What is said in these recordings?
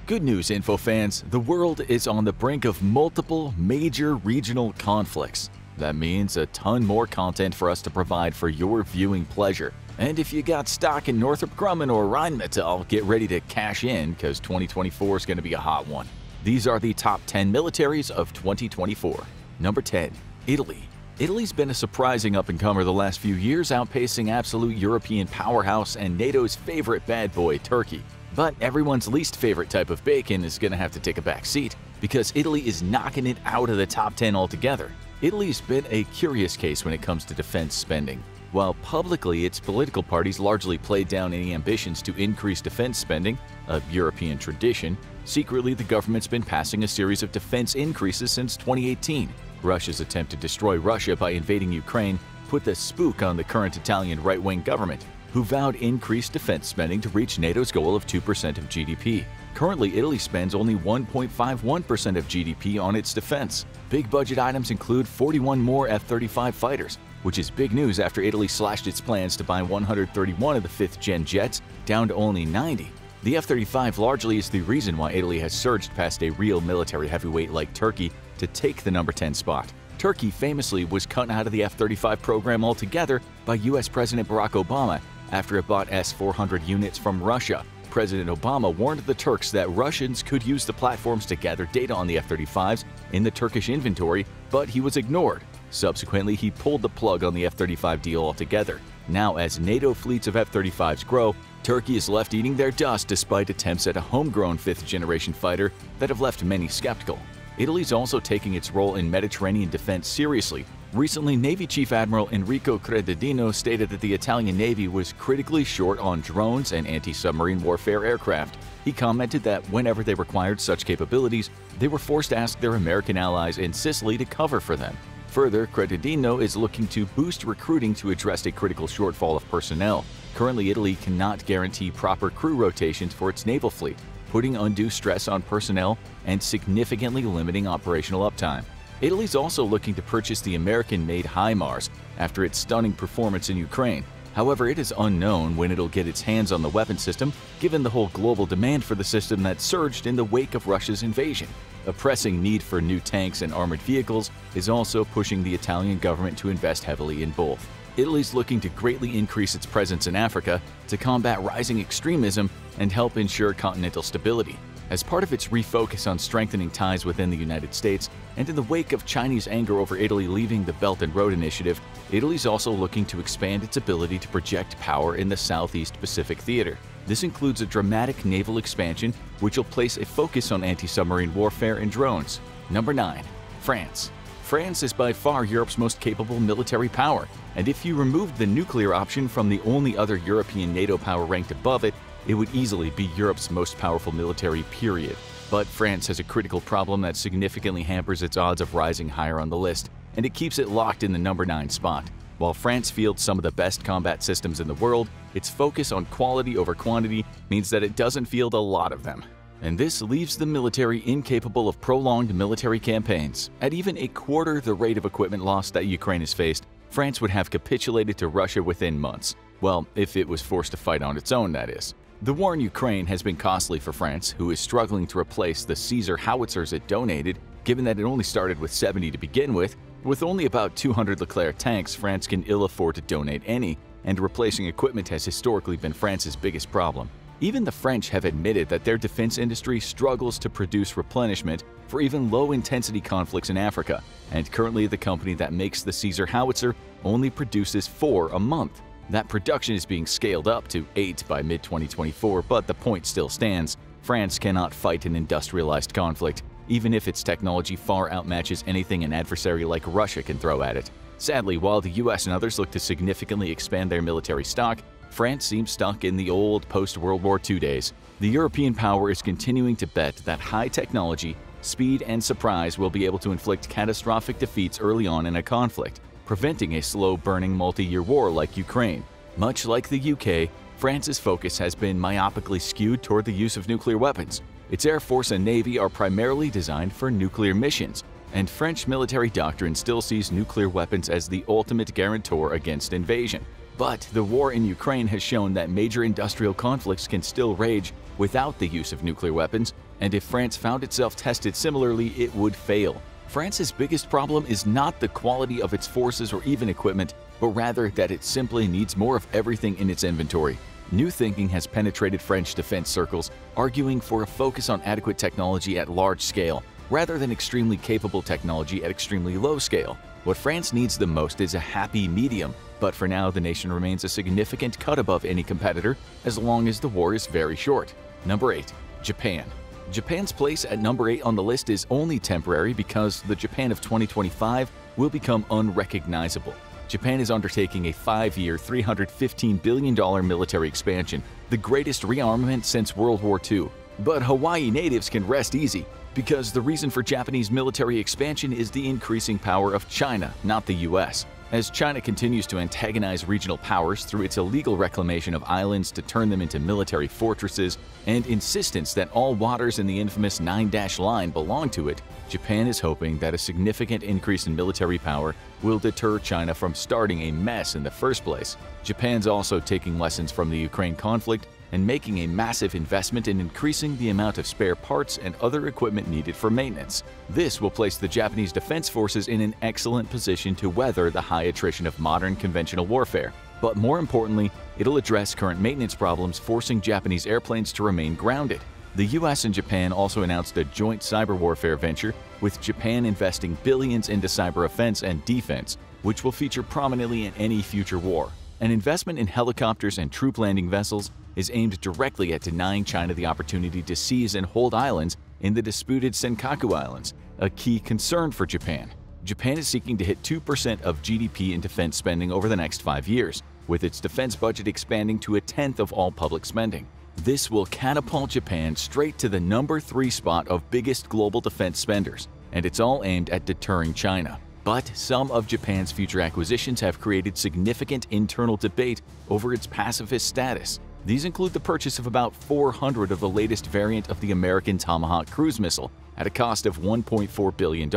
Good news, info fans, the world is on the brink of multiple major regional conflicts. That means a ton more content for us to provide for your viewing pleasure. And if you got stock in Northrop Grumman or Rheinmetall, get ready to cash in because 2024 is going to be a hot one. These are the top 10 militaries of 2024. Number 10. Italy. Italy's been a surprising up-and-comer the last few years, outpacing absolute European powerhouse and NATO's favorite bad boy, Turkey. But everyone's least favorite type of bacon is going to have to take a back seat, because Italy is knocking it out of the top 10 altogether. Italy's been a curious case when it comes to defense spending. While publicly its political parties largely played down any ambitions to increase defense spending, a European tradition, secretly the government's been passing a series of defense increases since 2018. Russia's attempt to destroy Russia by invading Ukraine put the spook on the current Italian right-wing government, who vowed increased defense spending to reach NATO's goal of 2% of GDP. Currently, Italy spends only 1.51% of GDP on its defense. Big budget items include 41 more F-35 fighters, which is big news after Italy slashed its plans to buy 131 of the 5th-gen jets down to only 90. The F-35 largely is the reason why Italy has surged past a real military heavyweight like Turkey to take the number 10 spot. Turkey famously was cut out of the F-35 program altogether by US President Barack Obama after it bought S-400 units from Russia. President Obama warned the Turks that Russians could use the platforms to gather data on the F-35s in the Turkish inventory, but he was ignored. Subsequently, he pulled the plug on the F-35 deal altogether. Now, as NATO fleets of F-35s grow, Turkey is left eating their dust despite attempts at a homegrown 5th-generation fighter that have left many skeptical. Italy's also taking its role in Mediterranean defense seriously. Recently, Navy Chief Admiral Enrico Credendino stated that the Italian Navy was critically short on drones and anti-submarine warfare aircraft. He commented that whenever they required such capabilities, they were forced to ask their American allies in Sicily to cover for them. Further, Credendino is looking to boost recruiting to address a critical shortfall of personnel. Currently, Italy cannot guarantee proper crew rotations for its naval fleet, putting undue stress on personnel and significantly limiting operational uptime. Italy's also looking to purchase the American-made HIMARS after its stunning performance in Ukraine. However, it is unknown when it'll get its hands on the weapon system, given the whole global demand for the system that surged in the wake of Russia's invasion. A pressing need for new tanks and armored vehicles is also pushing the Italian government to invest heavily in both. Italy's looking to greatly increase its presence in Africa to combat rising extremism and help ensure continental stability. As part of its refocus on strengthening ties within the United States, and in the wake of Chinese anger over Italy leaving the Belt and Road Initiative, Italy's also looking to expand its ability to project power in the Southeast Pacific theater. This includes a dramatic naval expansion, which will place a focus on anti-submarine warfare and drones. Number 9. France. France is by far Europe's most capable military power, and if you removed the nuclear option from the only other European NATO power ranked above it, it would easily be Europe's most powerful military, period. But France has a critical problem that significantly hampers its odds of rising higher on the list, and it keeps it locked in the number 9 spot. While France fields some of the best combat systems in the world, its focus on quality over quantity means that it doesn't field a lot of them. And this leaves the military incapable of prolonged military campaigns. At even a quarter the rate of equipment loss that Ukraine has faced, France would have capitulated to Russia within months. Well, if it was forced to fight on its own, that is. The war in Ukraine has been costly for France, who is struggling to replace the Caesar howitzers it donated, given that it only started with 70 to begin with. With only about 200 Leclerc tanks, France can ill afford to donate any, and replacing equipment has historically been France's biggest problem. Even the French have admitted that their defense industry struggles to produce replenishment for even low-intensity conflicts in Africa, and currently the company that makes the Caesar howitzer only produces 4 a month. That production is being scaled up to 8 by mid-2024, but the point still stands. France cannot fight an industrialized conflict, even if its technology far outmatches anything an adversary like Russia can throw at it. Sadly, while the US and others look to significantly expand their military stock, France seems stuck in the old post-World War II days. The European power is continuing to bet that high technology, speed, and surprise will be able to inflict catastrophic defeats early on in a conflict, preventing a slow-burning multi-year war like Ukraine. Much like the UK, France's focus has been myopically skewed toward the use of nuclear weapons. Its Air Force and Navy are primarily designed for nuclear missions, and French military doctrine still sees nuclear weapons as the ultimate guarantor against invasion. But the war in Ukraine has shown that major industrial conflicts can still rage without the use of nuclear weapons, and if France found itself tested similarly, it would fail. France's biggest problem is not the quality of its forces or even equipment, but rather that it simply needs more of everything in its inventory. New thinking has penetrated French defense circles, arguing for a focus on adequate technology at large scale, rather than extremely capable technology at extremely low scale. What France needs the most is a happy medium, but for now the nation remains a significant cut above any competitor as long as the war is very short. Number 8. Japan. Japan's place at number 8 on the list is only temporary because the Japan of 2025 will become unrecognizable. Japan is undertaking a 5-year, $315 billion military expansion, the greatest rearmament since World War II. But Hawaii natives can rest easy, because the reason for Japanese military expansion is the increasing power of China, not the US. As China continues to antagonize regional powers through its illegal reclamation of islands to turn them into military fortresses and insistence that all waters in the infamous 9-dash line belong to it, Japan is hoping that a significant increase in military power will deter China from starting a mess in the first place. Japan's also taking lessons from the Ukraine conflict and making a massive investment in increasing the amount of spare parts and other equipment needed for maintenance. This will place the Japanese Defense Forces in an excellent position to weather the high attrition of modern conventional warfare. But more importantly, it'll address current maintenance problems forcing Japanese airplanes to remain grounded. The US and Japan also announced a joint cyber warfare venture, with Japan investing billions into cyber offense and defense, which will feature prominently in any future war. An investment in helicopters and troop landing vessels is aimed directly at denying China the opportunity to seize and hold islands in the disputed Senkaku Islands, a key concern for Japan. Japan is seeking to hit 2% of GDP in defense spending over the next 5 years, with its defense budget expanding to 1/10 of all public spending. This will catapult Japan straight to the number 3 spot of biggest global defense spenders, and it's all aimed at deterring China. But some of Japan's future acquisitions have created significant internal debate over its pacifist status. These include the purchase of about 400 of the latest variant of the American Tomahawk cruise missile at a cost of $1.4 billion.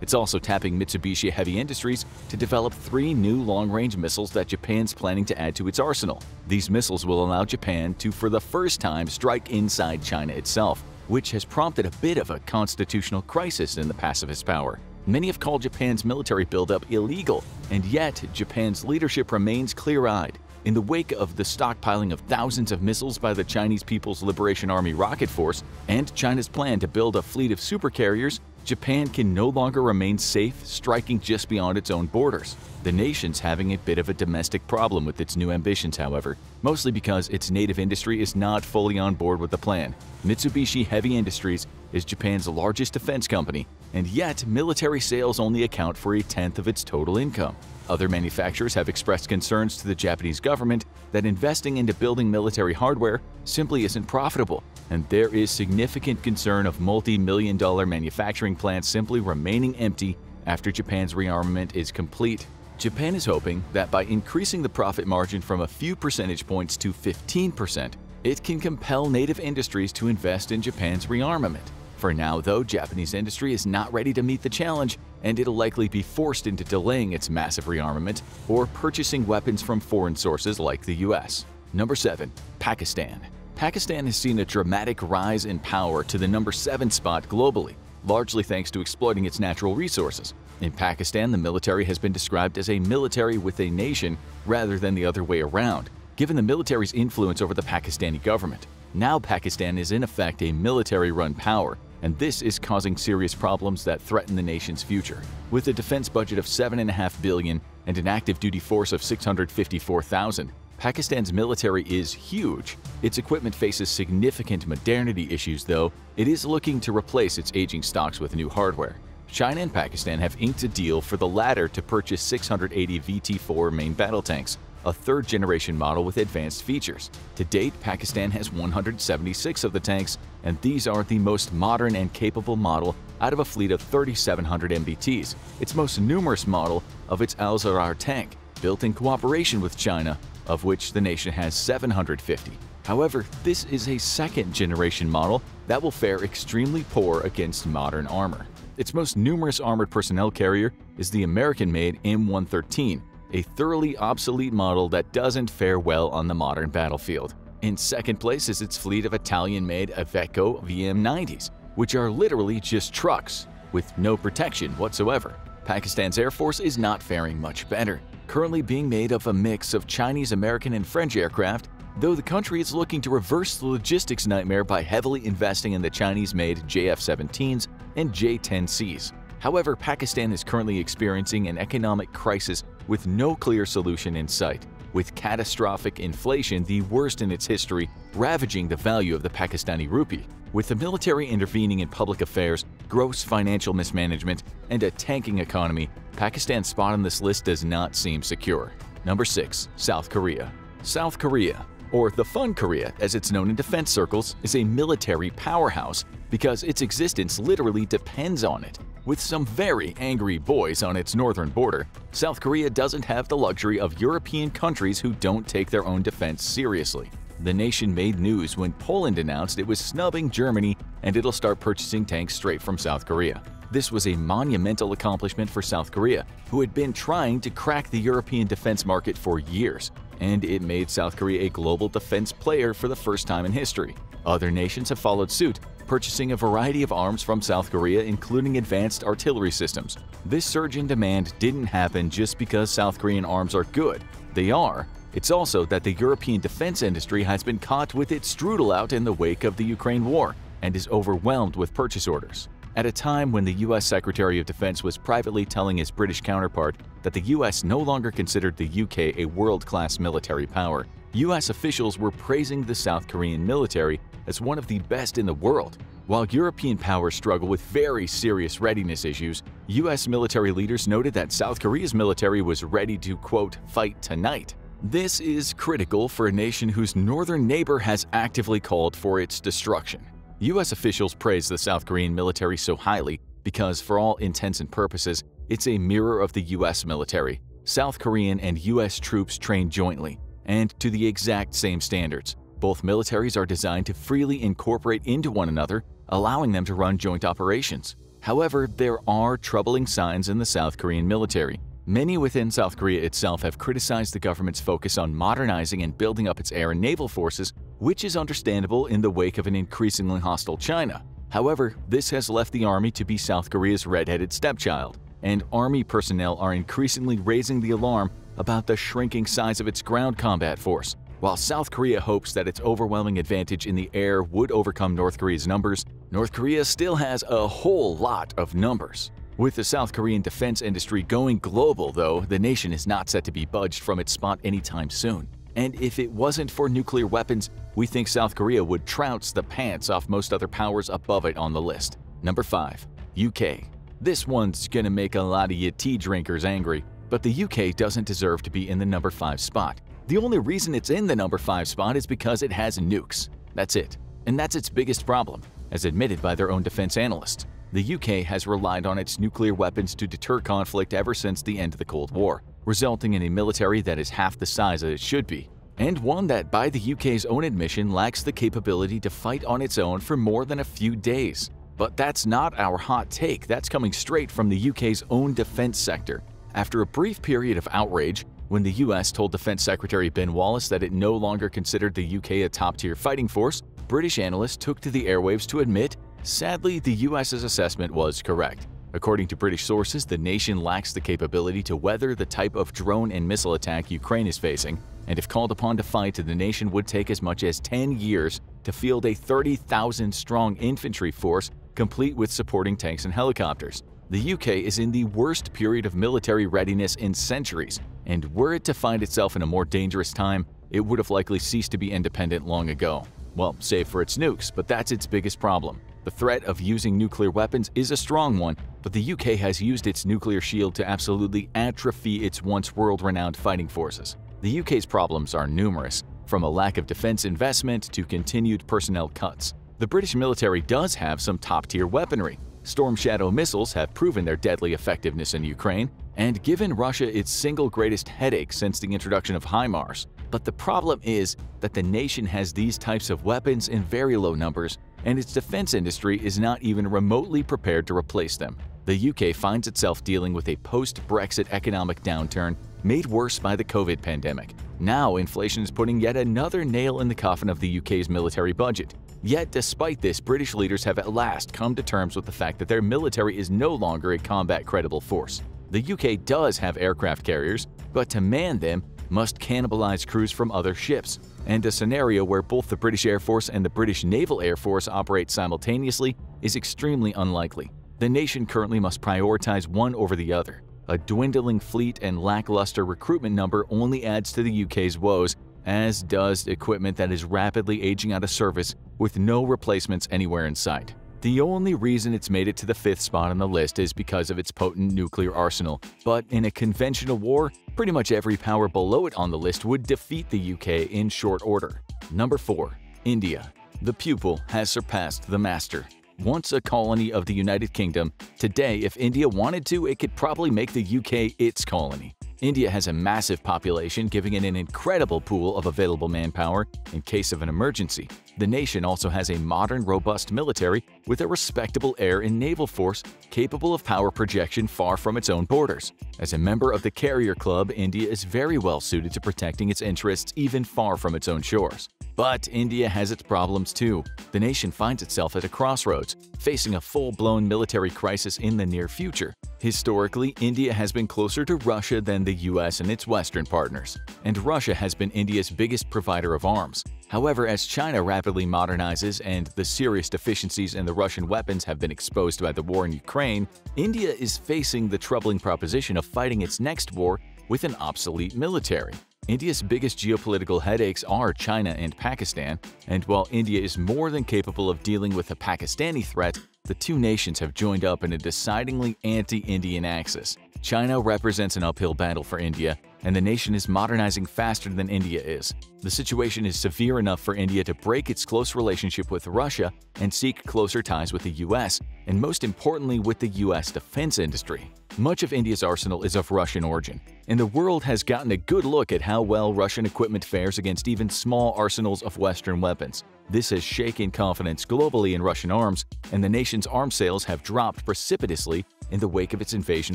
It's also tapping Mitsubishi Heavy Industries to develop 3 new long-range missiles that Japan's planning to add to its arsenal. These missiles will allow Japan to, for the first time, strike inside China itself, which has prompted a bit of a constitutional crisis in the pacifist power. Many have called Japan's military buildup illegal, and yet Japan's leadership remains clear-eyed. In the wake of the stockpiling of thousands of missiles by the Chinese People's Liberation Army Rocket Force and China's plan to build a fleet of supercarriers, Japan can no longer remain safe, striking just beyond its own borders. The nation's having a bit of a domestic problem with its new ambitions, however, mostly because its native industry is not fully on board with the plan. Mitsubishi Heavy Industries is Japan's largest defense company, and yet military sales only account for 1/10 of its total income. Other manufacturers have expressed concerns to the Japanese government that investing into building military hardware simply isn't profitable, and there is significant concern of multi-million-dollar manufacturing plants simply remaining empty after Japan's rearmament is complete. Japan is hoping that by increasing the profit margin from a few percentage points to 15%, it can compel native industries to invest in Japan's rearmament. For now, though, Japanese industry is not ready to meet the challenge, and it'll likely be forced into delaying its massive rearmament or purchasing weapons from foreign sources like the US. Number 7. Pakistan. Pakistan has seen a dramatic rise in power to the number 7 spot globally, largely thanks to exploiting its natural resources. In Pakistan, the military has been described as a military with a nation rather than the other way around, given the military's influence over the Pakistani government. Now Pakistan is in effect a military-run power, and this is causing serious problems that threaten the nation's future. With a defense budget of $7.5 billion and an active duty force of 654,000, Pakistan's military is huge. Its equipment faces significant modernity issues, though it is looking to replace its aging stocks with new hardware. China and Pakistan have inked a deal for the latter to purchase 680 VT-4 main battle tanks, a 3rd-generation model with advanced features. To date, Pakistan has 176 of the tanks, and these are the most modern and capable model out of a fleet of 3,700 MBTs, its most numerous model of its Al-Zarar tank, built in cooperation with China, of which the nation has 750. However, this is a 2nd-generation model that will fare extremely poor against modern armor. Its most numerous armored personnel carrier is the American-made M113, a thoroughly obsolete model that doesn't fare well on the modern battlefield. In second place is its fleet of Italian-made Iveco VM90s, which are literally just trucks, with no protection whatsoever. Pakistan's Air Force is not faring much better, currently being made of a mix of Chinese, American, and French aircraft, though the country is looking to reverse the logistics nightmare by heavily investing in the Chinese-made JF-17s and J-10Cs. However, Pakistan is currently experiencing an economic crisis with no clear solution in sight, with catastrophic inflation, the worst in its history, ravaging the value of the Pakistani rupee. With the military intervening in public affairs, gross financial mismanagement, and a tanking economy, Pakistan's spot on this list does not seem secure. Number 6. South Korea. South Korea, or the Fun Korea as it's known in defense circles, is a military powerhouse because its existence literally depends on it. With some very angry boys on its northern border, South Korea doesn't have the luxury of European countries who don't take their own defense seriously. The nation made news when Poland announced it was snubbing Germany and it'll start purchasing tanks straight from South Korea. This was a monumental accomplishment for South Korea, who had been trying to crack the European defense market for years, and it made South Korea a global defense player for the first time in history. Other nations have followed suit, purchasing a variety of arms from South Korea, including advanced artillery systems. This surge in demand didn't happen just because South Korean arms are good. They are. It's also that the European defense industry has been caught with its strudel out in the wake of the Ukraine war and is overwhelmed with purchase orders. At a time when the U.S. Secretary of Defense was privately telling his British counterpart that the U.S. no longer considered the U.K. a world-class military power, U.S. officials were praising the South Korean military as one of the best in the world. While European powers struggle with very serious readiness issues, U.S. military leaders noted that South Korea's military was ready to, quote, fight tonight. This is critical for a nation whose northern neighbor has actively called for its destruction. U.S. officials praise the South Korean military so highly because, for all intents and purposes, it's a mirror of the U.S. military. South Korean and U.S. troops train jointly, and to the exact same standards. Both militaries are designed to freely incorporate into one another, allowing them to run joint operations. However, there are troubling signs in the South Korean military. Many within South Korea itself have criticized the government's focus on modernizing and building up its air and naval forces, which is understandable in the wake of an increasingly hostile China. However, this has left the army to be South Korea's red-headed stepchild, and army personnel are increasingly raising the alarm about the shrinking size of its ground combat force. While South Korea hopes that its overwhelming advantage in the air would overcome North Korea's numbers, North Korea still has a whole lot of numbers. With the South Korean defense industry going global, though, the nation is not set to be budged from its spot anytime soon. And if it wasn't for nuclear weapons, we think South Korea would trounce the pants off most other powers above it on the list. Number 5. UK. This one's gonna make a lot of you tea drinkers angry, but the UK doesn't deserve to be in the number 5 spot. The only reason it's in the number 5 spot is because it has nukes. That's it. And that's its biggest problem, as admitted by their own defense analysts. The UK has relied on its nuclear weapons to deter conflict ever since the end of the Cold War, resulting in a military that is half the size that it should be, and one that, by the UK's own admission, lacks the capability to fight on its own for more than a few days. But that's not our hot take, that's coming straight from the UK's own defense sector. After a brief period of outrage, when the US told Defense Secretary Ben Wallace that it no longer considered the UK a top-tier fighting force, British analysts took to the airwaves to admit, sadly, the US's assessment was correct. According to British sources, the nation lacks the capability to weather the type of drone and missile attack Ukraine is facing, and if called upon to fight, the nation would take as much as 10 years to field a 30,000-strong infantry force complete with supporting tanks and helicopters. The UK is in the worst period of military readiness in centuries, and were it to find itself in a more dangerous time, it would have likely ceased to be independent long ago. Well, save for its nukes, but that's its biggest problem. The threat of using nuclear weapons is a strong one, but the UK has used its nuclear shield to absolutely atrophy its once world-renowned fighting forces. The UK's problems are numerous, from a lack of defense investment to continued personnel cuts. The British military does have some top-tier weaponry. Storm Shadow missiles have proven their deadly effectiveness in Ukraine and given Russia its single greatest headache since the introduction of HIMARS. But the problem is that the nation has these types of weapons in very low numbers, and its defense industry is not even remotely prepared to replace them. The UK finds itself dealing with a post-Brexit economic downturn made worse by the COVID pandemic. Now inflation is putting yet another nail in the coffin of the UK's military budget. Yet despite this, British leaders have at last come to terms with the fact that their military is no longer a combat-credible force. The UK does have aircraft carriers, but to man them must cannibalize crews from other ships, and a scenario where both the British Air Force and the British Naval Air Force operate simultaneously is extremely unlikely. The nation currently must prioritize one over the other. A dwindling fleet and lackluster recruitment number only adds to the UK's woes, as does equipment that is rapidly aging out of service with no replacements anywhere in sight. The only reason it's made it to the 5th spot on the list is because of its potent nuclear arsenal, but in a conventional war, pretty much every power below it on the list would defeat the UK in short order. Number 4. India. The pupil has surpassed the master. Once a colony of the United Kingdom, today if India wanted to, it could probably make the UK its colony. India has a massive population, giving it an incredible pool of available manpower in case of an emergency. The nation also has a modern, robust military with a respectable air and naval force capable of power projection far from its own borders. As a member of the Carrier Club, India is very well suited to protecting its interests even far from its own shores. But India has its problems too. The nation finds itself at a crossroads, facing a full-blown military crisis in the near future. Historically, India has been closer to Russia than the US and its Western partners, and Russia has been India's biggest provider of arms. However, as China rapidly modernizes and the serious deficiencies in the Russian weapons have been exposed by the war in Ukraine, India is facing the troubling proposition of fighting its next war with an obsolete military. India's biggest geopolitical headaches are China and Pakistan, and while India is more than capable of dealing with the Pakistani threat, the two nations have joined up in a decidedly anti-Indian axis. China represents an uphill battle for India, and the nation is modernizing faster than India is. The situation is severe enough for India to break its close relationship with Russia and seek closer ties with the US, and most importantly with the US defense industry. Much of India's arsenal is of Russian origin, and the world has gotten a good look at how well Russian equipment fares against even small arsenals of Western weapons. This has shaken confidence globally in Russian arms, and the nation's arms sales have dropped precipitously in the wake of its invasion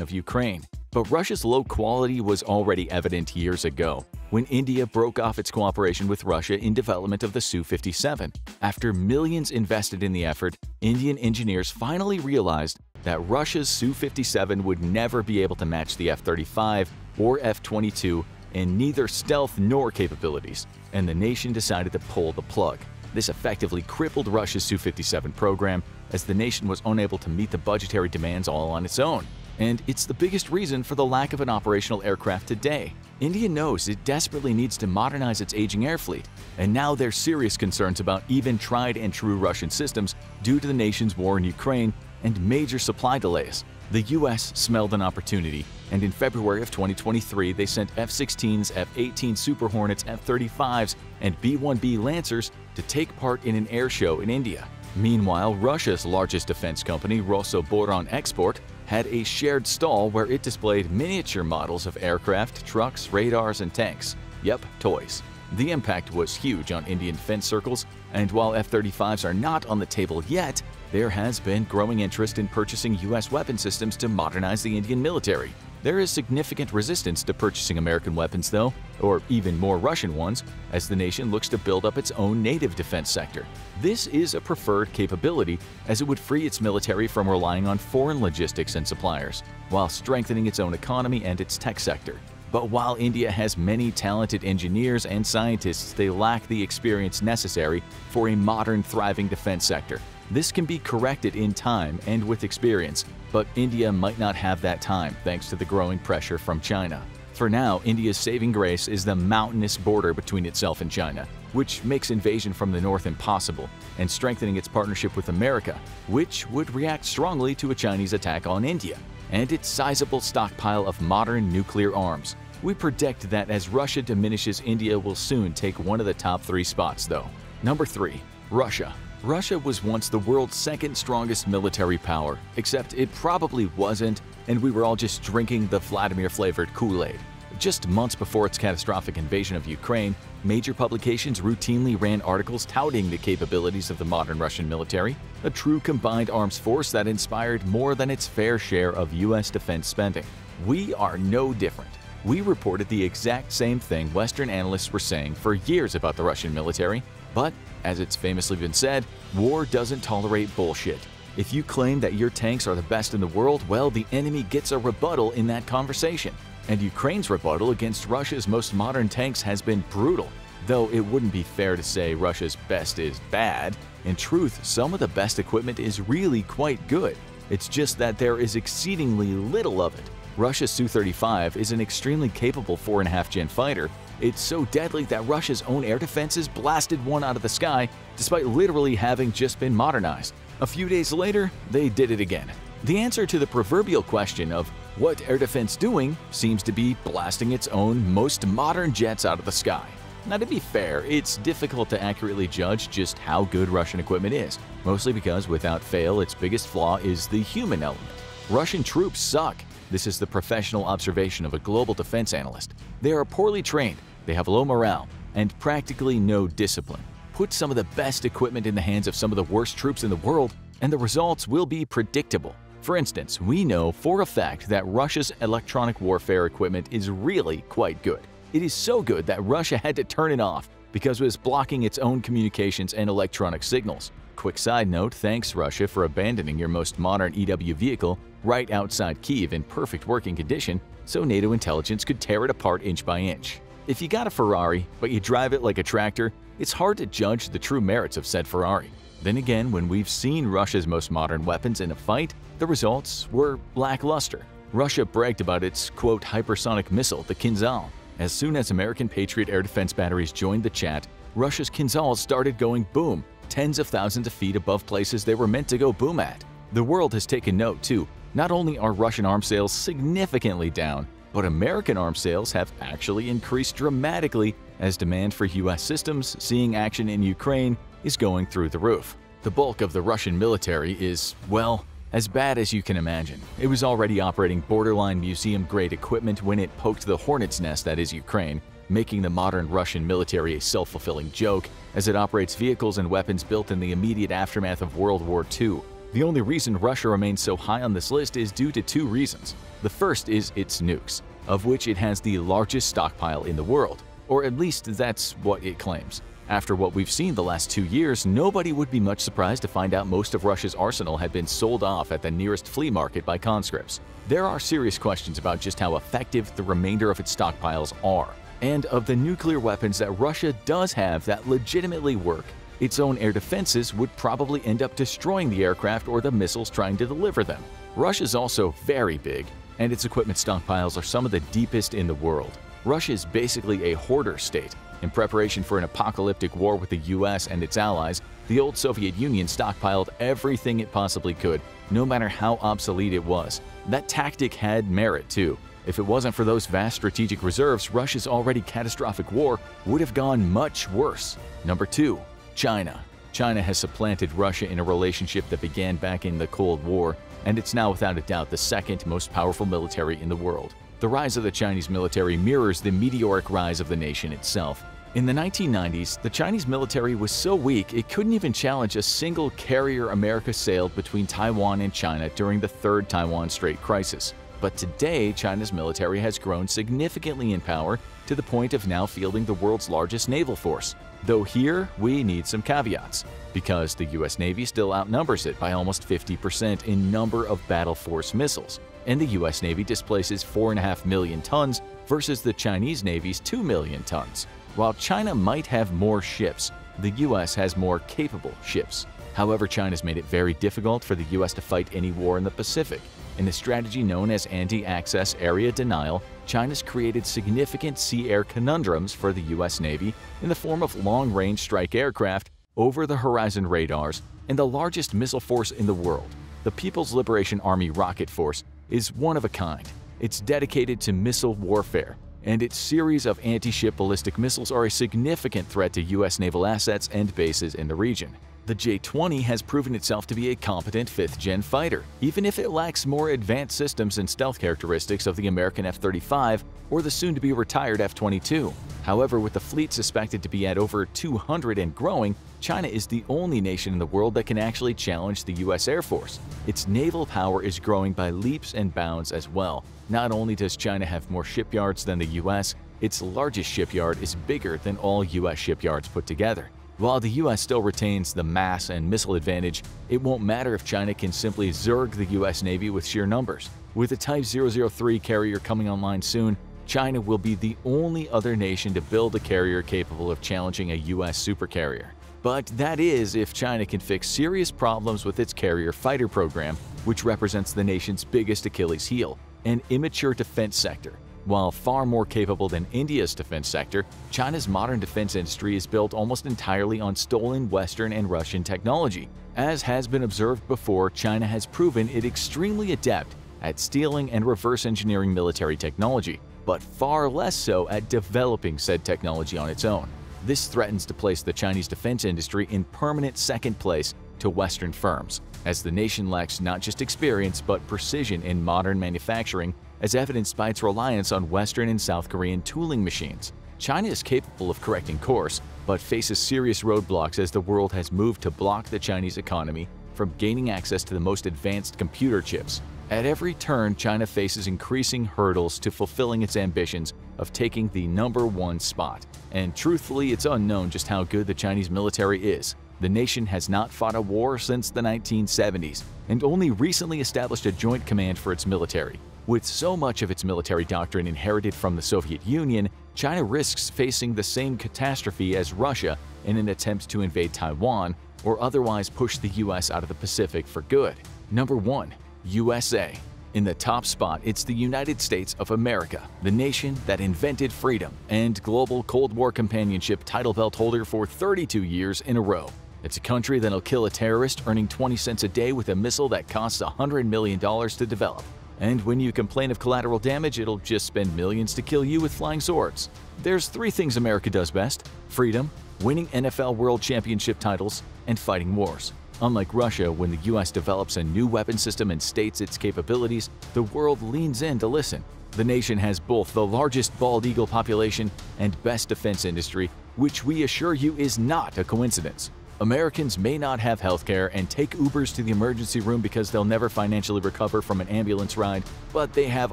of Ukraine. But Russia's low quality was already evident years ago, when India broke off its cooperation with Russia in development of the Su-57. After millions invested in the effort, Indian engineers finally realized that Russia's Su-57 would never be able to match the F-35 or F-22 in neither stealth nor capabilities, and the nation decided to pull the plug. This effectively crippled Russia's Su-57 program, as the nation was unable to meet the budgetary demands all on its own. And it's the biggest reason for the lack of an operational aircraft today. India knows it desperately needs to modernize its aging air fleet, and now there's serious concerns about even tried-and-true Russian systems due to the nation's war in Ukraine and major supply delays. The US smelled an opportunity, and in February of 2023 they sent F-16s, F-18 Super Hornets, F-35s, and B-1B Lancers to take part in an air show in India. Meanwhile, Russia's largest defense company, Rosoboronexport, had a shared stall where it displayed miniature models of aircraft, trucks, radars, and tanks. Yep, toys. The impact was huge on Indian defense circles, and while F-35s are not on the table yet, there has been growing interest in purchasing US weapon systems to modernize the Indian military. There is significant resistance to purchasing American weapons though, or even more Russian ones, as the nation looks to build up its own native defense sector. This is a preferred capability, as it would free its military from relying on foreign logistics and suppliers, while strengthening its own economy and its tech sector. But while India has many talented engineers and scientists, they lack the experience necessary for a modern, thriving defense sector. This can be corrected in time and with experience, but India might not have that time thanks to the growing pressure from China. For now, India's saving grace is the mountainous border between itself and China, which makes invasion from the north impossible, and strengthening its partnership with America, which would react strongly to a Chinese attack on India, and its sizable stockpile of modern nuclear arms. We predict that as Russia diminishes, India will soon take one of the top 3 spots though. Number 3. Russia. Russia was once the world's second strongest military power, except it probably wasn't, and we were all just drinking the Vladimir-flavored Kool-Aid. Just months before its catastrophic invasion of Ukraine, major publications routinely ran articles touting the capabilities of the modern Russian military, a true combined arms force that inspired more than its fair share of US defense spending. We are no different. We reported the exact same thing Western analysts were saying for years about the Russian military, but, as it's famously been said, war doesn't tolerate bullshit. If you claim that your tanks are the best in the world, well, the enemy gets a rebuttal in that conversation. And Ukraine's rebuttal against Russia's most modern tanks has been brutal. Though it wouldn't be fair to say Russia's best is bad. In truth, some of the best equipment is really quite good. It's just that there is exceedingly little of it. Russia's Su-35 is an extremely capable 4.5-gen fighter. It's so deadly that Russia's own air defenses blasted one out of the sky despite literally having just been modernized. A few days later, they did it again. The answer to the proverbial question of what air defense doing seems to be blasting its own most modern jets out of the sky. Now, to be fair, it's difficult to accurately judge just how good Russian equipment is, mostly because without fail, its biggest flaw is the human element. Russian troops suck. This is the professional observation of a global defense analyst. They are poorly trained, they have low morale, and practically no discipline. Put some of the best equipment in the hands of some of the worst troops in the world, and the results will be predictable. For instance, we know for a fact that Russia's electronic warfare equipment is really quite good. It is so good that Russia had to turn it off because it was blocking its own communications and electronic signals. Quick side note, thanks Russia for abandoning your most modern EW vehicle right outside Kyiv in perfect working condition so NATO intelligence could tear it apart inch by inch. If you got a Ferrari, but you drive it like a tractor, it's hard to judge the true merits of said Ferrari. Then again, when we've seen Russia's most modern weapons in a fight, the results were lackluster. Russia bragged about its, quote, hypersonic missile, the Kinzhal. As soon as American Patriot air defense batteries joined the chat, Russia's Kinzhals started going boom, tens of thousands of feet above places they were meant to go boom at. The world has taken note, too. Not only are Russian arms sales significantly down, but American arms sales have actually increased dramatically as demand for US systems seeing action in Ukraine is going through the roof. The bulk of the Russian military is, well, as bad as you can imagine. It was already operating borderline museum-grade equipment when it poked the hornet's nest that is Ukraine, making the modern Russian military a self-fulfilling joke as it operates vehicles and weapons built in the immediate aftermath of World War II. The only reason Russia remains so high on this list is due to two reasons. The first is its nukes, of which it has the largest stockpile in the world, or at least that's what it claims. After what we've seen the last 2 years, nobody would be much surprised to find out most of Russia's arsenal had been sold off at the nearest flea market by conscripts. There are serious questions about just how effective the remainder of its stockpiles are. And of the nuclear weapons that Russia does have that legitimately work, its own air defenses would probably end up destroying the aircraft or the missiles trying to deliver them. Russia's also very big, and its equipment stockpiles are some of the deepest in the world. Russia is basically a hoarder state. In preparation for an apocalyptic war with the US and its allies, the old Soviet Union stockpiled everything it possibly could, no matter how obsolete it was. That tactic had merit too. If it wasn't for those vast strategic reserves, Russia's already catastrophic war would have gone much worse. Number 2. China. China has supplanted Russia in a relationship that began back in the Cold War, and it's now without a doubt the second most powerful military in the world. The rise of the Chinese military mirrors the meteoric rise of the nation itself. In the 1990s, the Chinese military was so weak it couldn't even challenge a single carrier America sailed between Taiwan and China during the Third Taiwan Strait crisis. But today, China's military has grown significantly in power to the point of now fielding the world's largest naval force. Though here, we need some caveats, because the US Navy still outnumbers it by almost 50% in number of battle force missiles, and the US Navy displaces 4.5 million tons versus the Chinese Navy's 2 million tons. While China might have more ships, the US has more capable ships. However, China's made it very difficult for the US to fight any war in the Pacific. In a strategy known as anti-access area denial, China's created significant sea-air conundrums for the US Navy in the form of long-range strike aircraft, over-the-horizon radars, and the largest missile force in the world. The People's Liberation Army Rocket Force is one of a kind. It's dedicated to missile warfare, and its series of anti-ship ballistic missiles are a significant threat to US naval assets and bases in the region. The J-20 has proven itself to be a competent 5th-gen fighter, even if it lacks more advanced systems and stealth characteristics of the American F-35 or the soon-to-be-retired F-22. However, with the fleet suspected to be at over 200 and growing, China is the only nation in the world that can actually challenge the US Air Force. Its naval power is growing by leaps and bounds as well. Not only does China have more shipyards than the US, its largest shipyard is bigger than all US shipyards put together. While the US still retains the mass and missile advantage, it won't matter if China can simply zerg the US Navy with sheer numbers. With the Type 003 carrier coming online soon, China will be the only other nation to build a carrier capable of challenging a US supercarrier. But that is if China can fix serious problems with its carrier fighter program, which represents the nation's biggest Achilles heel, an immature defense sector. While far more capable than India's defense sector, China's modern defense industry is built almost entirely on stolen Western and Russian technology. As has been observed before, China has proven it extremely adept at stealing and reverse engineering military technology, but far less so at developing said technology on its own. This threatens to place the Chinese defense industry in permanent second place to Western firms, as the nation lacks not just experience but precision in modern manufacturing, as evidenced by its reliance on Western and South Korean tooling machines. China is capable of correcting course, but faces serious roadblocks as the world has moved to block the Chinese economy from gaining access to the most advanced computer chips. At every turn, China faces increasing hurdles to fulfilling its ambitions of taking the #1 spot. And truthfully, it's unknown just how good the Chinese military is. The nation has not fought a war since the 1970s and only recently established a joint command for its military. With so much of its military doctrine inherited from the Soviet Union, China risks facing the same catastrophe as Russia in an attempt to invade Taiwan or otherwise push the US out of the Pacific for good. Number 1. USA. In the top spot, it's the United States of America, the nation that invented freedom and global Cold War companionship title belt holder for 32 years in a row. It's a country that'll kill a terrorist earning 20 cents a day with a missile that costs $100 million to develop. And when you complain of collateral damage, it'll just spend millions to kill you with flying swords. There's 3 things America does best: freedom, winning NFL World Championship titles, and fighting wars. Unlike Russia, when the US develops a new weapon system and states its capabilities, the world leans in to listen. The nation has both the largest bald eagle population and best defense industry, which we assure you is not a coincidence. Americans may not have healthcare and take Ubers to the emergency room because they'll never financially recover from an ambulance ride, but they have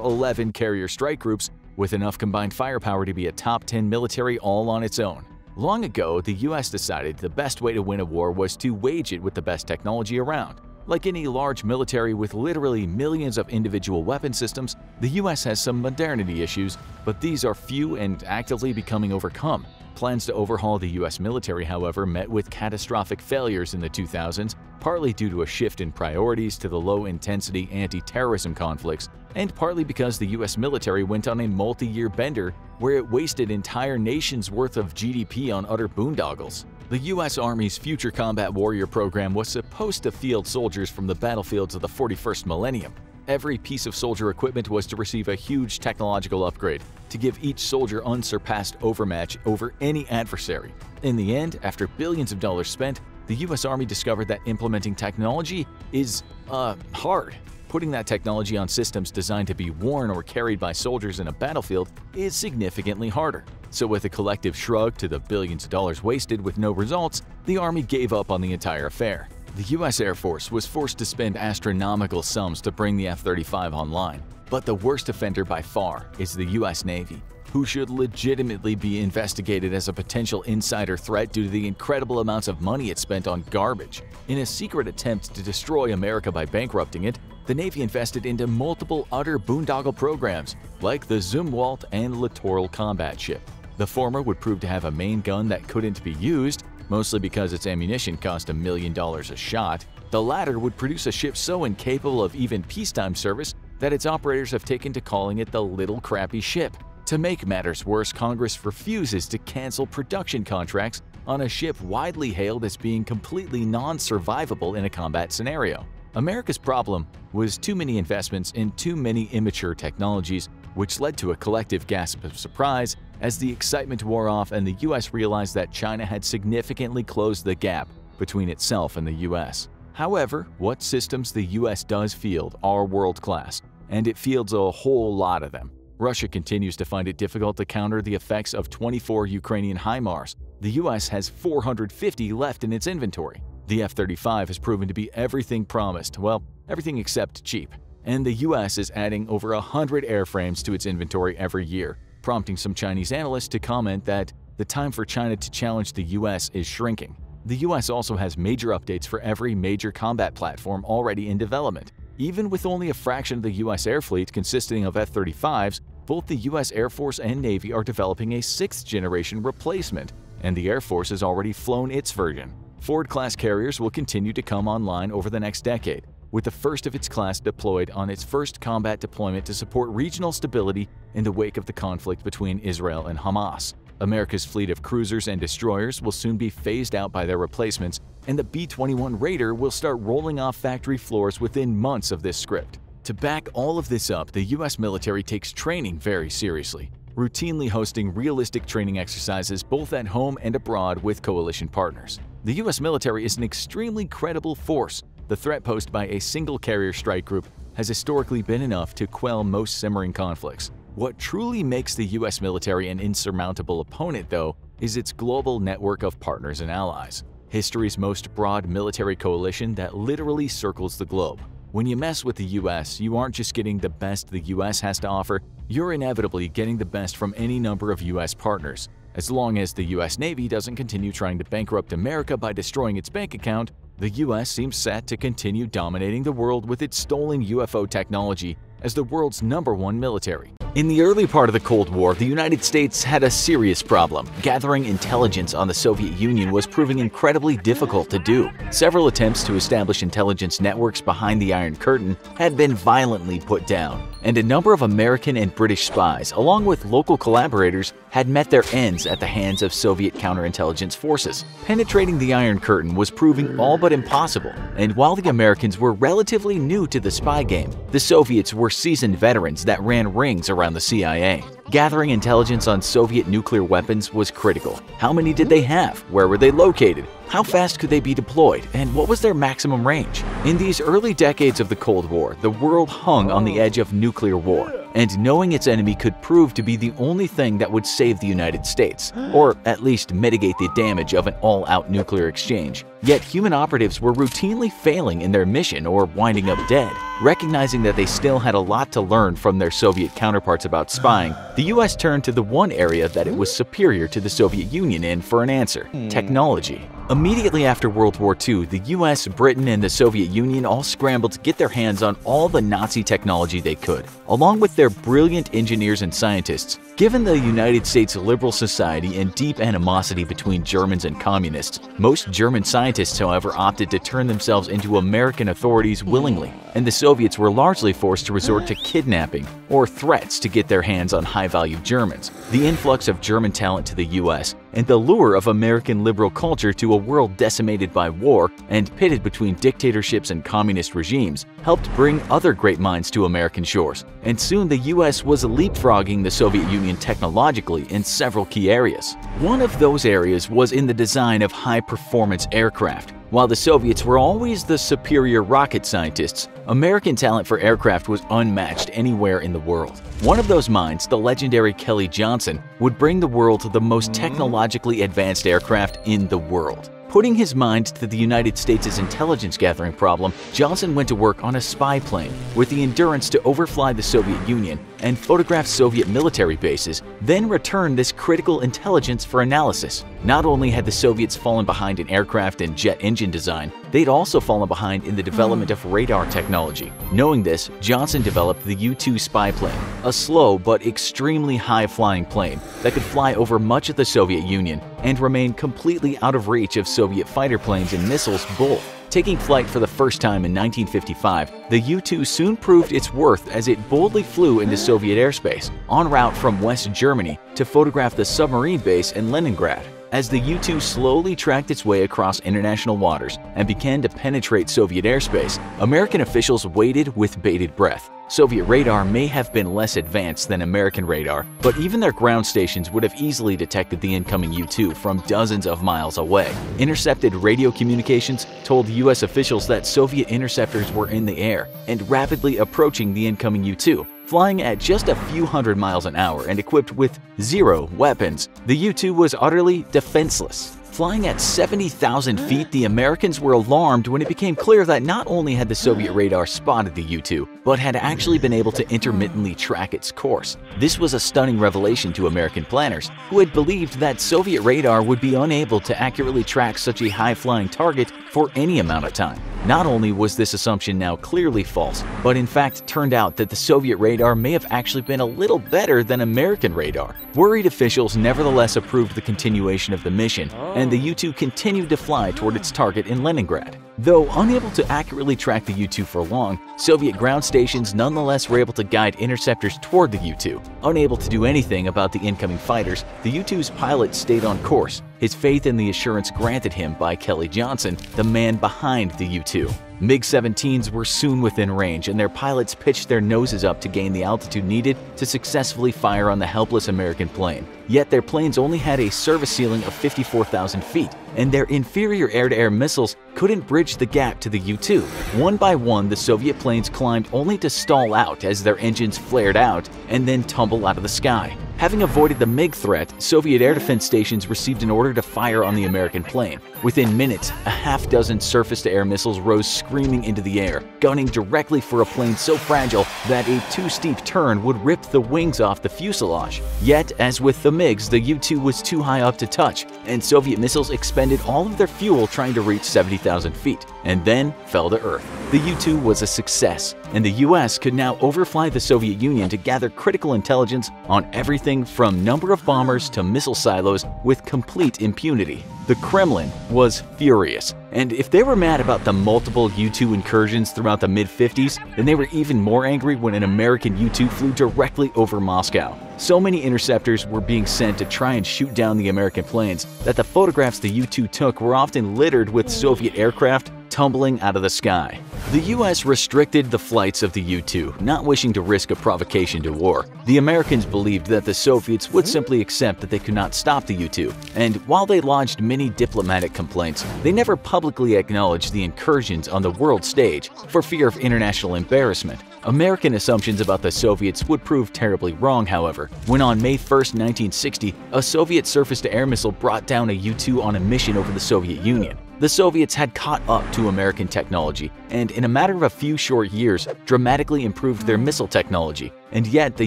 11 carrier strike groups with enough combined firepower to be a top 10 military all on its own. Long ago, the US decided the best way to win a war was to wage it with the best technology around. Like any large military with literally millions of individual weapon systems, the US has some modernity issues, but these are few and actively becoming overcome. Plans to overhaul the US military, however, met with catastrophic failures in the 2000s, partly due to a shift in priorities to the low-intensity anti-terrorism conflicts, and partly because the US military went on a multi-year bender where it wasted entire nations' worth of GDP on utter boondoggles. The US Army's Future Combat Warrior program was supposed to field soldiers from the battlefields of the 41st millennium. Every piece of soldier equipment was to receive a huge technological upgrade to give each soldier unsurpassed overmatch over any adversary. In the end, after billions of dollars spent, the US Army discovered that implementing technology is, hard. Putting that technology on systems designed to be worn or carried by soldiers in a battlefield is significantly harder. So with a collective shrug to the billions of dollars wasted with no results, the Army gave up on the entire affair. The US Air Force was forced to spend astronomical sums to bring the F-35 online. But the worst offender by far is the US Navy, who should legitimately be investigated as a potential insider threat due to the incredible amounts of money it spent on garbage. In a secret attempt to destroy America by bankrupting it, the Navy invested into multiple utter boondoggle programs, like the Zumwalt and Littoral combat ship. The former would prove to have a main gun that couldn't be used, mostly because its ammunition cost $1 million a shot. The latter would produce a ship so incapable of even peacetime service that its operators have taken to calling it the Little Crappy Ship. To make matters worse, Congress refuses to cancel production contracts on a ship widely hailed as being completely non-survivable in a combat scenario. America's problem was too many investments in too many immature technologies, which led to a collective gasp of surprise as the excitement wore off and the US realized that China had significantly closed the gap between itself and the US. However, what systems the US does field are world-class, and it fields a whole lot of them. Russia continues to find it difficult to counter the effects of 24 Ukrainian HIMARS. The US has 450 left in its inventory. The F-35 has proven to be everything promised, well, everything except cheap. And the US is adding over 100 airframes to its inventory every year, prompting some Chinese analysts to comment that the time for China to challenge the US is shrinking. The US also has major updates for every major combat platform already in development. Even with only a fraction of the US air fleet consisting of F-35s, both the US Air Force and Navy are developing a 6th-generation replacement, and the Air Force has already flown its version. Ford-class carriers will continue to come online over the next decade, with the first of its class deployed on its first combat deployment to support regional stability in the wake of the conflict between Israel and Hamas. America's fleet of cruisers and destroyers will soon be phased out by their replacements, and the B-21 Raider will start rolling off factory floors within months of this script. To back all of this up, the US military takes training very seriously, routinely hosting realistic training exercises both at home and abroad with coalition partners. The US military is an extremely credible force. The threat posed by a single carrier strike group has historically been enough to quell most simmering conflicts. What truly makes the US military an insurmountable opponent, though, is its global network of partners and allies. History's most broad military coalition that literally circles the globe. When you mess with the US, you aren't just getting the best the US has to offer, you're inevitably getting the best from any number of US partners. As long as the US Navy doesn't continue trying to bankrupt America by destroying its bank account, the US seems set to continue dominating the world with its stolen UFO technology as the world's #1 military. In the early part of the Cold War, the United States had a serious problem. Gathering intelligence on the Soviet Union was proving incredibly difficult to do. Several attempts to establish intelligence networks behind the Iron Curtain had been violently put down, and a number of American and British spies, along with local collaborators, had met their ends at the hands of Soviet counterintelligence forces. Penetrating the Iron Curtain was proving all but impossible, and while the Americans were relatively new to the spy game, the Soviets were seasoned veterans that ran rings around the CIA. Gathering intelligence on Soviet nuclear weapons was critical. How many did they have? Where were they located? How fast could they be deployed? And what was their maximum range? In these early decades of the Cold War, the world hung on the edge of nuclear war, and knowing its enemy could prove to be the only thing that would save the United States, or at least mitigate the damage of an all-out nuclear exchange. Yet human operatives were routinely failing in their mission or winding up dead. Recognizing that they still had a lot to learn from their Soviet counterparts about spying, the US turned to the one area that it was superior to the Soviet Union in for an answer: technology. Immediately after World War II, the US, Britain, and the Soviet Union all scrambled to get their hands on all the Nazi technology they could, along with their brilliant engineers and scientists. Given the United States liberal society and deep animosity between Germans and communists, most German scientists, however, opted to turn themselves into American authorities willingly, and the Soviets were largely forced to resort to kidnapping or threats to get their hands on high-value Germans. The influx of German talent to the US and the lure of American liberal culture to a world decimated by war and pitted between dictatorships and communist regimes helped bring other great minds to American shores, and soon the US was leapfrogging the Soviet Union technologically in several key areas. One of those areas was in the design of high-performance aircraft. While the Soviets were always the superior rocket scientists, American talent for aircraft was unmatched anywhere in the world. One of those minds, the legendary Kelly Johnson, would bring the world the most technologically advanced aircraft in the world. Putting his mind to the United States' intelligence gathering problem, Johnson went to work on a spy plane with the endurance to overfly the Soviet Union and photograph Soviet military bases, then return this critical intelligence for analysis. Not only had the Soviets fallen behind in aircraft and jet engine design, they'd also fallen behind in the development of radar technology. Knowing this, Johnson developed the U-2 spy plane, a slow but extremely high-flying plane that could fly over much of the Soviet Union and remain completely out of reach of Soviet fighter planes and missiles both. Taking flight for the first time in 1955, the U-2 soon proved its worth as it boldly flew into Soviet airspace, en route from West Germany to photograph the submarine base in Leningrad. As the U-2 slowly tracked its way across international waters and began to penetrate Soviet airspace, American officials waited with bated breath. Soviet radar may have been less advanced than American radar, but even their ground stations would have easily detected the incoming U-2 from dozens of miles away. Intercepted radio communications told US officials that Soviet interceptors were in the air and rapidly approaching the incoming U-2. Flying at just a few hundred miles an hour and equipped with zero weapons, the U-2 was utterly defenseless. Flying at 70,000 feet, the Americans were alarmed when it became clear that not only had the Soviet radar spotted the U-2, but had actually been able to intermittently track its course. This was a stunning revelation to American planners, who had believed that Soviet radar would be unable to accurately track such a high-flying target for any amount of time. Not only was this assumption now clearly false, but in fact turned out that the Soviet radar may have actually been a little better than American radar. Worried officials nevertheless approved the continuation of the mission, and the U-2 continued to fly toward its target in Leningrad. Though unable to accurately track the U-2 for long, Soviet ground stations nonetheless were able to guide interceptors toward the U-2. Unable to do anything about the incoming fighters, the U-2's pilot stayed on course, his faith in the assurance granted him by Kelly Johnson, the man behind the U-2. MiG-17s were soon within range, and their pilots pitched their noses up to gain the altitude needed to successfully fire on the helpless American plane. Yet their planes only had a service ceiling of 54,000 feet, and their inferior air-to-air missiles couldn't bridge the gap to the U-2. One by one, the Soviet planes climbed only to stall out as their engines flared out and then tumble out of the sky. Having avoided the MiG threat, Soviet air defense stations received an order to fire on the American plane. Within minutes, a half-dozen surface-to-air missiles rose screaming into the air, gunning directly for a plane so fragile that a too steep turn would rip the wings off the fuselage. Yet, as with the MiGs, the U-2 was too high up to touch, and Soviet missiles expended all of their fuel trying to reach 70,000 feet, and then fell to Earth. The U-2 was a success, and the US could now overfly the Soviet Union to gather critical intelligence on everything from number of bombers to missile silos with complete impunity. The Kremlin was furious, and if they were mad about the multiple U-2 incursions throughout the mid-50s, then they were even more angry when an American U-2 flew directly over Moscow. So many interceptors were being sent to try and shoot down the American planes that the photographs the U-2 took were often littered with Soviet aircraft tumbling out of the sky. The US restricted the flights of the U-2, not wishing to risk a provocation to war. The Americans believed that the Soviets would simply accept that they could not stop the U-2, and while they lodged many diplomatic complaints, they never publicly acknowledged the incursions on the world stage for fear of international embarrassment. American assumptions about the Soviets would prove terribly wrong, however, when on May 1, 1960, a Soviet surface-to-air missile brought down a U-2 on a mission over the Soviet Union. The Soviets had caught up to American technology and, in a matter of a few short years, dramatically improved their missile technology, and yet the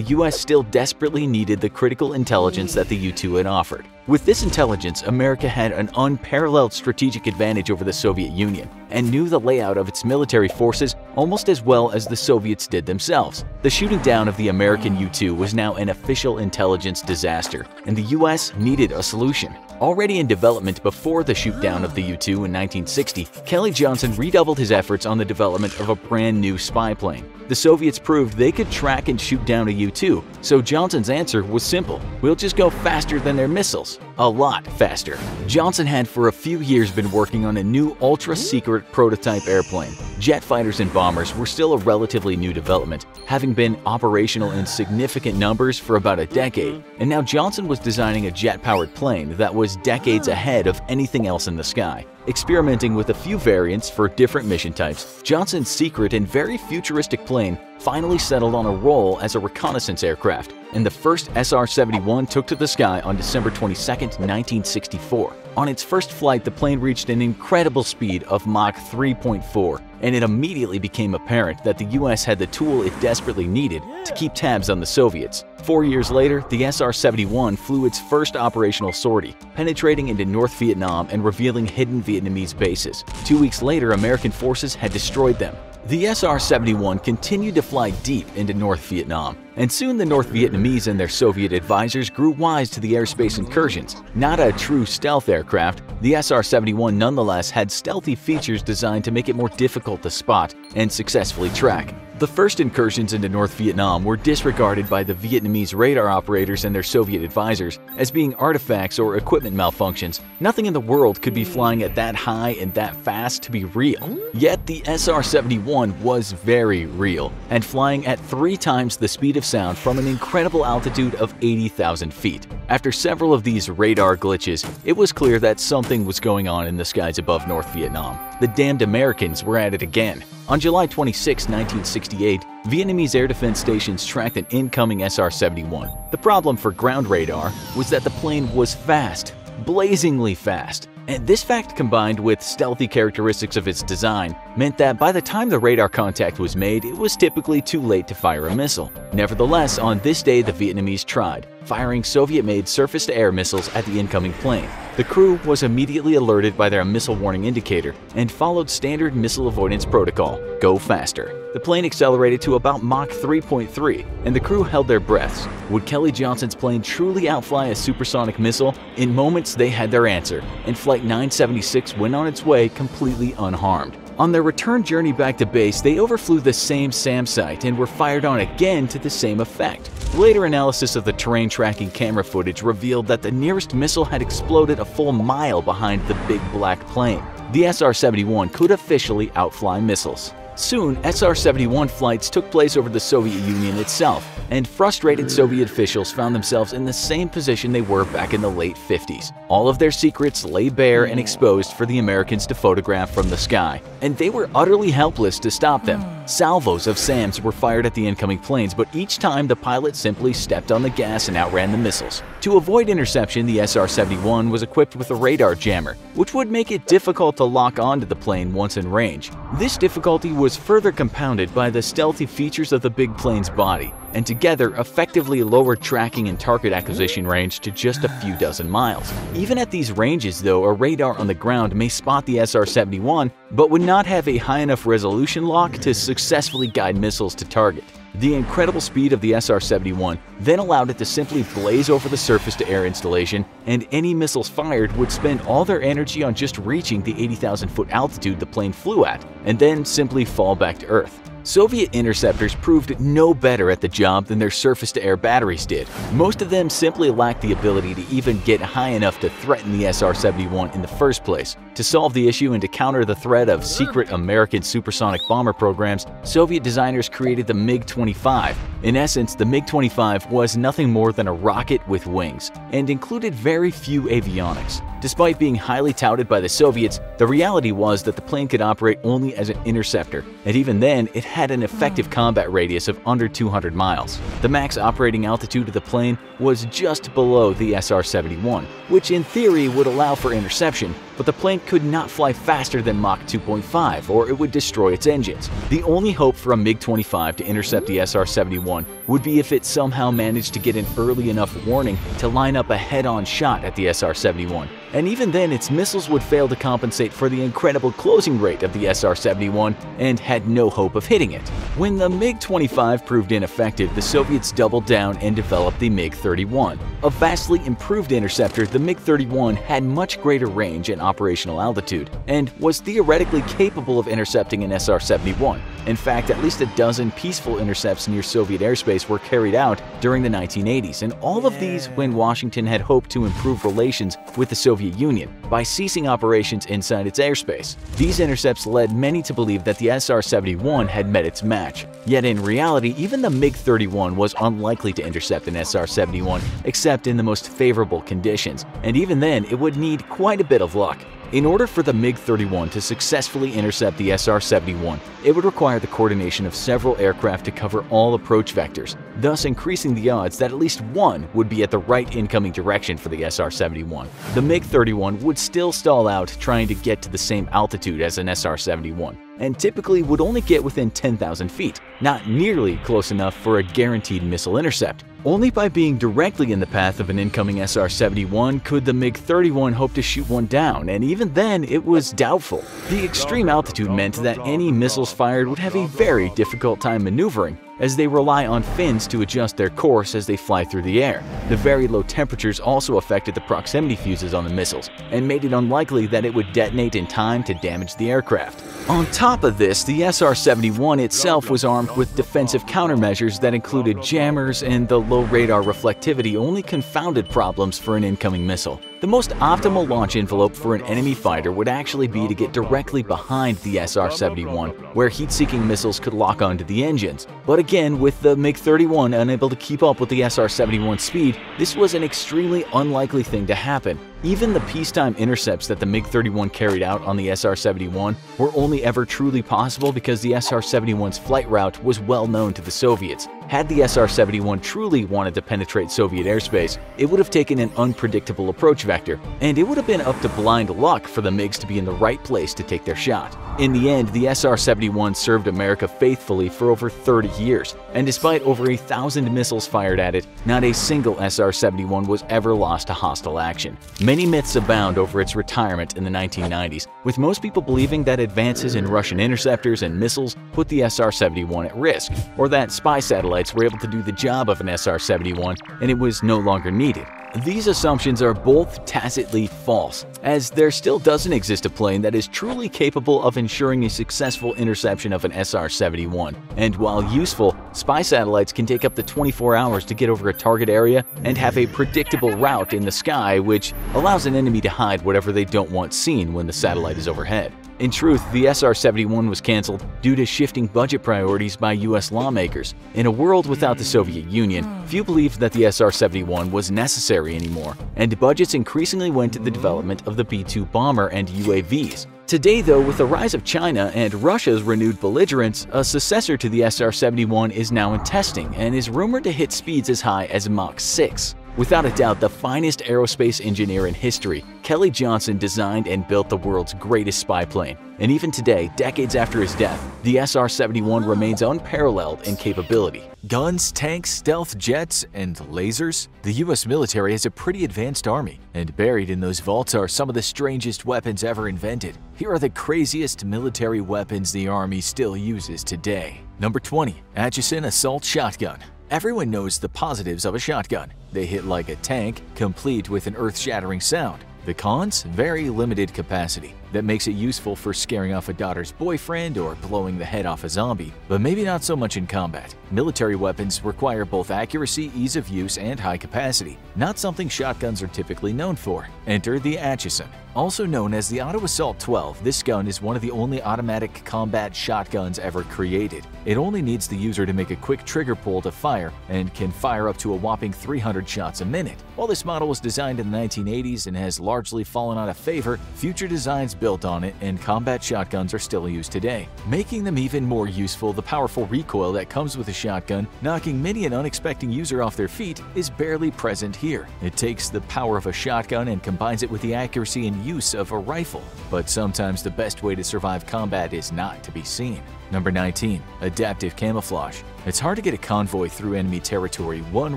US still desperately needed the critical intelligence that the U-2 had offered. With this intelligence, America had an unparalleled strategic advantage over the Soviet Union and knew the layout of its military forces almost as well as the Soviets did themselves. The shooting down of the American U-2 was now an official intelligence disaster, and the US needed a solution. Already in development before the shoot-down of the U-2 in 1960, Kelly Johnson redoubled his efforts on the development of a brand new spy plane. The Soviets proved they could track and shoot down a U-2, so Johnson's answer was simple: we'll just go faster than their missiles. A lot faster. Johnson had for a few years been working on a new ultra-secret prototype airplane. Jet fighters and bombers were still a relatively new development, having been operational in significant numbers for about a decade, and now Johnson was designing a jet-powered plane that was decades ahead of anything else in the sky. Experimenting with a few variants for different mission types, Johnson's secret and very futuristic plane finally settled on a role as a reconnaissance aircraft, and the first SR-71 took to the sky on December 22, 1964. On its first flight, the plane reached an incredible speed of Mach 3.4, and it immediately became apparent that the US had the tool it desperately needed to keep tabs on the Soviets. 4 years later, the SR-71 flew its first operational sortie, penetrating into North Vietnam and revealing hidden Vietnamese bases. 2 weeks later, American forces had destroyed them. The SR-71 continued to fly deep into North Vietnam, and soon the North Vietnamese and their Soviet advisors grew wise to the airspace incursions. Not a true stealth aircraft, the SR-71 nonetheless had stealthy features designed to make it more difficult to spot and successfully track. The first incursions into North Vietnam were disregarded by the Vietnamese radar operators and their Soviet advisors as being artifacts or equipment malfunctions. Nothing in the world could be flying at that high and that fast to be real. Yet the SR-71 was very real, and flying at 3 times the speed of sound from an incredible altitude of 80,000 feet. After several of these radar glitches, it was clear that something was going on in the skies above North Vietnam. The damned Americans were at it again. On July 26, 1968, Vietnamese air defense stations tracked an incoming SR-71. The problem for ground radar was that the plane was fast, blazingly fast. And this fact, combined with stealthy characteristics of its design, meant that by the time the radar contact was made, it was typically too late to fire a missile. Nevertheless, on this day the Vietnamese tried, firing Soviet-made surface-to-air missiles at the incoming plane. The crew was immediately alerted by their missile warning indicator and followed standard missile avoidance protocol: go faster. The plane accelerated to about Mach 3.3, and the crew held their breaths. Would Kelly Johnson's plane truly outfly a supersonic missile? In moments, they had their answer, and Flight 976 went on its way completely unharmed. On their return journey back to base, they overflew the same SAM site and were fired on again to the same effect. Later analysis of the terrain tracking camera footage revealed that the nearest missile had exploded a full mile behind the big black plane. The SR-71 could officially outfly missiles. Soon, SR-71 flights took place over the Soviet Union itself, and frustrated Soviet officials found themselves in the same position they were back in the late 50s. All of their secrets lay bare and exposed for the Americans to photograph from the sky, and they were utterly helpless to stop them. Salvos of SAMs were fired at the incoming planes, but each time the pilot simply stepped on the gas and outran the missiles. To avoid interception, the SR-71 was equipped with a radar jammer, which would make it difficult to lock onto the plane once in range. This difficulty was further compounded by the stealthy features of the big plane's body, and together effectively lowered tracking and target acquisition range to just a few dozen miles. Even at these ranges, though, a radar on the ground may spot the SR-71, but would not have a high enough resolution lock to successfully guide missiles to target. The incredible speed of the SR-71 then allowed it to simply blaze over the surface-to-air installation, and any missiles fired would spend all their energy on just reaching the 80,000-foot altitude the plane flew at, and then simply fall back to Earth. Soviet interceptors proved no better at the job than their surface-to-air batteries did. Most of them simply lacked the ability to even get high enough to threaten the SR-71 in the first place. To solve the issue and to counter the threat of secret American supersonic bomber programs, Soviet designers created the MiG-25. In essence, the MiG-25 was nothing more than a rocket with wings, and included very few avionics. Despite being highly touted by the Soviets, the reality was that the plane could operate only as an interceptor, and even then, it had an effective combat radius of under 200 miles. The max operating altitude of the plane was just below the SR-71, which in theory would allow for interception, but the plane could not fly faster than Mach 2.5 or it would destroy its engines. The only hope for a MiG-25 to intercept the SR-71 would be if it somehow managed to get an early enough warning to line up a head-on shot at the SR-71. And even then, its missiles would fail to compensate for the incredible closing rate of the SR-71 and had no hope of hitting it. When the MiG-25 proved ineffective, the Soviets doubled down and developed the MiG-31. A vastly improved interceptor, the MiG-31 had much greater range and operational altitude, and was theoretically capable of intercepting an SR-71. In fact, at least a dozen peaceful intercepts near Soviet airspace were carried out during the 1980s, and all of these when Washington had hoped to improve relations with the Soviet Union by ceasing operations inside its airspace. These intercepts led many to believe that the SR-71 had met its match. Yet in reality, even the MiG-31 was unlikely to intercept an SR-71 except in the most favorable conditions, and even then it would need quite a bit of luck. In order for the MiG-31 to successfully intercept the SR-71, it would require the coordination of several aircraft to cover all approach vectors, thus increasing the odds that at least one would be at the right incoming direction for the SR-71. The MiG-31 would still stall out trying to get to the same altitude as an SR-71, and typically would only get within 10,000 feet, not nearly close enough for a guaranteed missile intercept. Only by being directly in the path of an incoming SR-71 could the MiG-31 hope to shoot one down, and even then it was doubtful. The extreme altitude meant that any missiles fired would have a very difficult time maneuvering, as they rely on fins to adjust their course as they fly through the air. The very low temperatures also affected the proximity fuses on the missiles, and made it unlikely that it would detonate in time to damage the aircraft. On top of this, the SR-71 itself was armed with defensive countermeasures that included jammers, and the low radar reflectivity only confounded problems for an incoming missile. The most optimal launch envelope for an enemy fighter would actually be to get directly behind the SR-71, where heat-seeking missiles could lock onto the engines. But again, with the MiG-31 unable to keep up with the SR-71's speed, this was an extremely unlikely thing to happen. Even the peacetime intercepts that the MiG-31 carried out on the SR-71 were only ever truly possible because the SR-71's flight route was well known to the Soviets. Had the SR-71 truly wanted to penetrate Soviet airspace, it would have taken an unpredictable approach vector, and it would have been up to blind luck for the MiGs to be in the right place to take their shot. In the end, the SR-71 served America faithfully for over 30 years, and despite over 1,000 missiles fired at it, not a single SR-71 was ever lost to hostile action. Many myths abound over its retirement in the 1990s, with most people believing that advances in Russian interceptors and missiles put the SR-71 at risk, or that spy satellites were able to do the job of an SR-71 and it was no longer needed. These assumptions are both tacitly false, as there still doesn't exist a plane that is truly capable of ensuring a successful interception of an SR-71. And while useful, spy satellites can take up to 24 hours to get over a target area and have a predictable route in the sky, which allows an enemy to hide whatever they don't want seen when the satellite is overhead. In truth, the SR-71 was cancelled due to shifting budget priorities by US lawmakers. In a world without the Soviet Union, few believed that the SR-71 was necessary anymore, and budgets increasingly went to the development of the B-2 bomber and UAVs. Today, though, with the rise of China and Russia's renewed belligerence, a successor to the SR-71 is now in testing and is rumored to hit speeds as high as Mach 6. Without a doubt, the finest aerospace engineer in history, Kelly Johnson designed and built the world's greatest spy plane. And even today, decades after his death, the SR-71 remains unparalleled in capability. Guns, tanks, stealth jets, and lasers? The US military has a pretty advanced army, and buried in those vaults are some of the strangest weapons ever invented. Here are the craziest military weapons the Army still uses today. Number 20. Atchison Assault Shotgun. Everyone knows the positives of a shotgun. They hit like a tank, complete with an earth-shattering sound. The cons? Very limited capacity. That makes it useful for scaring off a daughter's boyfriend or blowing the head off a zombie, but maybe not so much in combat. Military weapons require both accuracy, ease of use, and high capacity, not something shotguns are typically known for. Enter the Atchison. Also known as the Auto Assault 12, this gun is one of the only automatic combat shotguns ever created. It only needs the user to make a quick trigger pull to fire and can fire up to a whopping 300 shots a minute. While this model was designed in the 1980s and has largely fallen out of favor, future designs built on it and combat shotguns are still used today. Making them even more useful, the powerful recoil that comes with a shotgun, knocking many an unexpected user off their feet, is barely present here. It takes the power of a shotgun and combines it with the accuracy and use of a rifle. But sometimes the best way to survive combat is not to be seen. Number 19. Adaptive Camouflage. It's hard to get a convoy through enemy territory. One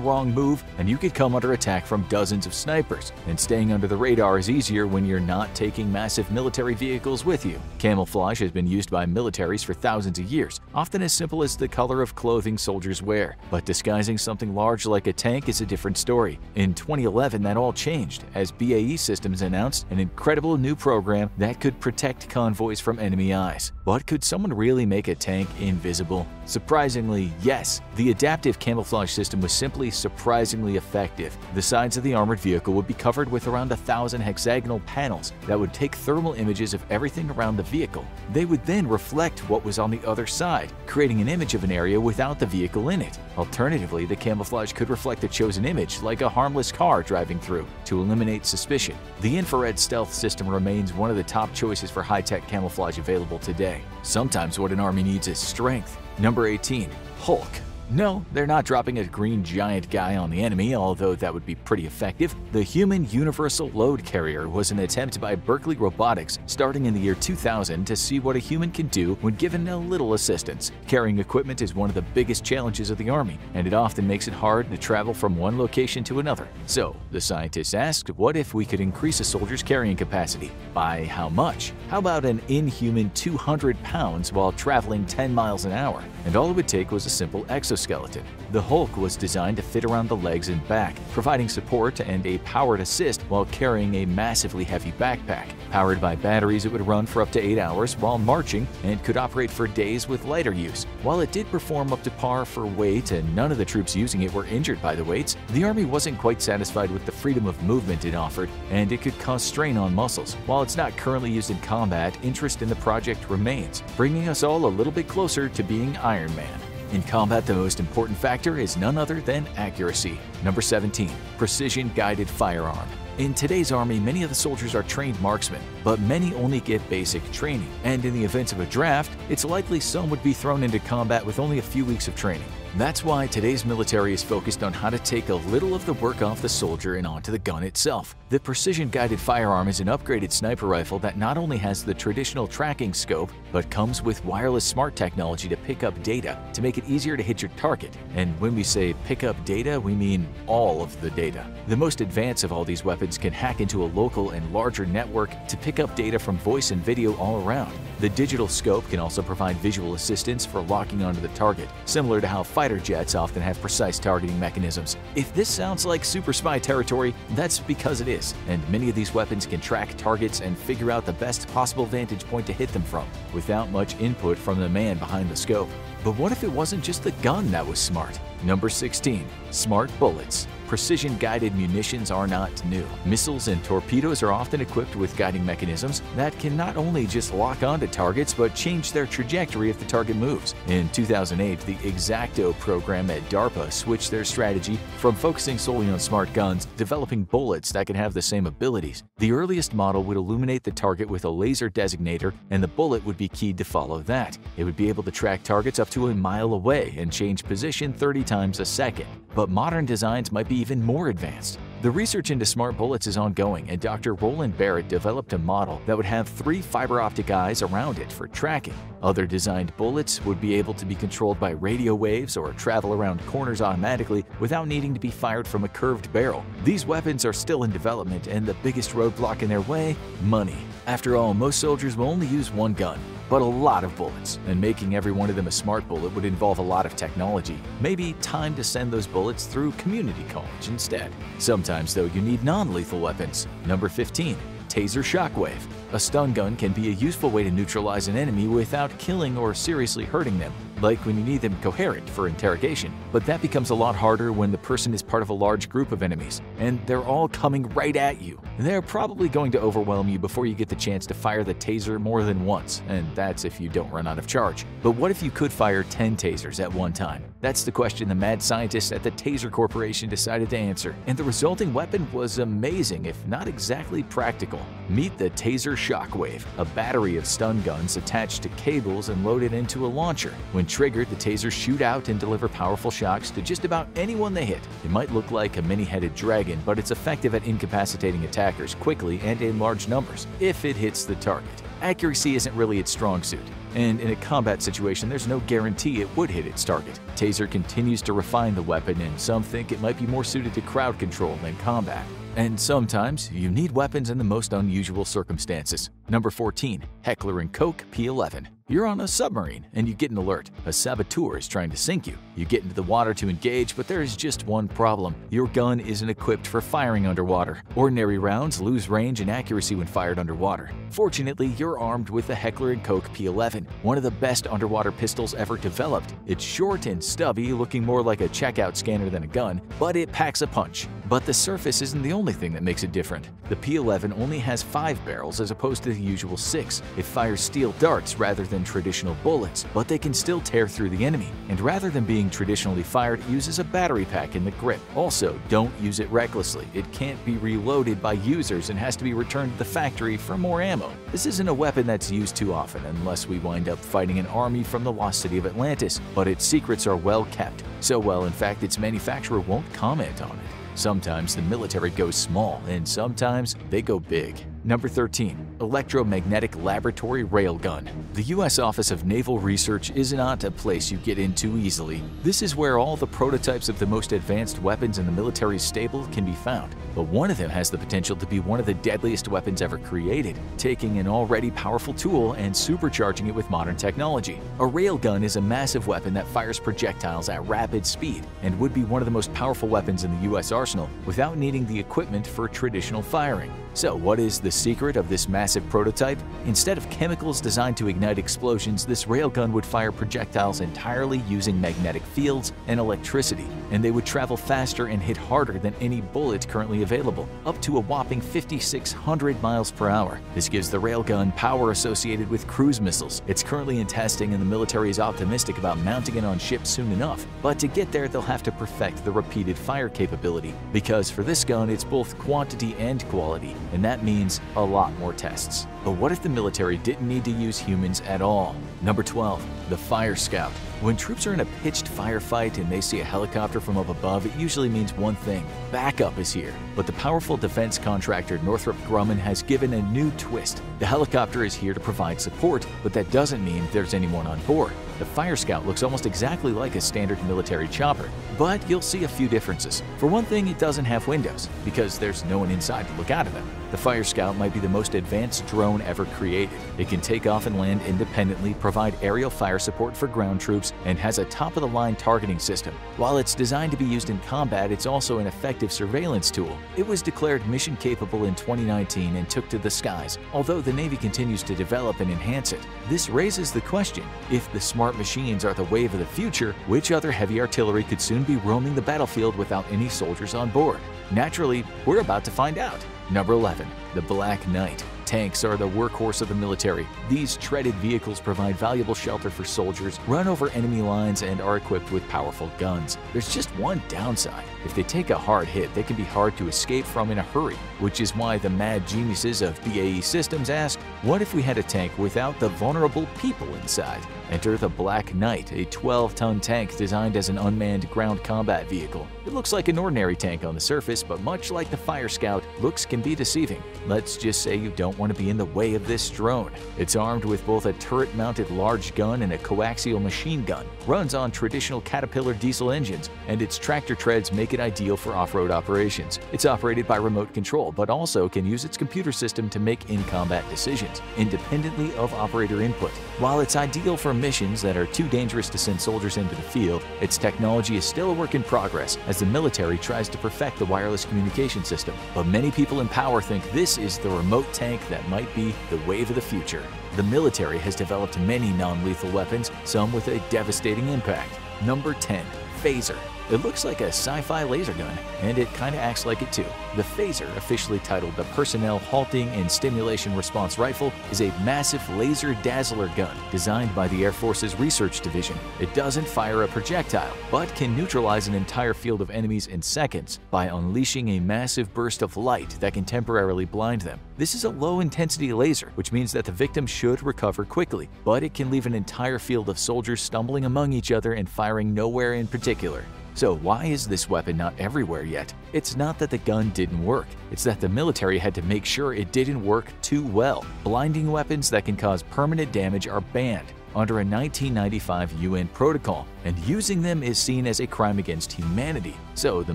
wrong move and you could come under attack from dozens of snipers. And staying under the radar is easier when you're not taking massive military vehicles with you. Camouflage has been used by militaries for thousands of years, often as simple as the color of clothing soldiers wear. But disguising something large like a tank is a different story. In 2011, that all changed as BAE Systems announced an incredible new program that could protect convoys from enemy eyes. But could someone really make a tank invisible? Surprisingly, yes. The adaptive camouflage system was simply surprisingly effective. The sides of the armored vehicle would be covered with around 1,000 hexagonal panels that would take thermal images of everything around the vehicle. They would then reflect what was on the other side, creating an image of an area without the vehicle in it. Alternatively, the camouflage could reflect a chosen image, like a harmless car driving through, to eliminate suspicion. The infrared stealth system remains one of the top choices for high-tech camouflage available today. Sometimes what an army needs is strength. Number 18. Hulk. No, they're not dropping a green giant guy on the enemy, although that would be pretty effective. The Human Universal Load Carrier was an attempt by Berkeley Robotics starting in the year 2000 to see what a human can do when given a little assistance. Carrying equipment is one of the biggest challenges of the Army, and it often makes it hard to travel from one location to another. So, the scientists asked, what if we could increase a soldier's carrying capacity? By how much? How about an inhuman 200 pounds while traveling 10 miles an hour? And all it would take was a simple exoskeleton. exoskeleton. The Hulk was designed to fit around the legs and back, providing support and a powered assist while carrying a massively heavy backpack. Powered by batteries, it would run for up to 8 hours while marching and could operate for days with lighter use. While it did perform up to par for weight and none of the troops using it were injured by the weights, the Army wasn't quite satisfied with the freedom of movement it offered, and it could cause strain on muscles. While it's not currently used in combat, interest in the project remains, bringing us all a little bit closer to being Iron Man. In combat, the most important factor is none other than accuracy. Number 17. Precision-guided firearm. In today's Army, many of the soldiers are trained marksmen, but many only get basic training, and in the event of a draft, it's likely some would be thrown into combat with only a few weeks of training. That's why today's military is focused on how to take a little of the work off the soldier and onto the gun itself. The precision-guided firearm is an upgraded sniper rifle that not only has the traditional tracking scope, but comes with wireless smart technology to pick up data to make it easier to hit your target. And when we say pick up data, we mean all of the data. The most advanced of all these weapons can hack into a local and larger network to pick up data from voice and video all around. The digital scope can also provide visual assistance for locking onto the target, similar to how fighter jets often have precise targeting mechanisms. If this sounds like super spy territory, that's because it is, and many of these weapons can track targets and figure out the best possible vantage point to hit them from, without much input from the man behind the scope. But what if it wasn't just the gun that was smart? Number 16. Smart bullets. Precision-guided munitions are not new. Missiles and torpedoes are often equipped with guiding mechanisms that can not only just lock onto targets but change their trajectory if the target moves. In 2008, the Exacto program at DARPA switched their strategy from focusing solely on smart guns to developing bullets that can have the same abilities. The earliest model would illuminate the target with a laser designator, and the bullet would be keyed to follow that. It would be able to track targets up to a mile away and change position 30 times a second. But modern designs might be even more advanced. The research into smart bullets is ongoing, and Dr. Roland Barrett developed a model that would have 3 fiber optic eyes around it for tracking. Other designed bullets would be able to be controlled by radio waves or travel around corners automatically without needing to be fired from a curved barrel. These weapons are still in development, and the biggest roadblock in their way? Money. After all, most soldiers will only use one gun, but a lot of bullets, and making every one of them a smart bullet would involve a lot of technology. Maybe time to send those bullets through community college instead. Sometimes, though, you need non-lethal weapons. Number 15. Taser Shockwave. A stun gun can be a useful way to neutralize an enemy without killing or seriously hurting them, like when you need them coherent for interrogation. But that becomes a lot harder when the person is part of a large group of enemies, and they're all coming right at you. They're probably going to overwhelm you before you get the chance to fire the taser more than once, and that's if you don't run out of charge. But what if you could fire 10 tasers at one time? That's the question the mad scientists at the Taser Corporation decided to answer, and the resulting weapon was amazing, if not exactly practical. Meet the Taser Shockwave, a battery of stun guns attached to cables and loaded into a launcher. When triggered, the tasers shoot out and deliver powerful shocks to just about anyone they hit. It might look like a many-headed dragon, but it's effective at incapacitating attackers quickly and in large numbers, if it hits the target. Accuracy isn't really its strong suit, and in a combat situation, there's no guarantee it would hit its target. Taser continues to refine the weapon, and some think it might be more suited to crowd control than combat. And sometimes, you need weapons in the most unusual circumstances. Number 14. Heckler & Koch P11. You're on a submarine, and you get an alert. A saboteur is trying to sink you. You get into the water to engage, but there is just one problem. Your gun isn't equipped for firing underwater. Ordinary rounds lose range and accuracy when fired underwater. Fortunately, you're armed with the Heckler & Koch P11, one of the best underwater pistols ever developed. It's short and stubby, looking more like a checkout scanner than a gun, but it packs a punch. But the surface isn't the only thing that makes it different. The P11 only has 5 barrels as opposed to the usual 6. It fires steel darts rather than traditional bullets, but they can still tear through the enemy. And rather than being traditionally fired, it uses a battery pack in the grip. Also, don't use it recklessly. It can't be reloaded by users and has to be returned to the factory for more ammo. This isn't a weapon that's used too often unless we wind up fighting an army from the lost city of Atlantis, but its secrets are well kept. So well, in fact, its manufacturer won't comment on it. Sometimes the military goes small, and sometimes they go big. Number 13. Electromagnetic Laboratory Railgun. The U.S. Office of Naval Research is not a place you get into easily. This is where all the prototypes of the most advanced weapons in the military stable can be found. But one of them has the potential to be one of the deadliest weapons ever created, taking an already powerful tool and supercharging it with modern technology. A railgun is a massive weapon that fires projectiles at rapid speed and would be one of the most powerful weapons in the U.S. arsenal without needing the equipment for traditional firing. So what is the secret of this massive prototype? Instead of chemicals designed to ignite explosions, this railgun would fire projectiles entirely using magnetic fields and electricity, and they would travel faster and hit harder than any bullet currently available, up to a whopping 5,600 miles per hour. This gives the railgun power associated with cruise missiles. It's currently in testing and the military is optimistic about mounting it on ships soon enough, but to get there they'll have to perfect the repeated fire capability, because for this gun it's both quantity and quality, and that means a lot more tests. But what if the military didn't need to use humans at all? Number 12. The Fire Scout. When troops are in a pitched firefight and they see a helicopter from up above, it usually means one thing: backup is here. But the powerful defense contractor Northrop Grumman has given a new twist. The helicopter is here to provide support, but that doesn't mean there's anyone on board. The Fire Scout looks almost exactly like a standard military chopper, but you'll see a few differences. For one thing, it doesn't have windows, because there's no one inside to look out of them. The Fire Scout might be the most advanced drone ever created. It can take off and land independently, provide aerial fire support for ground troops, and has a top-of-the-line targeting system. While it's designed to be used in combat, it's also an effective surveillance tool. It was declared mission-capable in 2019 and took to the skies, although the Navy continues to develop and enhance it. This raises the question: if the smart machines are the wave of the future, which other heavy artillery could soon be roaming the battlefield without any soldiers on board? Naturally, we're about to find out. Number 11. The Black Knight. Tanks are the workhorse of the military. These treaded vehicles provide valuable shelter for soldiers, run over enemy lines, and are equipped with powerful guns. There's just one downside. If they take a hard hit, they can be hard to escape from in a hurry, which is why the mad geniuses of BAE Systems asked, what if we had a tank without the vulnerable people inside? Enter the Black Knight, a 12-ton tank designed as an unmanned ground combat vehicle. It looks like an ordinary tank on the surface, but much like the Fire Scout, looks can be deceiving. Let's just say you don't want to be in the way of this drone. It's armed with both a turret-mounted large gun and a coaxial machine gun, runs on traditional Caterpillar diesel engines, and its tractor treads make it ideal for off-road operations. It's operated by remote control, but also can use its computer system to make in-combat decisions, independently of operator input. While it's ideal for missions that are too dangerous to send soldiers into the field, its technology is still a work in progress as the military tries to perfect the wireless communication system. But many people in power think this is the remote tank that might be the wave of the future. The military has developed many non-lethal weapons, some with a devastating impact. Number 10. Phaser. It looks like a sci-fi laser gun, and it kinda acts like it too. The Phaser, officially titled the Personnel Halting and Stimulation Response Rifle, is a massive laser dazzler gun designed by the Air Force's Research Division. It doesn't fire a projectile, but can neutralize an entire field of enemies in seconds by unleashing a massive burst of light that can temporarily blind them. This is a low-intensity laser, which means that the victim should recover quickly, but it can leave an entire field of soldiers stumbling among each other and firing nowhere in particular. So why is this weapon not everywhere yet? It's not that the gun didn't work, it's that the military had to make sure it didn't work too well. Blinding weapons that can cause permanent damage are banned under a 1995 UN protocol, and using them is seen as a crime against humanity. So the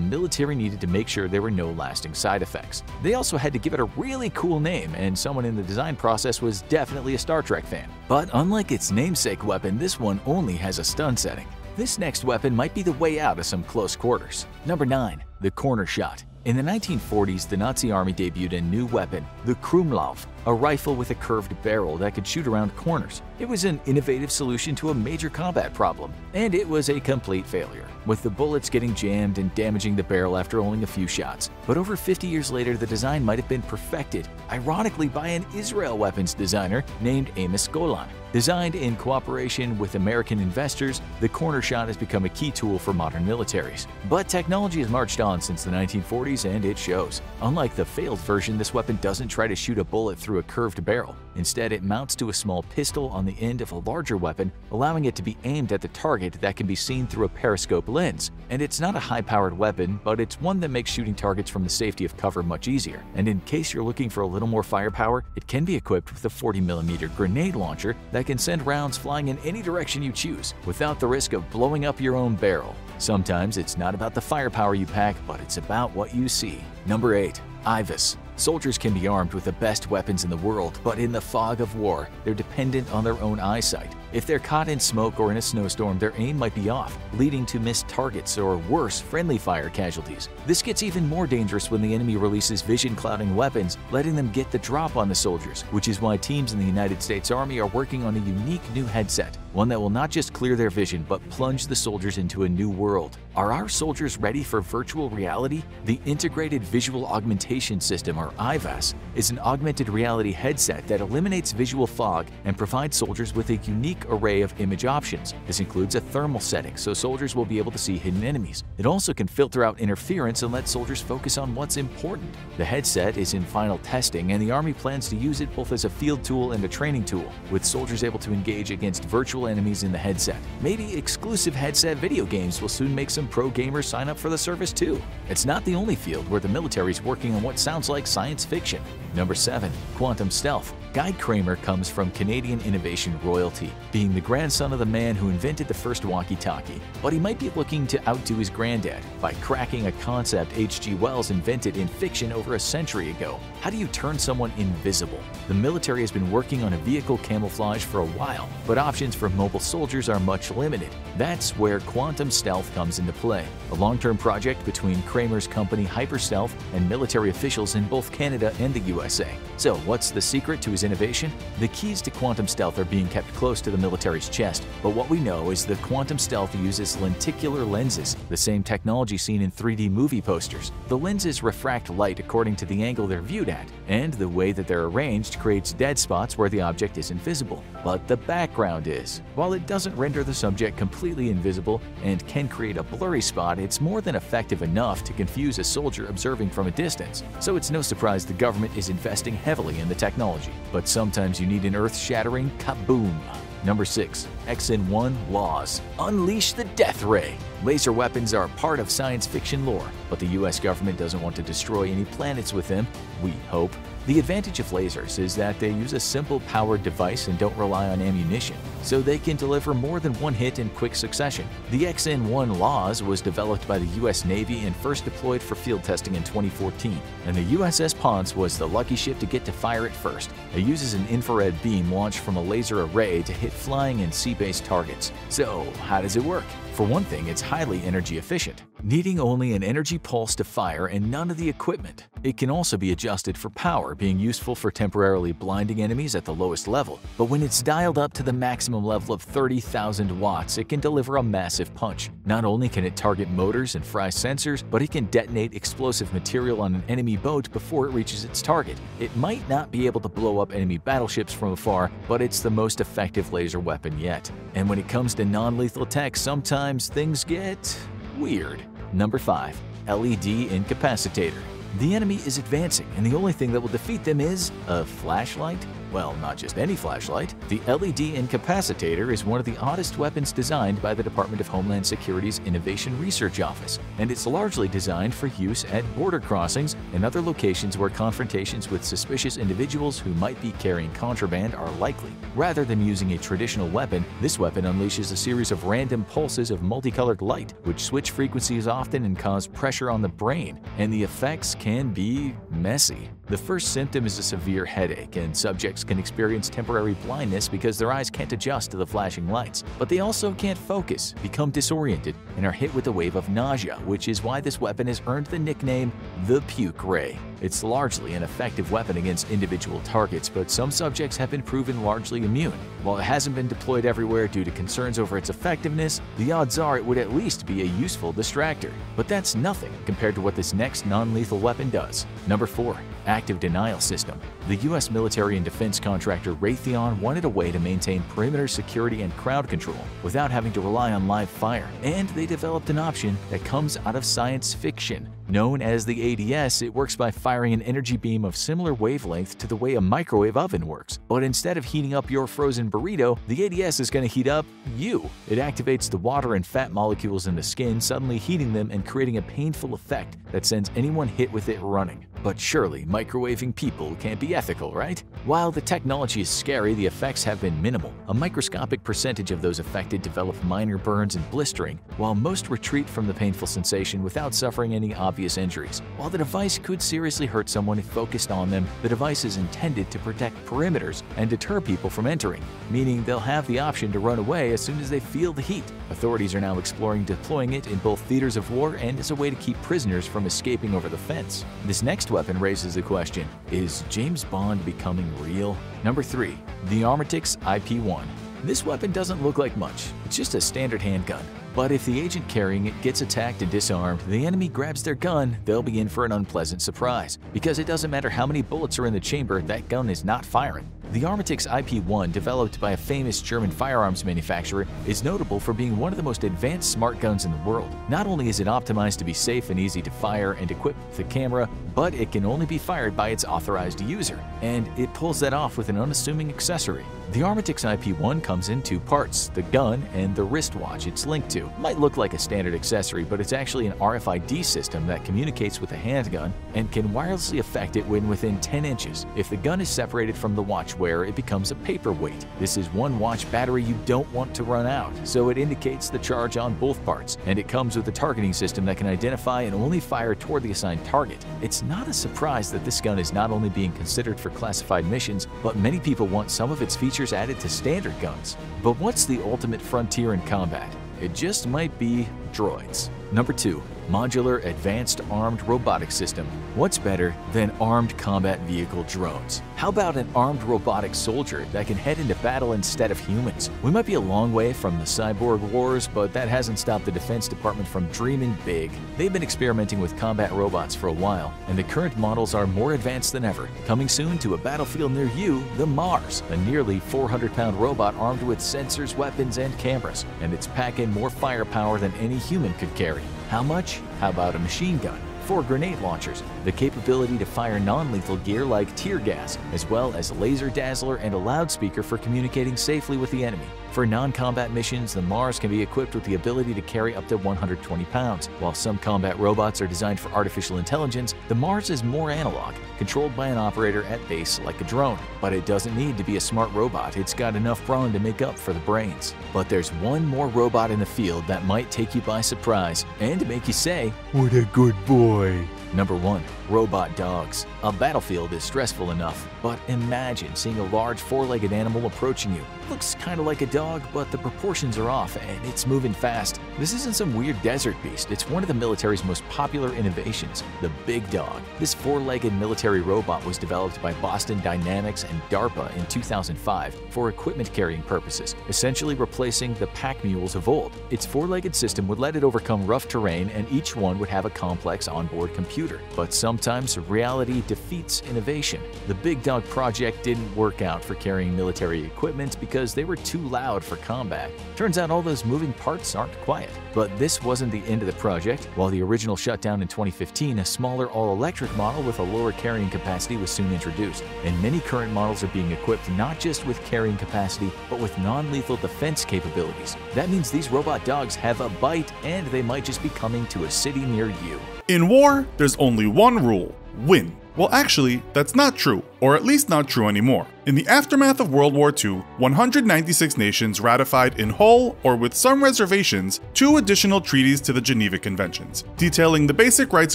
military needed to make sure there were no lasting side effects. They also had to give it a really cool name, and someone in the design process was definitely a Star Trek fan. But unlike its namesake weapon, this one only has a stun setting. This next weapon might be the way out of some close quarters. Number 9. The Corner Shot. In the 1940s, the Nazi army debuted a new weapon, the Krumlauf, a rifle with a curved barrel that could shoot around corners. It was an innovative solution to a major combat problem, and it was a complete failure, with the bullets getting jammed and damaging the barrel after only a few shots. But over 50 years later, the design might have been perfected, ironically by an Israel weapons designer named Amos Golan. Designed in cooperation with American investors, the Corner Shot has become a key tool for modern militaries. But technology has marched on since the 1940s, and it shows. Unlike the failed version, this weapon doesn't try to shoot a bullet through a curved barrel. Instead, it mounts to a small pistol on the end of a larger weapon, allowing it to be aimed at the target that can be seen through a periscope lens. And it's not a high-powered weapon, but it's one that makes shooting targets from the safety of cover much easier. And in case you're looking for a little more firepower, it can be equipped with a 40mm grenade launcher that can send rounds flying in any direction you choose, without the risk of blowing up your own barrel. Sometimes it's not about the firepower you pack, but it's about what you see. Number 8. IVAS. Soldiers can be armed with the best weapons in the world, but in the fog of war, they're dependent on their own eyesight. If they're caught in smoke or in a snowstorm, their aim might be off, leading to missed targets or worse, friendly fire casualties. This gets even more dangerous when the enemy releases vision-clouding weapons, letting them get the drop on the soldiers, which is why teams in the United States Army are working on a unique new headset, one that will not just clear their vision but plunge the soldiers into a new world. Are our soldiers ready for virtual reality? The Integrated Visual Augmentation System, or IVAS, is an augmented reality headset that eliminates visual fog and provides soldiers with a unique array of image options. This includes a thermal setting, so soldiers will be able to see hidden enemies. It also can filter out interference and let soldiers focus on what's important. The headset is in final testing, and the Army plans to use it both as a field tool and a training tool, with soldiers able to engage against virtual enemies in the headset. Maybe exclusive headset video games will soon make some pro gamers sign up for the service too. It's not the only field where the military is working on what sounds like science fiction. Number 7. Quantum Stealth. Guy Kramer comes from Canadian innovation royalty, being the grandson of the man who invented the first walkie-talkie. But he might be looking to outdo his granddad by cracking a concept H.G. Wells invented in fiction over a century ago. How do you turn someone invisible? The military has been working on a vehicle camouflage for a while, but options for mobile soldiers are much limited. That's where Quantum Stealth comes into play, a long-term project between Kramer's company Hyperstealth and military officials in both Canada and the USA. So what's the secret to his innovation? The keys to Quantum Stealth are being kept close to the military's chest, but what we know is that Quantum Stealth uses lenticular lenses, the same technology seen in 3D movie posters. The lenses refract light according to the angle they're viewed at, and the way that they're arranged creates dead spots where the object isn't visible, but the background is. While it doesn't render the subject completely invisible and can create a blurry spot, it's more than effective enough to confuse a soldier observing from a distance. So it's no surprise the government is investing heavily in the technology. But sometimes you need an earth-shattering kaboom. Number 6. XN1 Laws. Unleash the Death Ray. Laser weapons are part of science fiction lore, but the US government doesn't want to destroy any planets with them, we hope. The advantage of lasers is that they use a simple powered device and don't rely on ammunition, so they can deliver more than one hit in quick succession. The XN1 Laws was developed by the US Navy and first deployed for field testing in 2014, and the USS Ponce was the lucky ship to get to fire it first. It uses an infrared beam launched from a laser array to hit flying and sea-based targets. So, how does it work? For one thing, it's highly energy efficient, needing only an energy pulse to fire and none of the equipment. It can also be adjusted for power, being useful for temporarily blinding enemies at the lowest level. But when it's dialed up to the maximum level of 30,000 watts, it can deliver a massive punch. Not only can it target motors and fry sensors, but it can detonate explosive material on an enemy boat before it reaches its target. It might not be able to blow up enemy battleships from afar, but it's the most effective laser weapon yet. And when it comes to non-lethal tech, sometimes things get weird. Number 5. LED Incapacitator. The enemy is advancing, and the only thing that will defeat them is a flashlight? Well, not just any flashlight. The LED Incapacitator is one of the oddest weapons designed by the Department of Homeland Security's Innovation Research Office, and it's largely designed for use at border crossings and other locations where confrontations with suspicious individuals who might be carrying contraband are likely. Rather than using a traditional weapon, this weapon unleashes a series of random pulses of multicolored light, which switch frequencies often and cause pressure on the brain, and the effects can be messy. The first symptom is a severe headache, and subjects can experience temporary blindness because their eyes can't adjust to the flashing lights. But they also can't focus, become disoriented, and are hit with a wave of nausea, which is why this weapon has earned the nickname the Puke Ray. It's largely an effective weapon against individual targets, but some subjects have been proven largely immune. While it hasn't been deployed everywhere due to concerns over its effectiveness, the odds are it would at least be a useful distractor. But that's nothing compared to what this next non-lethal weapon does. Number 4. active denial system. The U.S. military and defense contractor Raytheon wanted a way to maintain perimeter security and crowd control without having to rely on live fire, and they developed an option that comes out of science fiction. Known as the ADS, it works by firing an energy beam of similar wavelength to the way a microwave oven works. But instead of heating up your frozen burrito, the ADS is going to heat up you. It activates the water and fat molecules in the skin, suddenly heating them and creating a painful effect that sends anyone hit with it running. But surely, microwaving people can't be ethical, right? While the technology is scary, the effects have been minimal. A microscopic percentage of those affected develop minor burns and blistering, while most retreat from the painful sensation without suffering any obvious injuries. While the device could seriously hurt someone if focused on them, the device is intended to protect perimeters and deter people from entering, meaning they'll have the option to run away as soon as they feel the heat. Authorities are now exploring deploying it in both theaters of war and as a way to keep prisoners from escaping over the fence. This next weapon raises the question, is James Bond becoming real? Number 3. The Armatix IP-1. This weapon doesn't look like much, it's just a standard handgun. But if the agent carrying it gets attacked and disarmed, the enemy grabs their gun, they'll be in for an unpleasant surprise. Because it doesn't matter how many bullets are in the chamber, that gun is not firing. The Armatix IP-1, developed by a famous German firearms manufacturer, is notable for being one of the most advanced smart guns in the world. Not only is it optimized to be safe and easy to fire and equipped with a camera, but it can only be fired by its authorized user, and it pulls that off with an unassuming accessory. The Armatix IP-1 comes in 2 parts, the gun and the wristwatch it's linked to. It might look like a standard accessory, but it's actually an RFID system that communicates with a handgun and can wirelessly affect it when within 10 inches. If the gun is separated from the watch wearer, it becomes a paperweight. This is one watch battery you don't want to run out, so it indicates the charge on both parts, and it comes with a targeting system that can identify and only fire toward the assigned target. It's not a surprise that this gun is not only being considered for classified missions, but many people want some of its features added to standard guns. But what's the ultimate frontier in combat? It just might be droids. Number 2. Modular Advanced Armed Robotic System. What's better than armed combat vehicle drones? How about an armed robotic soldier that can head into battle instead of humans? We might be a long way from the cyborg wars, but that hasn't stopped the Defense Department from dreaming big. They've been experimenting with combat robots for a while, and the current models are more advanced than ever. Coming soon to a battlefield near you, the Mars, a nearly 400-pound robot armed with sensors, weapons, and cameras, and it's packing more firepower than any human could carry. How much? How about a machine gun? 4 grenade launchers, the capability to fire non-lethal gear like tear gas, as well as laser dazzler and a loudspeaker for communicating safely with the enemy. For non-combat missions, the Mars can be equipped with the ability to carry up to 120 pounds. While some combat robots are designed for artificial intelligence, the Mars is more analog, controlled by an operator at base like a drone. But it doesn't need to be a smart robot, it's got enough brawn to make up for the brains. But there's one more robot in the field that might take you by surprise and make you say, "What a good boy." Number 1. Robot dogs. A battlefield is stressful enough, but imagine seeing a large 4-legged animal approaching you. It looks kind of like a dog, but the proportions are off and it's moving fast. This isn't some weird desert beast, it's one of the military's most popular innovations, the Big Dog. This 4-legged military robot was developed by Boston Dynamics and DARPA in 2005 for equipment carrying purposes, essentially replacing the pack mules of old. Its 4-legged system would let it overcome rough terrain, and each one would have a complex onboard computer. But sometimes reality defeats innovation. The Big Dog project didn't work out for carrying military equipment because they were too loud for combat. Turns out all those moving parts aren't quiet. But this wasn't the end of the project. While the original shut down in 2015, a smaller all-electric model with a lower carrying capacity was soon introduced. And many current models are being equipped not just with carrying capacity, but with non-lethal defense capabilities. That means these robot dogs have a bite, and they might just be coming to a city near you. In war, there's only one rule: win. Well, actually, that's not true, or at least not true anymore. In the aftermath of World War II, 196 nations ratified in whole, or with some reservations, 2 additional treaties to the Geneva Conventions, detailing the basic rights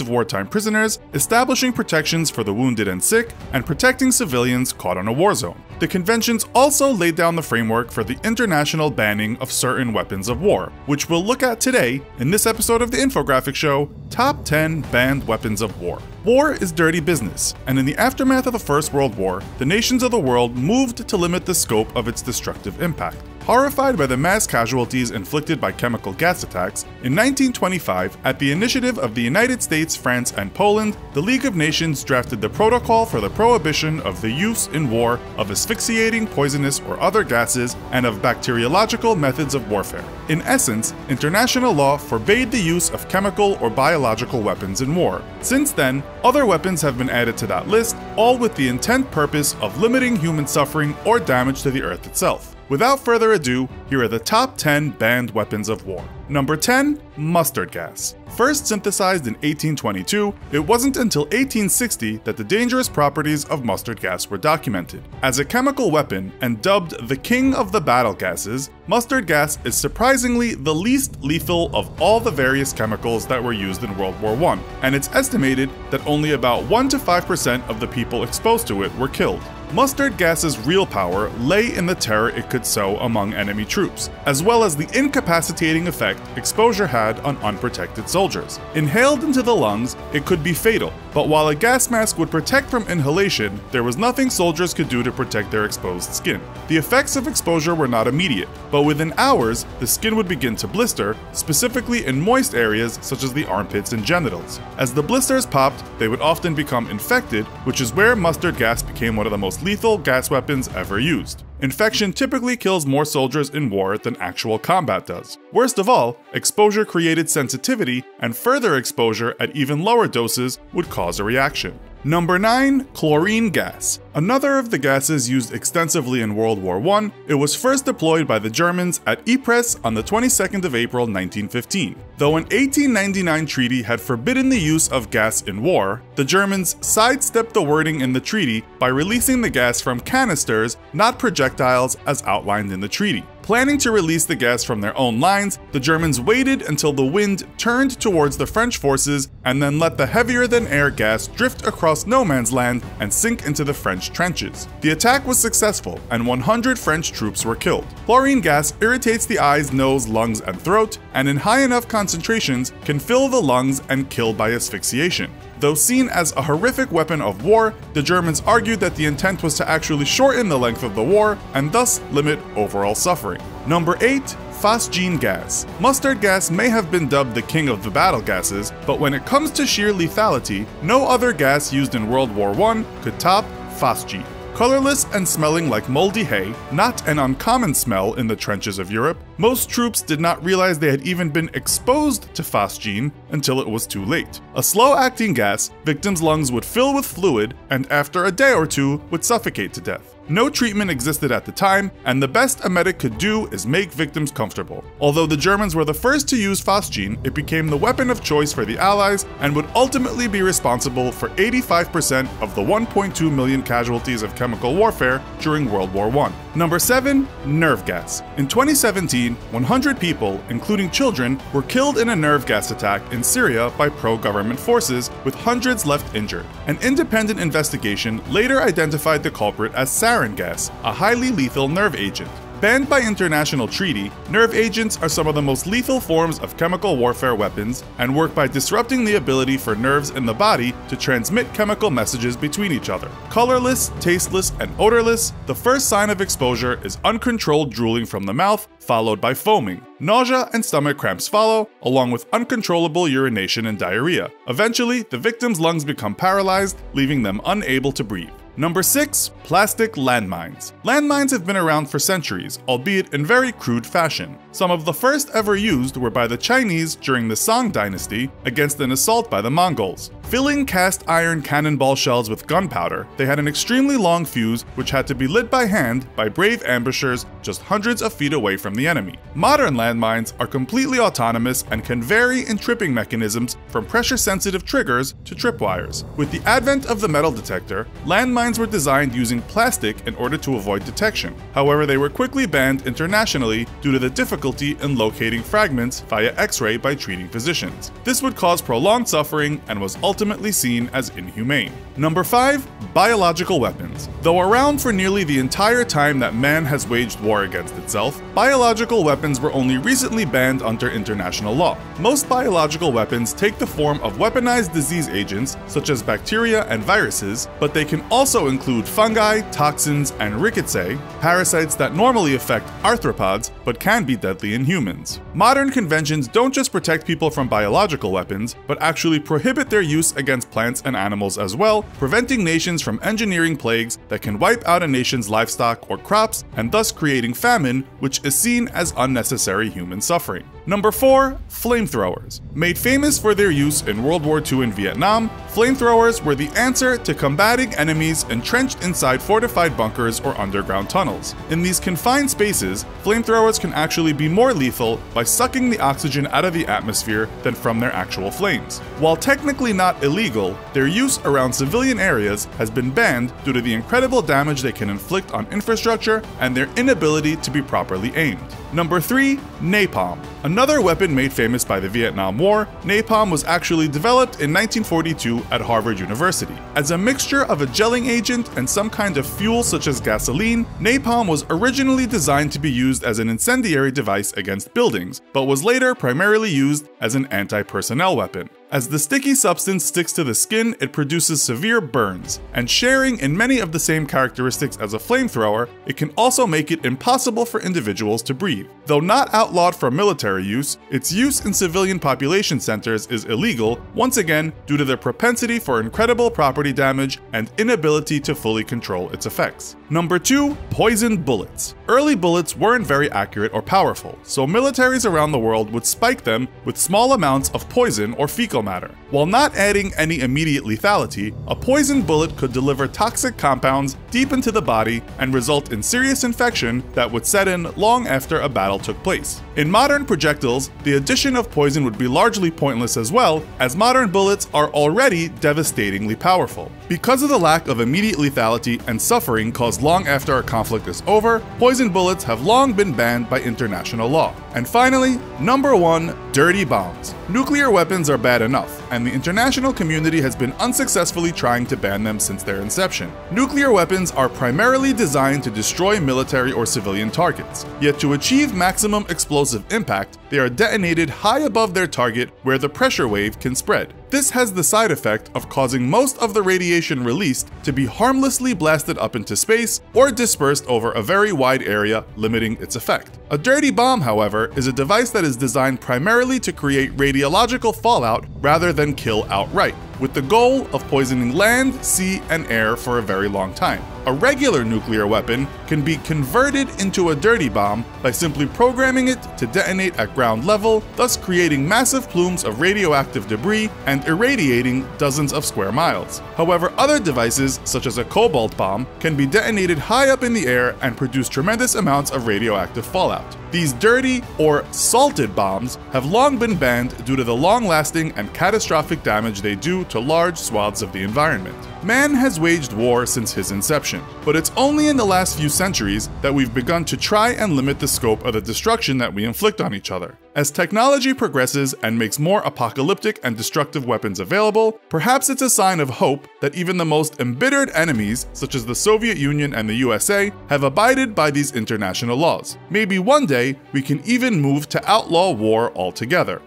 of wartime prisoners, establishing protections for the wounded and sick, and protecting civilians caught on a war zone. The conventions also laid down the framework for the international banning of certain weapons of war, which we'll look at today in this episode of the infographic show, Top 10 Banned Weapons of War. War is dirty business, and in the aftermath of the First World War, the nations of the world moved to limit the scope of its destructive impact. Horrified by the mass casualties inflicted by chemical gas attacks, in 1925, at the initiative of the United States, France, and Poland, the League of Nations drafted the Protocol for the Prohibition of the Use in War of Asphyxiating, Poisonous, or Other Gases and of Bacteriological Methods of Warfare. In essence, international law forbade the use of chemical or biological weapons in war. Since then, other weapons have been added to that list, all with the intent purpose of limiting human suffering or damage to the Earth itself. Without further ado, here are the top 10 banned weapons of war. Number 10. Mustard gas. First synthesized in 1822, it wasn't until 1860 that the dangerous properties of mustard gas were documented. As a chemical weapon and dubbed the king of the battle gases, mustard gas is surprisingly the least lethal of all the various chemicals that were used in World War I, and it's estimated that only about 1 to 5% of the people exposed to it were killed. Mustard gas's real power lay in the terror it could sow among enemy troops, as well as the incapacitating effect exposure had on unprotected soldiers. Inhaled into the lungs, it could be fatal, but while a gas mask would protect from inhalation, there was nothing soldiers could do to protect their exposed skin. The effects of exposure were not immediate, but within hours, the skin would begin to blister, specifically in moist areas such as the armpits and genitals. As the blisters popped, they would often become infected, which is where mustard gas became one of the most lethal gas weapons ever used. Infection typically kills more soldiers in war than actual combat does. Worst of all, exposure created sensitivity, and further exposure at even lower doses would cause a reaction. Number 9. Chlorine gas. Another of the gases used extensively in World War I, it was first deployed by the Germans at Ypres on the 22nd of April 1915. Though an 1899 treaty had forbidden the use of gas in war, the Germans sidestepped the wording in the treaty by releasing the gas from canisters, not projectiles as outlined in the treaty. Planning to release the gas from their own lines, the Germans waited until the wind turned towards the French forces and then let the heavier-than-air gas drift across no man's land and sink into the French trenches. The attack was successful, and 100 French troops were killed. Chlorine gas irritates the eyes, nose, lungs, and throat, and in high enough concentrations can fill the lungs and kill by asphyxiation. Though seen as a horrific weapon of war, the Germans argued that the intent was to actually shorten the length of the war and thus limit overall suffering. Number 8. Phosgene gas. Mustard gas may have been dubbed the king of the battle gases, but when it comes to sheer lethality, no other gas used in World War I could top phosgene. Colorless and smelling like moldy hay, not an uncommon smell in the trenches of Europe, most troops did not realize they had even been exposed to phosgene until it was too late. A slow-acting gas, victims' lungs would fill with fluid and after a day or two would suffocate to death. No treatment existed at the time, and the best a medic could do is make victims comfortable. Although the Germans were the first to use phosgene, it became the weapon of choice for the Allies and would ultimately be responsible for 85% of the 1.2 million casualties of chemical warfare during World War I. Number 7. Nerve gas. In 2017, 100 people, including children, were killed in a nerve gas attack in Syria by pro-government forces, with hundreds left injured. An independent investigation later identified the culprit as sarin gas, a highly lethal nerve agent. Banned by international treaty, nerve agents are some of the most lethal forms of chemical warfare weapons and work by disrupting the ability for nerves in the body to transmit chemical messages between each other. Colorless, tasteless, and odorless, the first sign of exposure is uncontrolled drooling from the mouth, followed by foaming. Nausea and stomach cramps follow, along with uncontrollable urination and diarrhea. Eventually, the victim's lungs become paralyzed, leaving them unable to breathe. Number 6. Plastic landmines. Landmines have been around for centuries, albeit in very crude fashion. Some of the first ever used were by the Chinese during the Song dynasty against an assault by the Mongols. Filling cast iron cannonball shells with gunpowder, they had an extremely long fuse which had to be lit by hand by brave ambushers just hundreds of feet away from the enemy. Modern landmines are completely autonomous and can vary in tripping mechanisms from pressure-sensitive triggers to tripwires. With the advent of the metal detector, landmines were designed using plastic in order to avoid detection. However, they were quickly banned internationally due to the difficulty in locating fragments via X-ray by treating physicians. This would cause prolonged suffering and was ultimately ultimately seen as inhumane. Number 5. Biological weapons. Though around for nearly the entire time that man has waged war against itself, biological weapons were only recently banned under international law. Most biological weapons take the form of weaponized disease agents such as bacteria and viruses, but they can also include fungi, toxins, and rickettsia, parasites that normally affect arthropods but can be deadly in humans. Modern conventions don't just protect people from biological weapons, but actually prohibit their use against plants and animals as well, preventing nations from engineering plagues that can wipe out a nation's livestock or crops, and thus creating famine, which is seen as unnecessary human suffering. Number 4. Flamethrowers. Made famous for their use in World War II in Vietnam, flamethrowers were the answer to combating enemies entrenched inside fortified bunkers or underground tunnels. In these confined spaces, flamethrowers can actually be more lethal by sucking the oxygen out of the atmosphere than from their actual flames. While technically not illegal, their use around civilian areas has been banned due to the incredible damage they can inflict on infrastructure and their inability to be properly aimed. Number 3. Napalm. Another weapon made famous by the Vietnam War, napalm was actually developed in 1942 at Harvard University. As a mixture of a gelling agent and some kind of fuel such as gasoline, napalm was originally designed to be used as an incendiary device against buildings, but was later primarily used as an anti-personnel weapon. As the sticky substance sticks to the skin, it produces severe burns, and sharing in many of the same characteristics as a flamethrower, it can also make it impossible for individuals to breathe. Though not outlawed for military use, its use in civilian population centers is illegal, once again due to their propensity for incredible property damage and inability to fully control its effects. Number 2. Poisoned bullets. Early bullets weren't very accurate or powerful, so militaries around the world would spike them with small amounts of poison or fecal matter. While not adding any immediate lethality, a poisoned bullet could deliver toxic compounds deep into the body and result in serious infection that would set in long after a battle took place. In modern projectiles, the addition of poison would be largely pointless as well, as modern bullets are already devastatingly powerful. Because of the lack of immediate lethality and suffering caused long after a conflict is over, poison bullets have long been banned by international law. And finally, number 1. Dirty bombs. Nuclear weapons are bad enough, and the international community has been unsuccessfully trying to ban them since their inception. Nuclear weapons are primarily designed to destroy military or civilian targets, yet to achieve maximum explosive impact, they are detonated high above their target where the pressure wave can spread. This has the side effect of causing most of the radiation released to be harmlessly blasted up into space or dispersed over a very wide area, limiting its effect. A dirty bomb, however, is a device that is designed primarily to create radiological fallout rather than kill outright, with the goal of poisoning land, sea, and air for a very long time. A regular nuclear weapon can be converted into a dirty bomb by simply programming it to detonate at ground level, thus creating massive plumes of radioactive debris and irradiating dozens of square miles. However, other devices, such as a cobalt bomb, can be detonated high up in the air and produce tremendous amounts of radioactive fallout. These dirty or salted bombs have long been banned due to the long-lasting and catastrophic damage they do to large swaths of the environment. Man has waged war since his inception, but it's only in the last few centuries that we've begun to try and limit the scope of the destruction that we inflict on each other. As technology progresses and makes more apocalyptic and destructive weapons available, perhaps it's a sign of hope that even the most embittered enemies, such as the Soviet Union and the USA, have abided by these international laws. Maybe one day we can even move to outlaw war altogether.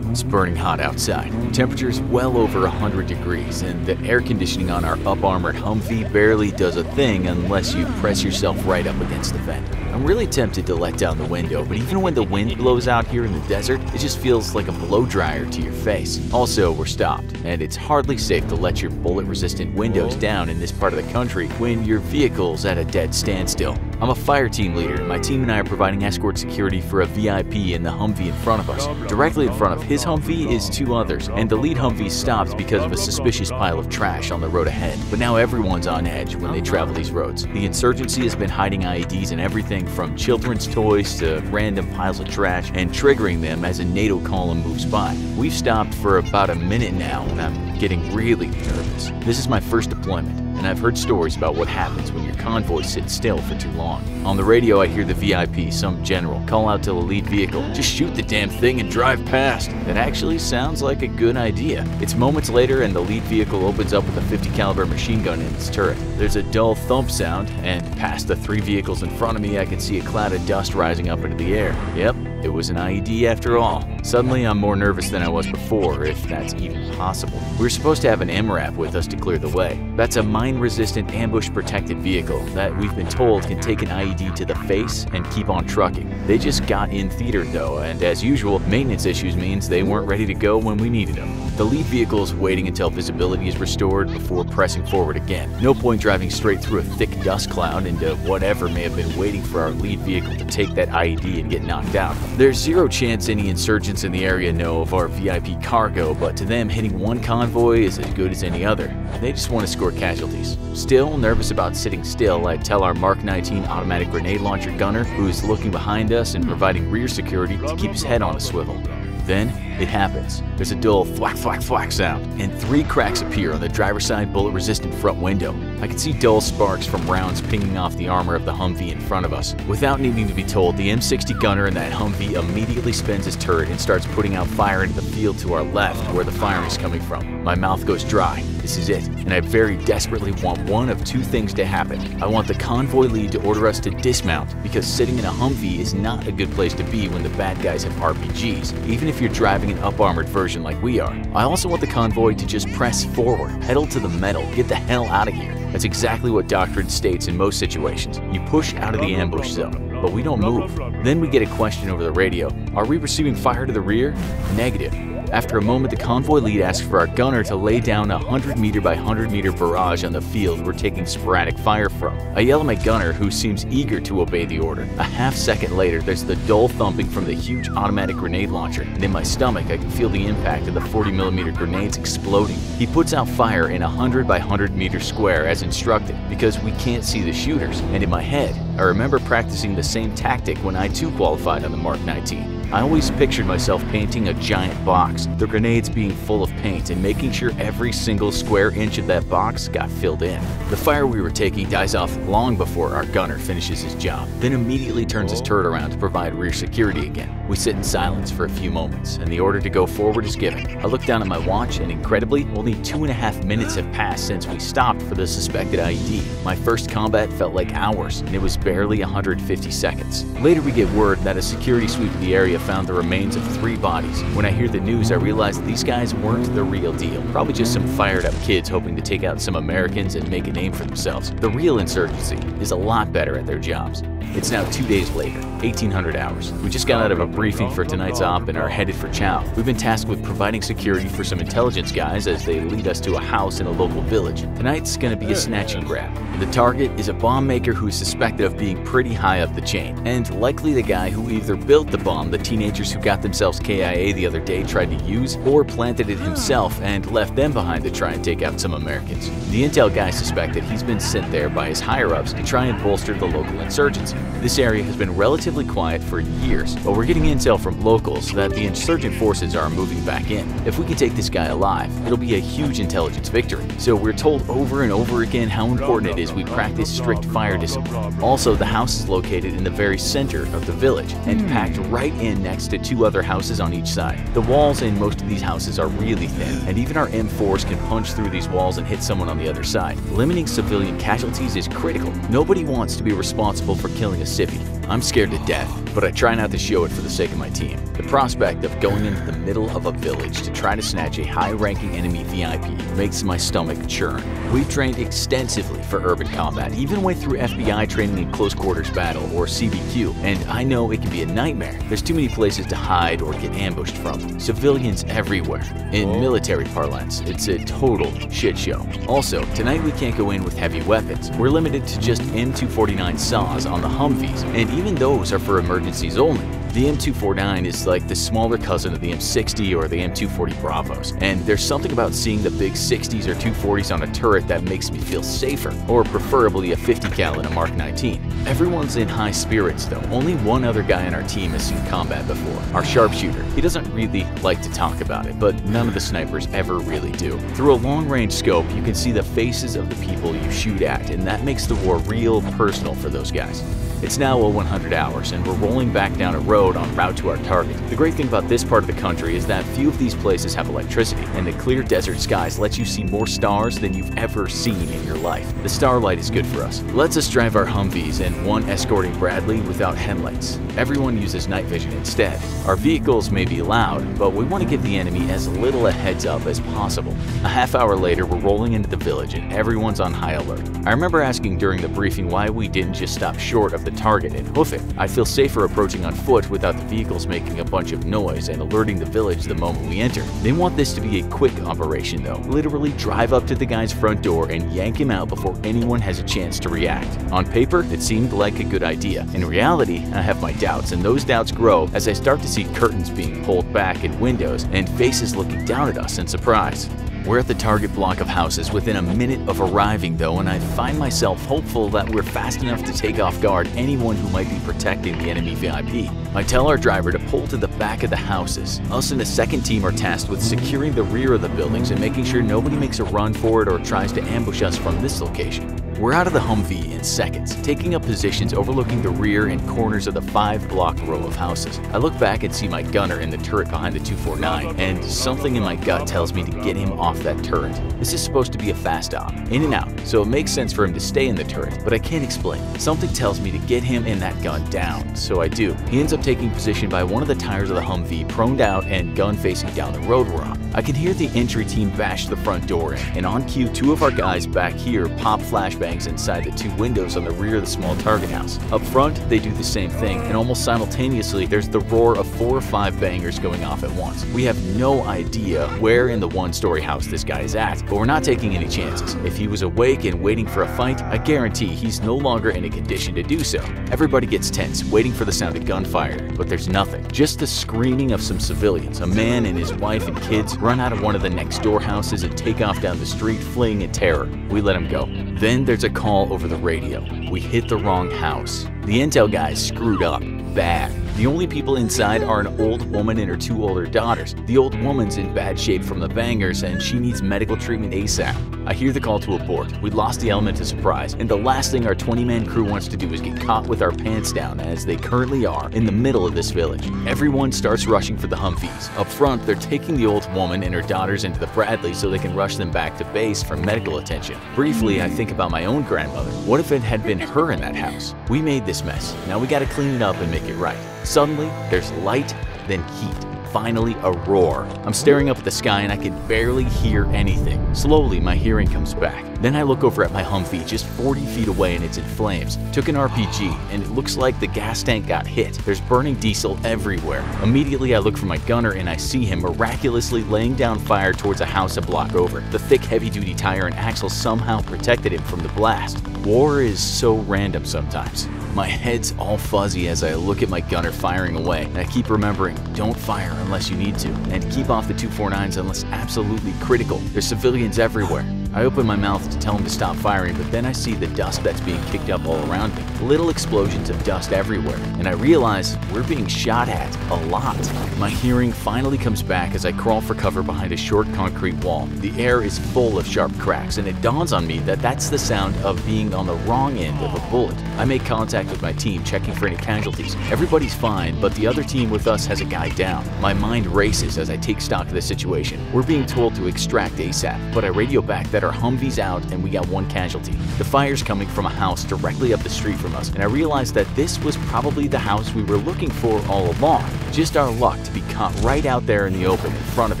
It's burning hot outside. Temperature's well over 100 degrees, and the air conditioning on our up-armored Humvee barely does a thing unless you press yourself right up against the vent. I'm really tempted to let down the window, but even when the wind blows out here in the desert, it just feels like a blow dryer to your face. Also, we're stopped, and it's hardly safe to let your bullet-resistant windows down in this part of the country when your vehicle's at a dead standstill. I'm a fire team leader. My team and I are providing escort security for a VIP in the Humvee in front of us. Directly in front of his Humvee is two others, and the lead Humvee stopped because of a suspicious pile of trash on the road ahead. But now everyone's on edge when they travel these roads. The insurgency has been hiding IEDs in everything from children's toys to random piles of trash and triggering them as a NATO column moves by. We've stopped for about a minute now, and I'm getting really nervous. This is my first deployment. and I've heard stories about what happens when your convoy sits still for too long. On the radio, I hear the VIP, some general, call out to the lead vehicle, "Just shoot the damn thing and drive past." That actually sounds like a good idea. It's moments later and the lead vehicle opens up with a 50 caliber machine gun in its turret. There's a dull thump sound, and past the 3 vehicles in front of me, I can see a cloud of dust rising up into the air. Yep, it was an IED after all. Suddenly, I'm more nervous than I was before, if that's even possible. We were supposed to have an MRAP with us to clear the way. That's a mine-resistant, ambush-protected vehicle that we've been told can take an IED to the face and keep on trucking. They just got in theater though, and as usual, maintenance issues means they weren't ready to go when we needed them. The lead vehicle is waiting until visibility is restored before pressing forward again. No point driving straight through a thick dust cloud into whatever may have been waiting for our lead vehicle to take that IED and get knocked out. There's zero chance any insurgents in the area know of our VIP cargo, but to them, hitting one convoy is as good as any other. They just want to score casualties. Still nervous about sitting still, I tell our Mark 19 automatic grenade launcher gunner, who's looking behind us and providing rear security, to keep his head on a swivel. Then it happens. There's a dull thwack thwack thwack sound, and 3 cracks appear on the driver's side bullet-resistant front window. I can see dull sparks from rounds pinging off the armor of the Humvee in front of us. Without needing to be told, the M60 gunner in that Humvee immediately spins his turret and starts putting out fire into the field to our left, where the firing is coming from. My mouth goes dry. This is it, and I very desperately want one of 2 things to happen. I want the convoy lead to order us to dismount, because sitting in a Humvee is not a good place to be when the bad guys have RPGs, even if you're driving an up-armored version like we are. I also want the convoy to just press forward, pedal to the metal, get the hell out of here. That's exactly what doctrine states in most situations. You push out of the ambush zone, but we don't move. Then we get a question over the radio. Are we receiving fire to the rear? Negative. After a moment, the convoy lead asks for our gunner to lay down a 100 meter by 100 meter barrage on the field we're taking sporadic fire from. I yell at my gunner, who seems eager to obey the order. A half second later, there's the dull thumping from the huge automatic grenade launcher, and in my stomach I can feel the impact of the 40mm grenades exploding. He puts out fire in a 100 by 100 meter square as instructed, because we can't see the shooters, and in my head, I remember practicing the same tactic when I too qualified on the Mark 19. I always pictured myself painting a giant box, the grenades being full of paint, and making sure every single square inch of that box got filled in. The fire we were taking dies off long before our gunner finishes his job, then immediately turns his turret around to provide rear security again. We sit in silence for a few moments, and the order to go forward is given. I look down at my watch, and incredibly, only 2.5 minutes have passed since we stopped for the suspected IED. My first combat felt like hours, and it was barely 150 seconds. Later we get word that a security sweep of the area found the remains of 3 bodies. When I hear the news, I realize that these guys weren't the real deal. Probably just some fired up kids hoping to take out some Americans and make a name for themselves. The real insurgency is a lot better at their jobs. It's now 2 days later, 1800 hours. We just got out of a briefing for tonight's op and are headed for Chow. We've been tasked with providing security for some intelligence guys as they lead us to a house in a local village. Tonight's gonna be a snatch and grab. The target is a bomb maker who's suspected of being pretty high up the chain, and likely the guy who either built the bomb the teenagers who got themselves KIA the other day tried to use, or planted it himself and left them behind to try and take out some Americans. The intel guy suspected he's been sent there by his higher-ups to try and bolster the local insurgency. This area has been relatively quiet for years, but we're getting intel from locals that the insurgent forces are moving back in. If we can take this guy alive, it'll be a huge intelligence victory. So we're told over and over again how important it is we practice strict fire discipline. Also, the house is located in the very center of the village and packed right in next to 2 other houses on each side. The walls in most of these houses are really thin, and even our M4s can punch through these walls and hit someone on the other side. Limiting civilian casualties is critical. Nobody wants to be responsible for killing a civvy. I'm scared to death, but I try not to show it for the sake of my team. The prospect of going into the middle of a village to try to snatch a high-ranking enemy VIP makes my stomach churn. We've trained extensively for urban combat, even went through FBI training in close quarters battle or CBQ, and I know it can be a nightmare. There's too many places to hide or get ambushed from. Civilians everywhere. In military parlance, it's a total shit show. Also, tonight we can't go in with heavy weapons. We're limited to just M249 saws on the Humvees, and even those are for emergencies only. The M249 is like the smaller cousin of the M60 or the M240 Bravos, and there's something about seeing the big 60s or 240s on a turret that makes me feel safer, or preferably a 50 cal in a Mark 19. Everyone's in high spirits though. Only one other guy in our team has seen combat before, our sharpshooter. He doesn't really like to talk about it, but none of the snipers ever really do. Through a long-range scope, you can see the faces of the people you shoot at, and that makes the war real personal for those guys. It's now 0100 hours, and we're rolling back down a road en route to our target. The great thing about this part of the country is that few of these places have electricity, and the clear desert skies let you see more stars than you've ever seen in your life. The starlight is good for us. Lets us drive our Humvees and one escorting Bradley without headlights. Everyone uses night vision instead. Our vehicles may be loud, but we want to give the enemy as little a heads up as possible. A half hour later, we're rolling into the village, and everyone's on high alert. I remember asking during the briefing why we didn't just stop short of the target and hoof it. I feel safer approaching on foot without the vehicles making a bunch of noise and alerting the village the moment we enter. They want this to be a quick operation though. Literally drive up to the guy's front door and yank him out before anyone has a chance to react. On paper, it seemed like a good idea. In reality, I have my doubts, and those doubts grow as I start to see curtains being pulled back in windows and faces looking down at us in surprise. We're at the target block of houses within a minute of arriving though, and I find myself hopeful that we're fast enough to take off guard anyone who might be protecting the enemy VIP. I tell our driver to pull to the back of the houses. Us and the second team are tasked with securing the rear of the buildings and making sure nobody makes a run for it or tries to ambush us from this location. We're out of the Humvee in seconds, taking up positions overlooking the rear and corners of the 5-block row of houses. I look back and see my gunner in the turret behind the 249, and something in my gut tells me to get him off that turret. This is supposed to be a fast op, in and out, so it makes sense for him to stay in the turret, but I can't explain. Something tells me to get him and that gun down, so I do. He ends up taking position by one of the tires of the Humvee, proned out and gun facing down the road we're on. I can hear the entry team bash the front door in, and on cue, two of our guys back here pop flashbangs inside the two windows on the rear of the small target house. Up front, they do the same thing, and almost simultaneously, there's the roar of 4 or 5 bangers going off at once. We have no idea where in the one-story house this guy is at, but we're not taking any chances. If he was awake and waiting for a fight, I guarantee he's no longer in a condition to do so. Everybody gets tense, waiting for the sound of gunfire, but there's nothing. Just the screaming of some civilians. A man and his wife and kids run out of one of the next door houses and take off down the street, fleeing in terror. We let him go. Then there's a call over the radio. We hit the wrong house. The intel guys screwed up bad. The only people inside are an old woman and her 2 older daughters. The old woman's in bad shape from the bangers and she needs medical treatment ASAP. I hear the call to abort. We lost the element of surprise, and the last thing our 20-man crew wants to do is get caught with our pants down, as they currently are, in the middle of this village. Everyone starts rushing for the Humvees. Up front, they're taking the old woman and her daughters into the Bradley so they can rush them back to base for medical attention. Briefly, I think about my own grandmother. What if it had been her in that house? We made this mess. Now we gotta clean it up and make it right. Suddenly, there's light, then heat. Finally, a roar. I'm staring up at the sky and I can barely hear anything. Slowly, my hearing comes back. Then I look over at my Humvee just 40 feet away and it's in flames. Took an RPG and it looks like the gas tank got hit. There's burning diesel everywhere. Immediately, I look for my gunner and I see him miraculously laying down fire towards a house a block over. The thick, heavy-duty tire and axle somehow protected him from the blast. War is so random sometimes. My head's all fuzzy as I look at my gunner firing away, and I keep remembering, don't fire unless you need to, and keep off the 249s unless absolutely critical. There's civilians everywhere. I open my mouth to tell him to stop firing, but then I see the dust that's being kicked up all around me. Little explosions of dust everywhere, and I realize we're being shot at a lot. My hearing finally comes back as I crawl for cover behind a short concrete wall. The air is full of sharp cracks, and it dawns on me that that's the sound of being on the wrong end of a bullet. I make contact with my team, checking for any casualties. Everybody's fine, but the other team with us has a guy down. My mind races as I take stock of the situation. We're being told to extract ASAP, but I radio back that our Humvee's out and we got 1 casualty. The fire's coming from a house directly up the street from us, and I realized that this was probably the house we were looking for all along. Just our luck to be caught right out there in the open in front of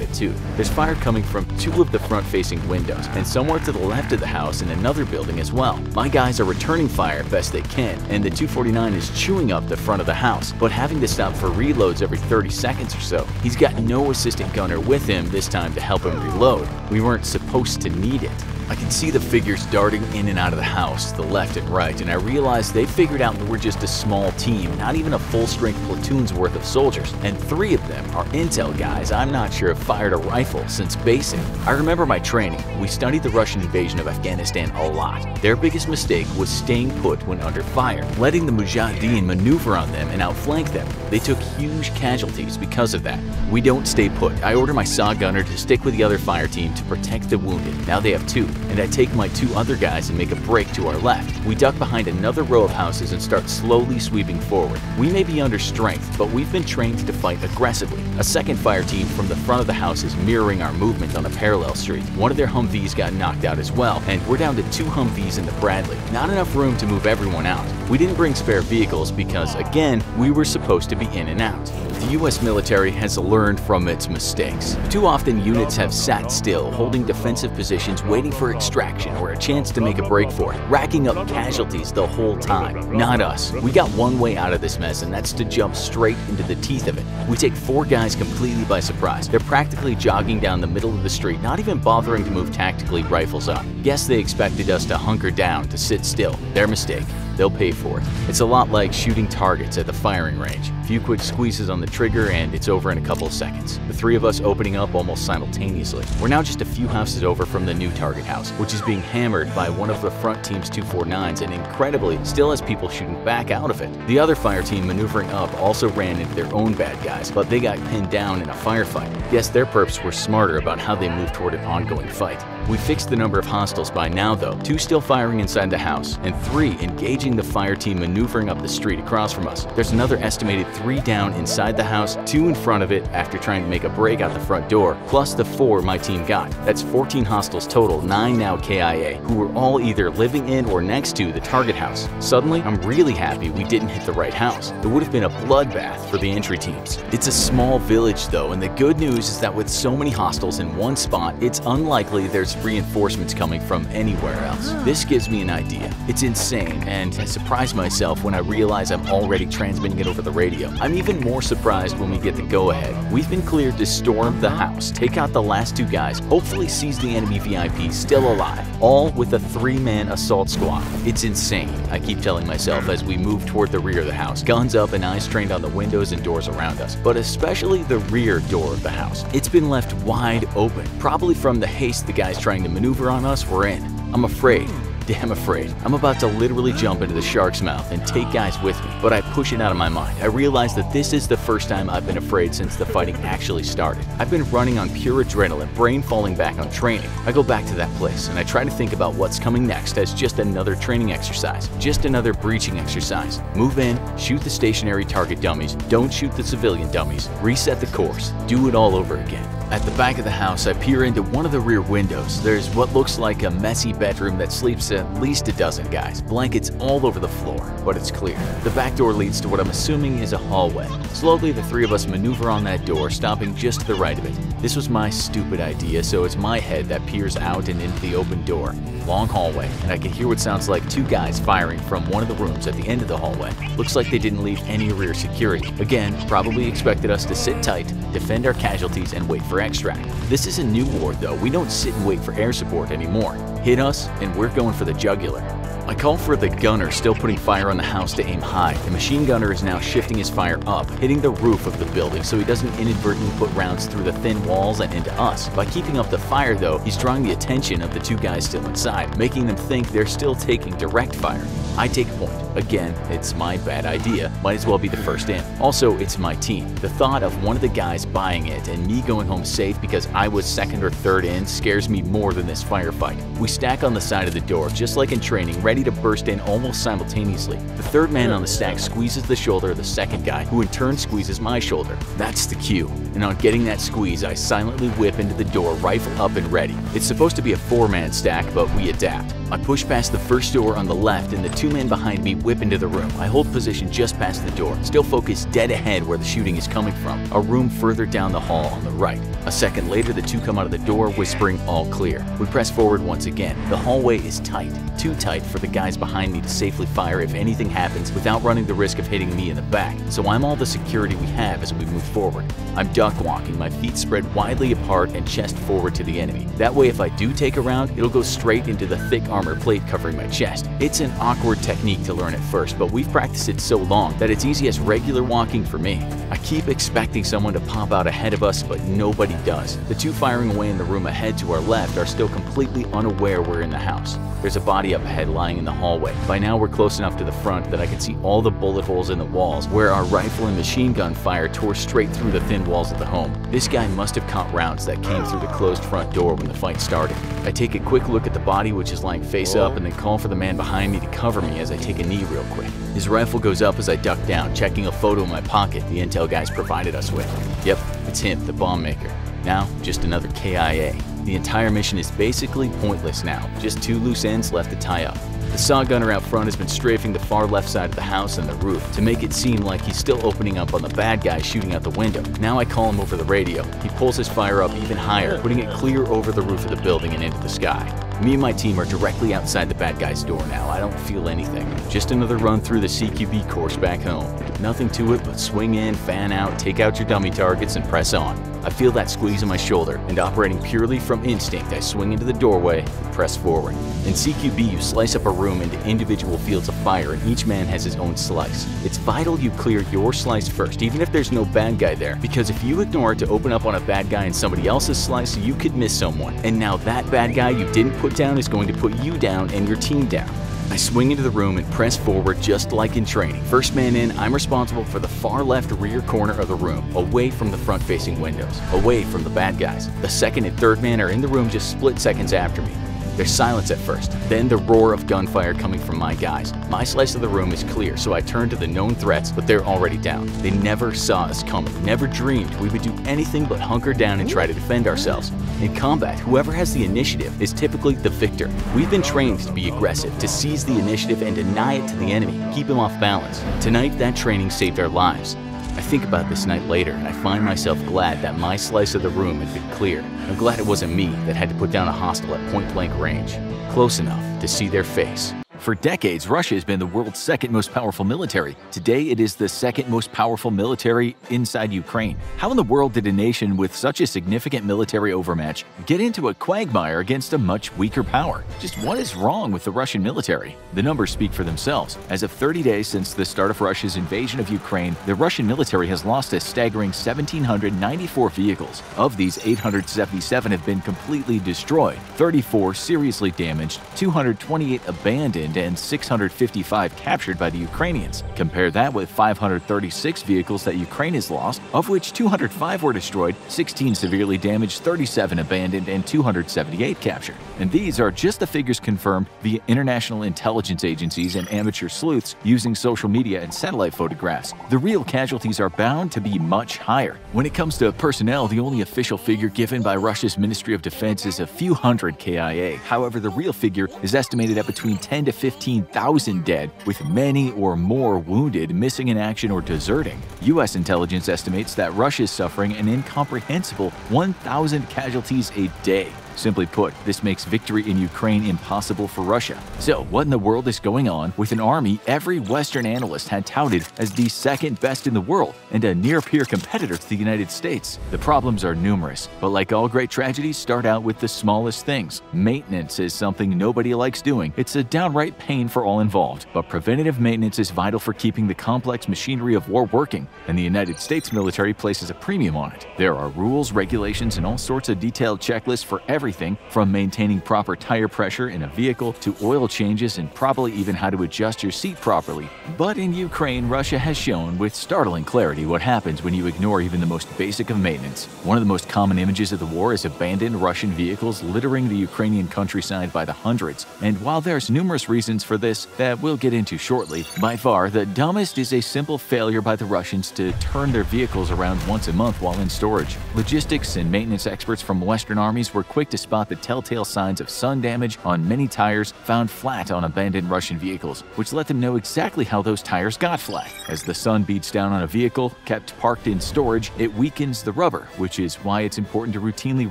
it too. There's fire coming from 2 of the front-facing windows, and somewhere to the left of the house in another building as well. My guys are returning fire best they can, and the 249 is chewing up the front of the house, but having to stop for reloads every 30 seconds or so. He's got no assistant gunner with him this time to help him reload. We weren't supposed to need it. I can see the figures darting in and out of the house, to the left and right, and I realize they figured out that we're just a small team, not even a full-strength platoon's worth of soldiers, and 3 of them are intel guys I'm not sure have fired a rifle since basing. I remember my training. We studied the Russian invasion of Afghanistan a lot. Their biggest mistake was staying put when under fire, letting the Mujahideen maneuver on them and outflank them. They took huge casualties because of that. We don't stay put. I order my SAW gunner to stick with the other fire team to protect the wounded. Now they have 2, and I take my 2 other guys and make a break to our left. We duck behind another row of houses and start slowly sweeping forward. We may be under strength, but we've been trained to fight aggressively. A second fire team from the front of the house is mirroring our movement on a parallel street. One of their Humvees got knocked out as well, and we're down to 2 Humvees in the Bradley. Not enough room to move everyone out. We didn't bring spare vehicles because, again, we were supposed to be in and out. The US military has learned from its mistakes. Too often units have sat still, holding defensive positions waiting for extraction or a chance to make a break for it, racking up casualties the whole time. Not us. We got one way out of this mess, and that's to jump straight into the teeth of it. We take 4 guys completely by surprise. They're practically jogging down the middle of the street, not even bothering to move tactically, rifles up. Guess they expected us to hunker down, to sit still. Their mistake. They'll pay for it. It's a lot like shooting targets at the firing range. A few quick squeezes on the trigger and it's over in a couple of seconds. The 3 of us opening up almost simultaneously. We're now just a few houses over from the new target house, which is being hammered by one of the front team's 249s and incredibly still has people shooting back out of it. The other fire team maneuvering up also ran into their own bad guys, but they got pinned down in a firefight. Yes, their perps were smarter about how they moved toward an ongoing fight. We fixed the number of hostiles by now though, 2 still firing inside the house, and 3 engaging the fire team maneuvering up the street across from us. There's another estimated 3 down inside the house, 2 in front of it after trying to make a break out the front door, plus the 4 my team got. That's 14 hostiles total, 9 now KIA, who were all either living in or next to the target house. Suddenly, I'm really happy we didn't hit the right house. It would have been a bloodbath for the entry teams. It's a small village though, and the good news is that with so many hostiles in one spot, it's unlikely there's reinforcements coming from anywhere else. This gives me an idea. It's insane, and I surprise myself when I realize I'm already transmitting it over the radio. I'm even more surprised when we get the go-ahead. We've been cleared to storm the house, take out the last 2 guys, hopefully seize the enemy VIP still alive, all with a 3-man assault squad. It's insane, I keep telling myself as we move toward the rear of the house, guns up and eyes trained on the windows and doors around us, but especially the rear door of the house. It's been left wide open, probably from the haste the guys trying to maneuver on us were in. I'm afraid. Damn afraid. I'm about to literally jump into the shark's mouth and take guys with me, but I push it out of my mind. I realize that this is the first time I've been afraid since the fighting actually started. I've been running on pure adrenaline, brain falling back on training. I go back to that place and I try to think about what's coming next as just another training exercise, just another breaching exercise. Move in, shoot the stationary target dummies, don't shoot the civilian dummies, reset the course, do it all over again. At the back of the house, I peer into one of the rear windows. There's what looks like a messy bedroom that sleeps at least a dozen guys. Blankets all over the floor, but it's clear. The back door leads to what I'm assuming is a hallway. Slowly, the 3 of us maneuver on that door, stopping just to the right of it. This was my stupid idea, so it's my head that peers out and into the open door. Long hallway, and I can hear what sounds like 2 guys firing from one of the rooms at the end of the hallway. Looks like they didn't leave any rear security. Again, probably expected us to sit tight, defend our casualties, and wait for extract. This is a new war though, we don't sit and wait for air support anymore. Hit us, and we're going for the jugular. I call for the gunner, still putting fire on the house, to aim high. The machine gunner is now shifting his fire up, hitting the roof of the building so he doesn't inadvertently put rounds through the thin walls and into us. By keeping up the fire though, he's drawing the attention of the 2 guys still inside, making them think they're still taking direct fire. I take point. Again, it's my bad idea, might as well be the first in. Also, it's my team. The thought of one of the guys buying it and me going home safe because I was 2nd or 3rd in scares me more than this firefight. We stack on the side of the door, just like in training, ready to burst in almost simultaneously. The 3rd man on the stack squeezes the shoulder of the 2nd guy, who in turn squeezes my shoulder. That's the cue. And on getting that squeeze, I silently whip into the door, rifle up and ready. It's supposed to be a 4-man stack, but we adapt. I push past the first door on the left and the 2 men behind me whip into the room. I hold position just past the door, still focused dead ahead where the shooting is coming from, a room further down the hall on the right. A second later, the 2 come out of the door, whispering all clear. We press forward once again. The hallway is tight, too tight for the the guys behind me to safely fire if anything happens without running the risk of hitting me in the back, so I'm all the security we have as we move forward. I'm duck walking, my feet spread widely apart and chest forward to the enemy. That way if I do take a round, it'll go straight into the thick armor plate covering my chest. It's an awkward technique to learn at first, but we've practiced it so long that it's easy as regular walking for me. I keep expecting someone to pop out ahead of us, but nobody does. The two firing away in the room ahead to our left are still completely unaware we're in the house. There's a body up ahead lying in the hallway. By now we're close enough to the front that I can see all the bullet holes in the walls where our rifle and machine gun fire tore straight through the thin walls of the home. This guy must have caught rounds that came through the closed front door when the fight started. I take a quick look at the body, which is lying face up, and then call for the man behind me to cover me as I take a knee real quick. His rifle goes up as I duck down, checking a photo in my pocket the intel guys provided us with. Yep, it's him, the bomb maker. Now, just another KIA. The entire mission is basically pointless now, just two loose ends left to tie up. The saw gunner out front has been strafing the far left side of the house and the roof to make it seem like he's still opening up on the bad guy shooting out the window. Now I call him over the radio. He pulls his fire up even higher, putting it clear over the roof of the building and into the sky. Me and my team are directly outside the bad guy's door now. I don't feel anything. Just another run through the CQB course back home. Nothing to it but swing in, fan out, take out your dummy targets, and press on. I feel that squeeze on my shoulder, and operating purely from instinct, I swing into the doorway and press forward. In CQB, you slice up a room into individual fields of fire, and each man has his own slice. It's vital you clear your slice first, even if there's no bad guy there, because if you ignore it to open up on a bad guy in somebody else's slice, you could miss someone. And now that bad guy you didn't put down is going to put you down and your team down. I swing into the room and press forward just like in training. First man in, I'm responsible for the far left rear corner of the room, away from the front-facing windows, away from the bad guys. The second and third man are in the room just split seconds after me. There's silence at first, then the roar of gunfire coming from my guys. My slice of the room is clear, so I turn to the known threats, but they're already down. They never saw us coming, never dreamed we would do anything but hunker down and try to defend ourselves. In combat, whoever has the initiative is typically the victor. We've been trained to be aggressive, to seize the initiative and deny it to the enemy, keep him off balance. Tonight, that training saved our lives. I think about this night later, and I find myself glad that my slice of the room had been clear. I'm glad it wasn't me that had to put down a hostile at point-blank range, close enough to see their face. For decades, Russia has been the world's second most powerful military. Today, it is the second most powerful military inside Ukraine. How in the world did a nation with such a significant military overmatch get into a quagmire against a much weaker power? Just what is wrong with the Russian military? The numbers speak for themselves. As of 30 days since the start of Russia's invasion of Ukraine, the Russian military has lost a staggering 1,794 vehicles. Of these, 877 have been completely destroyed, 34 seriously damaged, 228 abandoned, and 655 captured by the Ukrainians. Compare that with 536 vehicles that Ukraine has lost, of which 205 were destroyed, 16 severely damaged, 37 abandoned, and 278 captured. And these are just the figures confirmed via international intelligence agencies and amateur sleuths using social media and satellite photographs. The real casualties are bound to be much higher. When it comes to personnel, the only official figure given by Russia's Ministry of Defense is a few hundred KIA. However, the real figure is estimated at between 10 to 15,000 dead, with many or more wounded, missing in action, or deserting. U.S. intelligence estimates that Russia is suffering an incomprehensible 1,000 casualties a day. Simply put, this makes victory in Ukraine impossible for Russia. So, what in the world is going on with an army every Western analyst had touted as the second best in the world and a near-peer competitor to the United States? The problems are numerous, but like all great tragedies, start out with the smallest things. Maintenance is something nobody likes doing. It's a downright pain for all involved, but preventative maintenance is vital for keeping the complex machinery of war working, and the United States military places a premium on it. There are rules, regulations, and all sorts of detailed checklists for everything from maintaining proper tire pressure in a vehicle to oil changes and probably even how to adjust your seat properly. But in Ukraine, Russia has shown with startling clarity what happens when you ignore even the most basic of maintenance. One of the most common images of the war is abandoned Russian vehicles littering the Ukrainian countryside by the hundreds. And while there's numerous reasons for this that we'll get into shortly, by far the dumbest is a simple failure by the Russians to turn their vehicles around once a month while in storage. Logistics and maintenance experts from Western armies were quick quick to spot the telltale signs of sun damage on many tires found flat on abandoned Russian vehicles, which let them know exactly how those tires got flat. As the sun beats down on a vehicle kept parked in storage, it weakens the rubber, which is why it's important to routinely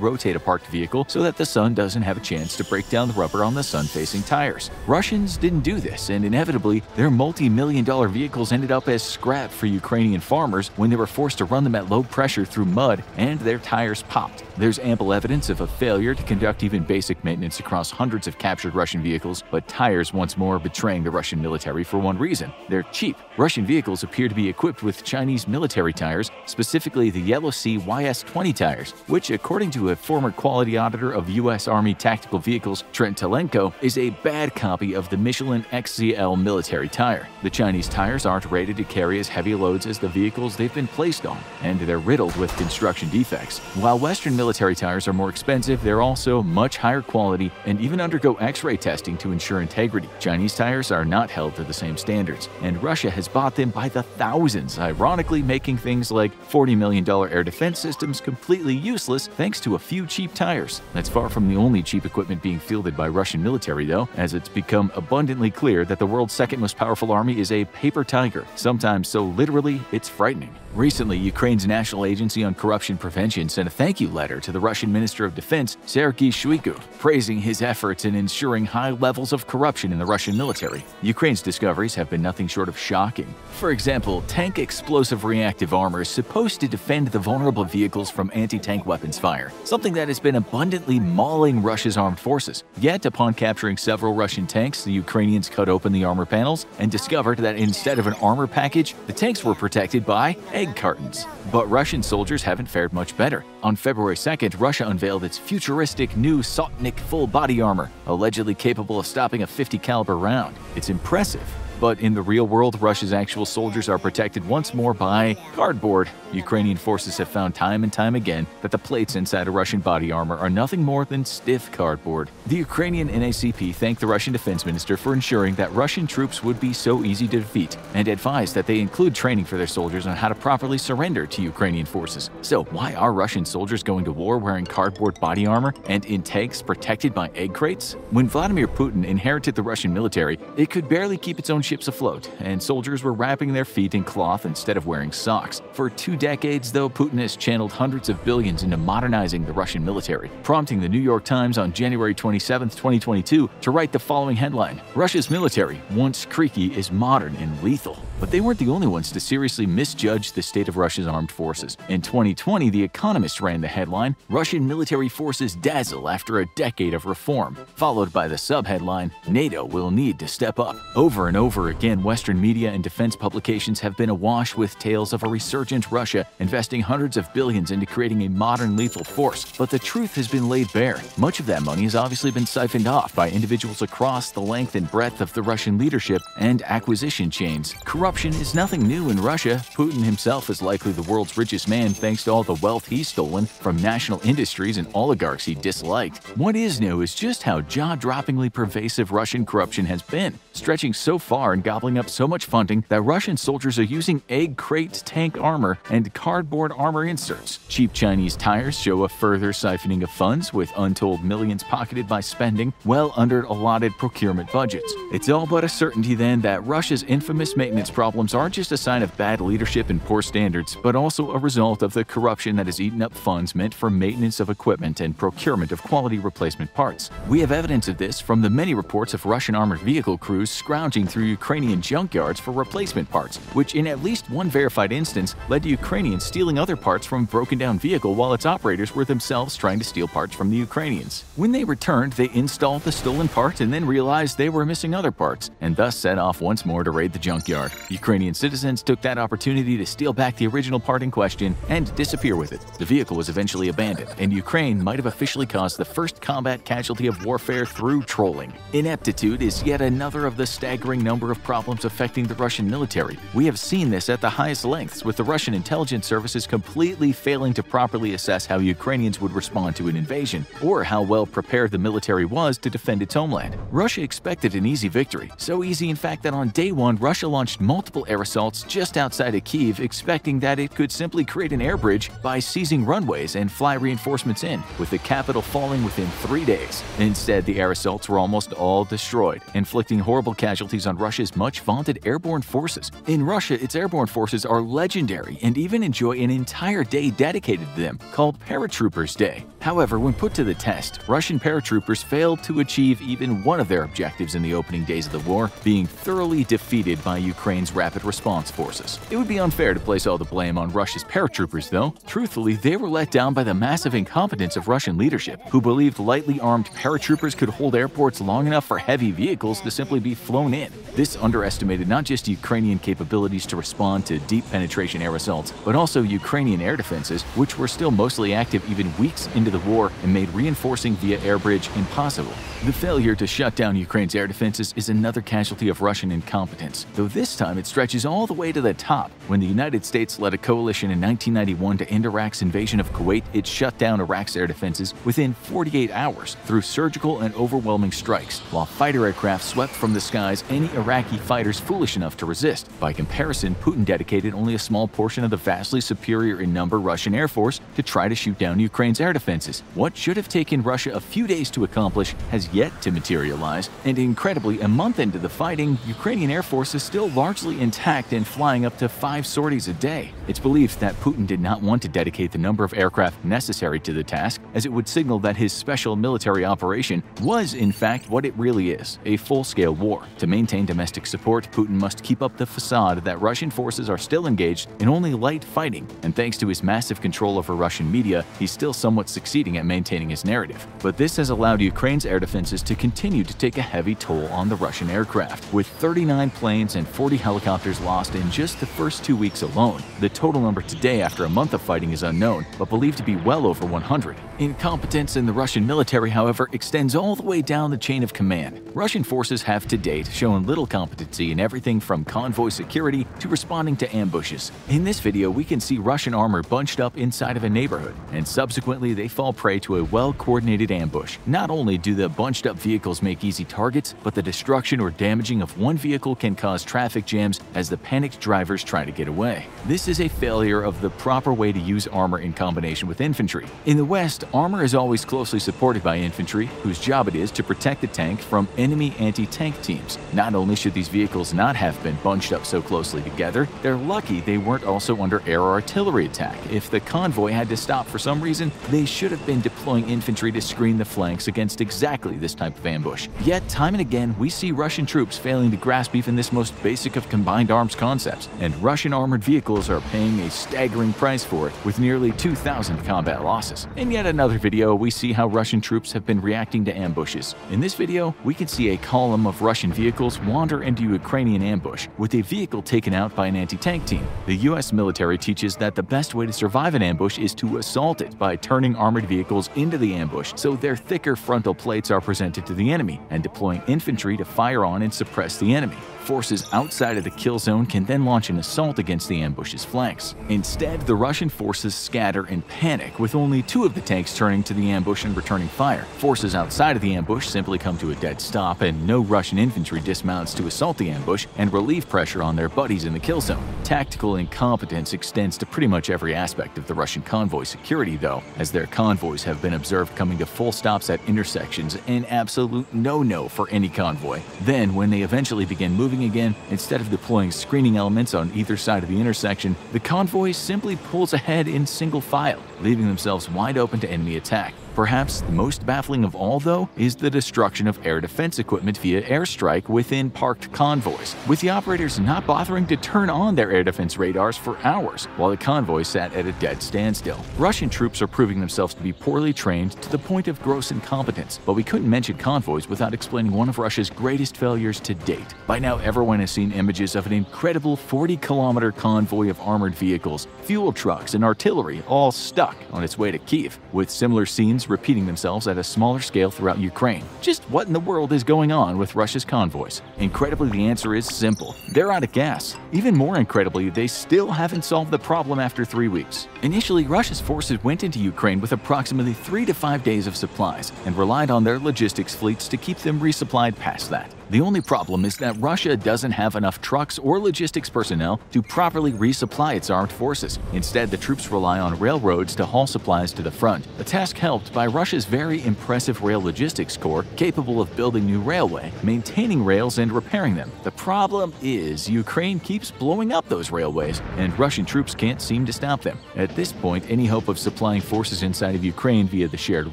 rotate a parked vehicle so that the sun doesn't have a chance to break down the rubber on the sun-facing tires. Russians didn't do this, and inevitably, their multi-million-dollar vehicles ended up as scrap for Ukrainian farmers when they were forced to run them at low pressure through mud and their tires popped. There's ample evidence of a failure to conduct even basic maintenance across hundreds of captured Russian vehicles, but tires once more betraying the Russian military for one reason: they're cheap. Russian vehicles appear to be equipped with Chinese military tires, specifically the Yellow Sea YS-20 tires, which, according to a former quality auditor of U.S. Army tactical vehicles, Trent Telenko, is a bad copy of the Michelin XCL military tire. The Chinese tires aren't rated to carry as heavy loads as the vehicles they've been placed on, and they're riddled with construction defects. While Western military tires are more expensive, they're also much higher quality and even undergo X-ray testing to ensure integrity. Chinese tires are not held to the same standards, and Russia has bought them by the thousands, ironically making things like $40 million air defense systems completely useless thanks to a few cheap tires. That's far from the only cheap equipment being fielded by Russian military, though, as it's become abundantly clear that the world's second most powerful army is a paper tiger, sometimes so literally it's frightening. Recently, Ukraine's National Agency on Corruption Prevention sent a thank you letter to the Russian Minister of Defense, Sergei Shoigu, praising his efforts in ensuring high levels of corruption in the Russian military. Ukraine's discoveries have been nothing short of shocking. For example, tank explosive reactive armor is supposed to defend the vulnerable vehicles from anti-tank weapons fire, something that has been abundantly mauling Russia's armed forces. Yet, upon capturing several Russian tanks, the Ukrainians cut open the armor panels and discovered that instead of an armor package, the tanks were protected by egg cartons. But Russian soldiers haven't fared much better. On February 2nd, Russia unveiled its futuristic new Sotnik full body armor, allegedly capable of stopping a 50 caliber round. It's impressive. But in the real world, Russia's actual soldiers are protected once more by cardboard. Ukrainian forces have found time and time again that the plates inside a Russian body armor are nothing more than stiff cardboard. The Ukrainian NACP thanked the Russian defense minister for ensuring that Russian troops would be so easy to defeat, and advised that they include training for their soldiers on how to properly surrender to Ukrainian forces. So why are Russian soldiers going to war wearing cardboard body armor and in tanks protected by egg crates? When Vladimir Putin inherited the Russian military, it could barely keep its own ships afloat, and soldiers were wrapping their feet in cloth instead of wearing socks. For 2 decades, though, Putin has channeled hundreds of billions into modernizing the Russian military, prompting the New York Times on January 27, 2022 to write the following headline: "Russia's military, once creaky, is modern and lethal." But they weren't the only ones to seriously misjudge the state of Russia's armed forces. In 2020, The Economist ran the headline, "Russian military forces dazzle after a decade of reform," followed by the subheadline, "NATO will need to step up." Over and over again, Western media and defense publications have been awash with tales of a resurgent Russia investing hundreds of billions into creating a modern lethal force. But the truth has been laid bare. Much of that money has obviously been siphoned off by individuals across the length and breadth of the Russian leadership and acquisition chains. Corruption is nothing new in Russia. Putin himself is likely the world's richest man thanks to all the wealth he's stolen from national industries and oligarchs he disliked. What is new is just how jaw-droppingly pervasive Russian corruption has been, stretching so far and gobbling up so much funding that Russian soldiers are using egg crate tank armor and cardboard armor inserts. Cheap Chinese tires show a further siphoning of funds, with untold millions pocketed by spending well under allotted procurement budgets. It's all but a certainty then that Russia's infamous maintenance problems aren't just a sign of bad leadership and poor standards, but also a result of the corruption that has eaten up funds meant for maintenance of equipment and procurement of quality replacement parts. We have evidence of this from the many reports of Russian armored vehicle crews scrounging through Ukrainian junkyards for replacement parts, which in at least one verified instance led to Ukrainians stealing other parts from a broken-down vehicle while its operators were themselves trying to steal parts from the Ukrainians. When they returned, they installed the stolen part and then realized they were missing other parts, and thus set off once more to raid the junkyard. Ukrainian citizens took that opportunity to steal back the original part in question and disappear with it. The vehicle was eventually abandoned, and Ukraine might have officially caused the first combat casualty of warfare through trolling. Ineptitude is yet another of the staggering number number of problems affecting the Russian military. We have seen this at the highest lengths, with the Russian intelligence services completely failing to properly assess how Ukrainians would respond to an invasion, or how well prepared the military was to defend its homeland. Russia expected an easy victory, so easy in fact that on day one, Russia launched multiple air assaults just outside of Kyiv, expecting that it could simply create an air bridge by seizing runways and fly reinforcements in, with the capital falling within 3 days. Instead, the air assaults were almost all destroyed, inflicting horrible casualties on Russia's much-vaunted airborne forces. In Russia, its airborne forces are legendary and even enjoy an entire day dedicated to them, called Paratroopers Day. However, when put to the test, Russian paratroopers failed to achieve even one of their objectives in the opening days of the war, being thoroughly defeated by Ukraine's rapid response forces. It would be unfair to place all the blame on Russia's paratroopers, though. Truthfully, they were let down by the massive incompetence of Russian leadership, who believed lightly armed paratroopers could hold airports long enough for heavy vehicles to simply be flown in. This underestimated not just Ukrainian capabilities to respond to deep penetration air assaults, but also Ukrainian air defenses, which were still mostly active even weeks into the war and made reinforcing via air bridge impossible. The failure to shut down Ukraine's air defenses is another casualty of Russian incompetence, though this time it stretches all the way to the top. When the United States led a coalition in 1991 to end Iraq's invasion of Kuwait, it shut down Iraq's air defenses within 48 hours through surgical and overwhelming strikes, while fighter aircraft swept from the skies any Iraqi fighters foolish enough to resist. By comparison, Putin dedicated only a small portion of the vastly superior in number Russian Air Force to try to shoot down Ukraine's air defenses. What should have taken Russia a few days to accomplish has yet to materialize, and incredibly, a month into the fighting, Ukrainian Air Force is still largely intact and flying up to 5 sorties a day. It's believed that Putin did not want to dedicate the number of aircraft necessary to the task, as it would signal that his special military operation was in fact what it really is, a full-scale war. To maintain domestic support, Putin must keep up the facade that Russian forces are still engaged in only light fighting, and thanks to his massive control over Russian media, he's still somewhat succeeding at maintaining his narrative. But this has allowed Ukraine's air defenses to continue to take a heavy toll on the Russian aircraft, with 39 planes and 40 helicopters lost in just the first 2 weeks alone. The total number today after a month of fighting is unknown, but believed to be well over 100. Incompetence in the Russian military, however, extends all the way down the chain of command. Russian forces have to date shown little competency in everything from convoy security to responding to ambushes. In this video, we can see Russian armor bunched up inside of a neighborhood, and subsequently they fall prey to a well-coordinated ambush. Not only do the bunched up vehicles make easy targets, but the destruction or damaging of one vehicle can cause traffic jams as the panicked drivers try to get away. This is a failure of the proper way to use armor in combination with infantry. In the West, armor is always closely supported by infantry, whose job it is to protect the tank from enemy anti-tank teams. Not only should these vehicles not have been bunched up so closely together, they're lucky they weren't also under air or artillery attack. If the convoy had to stop for some reason, they should have been deploying infantry to screen the flanks against exactly this type of ambush. Yet, time and again, we see Russian troops failing to grasp even this most basic of combined arms concepts, and Russian armored vehicles are paying a staggering price for it, with nearly 2,000 combat losses. In yet another video, we see how Russian troops have been reacting to ambushes. In this video, we can see a column of Russian vehicles wander into Ukrainian ambush, with a vehicle taken out by an anti-tank team. The US military teaches that the best way to survive an ambush is to assault it by turning armored vehicles into the ambush so their thicker frontal plates are presented to the enemy, and deploying infantry to fire on and suppress the enemy. Forces outside of the kill zone can then launch an assault against the ambush's flanks. Instead, the Russian forces scatter in panic, with only 2 of the tanks turning to the ambush and returning fire. Forces outside of the ambush simply come to a dead stop, and no Russian infantry dismounts to assault the ambush and relieve pressure on their buddies in the kill zone. Tactical incompetence extends to pretty much every aspect of the Russian convoy security, though, as their convoys have been observed coming to full stops at intersections, an absolute no-no for any convoy. Then, when they eventually begin moving again, instead of deploying screening elements on either side of the intersection, the convoy simply pulls ahead in single file, leaving themselves wide open to enemy attack. Perhaps the most baffling of all, though, is the destruction of air defense equipment via airstrike within parked convoys, with the operators not bothering to turn on their air defense radars for hours, while the convoy sat at a dead standstill. Russian troops are proving themselves to be poorly trained to the point of gross incompetence, but we couldn't mention convoys without explaining one of Russia's greatest failures to date. By now, everyone has seen images of an incredible 40-kilometer convoy of armored vehicles, fuel trucks, and artillery all stuck on its way to Kyiv, with similar scenes incidents repeating themselves at a smaller scale throughout Ukraine. Just what in the world is going on with Russia's convoys? Incredibly, the answer is simple. They're out of gas. Even more incredibly, they still haven't solved the problem after 3 weeks. Initially, Russia's forces went into Ukraine with approximately 3 to 5 days of supplies and relied on their logistics fleets to keep them resupplied past that. The only problem is that Russia doesn't have enough trucks or logistics personnel to properly resupply its armed forces. Instead, the troops rely on railroads to haul supplies to the front, a task helped by Russia's very impressive rail logistics corps capable of building new railway, maintaining rails, and repairing them. The problem is Ukraine keeps blowing up those railways, and Russian troops can't seem to stop them. At this point, any hope of supplying forces inside of Ukraine via the shared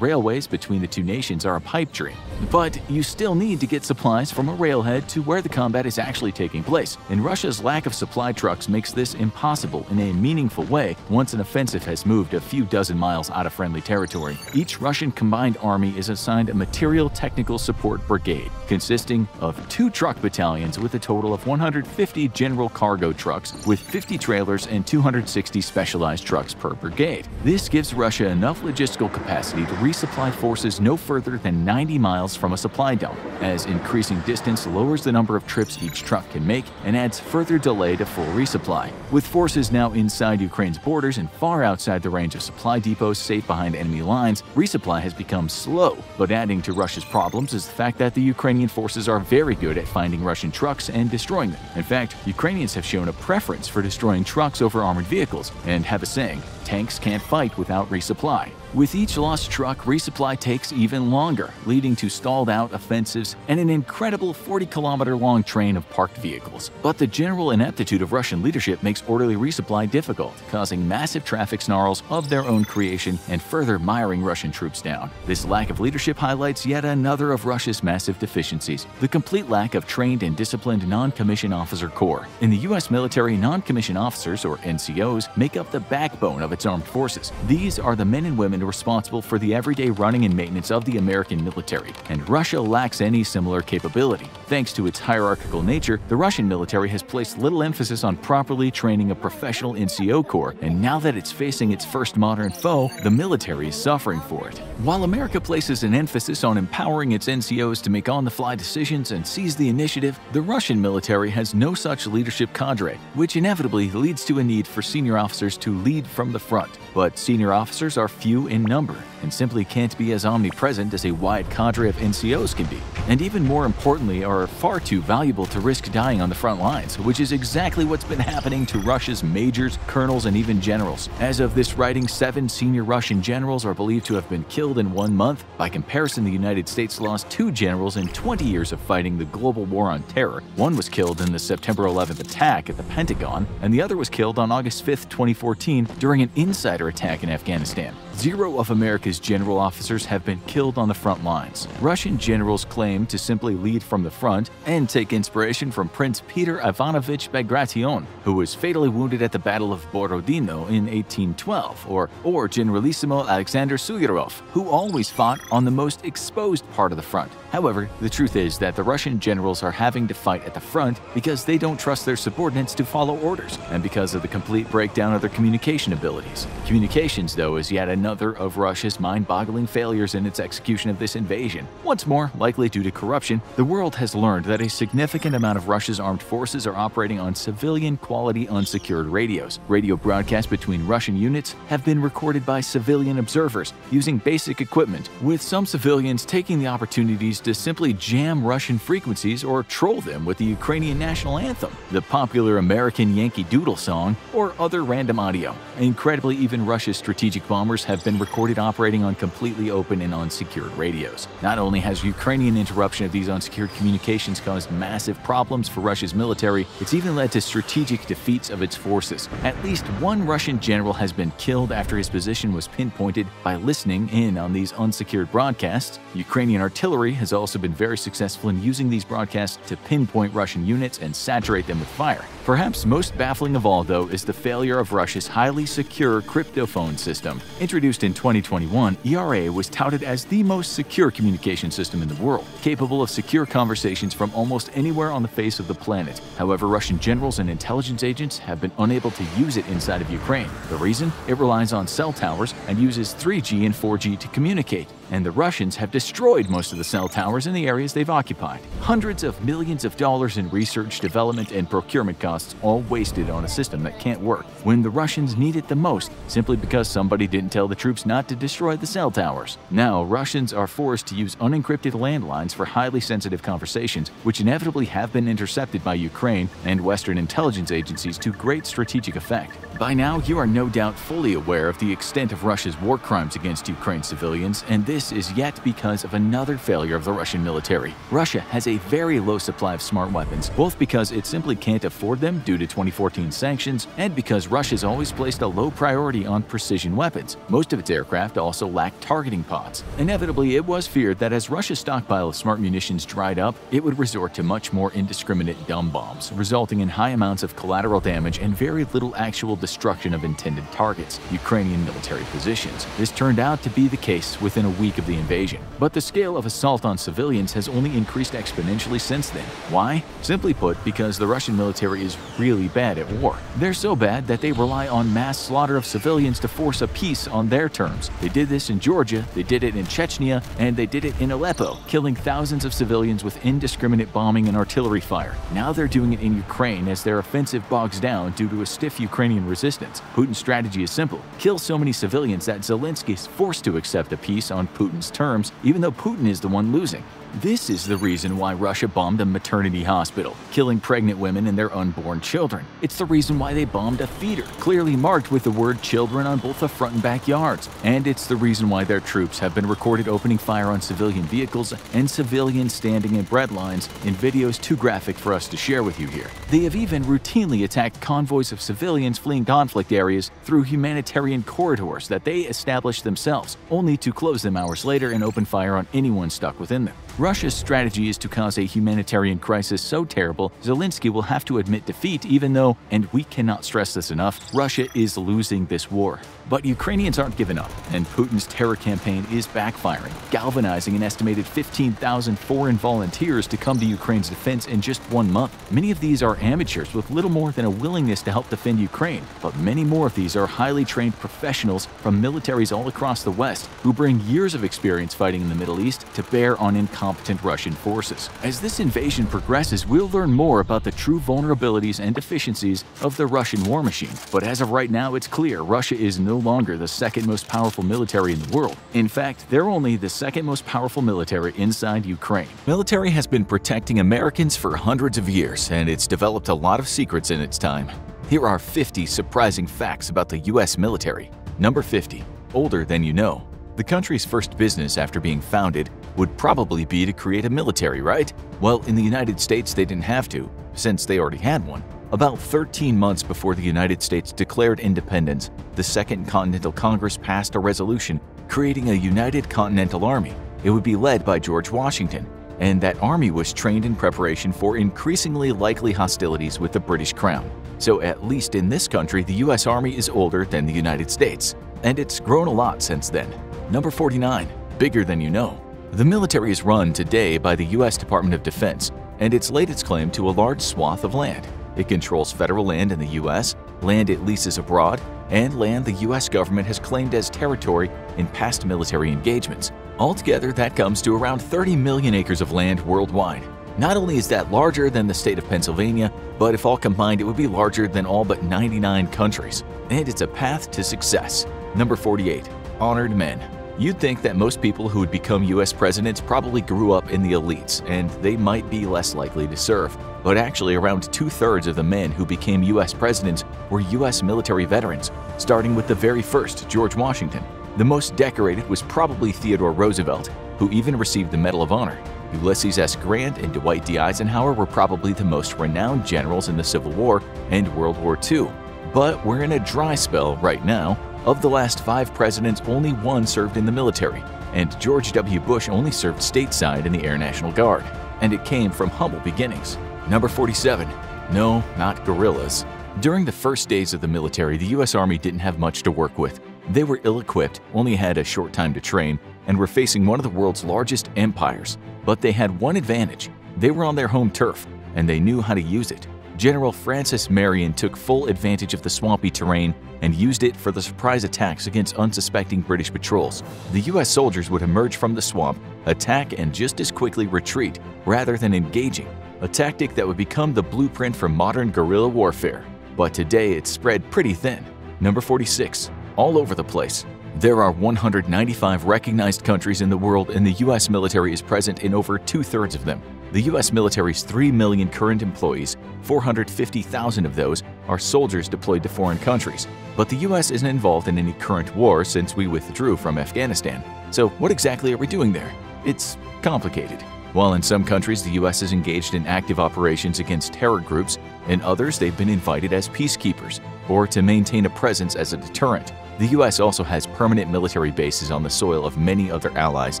railways between the two nations are a pipe dream. But you still need to get supplies from a railhead to where the combat is actually taking place, and Russia's lack of supply trucks makes this impossible in a meaningful way once an offensive has moved a few dozen miles out of friendly territory. Each Russian combined army is assigned a material technical support brigade, consisting of 2 truck battalions with a total of 150 general cargo trucks with 50 trailers and 260 specialized trucks per brigade. This gives Russia enough logistical capacity to resupply forces no further than 90 miles from a supply dump, as increasing distance lowers the number of trips each truck can make and adds further delay to full resupply. With forces now inside Ukraine's borders and far outside the range of supply depots safe behind enemy lines, resupply has become slow. But adding to Russia's problems is the fact that the Ukrainian forces are very good at finding Russian trucks and destroying them. In fact, Ukrainians have shown a preference for destroying trucks over armored vehicles and have a saying, "Tanks can't fight without resupply." With each lost truck, resupply takes even longer, leading to stalled-out offensives and an incredible 40-kilometer-long train of parked vehicles. But the general ineptitude of Russian leadership makes orderly resupply difficult, causing massive traffic snarls of their own creation and further miring Russian troops down. This lack of leadership highlights yet another of Russia's massive deficiencies: the complete lack of trained and disciplined non-commissioned officer corps. In the U.S. military, non-commissioned officers, or NCOs, make up the backbone of its armed forces. These are the men and women responsible for the everyday running and maintenance of the American military, and Russia lacks any similar capability. Thanks to its hierarchical nature, the Russian military has placed little emphasis on properly training a professional NCO corps, and now that it's facing its first modern foe, the military is suffering for it. While America places an emphasis on empowering its NCOs to make on-the-fly decisions and seize the initiative, the Russian military has no such leadership cadre, which inevitably leads to a need for senior officers to lead from the front. But senior officers are few in number and simply can't be as omnipresent as a wide cadre of NCOs can be, and even more importantly are far too valuable to risk dying on the front lines, which is exactly what's been happening to Russia's majors, colonels, and even generals. As of this writing, 7 senior Russian generals are believed to have been killed in 1 month. By comparison, the United States lost 2 generals in 20 years of fighting the global war on terror. One was killed in the September 11th attack at the Pentagon, and the other was killed on August 5th, 2014 during an insider attack in Afghanistan. 0 of America's general officers have been killed on the front lines. Russian generals claim to simply lead from the front and take inspiration from Prince Peter Ivanovich Bagration, who was fatally wounded at the Battle of Borodino in 1812, or Generalissimo Alexander Suvorov, who always fought on the most exposed part of the front. However, the truth is that the Russian generals are having to fight at the front because they don't trust their subordinates to follow orders, and because of the complete breakdown of their communication abilities. Communications, though, is yet another of Russia's mind-boggling failures in its execution of this invasion. Once more, likely due to corruption, the world has learned that a significant amount of Russia's armed forces are operating on civilian-quality unsecured radios. Radio broadcasts between Russian units have been recorded by civilian observers using basic equipment, with some civilians taking the opportunities to simply jam Russian frequencies or troll them with the Ukrainian national anthem, the popular American Yankee Doodle song, or other random audio. Incredibly, even Russia's strategic bombers have been recorded operating on completely open and unsecured radios. Not only has Ukrainian interruption of these unsecured communications caused massive problems for Russia's military, it's even led to strategic defeats of its forces. At least 1 Russian general has been killed after his position was pinpointed by listening in on these unsecured broadcasts. Ukrainian artillery has also been very successful in using these broadcasts to pinpoint Russian units and saturate them with fire. Perhaps most baffling of all, though, is the failure of Russia's highly secure cryptophone system. Introduced Introduced in 2021, ERA was touted as the most secure communication system in the world, capable of secure conversations from almost anywhere on the face of the planet. However, Russian generals and intelligence agents have been unable to use it inside of Ukraine. The reason? It relies on cell towers and uses 3G and 4G to communicate. And the Russians have destroyed most of the cell towers in the areas they've occupied. Hundreds of millions of dollars in research, development, and procurement costs all wasted on a system that can't work when the Russians need it the most, simply because somebody didn't tell the troops not to destroy the cell towers. Now, Russians are forced to use unencrypted landlines for highly sensitive conversations, which inevitably have been intercepted by Ukraine and Western intelligence agencies to great strategic effect. By now, you are no doubt fully aware of the extent of Russia's war crimes against Ukraine civilians, and this is yet because of another failure of the Russian military. Russia has a very low supply of smart weapons, both because it simply can't afford them due to 2014 sanctions, and because Russia's always placed a low priority on precision weapons. Most of its aircraft also lack targeting pods. Inevitably, it was feared that as Russia's stockpile of smart munitions dried up, it would resort to much more indiscriminate dumb bombs, resulting in high amounts of collateral damage and very little actual destruction of intended targets, Ukrainian military positions. This turned out to be the case within a week of the invasion. But the scale of assault on civilians has only increased exponentially since then. Why? Simply put, because the Russian military is really bad at war. They're so bad that they rely on mass slaughter of civilians to force a peace on their terms. They did this in Georgia, they did it in Chechnya, and they did it in Aleppo, killing thousands of civilians with indiscriminate bombing and artillery fire. Now they're doing it in Ukraine as their offensive bogs down due to a stiff Ukrainian resistance. Putin's strategy is simple: kill so many civilians that Zelensky is forced to accept a peace on Putin's terms, even though Putin is the one losing. This is the reason why Russia bombed a maternity hospital, killing pregnant women and their unborn children. It's the reason why they bombed a feeder, clearly marked with the word children on both the front and back yards. And it's the reason why their troops have been recorded opening fire on civilian vehicles and civilians standing in bread lines in videos too graphic for us to share with you here. They have even routinely attacked convoys of civilians fleeing conflict areas through humanitarian corridors that they established themselves, only to close them hours later and open fire on anyone stuck within them. Russia's strategy is to cause a humanitarian crisis so terrible, Zelensky will have to admit defeat even though, and we cannot stress this enough, Russia is losing this war. But Ukrainians aren't giving up, and Putin's terror campaign is backfiring, galvanizing an estimated 15,000 foreign volunteers to come to Ukraine's defense in just 1 month. Many of these are amateurs with little more than a willingness to help defend Ukraine, but many more of these are highly trained professionals from militaries all across the West who bring years of experience fighting in the Middle East to bear on incompetent Russian forces. As this invasion progresses, we'll learn more about the true vulnerabilities and deficiencies of the Russian war machine. But as of right now, it's clear Russia is no longer the second most powerful military in the world. In fact, they're only the second most powerful military inside Ukraine. Military has been protecting Americans for hundreds of years, and it's developed a lot of secrets in its time. Here are 50 surprising facts about the US military. Number 50. Older than you know. The country's first business after being founded would probably be to create a military, right? Well, in the United States they didn't have to, since they already had one. About 13 months before the United States declared independence, the Second Continental Congress passed a resolution creating a United Continental Army. It would be led by George Washington, and that army was trained in preparation for increasingly likely hostilities with the British Crown. So at least in this country, the US Army is older than the United States, and it's grown a lot since then. Number 49. Bigger than you know. The military is run today by the US Department of Defense, and it's laid its claim to a large swath of land. It controls federal land in the US, land it leases abroad, and land the US government has claimed as territory in past military engagements. Altogether, that comes to around 30 million acres of land worldwide. Not only is that larger than the state of Pennsylvania, but if all combined, it would be larger than all but 99 countries. And it's a path to success. Number 48. Honored men. You'd think that most people who would become US presidents probably grew up in the elites, and they might be less likely to serve. But actually, around 2/3 of the men who became US presidents were US military veterans, starting with the very first, George Washington. The most decorated was probably Theodore Roosevelt, who even received the Medal of Honor. Ulysses S. Grant and Dwight D. Eisenhower were probably the most renowned generals in the Civil War and World War II. But we're in a dry spell right now. Of the last 5 presidents, only 1 served in the military, and George W. Bush only served stateside in the Air National Guard, and it came from humble beginnings. Number 47. No, not guerrillas. During the first days of the military, the US Army didn't have much to work with. They were ill-equipped, only had a short time to train, and were facing one of the world's largest empires. But they had one advantage. They were on their home turf, and they knew how to use it. General Francis Marion took full advantage of the swampy terrain and used it for the surprise attacks against unsuspecting British patrols. The US soldiers would emerge from the swamp, attack, and just as quickly retreat rather than engaging, a tactic that would become the blueprint for modern guerrilla warfare. But today it's spread pretty thin. Number 46. All over the place. There are 195 recognized countries in the world, and the US military is present in over 2/3 of them. The US military's 3 million current employees, 450,000 of those are soldiers deployed to foreign countries. But the US isn't involved in any current war since we withdrew from Afghanistan. So what exactly are we doing there? It's complicated. While in some countries the US is engaged in active operations against terror groups, in others they've been invited as peacekeepers or to maintain a presence as a deterrent. The US also has permanent military bases on the soil of many other allies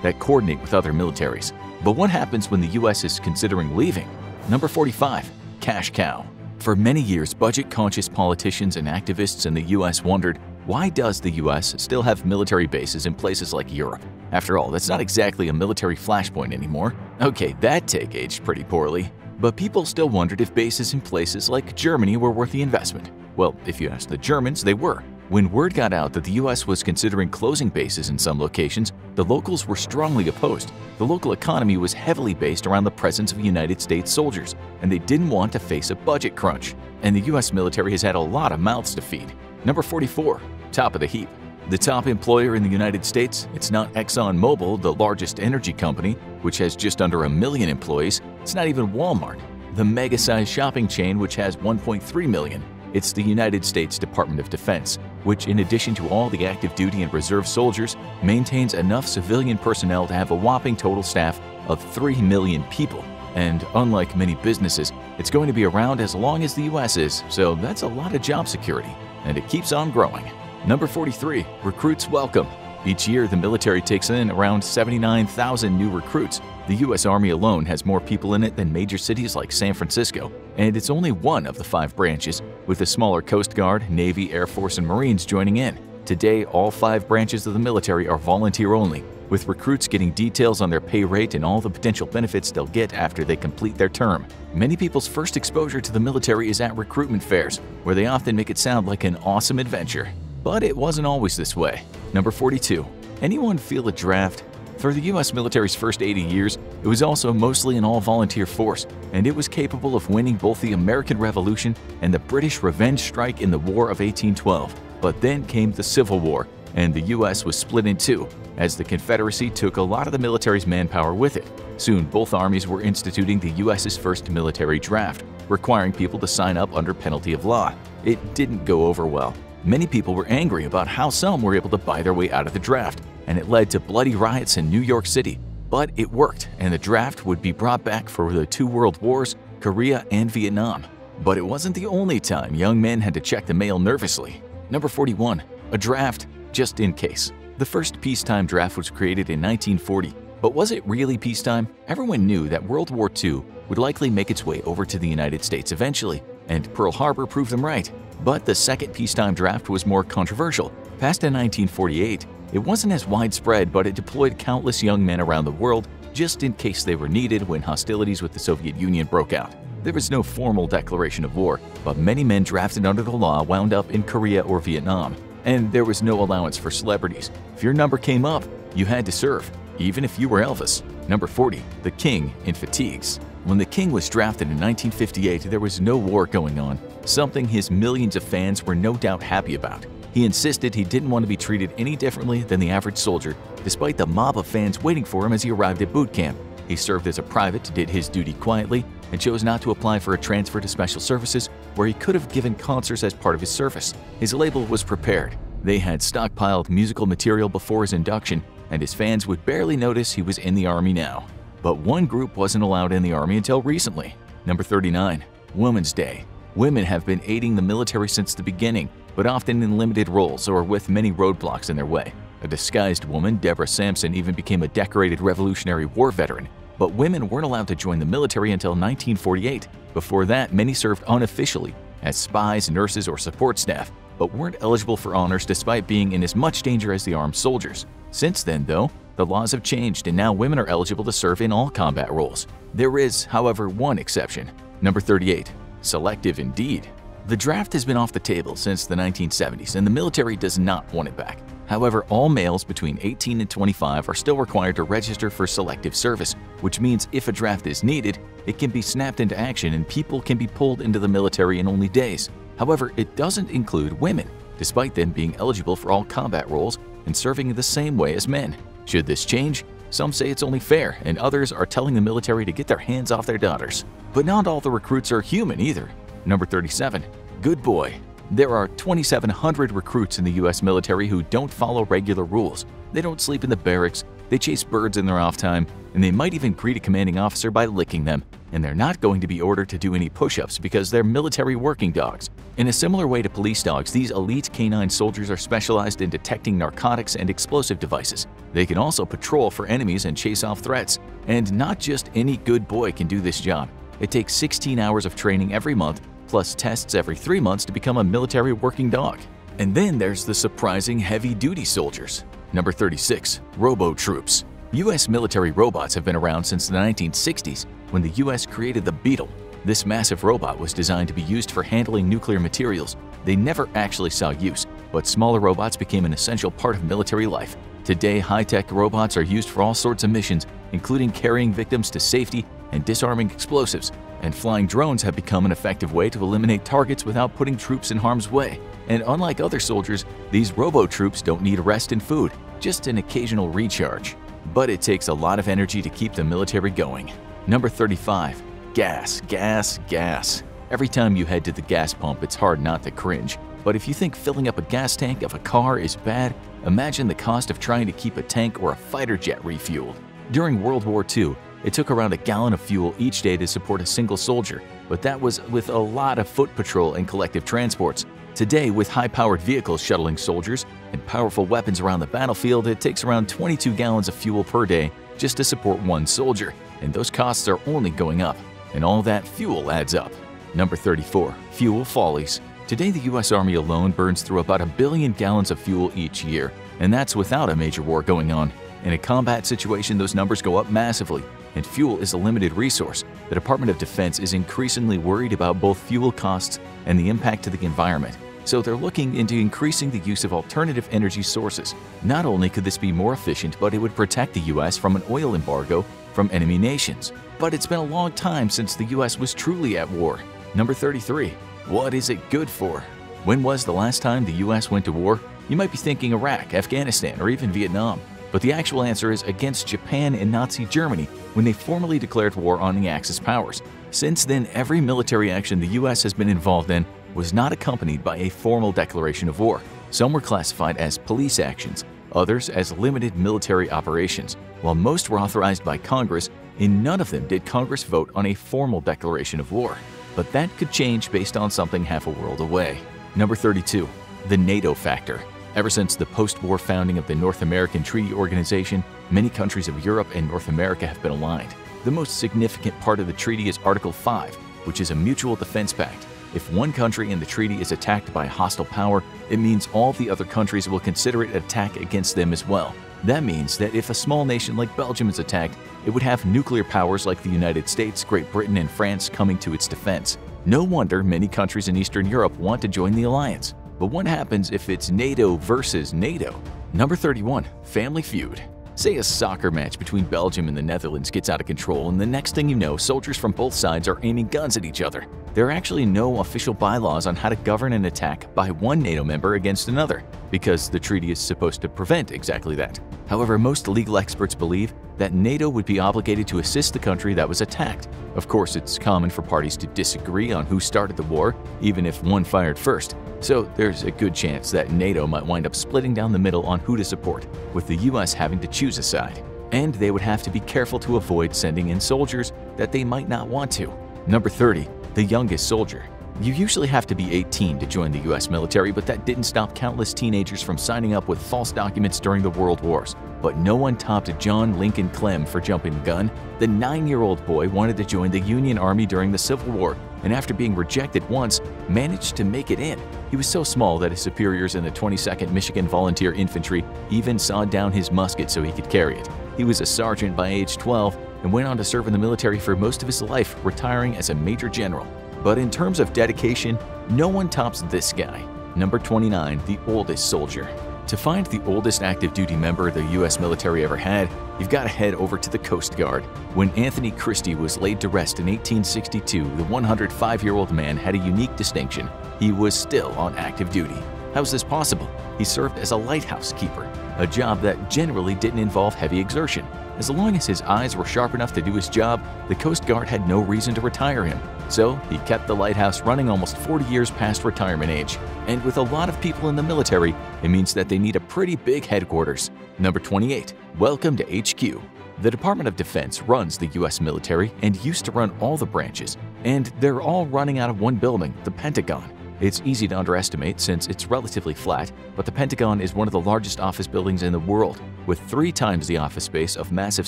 that coordinate with other militaries. But what happens when the US is considering leaving? Number 45. Cash cow. For many years, budget-conscious politicians and activists in the US wondered, why does the US still have military bases in places like Europe? After all, that's not exactly a military flashpoint anymore. Okay, that take aged pretty poorly. But people still wondered if bases in places like Germany were worth the investment. Well, if you ask the Germans, they were. When word got out that the US was considering closing bases in some locations, the locals were strongly opposed. The local economy was heavily based around the presence of United States soldiers, and they didn't want to face a budget crunch. And the US military has had a lot of mouths to feed. Number 44. Top of the heap. The top employer in the United States, it's not ExxonMobil, the largest energy company, which has just under 1 million employees. It's not even Walmart, the mega-sized shopping chain, which has 1.3 million. It's the United States Department of Defense, which, in addition to all the active duty and reserve soldiers, maintains enough civilian personnel to have a whopping total staff of 3 million people. And unlike many businesses, it's going to be around as long as the US is, so that's a lot of job security, and it keeps on growing. Number 43. Recruits welcome. Each year, the military takes in around 79,000 new recruits. The U.S. Army alone has more people in it than major cities like San Francisco, and it's only one of the 5 branches, with the smaller Coast Guard, Navy, Air Force, and Marines joining in. Today, all 5 branches of the military are volunteer-only, with recruits getting details on their pay rate and all the potential benefits they'll get after they complete their term. Many people's first exposure to the military is at recruitment fairs, where they often make it sound like an awesome adventure. But it wasn't always this way. Number 42. Anyone feel a draft? For the U.S. military's first 80 years, it was also mostly an all-volunteer force, and it was capable of winning both the American Revolution and the British revenge strike in the War of 1812. But then came the Civil War, and the U.S. was split in two, as the Confederacy took a lot of the military's manpower with it. Soon, both armies were instituting the U.S.'s first military draft, requiring people to sign up under penalty of law. It didn't go over well. Many people were angry about how some were able to buy their way out of the draft, and it led to bloody riots in New York City. But it worked, and the draft would be brought back for the 2 world wars, Korea and Vietnam. But it wasn't the only time young men had to check the mail nervously. Number 41. A draft, just in case. The first peacetime draft was created in 1940. But was it really peacetime? Everyone knew that World War II would likely make its way over to the United States eventually, and Pearl Harbor proved them right. But the second peacetime draft was more controversial. Passed in 1948, it wasn't as widespread, but it deployed countless young men around the world just in case they were needed when hostilities with the Soviet Union broke out. There was no formal declaration of war, but many men drafted under the law wound up in Korea or Vietnam. And there was no allowance for celebrities. If your number came up, you had to serve, even if you were Elvis. Number 40. The King in fatigues. When the King was drafted in 1958, there was no war going on, something his millions of fans were no doubt happy about. He insisted he didn't want to be treated any differently than the average soldier, despite the mob of fans waiting for him as he arrived at boot camp. He served as a private, did his duty quietly, and chose not to apply for a transfer to Special Services, where he could have given concerts as part of his service. His label was prepared. They had stockpiled musical material before his induction, and his fans would barely notice he was in the Army now. But one group wasn't allowed in the Army until recently. Number 39. Women's Day. Women have been aiding the military since the beginning, but often in limited roles or with many roadblocks in their way. A disguised woman, Deborah Sampson, even became a decorated Revolutionary War veteran. But women weren't allowed to join the military until 1948. Before that, many served unofficially as spies, nurses, or support staff. but weren't eligible for honors despite being in as much danger as the armed soldiers. Since then, though, the laws have changed and now women are eligible to serve in all combat roles. There is, however, one exception. Number 38. Selective indeed. The draft has been off the table since the 1970s and the military does not want it back. However, all males between 18 and 25 are still required to register for selective service, which means if a draft is needed, it can be snapped into action and people can be pulled into the military in only days. However, it doesn't include women, despite them being eligible for all combat roles and serving in the same way as men. Should this change? Some say it's only fair, and others are telling the military to get their hands off their daughters. But not all the recruits are human either. Number 37. Good boy. There are 2,700 recruits in the US military who don't follow regular rules. They don't sleep in the barracks, they chase birds in their off time, and they might even greet a commanding officer by licking them. And they're not going to be ordered to do any push-ups because they're military working dogs. In a similar way to police dogs, these elite canine soldiers are specialized in detecting narcotics and explosive devices. They can also patrol for enemies and chase off threats. And not just any good boy can do this job. It takes 16 hours of training every month, plus tests every 3 months to become a military working dog. And then there's the surprising heavy-duty soldiers. Number 36. Robo-troops. US military robots have been around since the 1960s, when the US created the Beetle. This massive robot was designed to be used for handling nuclear materials. They never actually saw use, but smaller robots became an essential part of military life. Today, high-tech robots are used for all sorts of missions, including carrying victims to safety and disarming explosives. And flying drones have become an effective way to eliminate targets without putting troops in harm's way. And unlike other soldiers, these robo-troops don't need rest and food, just an occasional recharge. But it takes a lot of energy to keep the military going. Number 35. Gas, gas, gas. Every time you head to the gas pump, it's hard not to cringe. But if you think filling up a gas tank of a car is bad, imagine the cost of trying to keep a tank or a fighter jet refueled. During World War II, it took around a gallon of fuel each day to support a single soldier, but that was with a lot of foot patrol and collective transports. Today, with high-powered vehicles shuttling soldiers and powerful weapons around the battlefield, it takes around 22 gallons of fuel per day just to support one soldier, and those costs are only going up, and all that fuel adds up. Number 34. Fuel follies. Today, the US Army alone burns through about 1 billion gallons of fuel each year, and that's without a major war going on. In a combat situation, those numbers go up massively, and fuel is a limited resource. The Department of Defense is increasingly worried about both fuel costs and the impact to the environment, so they're looking into increasing the use of alternative energy sources. Not only could this be more efficient, but it would protect the US from an oil embargo from enemy nations. But it's been a long time since the US was truly at war. Number 33. What is it good for? When was the last time the US went to war? You might be thinking Iraq, Afghanistan, or even Vietnam. But the actual answer is against Japan and Nazi Germany when they formally declared war on the Axis powers. Since then, every military action the US has been involved in was not accompanied by a formal declaration of war. Some were classified as police actions, others as limited military operations. While most were authorized by Congress, in none of them did Congress vote on a formal declaration of war. But that could change based on something half a world away. Number 32. The NATO factor. Ever since the post-war founding of the North American Treaty Organization, many countries of Europe and North America have been aligned. The most significant part of the treaty is Article 5, which is a mutual defense pact. If one country in the treaty is attacked by a hostile power, it means all the other countries will consider it an attack against them as well. That means that if a small nation like Belgium is attacked, it would have nuclear powers like the United States, Great Britain, and France coming to its defense. No wonder many countries in Eastern Europe want to join the alliance. But what happens if it's NATO versus NATO? Number 31. Family feud. Say a soccer match between Belgium and the Netherlands gets out of control, and the next thing you know, soldiers from both sides are aiming guns at each other. There are actually no official bylaws on how to govern an attack by one NATO member against another, because the treaty is supposed to prevent exactly that. However, most legal experts believe that NATO would be obligated to assist the country that was attacked. Of course, it's common for parties to disagree on who started the war, even if one fired first. So there's a good chance that NATO might wind up splitting down the middle on who to support, with the US having to choose a side. And they would have to be careful to avoid sending in soldiers that they might not want to. Number 30. The youngest soldier. You usually have to be 18 to join the US military, but that didn't stop countless teenagers from signing up with false documents during the World Wars. But no one topped John Lincoln Clem for jumping the gun. The 9-year-old boy wanted to join the Union Army during the Civil War, and after being rejected once, managed to make it in. He was so small that his superiors in the 22nd Michigan Volunteer Infantry even sawed down his musket so he could carry it. He was a sergeant by age 12 and went on to serve in the military for most of his life, retiring as a major general. But in terms of dedication, no one tops this guy. Number 29, the oldest soldier. To find the oldest active duty member the U.S. military ever had, you've got to head over to the Coast Guard. When Anthony Christie was laid to rest in 1862, the 105-year-old man had a unique distinction. He was still on active duty. How's this possible? He served as a lighthouse keeper, a job that generally didn't involve heavy exertion. As long as his eyes were sharp enough to do his job, the Coast Guard had no reason to retire him. So he kept the lighthouse running almost 40 years past retirement age. And with a lot of people in the military, it means that they need a pretty big headquarters. Number 28. Welcome to HQ. The Department of Defense runs the U.S. military and used to run all the branches, and they're all running out of one building, the Pentagon. It's easy to underestimate since it's relatively flat, but the Pentagon is one of the largest office buildings in the world, with 3 times the office space of massive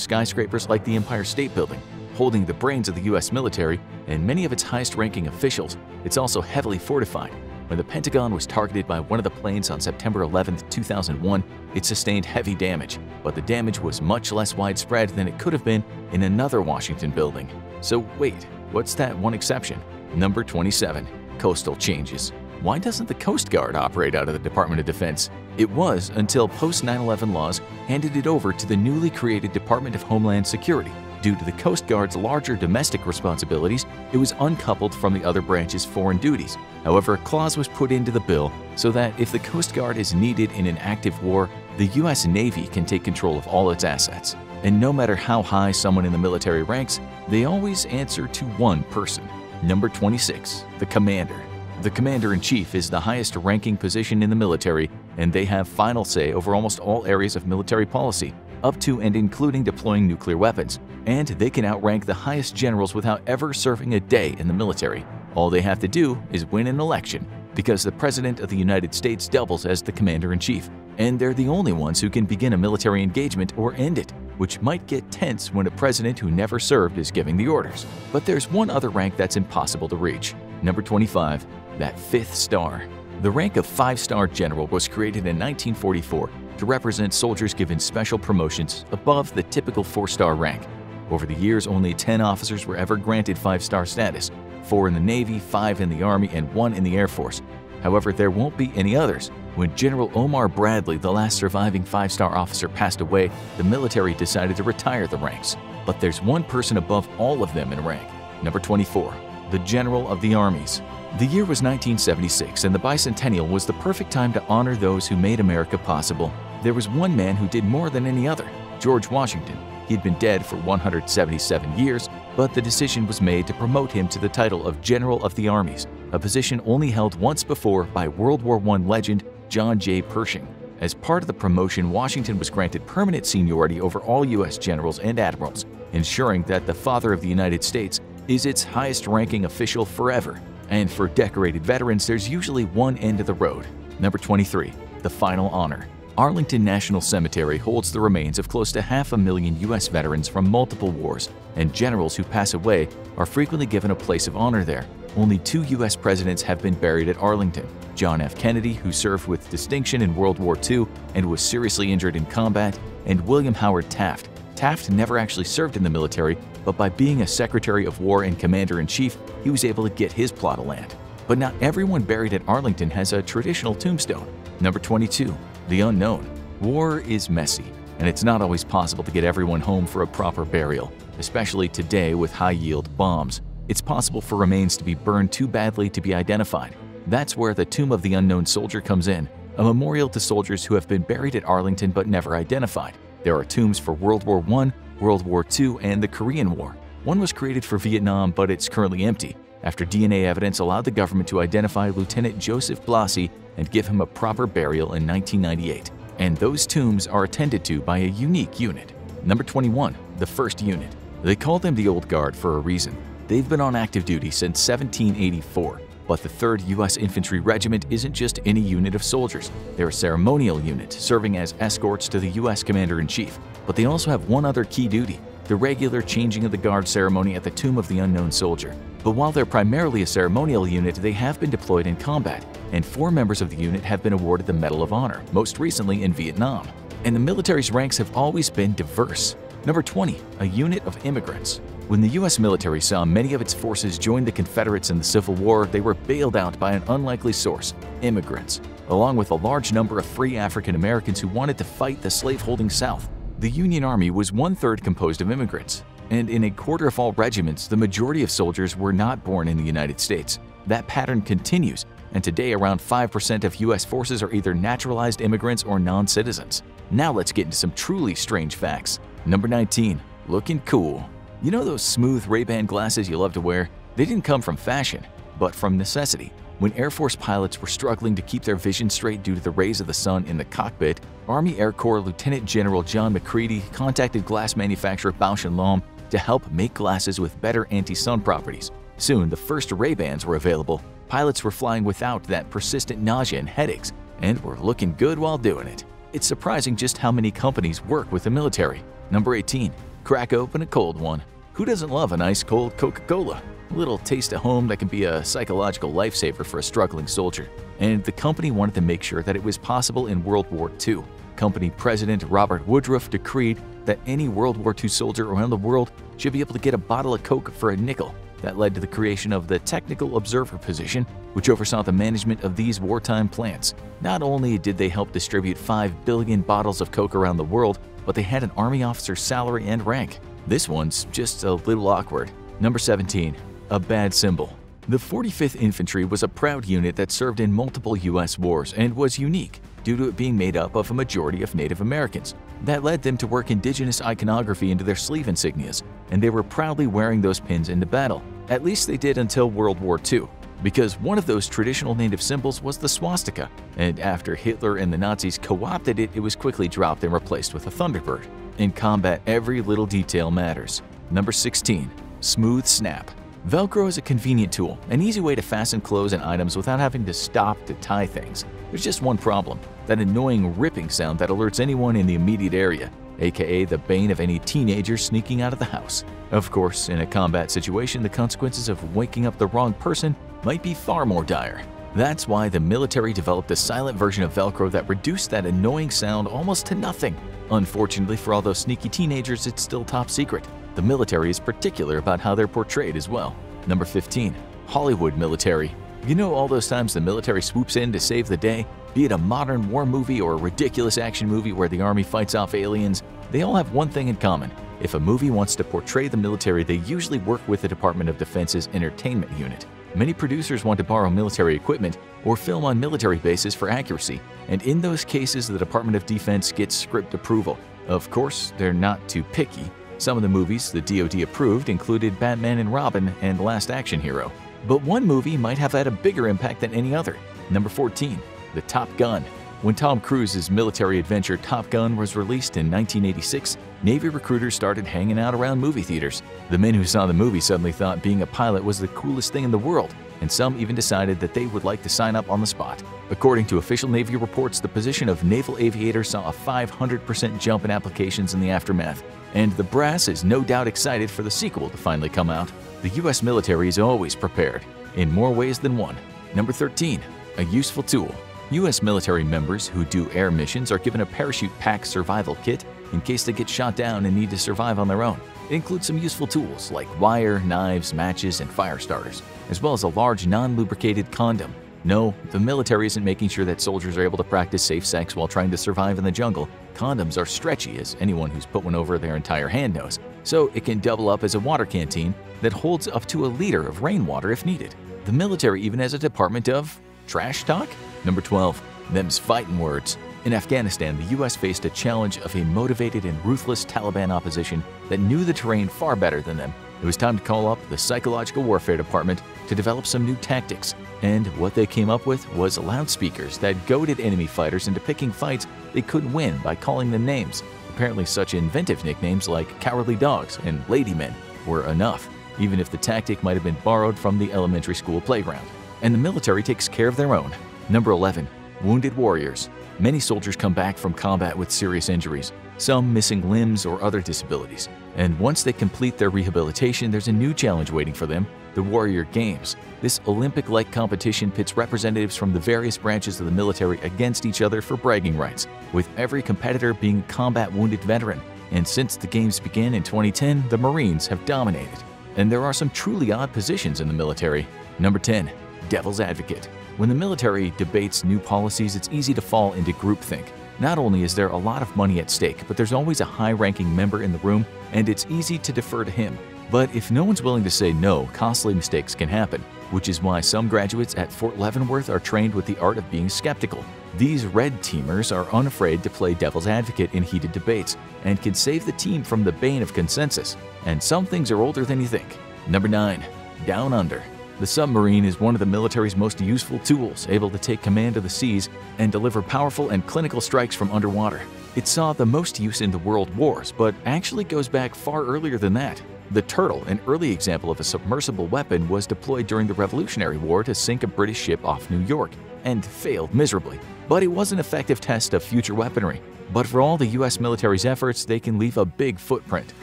skyscrapers like the Empire State Building. Holding the brains of the U.S. military and many of its highest-ranking officials, it's also heavily fortified. When the Pentagon was targeted by one of the planes on September 11, 2001, it sustained heavy damage, but the damage was much less widespread than it could have been in another Washington building. So wait, what's that one exception? Number 27. Coastal changes. Why doesn't the Coast Guard operate out of the Department of Defense? It was until post-9/11 laws handed it over to the newly created Department of Homeland Security. Due to the Coast Guard's larger domestic responsibilities, it was uncoupled from the other branch's foreign duties. However, a clause was put into the bill so that if the Coast Guard is needed in an active war, the U.S. Navy can take control of all its assets. And no matter how high someone in the military ranks, they always answer to one person. Number 26. The Commander. The Commander-in-Chief is the highest-ranking position in the military, and they have final say over almost all areas of military policy, up to and including deploying nuclear weapons. And they can outrank the highest generals without ever serving a day in the military. All they have to do is win an election, because the President of the United States doubles as the Commander-in-Chief, and they're the only ones who can begin a military engagement or end it, which might get tense when a president who never served is giving the orders. But there's one other rank that's impossible to reach. Number 25. That 5th star. The rank of 5-star general was created in 1944 to represent soldiers given special promotions above the typical 4-star rank. Over the years, only 10 officers were ever granted 5-star status, 4 in the Navy, 5 in the Army, and 1 in the Air Force. However, there won't be any others. When General Omar Bradley, the last surviving 5-star officer, passed away, the military decided to retire the ranks. But there's one person above all of them in rank. Number 24. The General of the Armies. The year was 1976, and the bicentennial was the perfect time to honor those who made America possible. There was one man who did more than any other, George Washington. He had been dead for 177 years, but the decision was made to promote him to the title of General of the Armies, a position only held once before by World War I legend John J. Pershing. As part of the promotion, Washington was granted permanent seniority over all U.S. generals and admirals, ensuring that the Father of the United States is its highest-ranking official forever. And for decorated veterans, there's usually one end of the road. Number 23. The final honor. Arlington National Cemetery holds the remains of close to 500,000 U.S. veterans from multiple wars, and generals who pass away are frequently given a place of honor there. Only 2 U.S. presidents have been buried at Arlington: John F. Kennedy, who served with distinction in World War II and was seriously injured in combat, and William Howard Taft. Taft never actually served in the military, but by being a Secretary of War and Commander-in-Chief, he was able to get his plot of land. But not everyone buried at Arlington has a traditional tombstone. Number 22. The unknown. War is messy, and it's not always possible to get everyone home for a proper burial, especially today with high-yield bombs. It's possible for remains to be burned too badly to be identified. That's where the Tomb of the Unknown Soldier comes in, a memorial to soldiers who have been buried at Arlington but never identified. There are tombs for World War I, World War II, and the Korean War. One was created for Vietnam, but it's currently empty, after DNA evidence allowed the government to identify Lieutenant Joseph Blassie and give him a proper burial in 1998. And those tombs are attended to by a unique unit. Number 21. The 1st Unit. They call them the Old Guard for a reason. They've been on active duty since 1784. But the 3rd U.S. Infantry Regiment isn't just any unit of soldiers. They're a ceremonial unit serving as escorts to the U.S. Commander-in-Chief. But they also have one other key duty. the regular changing of the guard ceremony at the Tomb of the Unknown Soldier. But while they're primarily a ceremonial unit, they have been deployed in combat, and 4 members of the unit have been awarded the Medal of Honor, most recently in Vietnam. And the military's ranks have always been diverse. Number 20, a unit of immigrants. When the U.S. military saw many of its forces join the Confederates in the Civil War, they were bailed out by an unlikely source, immigrants, along with a large number of free African Americans who wanted to fight the slaveholding South. The Union Army was 1/3 composed of immigrants, and in a quarter of all regiments, the majority of soldiers were not born in the United States. That pattern continues, and today around 5% of U.S. forces are either naturalized immigrants or non-citizens. Now let's get into some truly strange facts. Number 19, looking cool. You know those smooth Ray-Ban glasses you love to wear? They didn't come from fashion, but from necessity. When Air Force pilots were struggling to keep their vision straight due to the rays of the sun in the cockpit, Army Air Corps Lieutenant General John McCready contacted glass manufacturer Bausch & Lomb to help make glasses with better anti-sun properties. Soon, the first Ray-Bans were available. Pilots were flying without that persistent nausea and headaches, and were looking good while doing it. It's surprising just how many companies work with the military. Number 18. Crack open a cold one. Who doesn't love an ice-cold Coca-Cola? A little taste of home that can be a psychological lifesaver for a struggling soldier. And the company wanted to make sure that it was possible in World War II. Company President Robert Woodruff decreed that any World War II soldier around the world should be able to get a bottle of Coke for a nickel. That led to the creation of the Technical Observer position, which oversaw the management of these wartime plants. Not only did they help distribute 5 billion bottles of Coke around the world, but they had an Army officer's salary and rank. This one's just a little awkward. Number 17. A bad symbol. The 45th Infantry was a proud unit that served in multiple U.S. wars and was unique due to it being made up of a majority of Native Americans. That led them to work indigenous iconography into their sleeve insignias, and they were proudly wearing those pins into battle. At least they did until World War II, because one of those traditional native symbols was the swastika, and after Hitler and the Nazis co-opted it, it was quickly dropped and replaced with a Thunderbird. In combat, every little detail matters. Number 16. Smooth snap. Velcro is a convenient tool, an easy way to fasten clothes and items without having to stop to tie things. There's just one problem, that annoying ripping sound that alerts anyone in the immediate area, aka the bane of any teenager sneaking out of the house. Of course, in a combat situation, the consequences of waking up the wrong person might be far more dire. That's why the military developed a silent version of Velcro that reduced that annoying sound almost to nothing. Unfortunately for all those sneaky teenagers, it's still top secret. The military is particular about how they're portrayed as well. Number 15. Hollywood military. You know all those times the military swoops in to save the day? Be it a modern war movie or a ridiculous action movie where the army fights off aliens, they all have one thing in common. If a movie wants to portray the military, they usually work with the Department of Defense's entertainment unit. Many producers want to borrow military equipment or film on military bases for accuracy, and in those cases the Department of Defense gets script approval. Of course, they're not too picky. Some of the movies the DoD approved included Batman and Robin and Last Action Hero. But one movie might have had a bigger impact than any other. Number 14. The Top Gun. When Tom Cruise's military adventure Top Gun was released in 1986, Navy recruiters started hanging out around movie theaters. The men who saw the movie suddenly thought being a pilot was the coolest thing in the world, and some even decided that they would like to sign up on the spot. According to official Navy reports, the position of naval aviator saw a 500% jump in applications in the aftermath, and the brass is no doubt excited for the sequel to finally come out. The U.S. military is always prepared, in more ways than one. Number 13. A useful tool. U.S. military members who do air missions are given a parachute pack survival kit in case they get shot down and need to survive on their own. It includes some useful tools like wire, knives, matches, and fire starters, as well as a large non-lubricated condom. No, the military isn't making sure that soldiers are able to practice safe sex while trying to survive in the jungle. Condoms are stretchy, as anyone who's put one over their entire hand knows, so it can double up as a water canteen that holds up to a liter of rainwater if needed. The military even has a department of trash talk? Number 12. Them's fighting words. In Afghanistan, the U.S. faced a challenge of a motivated and ruthless Taliban opposition that knew the terrain far better than them. It was time to call up the Psychological Warfare Department to develop some new tactics, and what they came up with was loudspeakers that goaded enemy fighters into picking fights they couldn't win by calling them names. Apparently such inventive nicknames like Cowardly Dogs and Ladymen were enough, even if the tactic might have been borrowed from the elementary school playground. And the military takes care of their own. Number 11. Wounded warriors. Many soldiers come back from combat with serious injuries. some missing limbs or other disabilities. And once they complete their rehabilitation, there's a new challenge waiting for them, the Warrior Games. This Olympic-like competition pits representatives from the various branches of the military against each other for bragging rights, with every competitor being a combat-wounded veteran. And since the Games began in 2010, the Marines have dominated. And there are some truly odd positions in the military. Number 10. Devil's Advocate. When the military debates new policies, it's easy to fall into groupthink. Not only is there a lot of money at stake, but there's always a high-ranking member in the room, and it's easy to defer to him. But if no one's willing to say no, costly mistakes can happen, which is why some graduates at Fort Leavenworth are trained with the art of being skeptical. These red teamers are unafraid to play devil's advocate in heated debates and can save the team from the bane of consensus. And some things are older than you think. Number 9. Down Under. The submarine is one of the military's most useful tools, able to take command of the seas and deliver powerful and clinical strikes from underwater. It saw the most use in the World Wars, but actually goes back far earlier than that. The Turtle, an early example of a submersible weapon, was deployed during the Revolutionary War to sink a British ship off New York, and failed miserably. But it was an effective test of future weaponry. But for all the US military's efforts, they can leave a big footprint.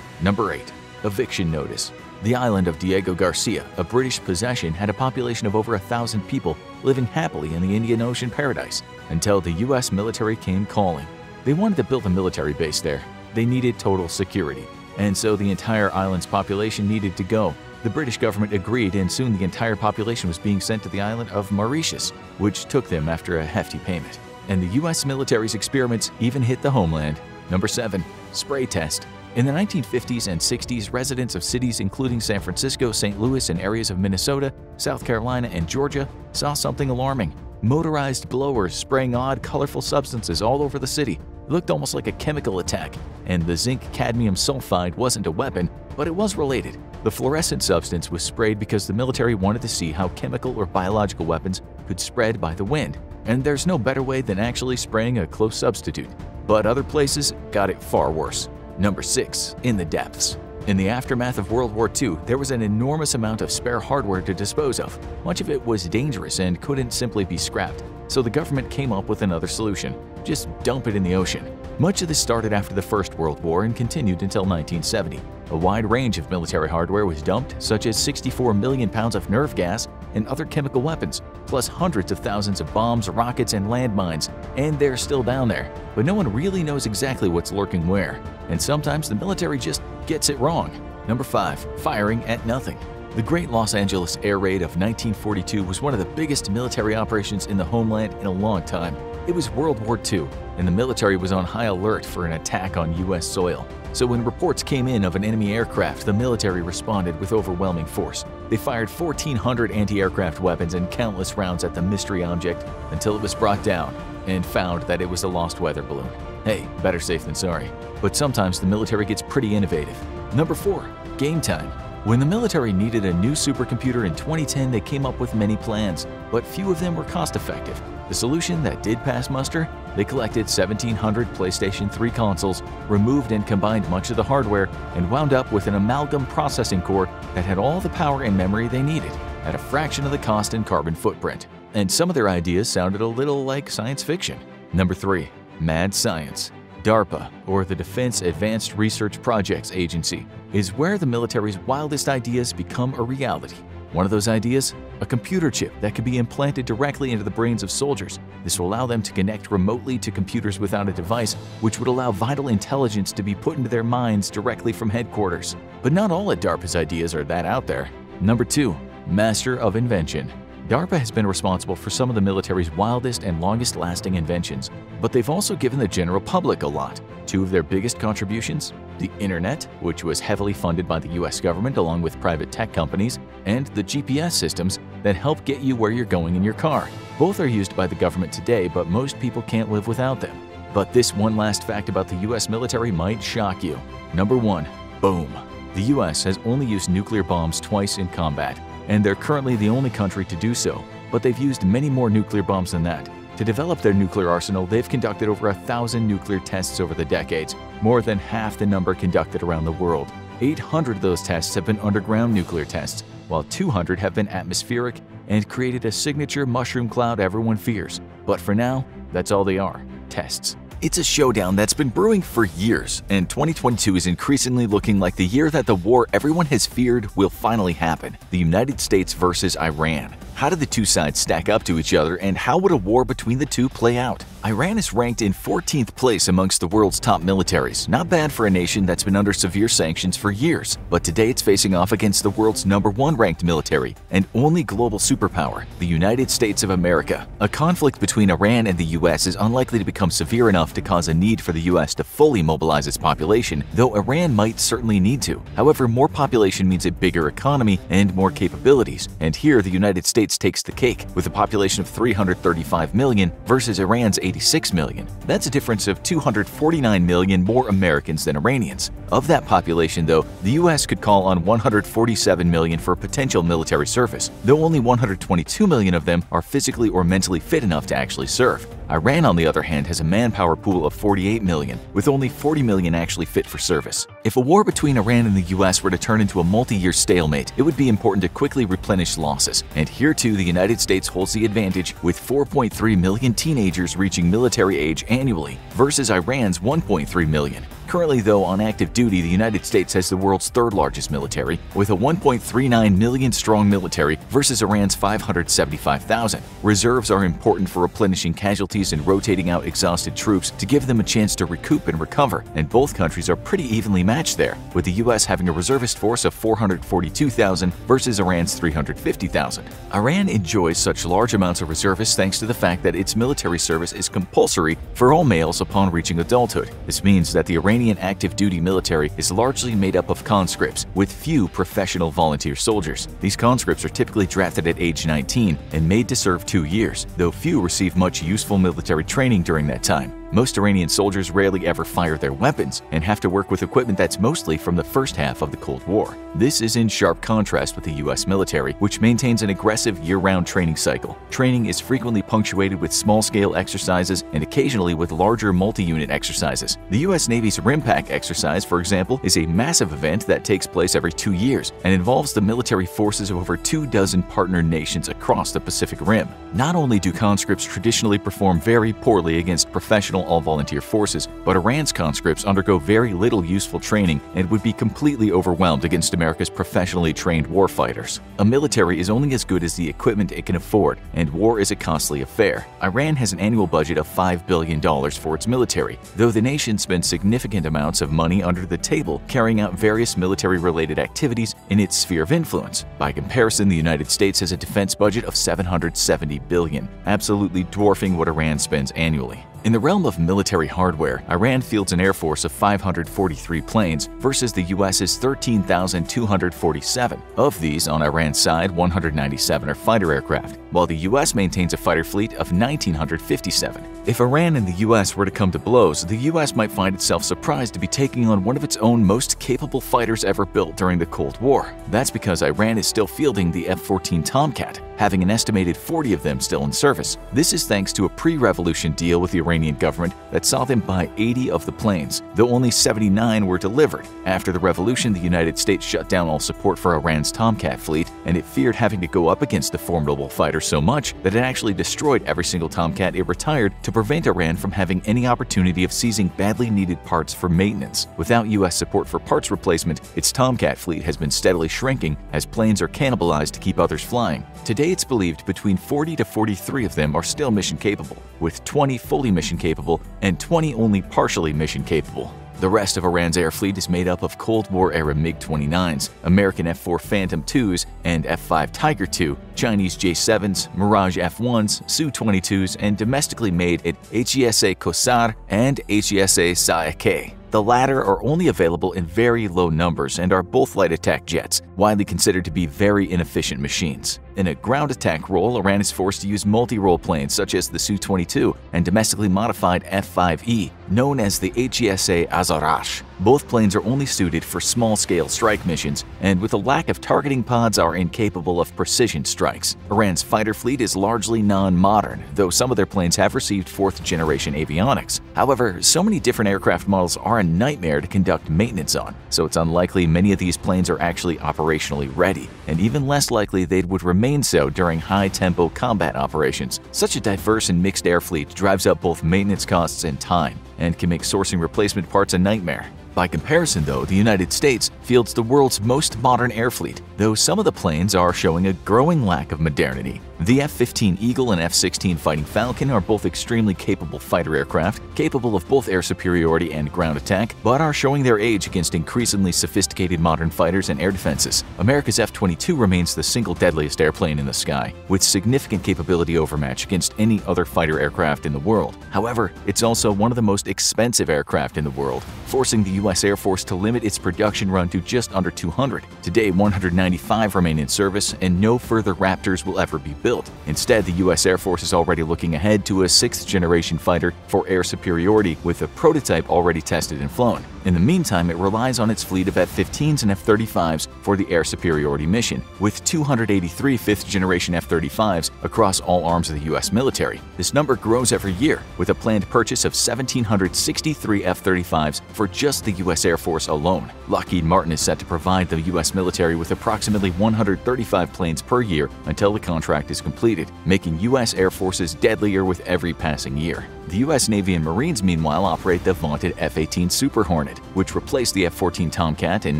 Number 8. Eviction Notice. The island of Diego Garcia, a British possession, had a population of over 1,000 people living happily in the Indian Ocean paradise until the US military came calling. They wanted to build a military base there. They needed total security, and so the entire island's population needed to go. The British government agreed, and soon the entire population was being sent to the island of Mauritius, which took them after a hefty payment. And the US military's experiments even hit the homeland. Number 7. Spray Test. In the 1950s and 60s, residents of cities including San Francisco, St. Louis, and areas of Minnesota, South Carolina, and Georgia saw something alarming. Motorized blowers spraying odd, colorful substances all over the city. It looked almost like a chemical attack, and the zinc-cadmium sulfide wasn't a weapon, but it was related. The fluorescent substance was sprayed because the military wanted to see how chemical or biological weapons could spread by the wind, and there's no better way than actually spraying a close substitute. But other places got it far worse. Number 6. In the Depths. In the aftermath of World War II, there was an enormous amount of spare hardware to dispose of. Much of it was dangerous and couldn't simply be scrapped, so the government came up with another solution. Just dump it in the ocean. Much of this started after the First World War and continued until 1970. A wide range of military hardware was dumped, such as 64 million pounds of nerve gas and other chemical weapons, plus hundreds of thousands of bombs, rockets, and landmines, and they're still down there. But no one really knows exactly what's lurking where, and sometimes the military just gets it wrong. Number 5. Firing at nothing. The Great Los Angeles Air Raid of 1942 was one of the biggest military operations in the homeland in a long time. It was World War II, and the military was on high alert for an attack on US soil. So when reports came in of an enemy aircraft, the military responded with overwhelming force. They fired 1,400 anti-aircraft weapons and countless rounds at the mystery object until it was brought down and found that it was a lost weather balloon. Hey, better safe than sorry. But sometimes the military gets pretty innovative. Number 4. Game time. When the military needed a new supercomputer in 2010, they came up with many plans, but few of them were cost-effective. The solution that did pass muster? They collected 1,700 PlayStation 3 consoles, removed and combined much of the hardware, and wound up with an amalgam processing core that had all the power and memory they needed, at a fraction of the cost and carbon footprint. And some of their ideas sounded a little like science fiction. Number 3. Mad Science. DARPA, or the Defense Advanced Research Projects Agency, is where the military's wildest ideas become a reality. One of those ideas? A computer chip that could be implanted directly into the brains of soldiers. This will allow them to connect remotely to computers without a device, which would allow vital intelligence to be put into their minds directly from headquarters. But not all of DARPA's ideas are that out there. Number 2. Master of Invention. DARPA has been responsible for some of the military's wildest and longest-lasting inventions, but they've also given the general public a lot. 2 of their biggest contributions? The Internet, which was heavily funded by the US government along with private tech companies, and the GPS systems that help get you where you're going in your car. Both are used by the government today, but most people can't live without them. But this one last fact about the US military might shock you. Number 1. Boom. The US has only used nuclear bombs twice in combat, and they're currently the only country to do so, but they've used many more nuclear bombs than that. To develop their nuclear arsenal, they've conducted over 1,000 nuclear tests over the decades, more than half the number conducted around the world. 800 of those tests have been underground nuclear tests, while 200 have been atmospheric and created a signature mushroom cloud everyone fears. But for now, that's all they are, tests. It's a showdown that's been brewing for years, and 2022 is increasingly looking like the year that the war everyone has feared will finally happen: the United States versus Iran. How do the two sides stack up to each other, and how would a war between the two play out? Iran is ranked in 14th place amongst the world's top militaries. Not bad for a nation that's been under severe sanctions for years. But today it's facing off against the world's #1 ranked military and only global superpower, the United States of America. A conflict between Iran and the US is unlikely to become severe enough to cause a need for the US to fully mobilize its population, though Iran might certainly need to. However, more population means a bigger economy and more capabilities, and here the United States takes the cake, with a population of 335 million versus Iran's 86 million. That's a difference of 249 million more Americans than Iranians. Of that population, though, the US could call on 147 million for potential military service, though only 122 million of them are physically or mentally fit enough to actually serve. Iran, on the other hand, has a manpower pool of 48 million, with only 40 million actually fit for service. If a war between Iran and the US were to turn into a multi-year stalemate, it would be important to quickly replenish losses, and here too the United States holds the advantage, with 4.3 million teenagers reaching military age annually, versus Iran's 1.3 million. Currently, though, on active duty, the United States has the world's third largest military, with a 1.39 million strong military versus Iran's 575,000. Reserves are important for replenishing casualties and rotating out exhausted troops to give them a chance to recoup and recover, and both countries are pretty evenly matched there, with the US having a reservist force of 442,000 versus Iran's 350,000. Iran enjoys such large amounts of reservists thanks to the fact that its military service is compulsory for all males upon reaching adulthood. This means that the Iranian active duty military is largely made up of conscripts, with few professional volunteer soldiers. These conscripts are typically drafted at age 19 and made to serve 2 years, though few receive much useful military training during that time. Most Iranian soldiers rarely ever fire their weapons and have to work with equipment that's mostly from the first half of the Cold War. This is in sharp contrast with the US military, which maintains an aggressive year-round training cycle. Training is frequently punctuated with small-scale exercises and occasionally with larger multi-unit exercises. The US Navy's RIMPAC exercise, for example, is a massive event that takes place every 2 years and involves the military forces of over 24 partner nations across the Pacific Rim. Not only do conscripts traditionally perform very poorly against professional all-volunteer forces, but Iran's conscripts undergo very little useful training and would be completely overwhelmed against America's professionally trained warfighters. A military is only as good as the equipment it can afford, and war is a costly affair. Iran has an annual budget of $5 billion for its military, though the nation spends significant amounts of money under the table carrying out various military-related activities in its sphere of influence. By comparison, the United States has a defense budget of $770 billion, absolutely dwarfing what Iran spends annually. In the realm of military hardware, Iran fields an air force of 543 planes versus the US's 13,247. Of these, on Iran's side, 197 are fighter aircraft, while the US maintains a fighter fleet of 1,957. If Iran and the US were to come to blows, the US might find itself surprised to be taking on one of its own most capable fighters ever built during the Cold War. That's because Iran is still fielding the F-14 Tomcat, having an estimated 40 of them still in service. This is thanks to a pre-revolution deal with the Iranian government that saw them buy 80 of the planes, though only 79 were delivered. After the revolution, the United States shut down all support for Iran's Tomcat fleet, and it feared having to go up against the formidable fighter so much that it actually destroyed every single Tomcat it retired to prevent Iran from having any opportunity of seizing badly needed parts for maintenance. Without US support for parts replacement, its Tomcat fleet has been steadily shrinking as planes are cannibalized to keep others flying. Today, it's believed between 40 to 43 of them are still mission capable, with 20 fully mission capable and 20 only partially mission capable. The rest of Iran's air fleet is made up of Cold War-era MiG-29s, American F-4 Phantom IIs and F-5 Tiger II, Chinese J-7s, Mirage F-1s, Su-22s, and domestically made at HESA Kosar and HESA Saeke. The latter are only available in very low numbers and are both light attack jets, widely considered to be very inefficient machines. In a ground attack role, Iran is forced to use multi-role planes such as the Su-22 and domestically modified F-5E, known as the HESA Azarash. Both planes are only suited for small-scale strike missions, and with a lack of targeting pods are incapable of precision strikes. Iran's fighter fleet is largely non-modern, though some of their planes have received 4th-generation avionics. However, so many different aircraft models are a nightmare to conduct maintenance on, so it's unlikely many of these planes are actually operationally ready, and even less likely they would remain so during high-tempo combat operations. Such a diverse and mixed air fleet drives up both maintenance costs and time. and can make sourcing replacement parts a nightmare. By comparison, though, the United States fields the world's most modern air fleet, though some of the planes are showing a growing lack of modernity. The F-15 Eagle and F-16 Fighting Falcon are both extremely capable fighter aircraft, capable of both air superiority and ground attack, but are showing their age against increasingly sophisticated modern fighters and air defenses. America's F-22 remains the single deadliest airplane in the sky, with significant capability overmatch against any other fighter aircraft in the world. However, it's also one of the most expensive aircraft in the world, forcing the U.S. Air Force to limit its production run to just under 200. Today, 195 remain in service, and no further Raptors will ever be built. Instead, the U.S. Air Force is already looking ahead to a 6th-generation fighter for air superiority, with a prototype already tested and flown. In the meantime, it relies on its fleet of F-15s and F-35s for the air superiority mission, with 283 5th-generation F-35s across all arms of the U.S. military. This number grows every year, with a planned purchase of 1,763 F-35s for just the U.S. Air Force alone. Lockheed Martin is set to provide the U.S. military with approximately 135 planes per year until the contract is completed, making U.S. Air Forces deadlier with every passing year. The U.S. Navy and Marines, meanwhile, operate the vaunted F-18 Super Hornet, which replaced the F-14 Tomcat in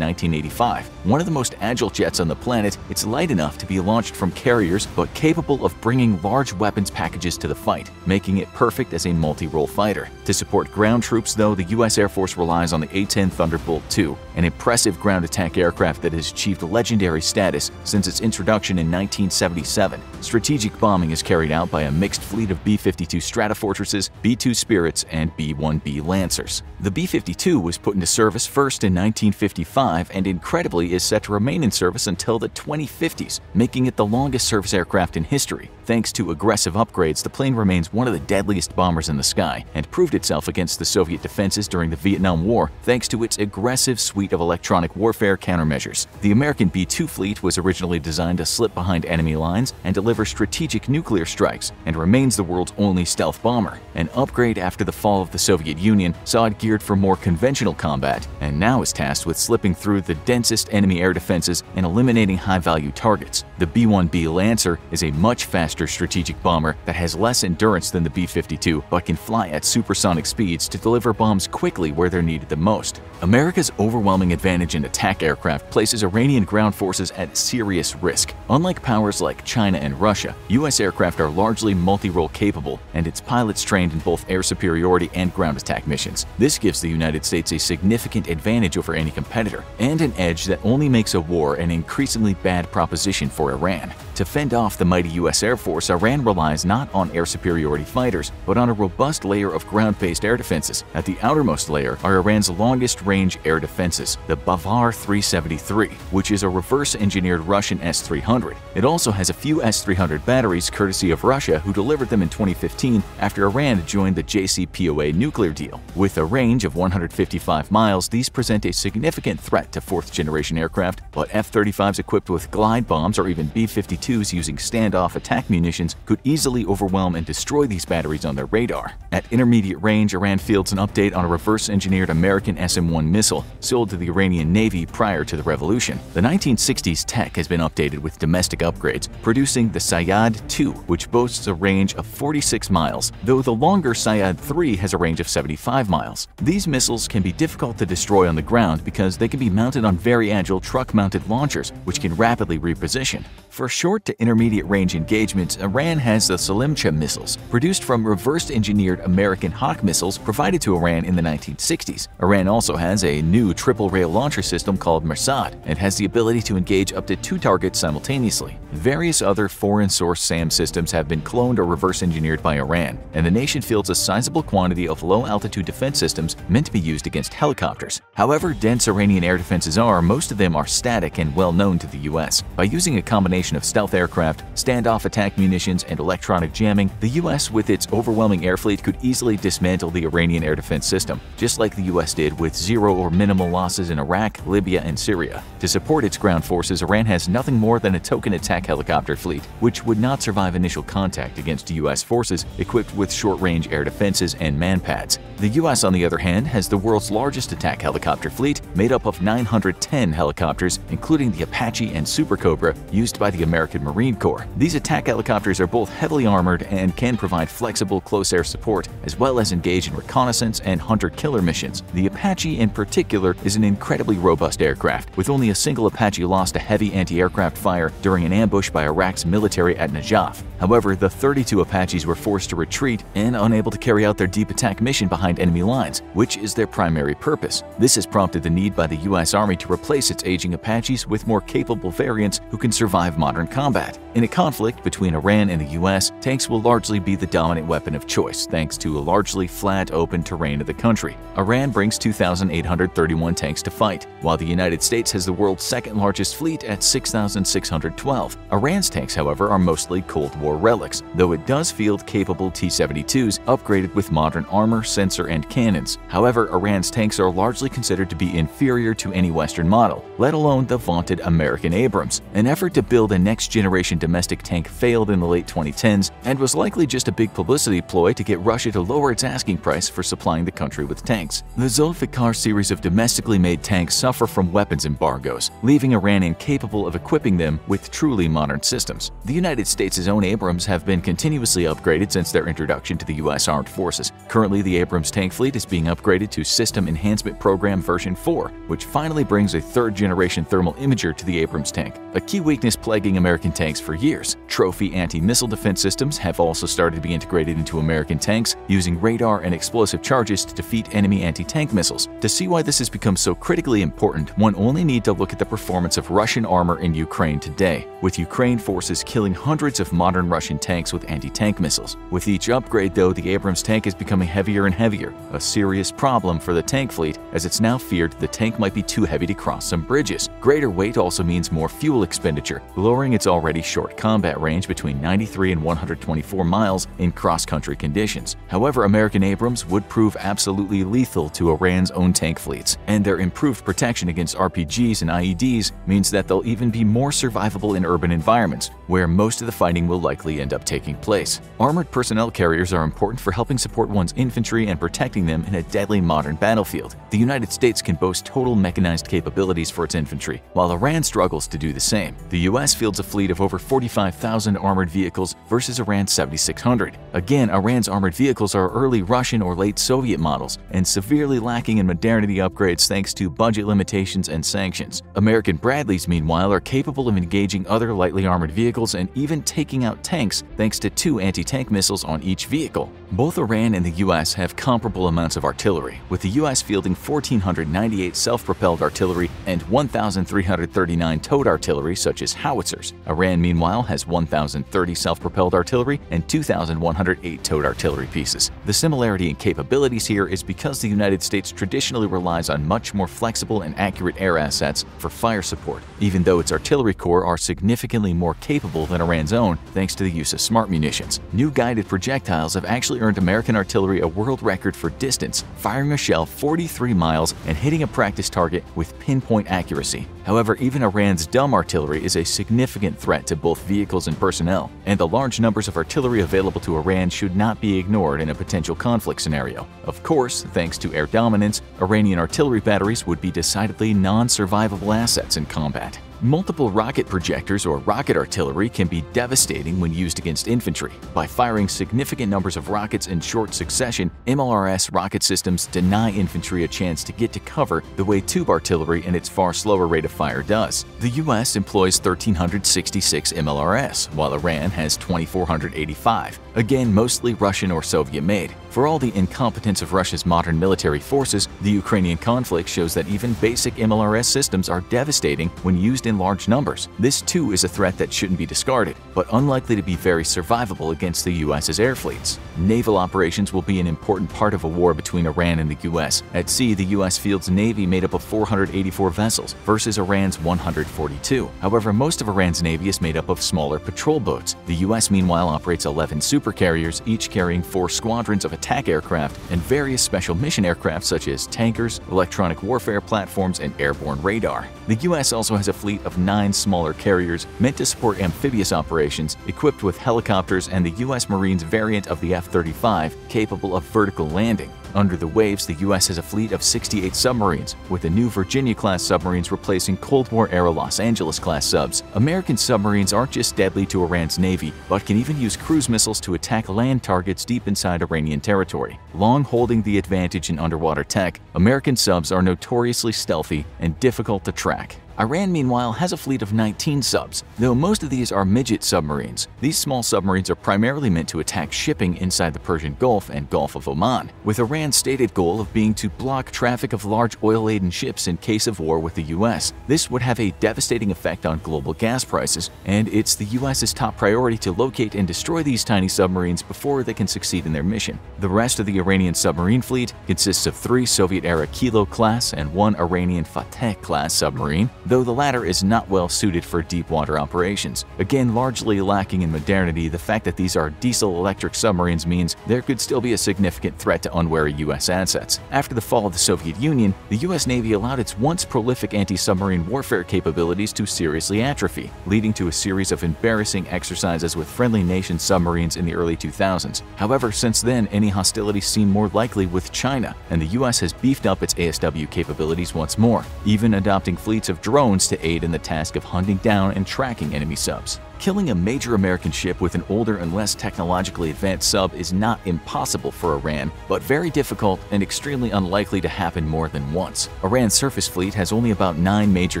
1985. One of the most agile jets on the planet, it's light enough to be launched from carriers, but capable of bringing large weapons packages to the fight, making it perfect as a multi-role fighter. To support ground troops, though, the U.S. Air Force relies on the A-10 Thunderbolt II, an impressive ground attack aircraft that has achieved legendary status since its introduction in 1977. Strategic bombing is carried out by a mixed fleet of B-52 Stratofortresses, B-2 Spirits, and B-1B Lancers. The B-52 was put into service first in 1955 and incredibly is set to remain in service until the 2050s, making it the longest service aircraft in history. Thanks to aggressive upgrades, the plane remains one of the deadliest bombers in the sky and proved itself against the Soviet defenses during the Vietnam War thanks to its aggressive suite of electronic warfare countermeasures. The American B-2 fleet was originally designed to slip behind enemy lines and deliver strategic nuclear strikes, and remains the world's only stealth bomber. An upgrade after the fall of the Soviet Union saw it geared for more conventional combat, and now is tasked with slipping through the densest enemy air defenses and eliminating high-value targets. The B-1B Lancer is a much faster strategic bomber that has less endurance than the B-52, but can fly at supersonic speeds to deliver bombs quickly where they're needed the most. America's overwhelming advantage in attack aircraft places Iranian ground forces at serious risk. Unlike powers like China and Russia, U.S. aircraft are largely multi-role capable, and its pilots trained in both air superiority and ground attack missions. This gives the United States a significant advantage over any competitor, and an edge that only makes a war an increasingly bad proposition for Iran. To fend off the mighty U.S. Air Force, Iran relies not on air superiority fighters, but on a robust layer of ground-based air defenses. At the outermost layer are Iran's longest-range air defenses, the Bavar 373, which is a reverse-engineered Russian S-300. It also has a few S-300 batteries courtesy of Russia, who delivered them in 2015 after Iran joined the JCPOA nuclear deal. With a range of 155 miles, these present a significant threat to fourth-generation aircraft, but F-35s equipped with glide bombs or even B-52s using standoff attack munitions could easily overwhelm and destroy these batteries on their radar. At intermediate range, Iran fields an update on a reverse-engineered American SM-1 missile sold to the Iranian Navy prior to the revolution. The 1960s tech has been updated with domestic upgrades, producing the Sayyad-2, which boasts a range of 46 miles, though the longer Sayyad-3 has a range of 75 miles. These missiles can be difficult to destroy on the ground because they can be mounted on very agile truck-mounted launchers, which can rapidly reposition. For short to intermediate range engagements, Iran has the Salimcha missiles, produced from reverse-engineered American Hawk missiles provided to Iran in the 1960s. Iran also has a new triple-rail launcher system called Mersad and has the ability to engage up to 2 targets simultaneously. Various other foreign-source SAM systems have been cloned or reverse-engineered by Iran, and the nation fields a sizable quantity of low-altitude defense systems meant to be used against helicopters. However dense Iranian air defenses are, most of them are static and well known to the U.S. By using a combination of stealth aircraft, standoff attack munitions, and electronic jamming, the U.S. with its overwhelming air fleet could easily dismantle the Iranian air defense system, just like the U.S. did with zero or minimal losses in Iraq, Libya, and Syria. To support its ground forces, Iran has nothing more than a token attack helicopter fleet, which would not survive initial contact against U.S. forces equipped with short-range air defenses and manpads. The U.S., on the other hand, has the world's largest attack helicopter fleet, made up of 910 helicopters, including the Apache and Super Cobra used by the the American Marine Corps. These attack helicopters are both heavily armored and can provide flexible close air support, as well as engage in reconnaissance and hunter-killer missions. The Apache in particular is an incredibly robust aircraft, with only a single Apache lost to heavy anti-aircraft fire during an ambush by Iraq's military at Najaf. However, the 32 Apaches were forced to retreat and unable to carry out their deep attack mission behind enemy lines, which is their primary purpose. This has prompted the need by the U.S. Army to replace its aging Apaches with more capable variants who can survive modern combat. In a conflict between Iran and the U.S., tanks will largely be the dominant weapon of choice, thanks to a largely flat, open terrain of the country. Iran brings 2,831 tanks to fight, while the United States has the world's second-largest fleet at 6,612. Iran's tanks, however, are mostly Cold War relics, though it does field capable T-72s upgraded with modern armor, sensor, and cannons. However, Iran's tanks are largely considered to be inferior to any Western model, let alone the vaunted American Abrams. An effort to build a next-generation domestic tank failed in the late 2010s and was likely just a big publicity ploy to get Russia to lower its asking price for supplying the country with tanks. The Zulfikar series of domestically made tanks suffer from weapons embargoes, leaving Iran incapable of equipping them with truly modern systems. The United States' own Abrams have been continuously upgraded since their introduction to the U.S. Armed Forces. Currently, the Abrams tank fleet is being upgraded to System Enhancement Program version 4, which finally brings a third-generation thermal imager to the Abrams tank, a key weakness plaguing American tanks for years. Trophy anti-missile defense systems have also started to be integrated into American tanks, using radar and explosive charges to defeat enemy anti-tank missiles. To see why this has become so critically important, one only need to look at the performance of Russian armor in Ukraine today, with Ukraine forces killing hundreds of modern Russian tanks with anti-tank missiles. With each upgrade, though, the Abrams tank is becoming heavier and heavier, a serious problem for the tank fleet, as it's now feared the tank might be too heavy to cross some bridges. Greater weight also means more fuel expenditure, lowering its already short combat range between 93 and 124 miles in cross-country conditions. However, American Abrams would prove absolutely lethal to Iran's own tank fleets, and their improved protection against RPGs and IEDs means that they'll even be more survivable in urban environments, where most of the fighting will likely end up taking place. Armored personnel carriers are important for helping support one's infantry and protecting them in a deadly modern battlefield. The United States can boast total mechanized capabilities for its infantry, while Iran struggles to do the same. The U.S. fields a fleet of over 45,000 armored vehicles versus Iran's 7,600. Again, Iran's armored vehicles are early Russian or late Soviet models, and severely lacking in modernity upgrades thanks to budget limitations and sanctions. American Bradleys, meanwhile, are capable of engaging other lightly armored vehicles and even taking out tanks thanks to 2 anti-tank missiles on each vehicle. Both Iran and the U.S. have comparable amounts of artillery, with the U.S. fielding 1,498 self-propelled artillery and 1,339 towed artillery such as howitzers. Iran, meanwhile, has 1,030 self-propelled artillery and 2,108 towed artillery pieces. The similarity in capabilities here is because the United States traditionally relies on much more flexible and accurate air assets for fire support, even though its artillery corps are significantly more capable than Iran's own thanks to the use of smart munitions. New guided projectiles have actually earned American artillery a world record for distance, firing a shell 43 miles and hitting a practice target with pinpoint accuracy. However, even Iran's dumb artillery is a significant threat to both vehicles and personnel, and the large numbers of artillery available to Iran should not be ignored in a potential conflict scenario. Of course, thanks to air dominance, Iranian artillery batteries would be decidedly non-survivable assets in combat. Multiple rocket projectors or rocket artillery can be devastating when used against infantry. By firing significant numbers of rockets in short succession, MLRS rocket systems deny infantry a chance to get to cover the way tube artillery and its far slower rate of fire does. The US employs 1,366 MLRS, while Iran has 2,485, again mostly Russian or Soviet-made. For all the incompetence of Russia's modern military forces, the Ukrainian conflict shows that even basic MLRS systems are devastating when used in large numbers. This too is a threat that shouldn't be discarded, but unlikely to be very survivable against the US's air fleets. Naval operations will be an important part of a war between Iran and the US. At sea, the US fields a navy made up of 484 vessels versus Iran's 142. However, most of Iran's navy is made up of smaller patrol boats. The US, meanwhile, operates 11 supercarriers, each carrying 4 squadrons of attack aircraft and various special mission aircraft such as tankers, electronic warfare platforms, and airborne radar. The US also has a fleet of 9 smaller carriers meant to support amphibious operations, equipped with helicopters and the US Marines variant of the F-35 capable of vertical landing. Under the waves, the US has a fleet of 68 submarines, with the new Virginia-class submarines replacing Cold War-era Los Angeles-class subs. American submarines aren't just deadly to Iran's navy, but can even use cruise missiles to attack land targets deep inside Iranian territory. Long holding the advantage in underwater tech, American subs are notoriously stealthy and difficult to track. Iran, meanwhile, has a fleet of 19 subs, though most of these are midget submarines. These small submarines are primarily meant to attack shipping inside the Persian Gulf and Gulf of Oman, with Iran's stated goal of being to block traffic of large oil-laden ships in case of war with the US. This would have a devastating effect on global gas prices, and it's the US's top priority to locate and destroy these tiny submarines before they can succeed in their mission. The rest of the Iranian submarine fleet consists of 3 Soviet-era Kilo-class and 1 Iranian Fateh-class submarine, though the latter is not well suited for deep-water operations. Again, largely lacking in modernity, the fact that these are diesel-electric submarines means there could still be a significant threat to unwary U.S. assets. After the fall of the Soviet Union, the U.S. Navy allowed its once prolific anti-submarine warfare capabilities to seriously atrophy, leading to a series of embarrassing exercises with friendly nation submarines in the early 2000s. However, since then, any hostilities seem more likely with China, and the U.S. has beefed up its ASW capabilities once more, even adopting fleets of drones to aid in the task of hunting down and tracking enemy subs. Killing a major American ship with an older and less technologically advanced sub is not impossible for Iran, but very difficult and extremely unlikely to happen more than once. Iran's surface fleet has only about 9 major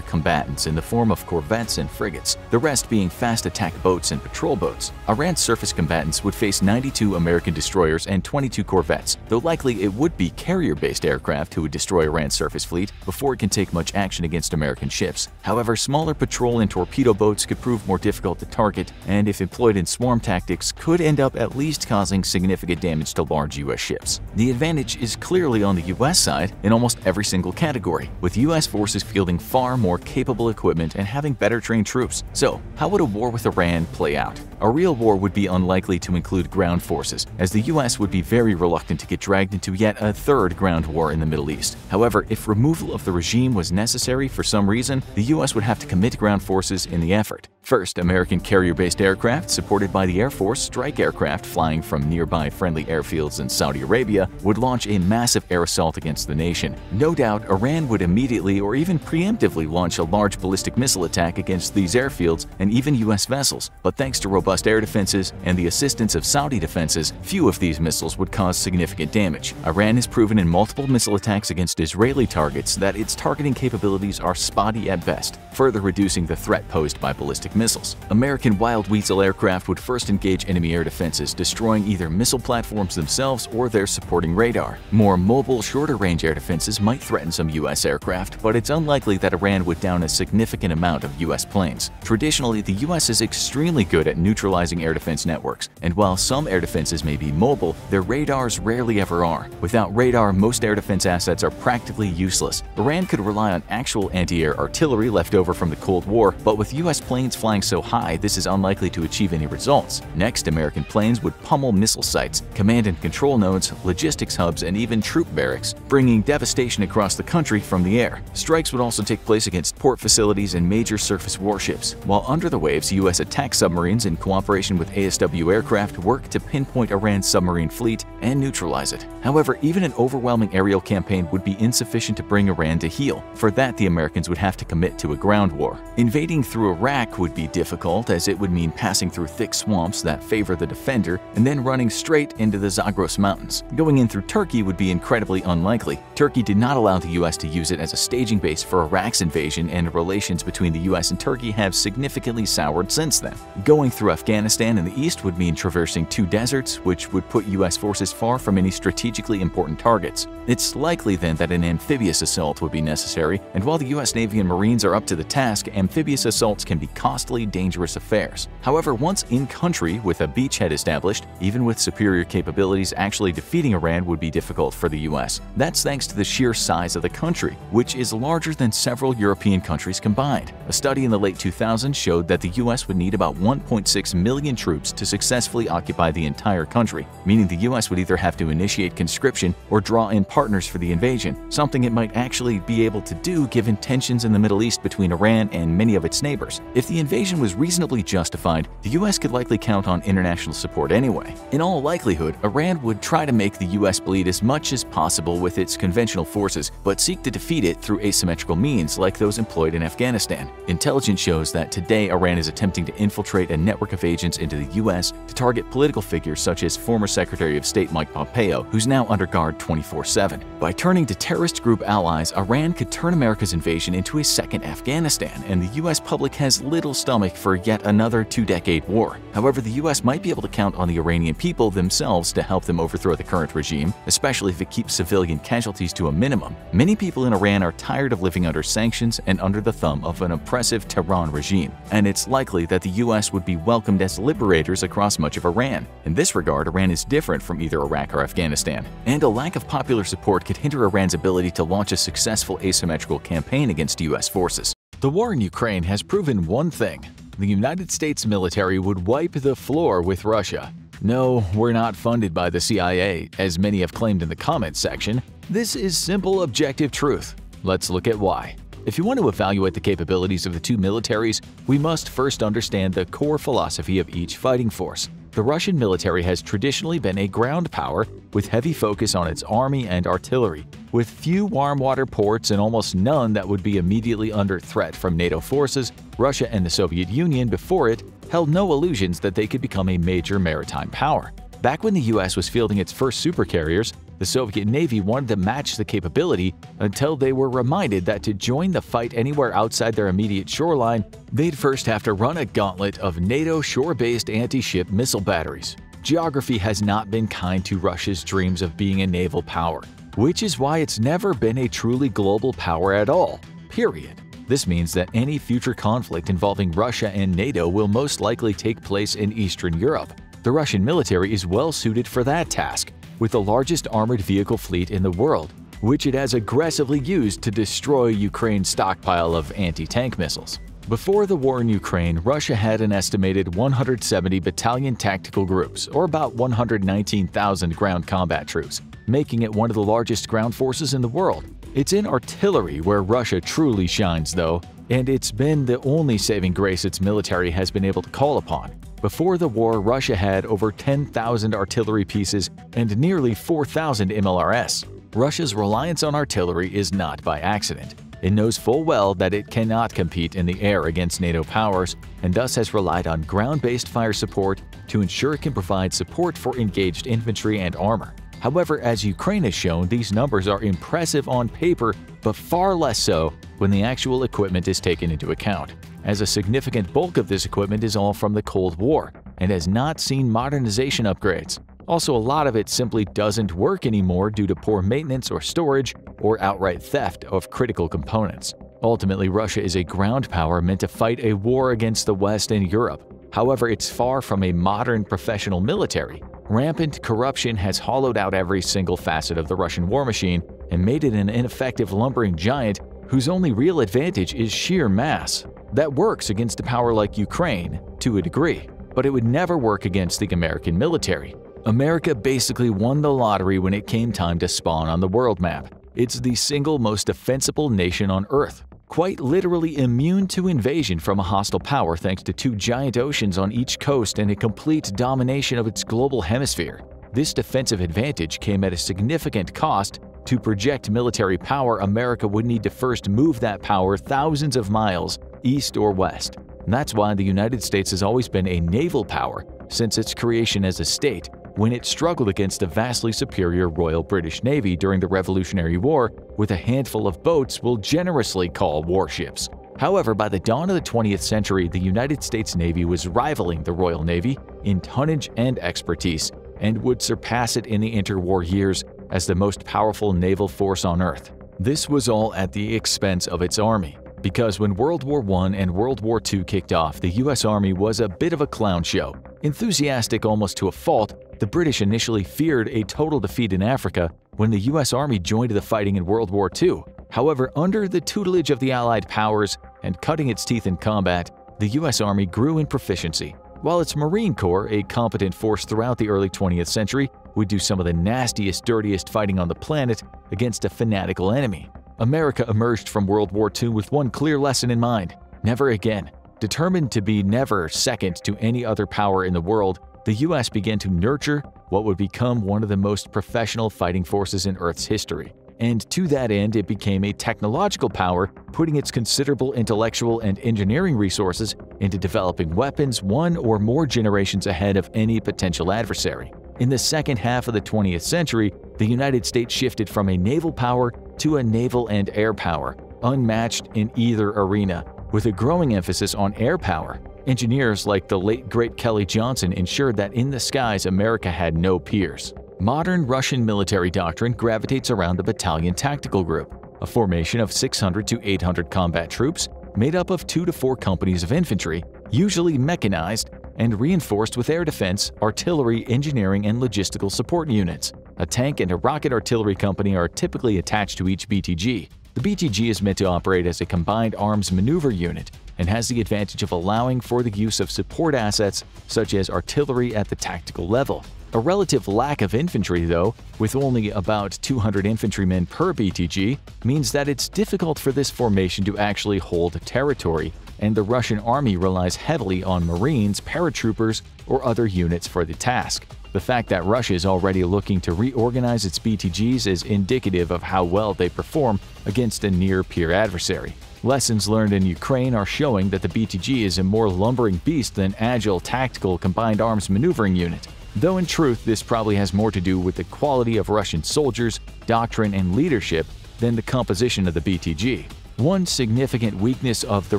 combatants in the form of corvettes and frigates, the rest being fast attack boats and patrol boats. Iran's surface combatants would face 92 American destroyers and 22 corvettes, though likely it would be carrier-based aircraft who would destroy Iran's surface fleet before it can take much action against American ships. However, smaller patrol and torpedo boats could prove more difficult to target, and if employed in swarm tactics, could end up at least causing significant damage to large U.S. ships. The advantage is clearly on the U.S. side in almost every single category, with U.S. forces fielding far more capable equipment and having better trained troops. So, how would a war with Iran play out? A real war would be unlikely to include ground forces, as the U.S. would be very reluctant to get dragged into yet a third ground war in the Middle East. However, if removal of the regime was necessary for some reason, the U.S. would have to commit ground forces in the effort. First, American carrier-based aircraft, supported by the Air Force, strike aircraft flying from nearby friendly airfields in Saudi Arabia, would launch a massive air assault against the nation. No doubt, Iran would immediately or even preemptively launch a large ballistic missile attack against these airfields and even U.S. vessels, but thanks to robust air defenses and the assistance of Saudi defenses, few of these missiles would cause significant damage. Iran has proven in multiple missile attacks against Israeli targets that its targeting capabilities are spotty at best, further reducing the threat posed by ballistic missiles. American Wild Weasel aircraft would first engage enemy air defenses, destroying either missile platforms themselves or their supporting radar. More mobile, shorter-range air defenses might threaten some U.S. aircraft, but it's unlikely that Iran would down a significant amount of U.S. planes. Traditionally, the U.S. is extremely good at neutralizing air defense networks, and while some air defenses may be mobile, their radars rarely ever are. Without radar, most air defense assets are practically useless. Iran could rely on actual anti-air artillery left over from the Cold War, but with U.S. planes flying so high, this is unlikely to achieve any results. Next, American planes would pummel missile sites, command and control nodes, logistics hubs, and even troop barracks, bringing devastation across the country from the air. Strikes would also take place against port facilities and major surface warships, while under the waves, U.S. attack submarines in cooperation with ASW aircraft work to pinpoint Iran's submarine fleet and neutralize it. However, even an overwhelming aerial campaign would be insufficient to bring Iran to heel. For that, the Americans would have to commit to a ground war. Invading through Iraq would be difficult, as it would mean passing through thick swamps that favor the defender and then running straight into the Zagros Mountains. Going in through Turkey would be incredibly unlikely. Turkey did not allow the U.S. to use it as a staging base for Iraq's invasion, and relations between the U.S. and Turkey have significantly soured since then. Going through Afghanistan in the east would mean traversing 2 deserts, which would put U.S. forces far from any strategically important targets. It's likely then that an amphibious assault would be necessary, and while the U.S. Navy and Marines are up to the task, amphibious assaults can be costly, dangerous affairs. However, once in country with a beachhead established, even with superior capabilities, actually defeating Iran would be difficult for the U.S. That's thanks to the sheer size of the country, which is larger than several European countries combined. A study in the late 2000s showed that the U.S. would need about 1.6 6 million troops to successfully occupy the entire country, meaning the US would either have to initiate conscription or draw in partners for the invasion, something it might actually be able to do given tensions in the Middle East between Iran and many of its neighbors. If the invasion was reasonably justified, the US could likely count on international support anyway. In all likelihood, Iran would try to make the US bleed as much as possible with its conventional forces, but seek to defeat it through asymmetrical means like those employed in Afghanistan. Intelligence shows that today Iran is attempting to infiltrate a network of agents into the US to target political figures such as former Secretary of State Mike Pompeo, who's now under guard 24/7. By turning to terrorist group allies, Iran could turn America's invasion into a second Afghanistan, and the US public has little stomach for yet another two-decade war. However, the US might be able to count on the Iranian people themselves to help them overthrow the current regime, especially if it keeps civilian casualties to a minimum. Many people in Iran are tired of living under sanctions and under the thumb of an oppressive Tehran regime, and it's likely that the US would be welcomed as liberators across much of Iran. In this regard, Iran is different from either Iraq or Afghanistan, and a lack of popular support could hinder Iran's ability to launch a successful asymmetrical campaign against US forces. The war in Ukraine has proven one thing: the United States military would wipe the floor with Russia. No, we're not funded by the CIA, as many have claimed in the comments section. This is simple objective truth. Let's look at why. If you want to evaluate the capabilities of the two militaries, we must first understand the core philosophy of each fighting force. The Russian military has traditionally been a ground power with heavy focus on its army and artillery, with few warm water ports and almost none that would be immediately under threat from NATO forces. Russia and the Soviet Union before it held no illusions that they could become a major maritime power. Back when the US was fielding its first supercarriers, the Soviet Navy wanted to match the capability until they were reminded that to join the fight anywhere outside their immediate shoreline, they'd first have to run a gauntlet of NATO shore-based anti-ship missile batteries. Geography has not been kind to Russia's dreams of being a naval power, which is why it's never been a truly global power at all, period. This means that any future conflict involving Russia and NATO will most likely take place in Eastern Europe. The Russian military is well suited for that task, with the largest armored vehicle fleet in the world, which it has aggressively used to destroy Ukraine's stockpile of anti-tank missiles. Before the war in Ukraine, Russia had an estimated 170 battalion tactical groups, or about 119,000 ground combat troops, making it one of the largest ground forces in the world. It's in artillery where Russia truly shines, though, and it's been the only saving grace its military has been able to call upon. Before the war, Russia had over 10,000 artillery pieces and nearly 4,000 MLRS. Russia's reliance on artillery is not by accident. It knows full well that it cannot compete in the air against NATO powers, and thus has relied on ground-based fire support to ensure it can provide support for engaged infantry and armor. However, as Ukraine has shown, these numbers are impressive on paper, but far less so when the actual equipment is taken into account, as a significant bulk of this equipment is all from the Cold War and has not seen modernization upgrades. Also, a lot of it simply doesn't work anymore due to poor maintenance or storage or outright theft of critical components. Ultimately, Russia is a ground power meant to fight a war against the West and Europe. However, it's far from a modern professional military. Rampant corruption has hollowed out every single facet of the Russian war machine and made it an ineffective lumbering giant whose only real advantage is sheer mass. That works against a power like Ukraine to a degree, but it would never work against the American military. America basically won the lottery when it came time to spawn on the world map. It's the single most defensible nation on Earth, quite literally immune to invasion from a hostile power thanks to two giant oceans on each coast and a complete domination of its global hemisphere. This defensive advantage came at a significant cost. To project military power, America would need to first move that power thousands of miles east or west. And that's why the United States has always been a naval power since its creation as a state, when it struggled against the vastly superior Royal British Navy during the Revolutionary War with a handful of boats we'll generously call warships. However, by the dawn of the 20th century, the United States Navy was rivaling the Royal Navy in tonnage and expertise, and would surpass it in the interwar years as the most powerful naval force on Earth. This was all at the expense of its army, because when World War I and World War II kicked off, the US Army was a bit of a clown show. Enthusiastic almost to a fault, the British initially feared a total defeat in Africa when the US Army joined the fighting in World War II. However, under the tutelage of the Allied powers and cutting its teeth in combat, the US Army grew in proficiency. while its Marine Corps, a competent force throughout the early 20th century, would do some of the nastiest, dirtiest fighting on the planet against a fanatical enemy. America emerged from World War II with one clear lesson in mind: never again. Determined to be never second to any other power in the world, the US began to nurture what would become one of the most professional fighting forces in Earth's history. And to that end, it became a technological power, putting its considerable intellectual and engineering resources into developing weapons one or more generations ahead of any potential adversary. In the second half of the 20th century, the United States shifted from a naval power to a naval and air power, unmatched in either arena, with a growing emphasis on air power. Engineers like the late great Kelly Johnson ensured that in the skies America had no peers. Modern Russian military doctrine gravitates around the Battalion Tactical Group, a formation of 600 to 800 combat troops made up of 2 to 4 companies of infantry, usually mechanized, and reinforced with air defense, artillery, engineering, and logistical support units. A tank and a rocket artillery company are typically attached to each BTG. The BTG is meant to operate as a combined arms maneuver unit and has the advantage of allowing for the use of support assets such as artillery at the tactical level. A relative lack of infantry, though, with only about 200 infantrymen per BTG, means that it's difficult for this formation to actually hold territory, and the Russian army relies heavily on Marines, paratroopers, or other units for the task. The fact that Russia is already looking to reorganize its BTGs is indicative of how well they perform against a near-peer adversary. Lessons learned in Ukraine are showing that the BTG is a more lumbering beast than agile, tactical, combined arms maneuvering unit. Though in truth, this probably has more to do with the quality of Russian soldiers, doctrine, and leadership than the composition of the BTG. One significant weakness of the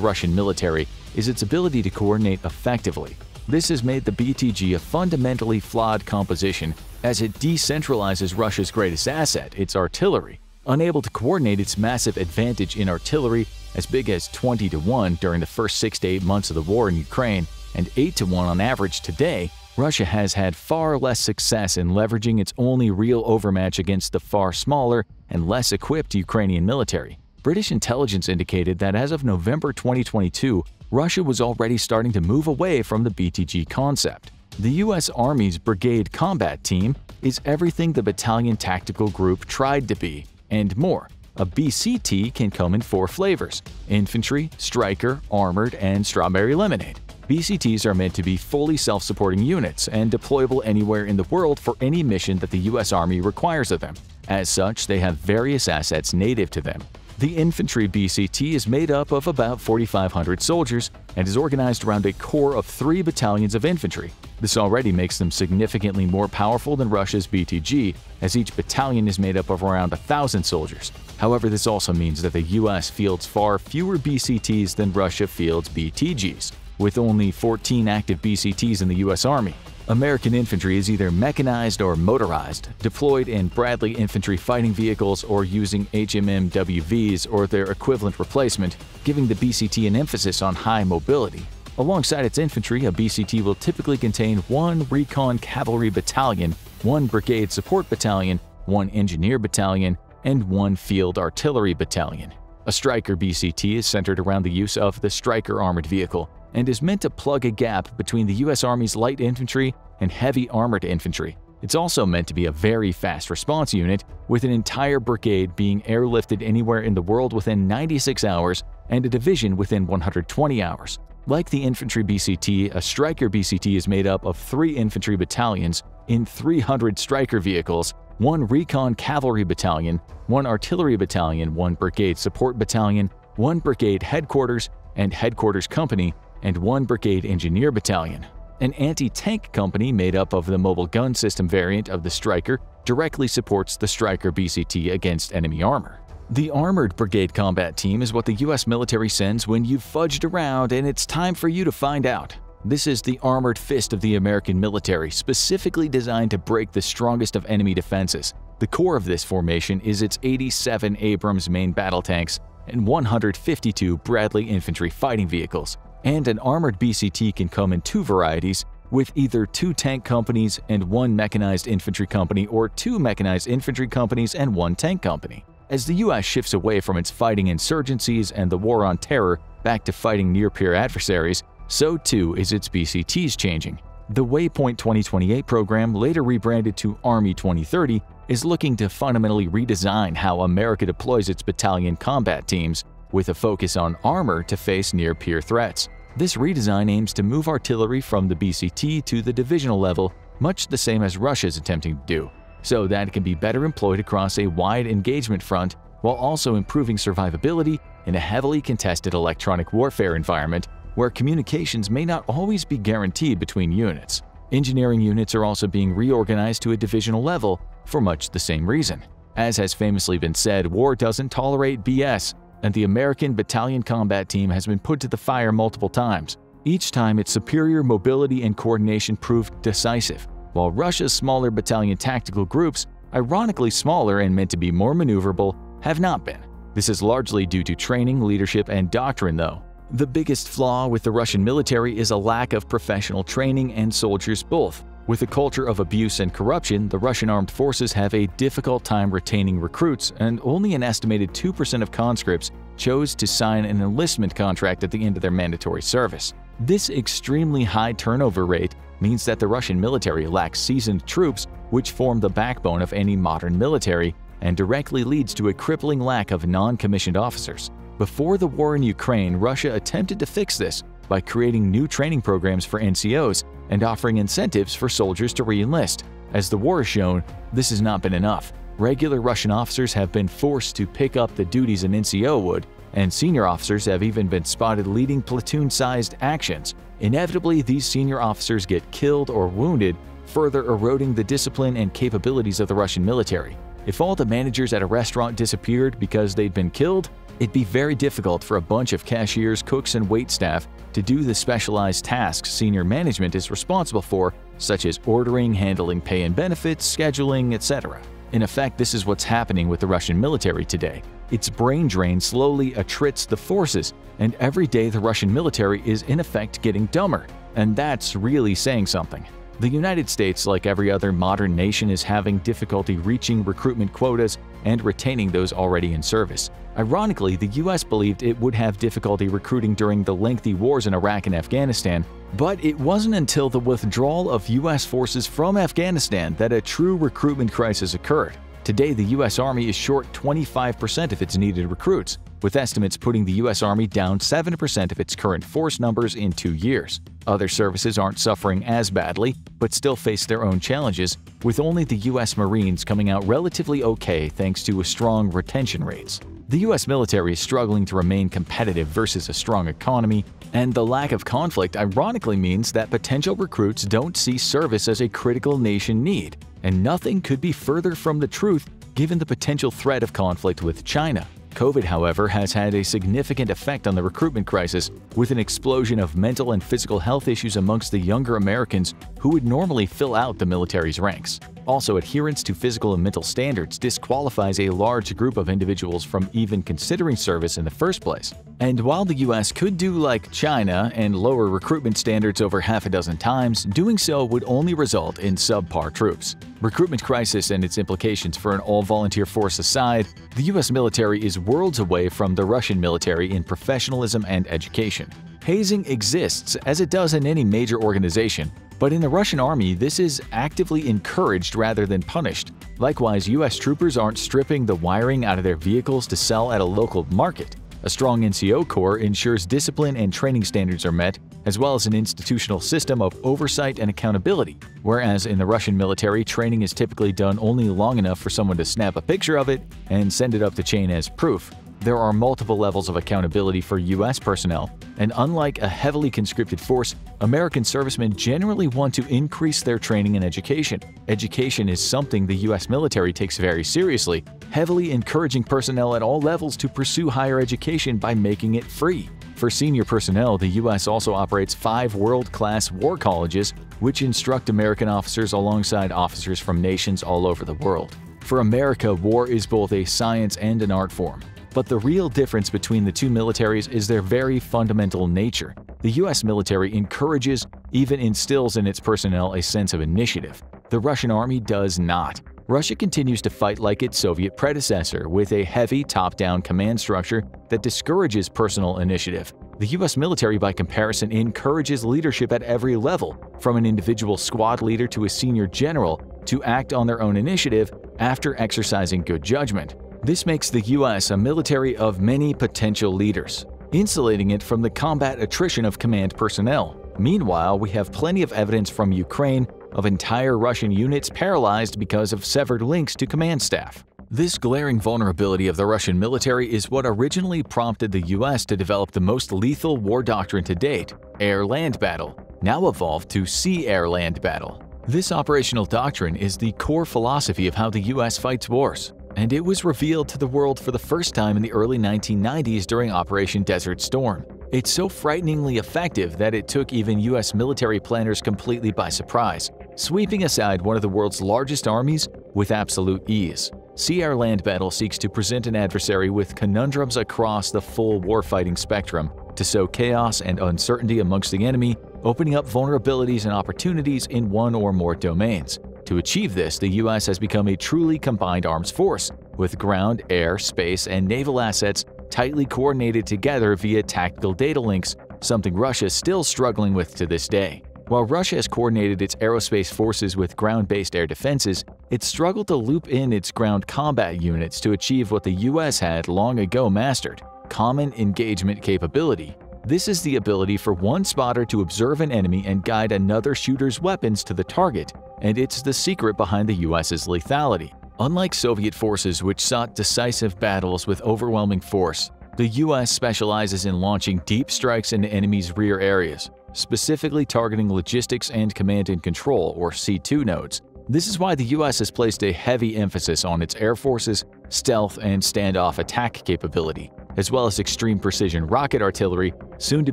Russian military is its ability to coordinate effectively. This has made the BTG a fundamentally flawed composition, as it decentralizes Russia's greatest asset, its artillery. Unable to coordinate its massive advantage in artillery, as big as 20 to 1 during the first 6 to 8 months of the war in Ukraine, and 8 to 1 on average today, Russia has had far less success in leveraging its only real overmatch against the far smaller and less equipped Ukrainian military. British intelligence indicated that as of November 2022, Russia was already starting to move away from the BTG concept. The U.S. Army's Brigade Combat Team is everything the Battalion Tactical Group tried to be, and more. A BCT can come in 4 flavors: infantry, striker, armored, and strawberry lemonade. BCTs are meant to be fully self-supporting units and deployable anywhere in the world for any mission that the U.S. Army requires of them. As such, they have various assets native to them. The infantry BCT is made up of about 4,500 soldiers and is organized around a core of 3 battalions of infantry. This already makes them significantly more powerful than Russia's BTG, as each battalion is made up of around 1,000 soldiers. However, this also means that the U.S. fields far fewer BCTs than Russia fields BTGs, with only 14 active BCTs in the U.S. Army. American infantry is either mechanized or motorized, deployed in Bradley infantry fighting vehicles or using HMMWVs or their equivalent replacement, giving the BCT an emphasis on high mobility. Alongside its infantry, a BCT will typically contain 1 recon cavalry battalion, 1 brigade support battalion, 1 engineer battalion, and 1 field artillery battalion. A striker BCT is centered around the use of the striker armored vehicle and is meant to plug a gap between the U.S. Army's light infantry and heavy armored infantry. It's also meant to be a very fast response unit, with an entire brigade being airlifted anywhere in the world within 96 hours and a division within 120 hours. Like the infantry BCT, a striker BCT is made up of 3 infantry battalions in 300 striker vehicles, 1 recon cavalry battalion, 1 artillery battalion, 1 brigade support battalion, 1 brigade headquarters and headquarters company, and 1 brigade engineer battalion. An anti-tank company made up of the mobile gun system variant of the Striker directly supports the Striker BCT against enemy armor. The Armored Brigade Combat Team is what the U.S. military sends when you've fudged around and it's time for you to find out. This is the armored fist of the American military, specifically designed to break the strongest of enemy defenses. The core of this formation is its 87 Abrams main battle tanks and 152 Bradley infantry fighting vehicles. And an armored BCT can come in 2 varieties, with either 2 tank companies and 1 mechanized infantry company, or 2 mechanized infantry companies and 1 tank company. As the U.S. shifts away from its fighting insurgencies and the war on terror back to fighting near-peer adversaries, so too is its BCTs changing. The Waypoint 2028 program, later rebranded to Army 2030, is looking to fundamentally redesign how America deploys its battalion combat teams, with a focus on armor to face near-peer threats. This redesign aims to move artillery from the BCT to the divisional level, much the same as Russia's attempting to do, so that it can be better employed across a wide engagement front while also improving survivability in a heavily contested electronic warfare environment where communications may not always be guaranteed between units. Engineering units are also being reorganized to a divisional level for much the same reason. As has famously been said, war doesn't tolerate BS, and the American Battalion Combat Team has been put to the fire multiple times. Each time, its superior mobility and coordination proved decisive, while Russia's smaller battalion tactical groups, ironically smaller and meant to be more maneuverable, have not been. This is largely due to training, leadership, and doctrine, though. The biggest flaw with the Russian military is a lack of professional training and soldiers both. With a culture of abuse and corruption, the Russian armed forces have a difficult time retaining recruits, and only an estimated 2% of conscripts chose to sign an enlistment contract at the end of their mandatory service. This extremely high turnover rate means that the Russian military lacks seasoned troops, which form the backbone of any modern military, and directly leads to a crippling lack of non-commissioned officers. Before the war in Ukraine, Russia attempted to fix this by creating new training programs for NCOs and offering incentives for soldiers to re-enlist. As the war has shown, this has not been enough. Regular Russian officers have been forced to pick up the duties an NCO would, and senior officers have even been spotted leading platoon-sized actions. Inevitably, these senior officers get killed or wounded, further eroding the discipline and capabilities of the Russian military. If all the managers at a restaurant disappeared because they'd been killed, it'd be very difficult for a bunch of cashiers, cooks, and waitstaff to do the specialized tasks senior management is responsible for, such as ordering, handling pay and benefits, scheduling, etc. In effect, this is what's happening with the Russian military today. Its brain drain slowly attrits the forces, and every day the Russian military is in effect getting dumber, and that's really saying something. The United States, like every other modern nation, is having difficulty reaching recruitment quotas and retaining those already in service. Ironically, the US believed it would have difficulty recruiting during the lengthy wars in Iraq and Afghanistan, but it wasn't until the withdrawal of US forces from Afghanistan that a true recruitment crisis occurred. Today, the US Army is short 25% of its needed recruits, with estimates putting the US Army down 7% of its current force numbers in 2 years. Other services aren't suffering as badly, but still face their own challenges, with only the US Marines coming out relatively okay thanks to strong retention rates. The US military is struggling to remain competitive versus a strong economy, and the lack of conflict ironically means that potential recruits don't see service as a critical nation need, and nothing could be further from the truth given the potential threat of conflict with China. COVID, however, has had a significant effect on the recruitment crisis, with an explosion of mental and physical health issues amongst the younger Americans who would normally fill out the military's ranks. Also, adherence to physical and mental standards disqualifies a large group of individuals from even considering service in the first place. And while the US could do like China and lower recruitment standards over half a dozen times, doing so would only result in subpar troops. Recruitment crisis and its implications for an all-volunteer force aside, the US military is worlds away from the Russian military in professionalism and education. Hazing exists, as it does in any major organization, but in the Russian army, this is actively encouraged rather than punished. Likewise, US troopers aren't stripping the wiring out of their vehicles to sell at a local market. A strong NCO corps ensures discipline and training standards are met, as well as an institutional system of oversight and accountability. Whereas in the Russian military, training is typically done only long enough for someone to snap a picture of it and send it up the chain as proof. There are multiple levels of accountability for US personnel, and unlike a heavily conscripted force, American servicemen generally want to increase their training and education. Education is something the US military takes very seriously, heavily encouraging personnel at all levels to pursue higher education by making it free. For senior personnel, the US also operates 5 world-class war colleges, which instruct American officers alongside officers from nations all over the world. For America, war is both a science and an art form. But the real difference between the two militaries is their very fundamental nature. The US military encourages, even instills in its personnel a sense of initiative. The Russian army does not. Russia continues to fight like its Soviet predecessor, with a heavy top-down command structure that discourages personal initiative. The US military, by comparison, encourages leadership at every level, from an individual squad leader to a senior general, to act on their own initiative after exercising good judgment. This makes the US a military of many potential leaders, insulating it from the combat attrition of command personnel. Meanwhile, we have plenty of evidence from Ukraine of entire Russian units paralyzed because of severed links to command staff. This glaring vulnerability of the Russian military is what originally prompted the US to develop the most lethal war doctrine to date, air-land battle, now evolved to sea-air-land battle. This operational doctrine is the core philosophy of how the US fights wars, and it was revealed to the world for the first time in the early 1990s during Operation Desert Storm. It's so frighteningly effective that it took even US military planners completely by surprise, sweeping aside one of the world's largest armies with absolute ease. Sea-air-land battle seeks to present an adversary with conundrums across the full warfighting spectrum to sow chaos and uncertainty amongst the enemy, opening up vulnerabilities and opportunities in one or more domains. To achieve this, the US has become a truly combined arms force, with ground, air, space, and naval assets tightly coordinated together via tactical data links, something Russia is still struggling with to this day. While Russia has coordinated its aerospace forces with ground-based air defenses, it's struggled to loop in its ground combat units to achieve what the US had long ago mastered: common engagement capability. This is the ability for one spotter to observe an enemy and guide another shooter's weapons to the target, and it's the secret behind the US's lethality. Unlike Soviet forces, which sought decisive battles with overwhelming force, the US specializes in launching deep strikes into enemies' rear areas, specifically targeting logistics and command and control, or C2 nodes. This is why the US has placed a heavy emphasis on its air forces, stealth, and standoff attack capability, as well as extreme precision rocket artillery, soon to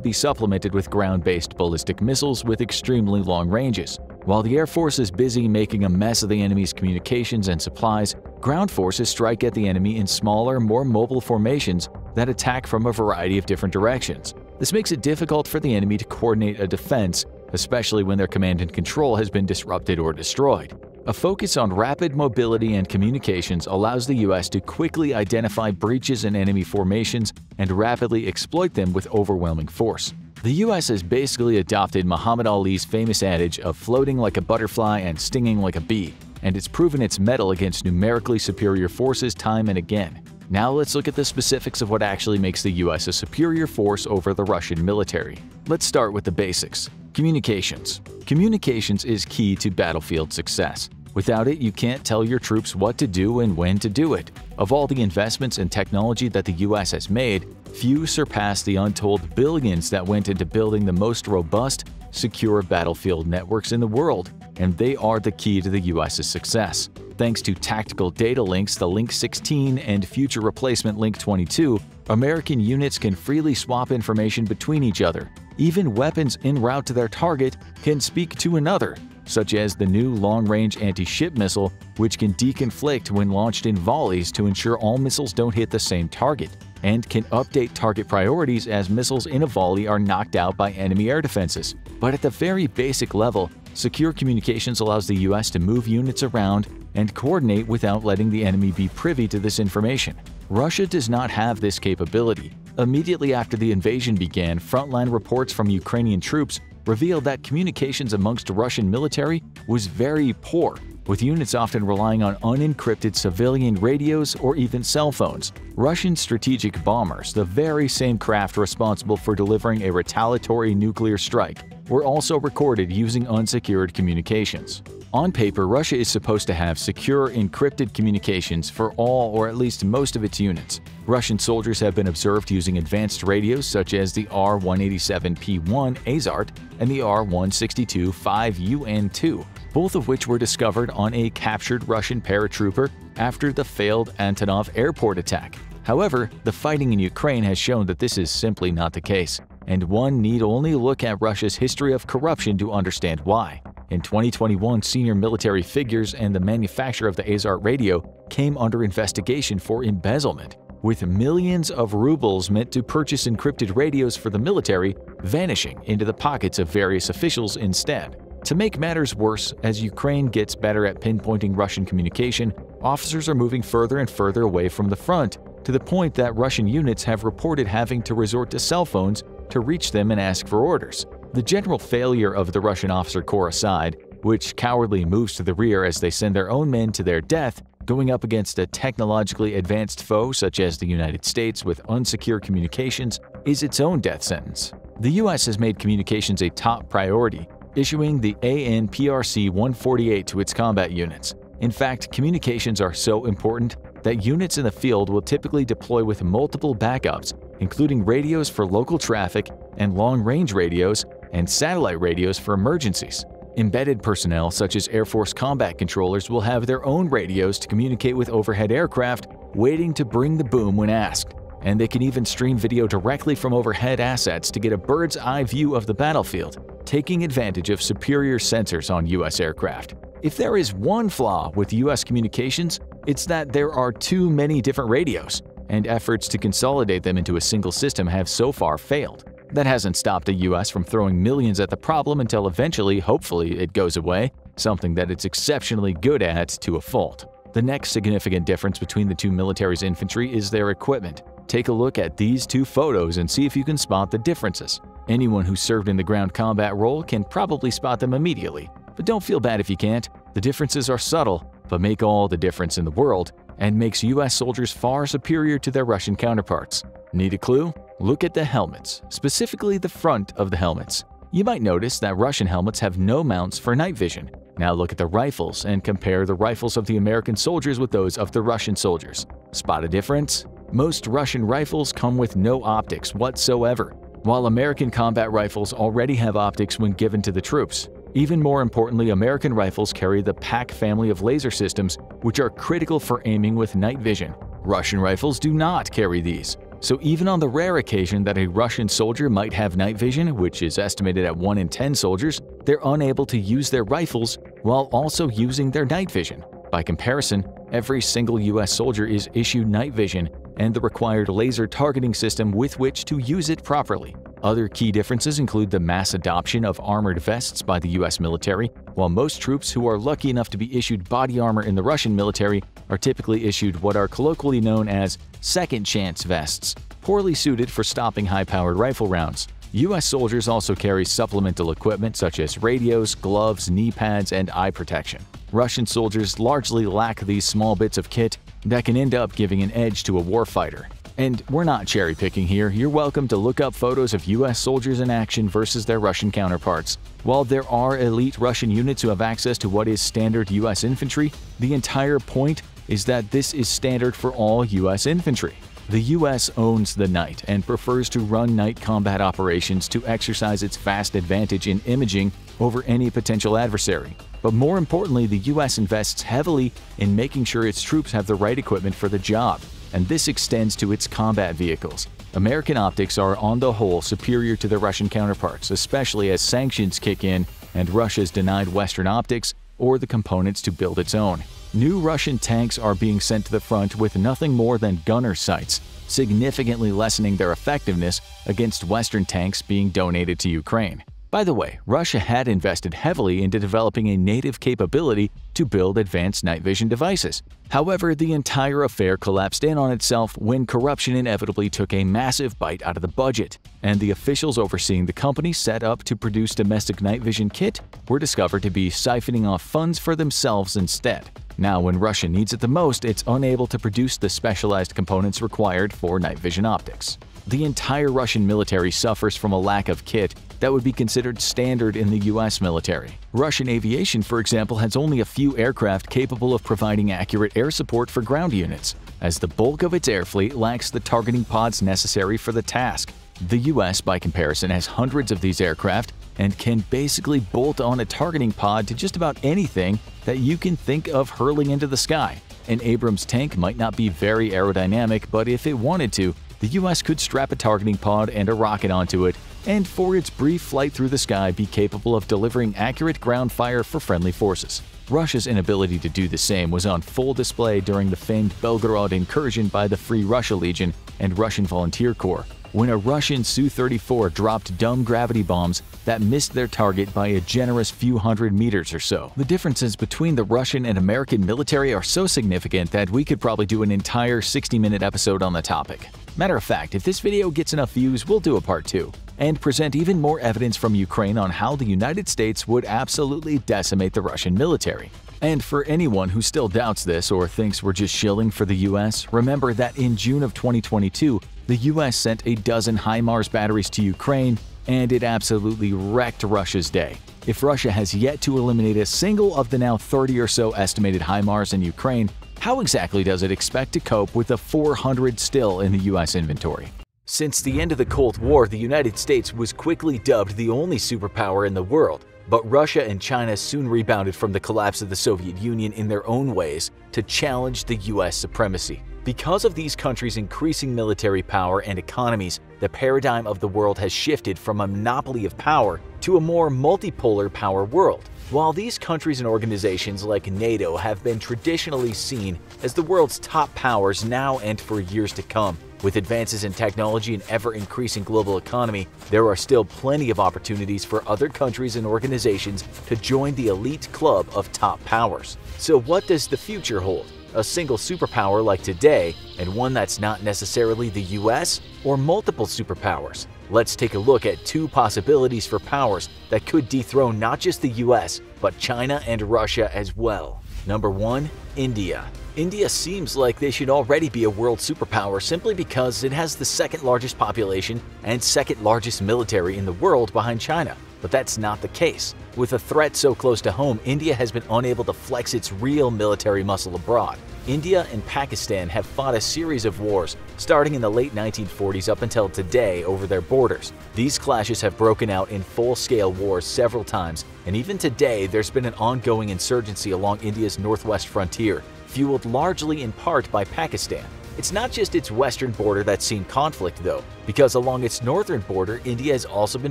be supplemented with ground-based ballistic missiles with extremely long ranges. While the Air Force is busy making a mess of the enemy's communications and supplies, ground forces strike at the enemy in smaller, more mobile formations that attack from a variety of different directions. This makes it difficult for the enemy to coordinate a defense, especially when their command and control has been disrupted or destroyed. A focus on rapid mobility and communications allows the US to quickly identify breaches in enemy formations and rapidly exploit them with overwhelming force. The US has basically adopted Muhammad Ali's famous adage of floating like a butterfly and stinging like a bee, and it's proven its mettle against numerically superior forces time and again. Now let's look at the specifics of what actually makes the US a superior force over the Russian military. Let's start with the basics. Communications. Communications is key to battlefield success. Without it, you can't tell your troops what to do and when to do it. Of all the investments in technology that the US has made, few surpass the untold billions that went into building the most robust, secure battlefield networks in the world, and they are the key to the US's success. Thanks to tactical data links, the Link 16 and future replacement Link 22, American units can freely swap information between each other. Even weapons en route to their target can speak to another, such as the new long-range anti-ship missile, which can deconflict when launched in volleys to ensure all missiles don't hit the same target, and can update target priorities as missiles in a volley are knocked out by enemy air defenses. But at the very basic level, secure communications allows the US to move units around and coordinate without letting the enemy be privy to this information. Russia does not have this capability. Immediately after the invasion began, frontline reports from Ukrainian troops revealed that communications amongst Russian military was very poor, with units often relying on unencrypted civilian radios or even cell phones. Russian strategic bombers, the very same craft responsible for delivering a retaliatory nuclear strike, were also recorded using unsecured communications. On paper, Russia is supposed to have secure, encrypted communications for all or at least most of its units. Russian soldiers have been observed using advanced radios such as the R-187P1 AZART and the R-162-5UN2, both of which were discovered on a captured Russian paratrooper after the failed Antonov airport attack. However, the fighting in Ukraine has shown that this is simply not the case, and one need only look at Russia's history of corruption to understand why. In 2021, senior military figures and the manufacturer of the AZART radio came under investigation for embezzlement, with millions of rubles meant to purchase encrypted radios for the military vanishing into the pockets of various officials instead. To make matters worse, as Ukraine gets better at pinpointing Russian communication, officers are moving further and further away from the front, to the point that Russian units have reported having to resort to cell phones to reach them and ask for orders. The general failure of the Russian officer corps aside, which cowardly moves to the rear as they send their own men to their death, going up against a technologically advanced foe such as the United States with unsecure communications, is its own death sentence. The US has made communications a top priority, issuing the ANPRC-148 to its combat units. In fact, communications are so important that units in the field will typically deploy with multiple backups, including radios for local traffic and long-range radios and satellite radios for emergencies. Embedded personnel such as Air Force combat controllers will have their own radios to communicate with overhead aircraft, waiting to bring the boom when asked. And they can even stream video directly from overhead assets to get a bird's eye view of the battlefield, taking advantage of superior sensors on US aircraft. If there is one flaw with US communications, it's that there are too many different radios, and efforts to consolidate them into a single system have so far failed. That hasn't stopped the US from throwing millions at the problem until eventually, hopefully, it goes away, something that it's exceptionally good at to a fault. The next significant difference between the two militaries' infantry is their equipment. Take a look at these two photos and see if you can spot the differences. Anyone who served in the ground combat role can probably spot them immediately, but don't feel bad if you can't. The differences are subtle, but make all the difference in the world and makes US soldiers far superior to their Russian counterparts. Need a clue? Look at the helmets, specifically the front of the helmets. You might notice that Russian helmets have no mounts for night vision. Now look at the rifles and compare the rifles of the American soldiers with those of the Russian soldiers. Spot a difference? Most Russian rifles come with no optics whatsoever, while American combat rifles already have optics when given to the troops. Even more importantly, American rifles carry the PAC family of laser systems, which are critical for aiming with night vision. Russian rifles do not carry these. So even on the rare occasion that a Russian soldier might have night vision, which is estimated at 1 in 10 soldiers, they're unable to use their rifles while also using their night vision. By comparison, every single US soldier is issued night vision and the required laser targeting system with which to use it properly. Other key differences include the mass adoption of armored vests by the US military, while most troops who are lucky enough to be issued body armor in the Russian military are typically issued what are colloquially known as second chance vests, poorly suited for stopping high-powered rifle rounds. US soldiers also carry supplemental equipment such as radios, gloves, knee pads, and eye protection. Russian soldiers largely lack these small bits of kit that can end up giving an edge to a warfighter. And we're not cherry-picking here, you're welcome to look up photos of US soldiers in action versus their Russian counterparts. While there are elite Russian units who have access to what is standard US infantry, the entire point is that this is standard for all US infantry. The US owns the night and prefers to run night combat operations to exercise its vast advantage in imaging over any potential adversary. But more importantly, the US invests heavily in making sure its troops have the right equipment for the job, and this extends to its combat vehicles. American optics are on the whole superior to their Russian counterparts, especially as sanctions kick in and Russia's denied Western optics or the components to build its own. New Russian tanks are being sent to the front with nothing more than gunner sights, significantly lessening their effectiveness against Western tanks being donated to Ukraine. By the way, Russia had invested heavily into developing a native capability to build advanced night vision devices. However, the entire affair collapsed in on itself when corruption inevitably took a massive bite out of the budget, and the officials overseeing the company set up to produce domestic night vision kit were discovered to be siphoning off funds for themselves instead. Now, when Russia needs it the most, it's unable to produce the specialized components required for night vision optics. The entire Russian military suffers from a lack of kit that would be considered standard in the US military. Russian aviation, for example, has only a few aircraft capable of providing accurate air support for ground units, as the bulk of its air fleet lacks the targeting pods necessary for the task. The US, by comparison, has hundreds of these aircraft and can basically bolt on a targeting pod to just about anything that you can think of hurling into the sky. An Abrams tank might not be very aerodynamic, but if it wanted to, the US could strap a targeting pod and a rocket onto it, and for its brief flight through the sky be capable of delivering accurate ground fire for friendly forces. Russia's inability to do the same was on full display during the famed Belgorod incursion by the Free Russia Legion and Russian Volunteer Corps, when a Russian Su-34 dropped dumb gravity bombs that missed their target by a generous few hundred meters or so. The differences between the Russian and American military are so significant that we could probably do an entire 60-minute episode on the topic. Matter of fact, if this video gets enough views, we'll do a part 2. and present even more evidence from Ukraine on how the United States would absolutely decimate the Russian military. And for anyone who still doubts this or thinks we're just shilling for the US, remember that in June of 2022, the US sent a dozen HIMARS batteries to Ukraine, and it absolutely wrecked Russia's day. If Russia has yet to eliminate a single of the now 30 or so estimated HIMARS in Ukraine, how exactly does it expect to cope with the 400 still in the US inventory? Since the end of the Cold War, the United States was quickly dubbed the only superpower in the world. But Russia and China soon rebounded from the collapse of the Soviet Union in their own ways to challenge the US supremacy. Because of these countries' increasing military power and economies, the paradigm of the world has shifted from a monopoly of power to a more multipolar power world. While these countries and organizations like NATO have been traditionally seen as the world's top powers now and for years to come, with advances in technology and ever-increasing global economy, there are still plenty of opportunities for other countries and organizations to join the elite club of top powers. So what does the future hold? A single superpower like today, and one that's not necessarily the US, or multiple superpowers? Let's take a look at two possibilities for powers that could dethrone not just the US, but China and Russia as well. Number 1. India. India seems like they should already be a world superpower simply because it has the second largest population and second largest military in the world behind China. But that's not the case. With a threat so close to home, India has been unable to flex its real military muscle abroad. India and Pakistan have fought a series of wars, starting in the late 1940s up until today over their borders. These clashes have broken out in full-scale wars several times, and even today there's been an ongoing insurgency along India's northwest frontier, fueled largely in part by Pakistan. It's not just its western border that's seen conflict though, because along its northern border, India has also been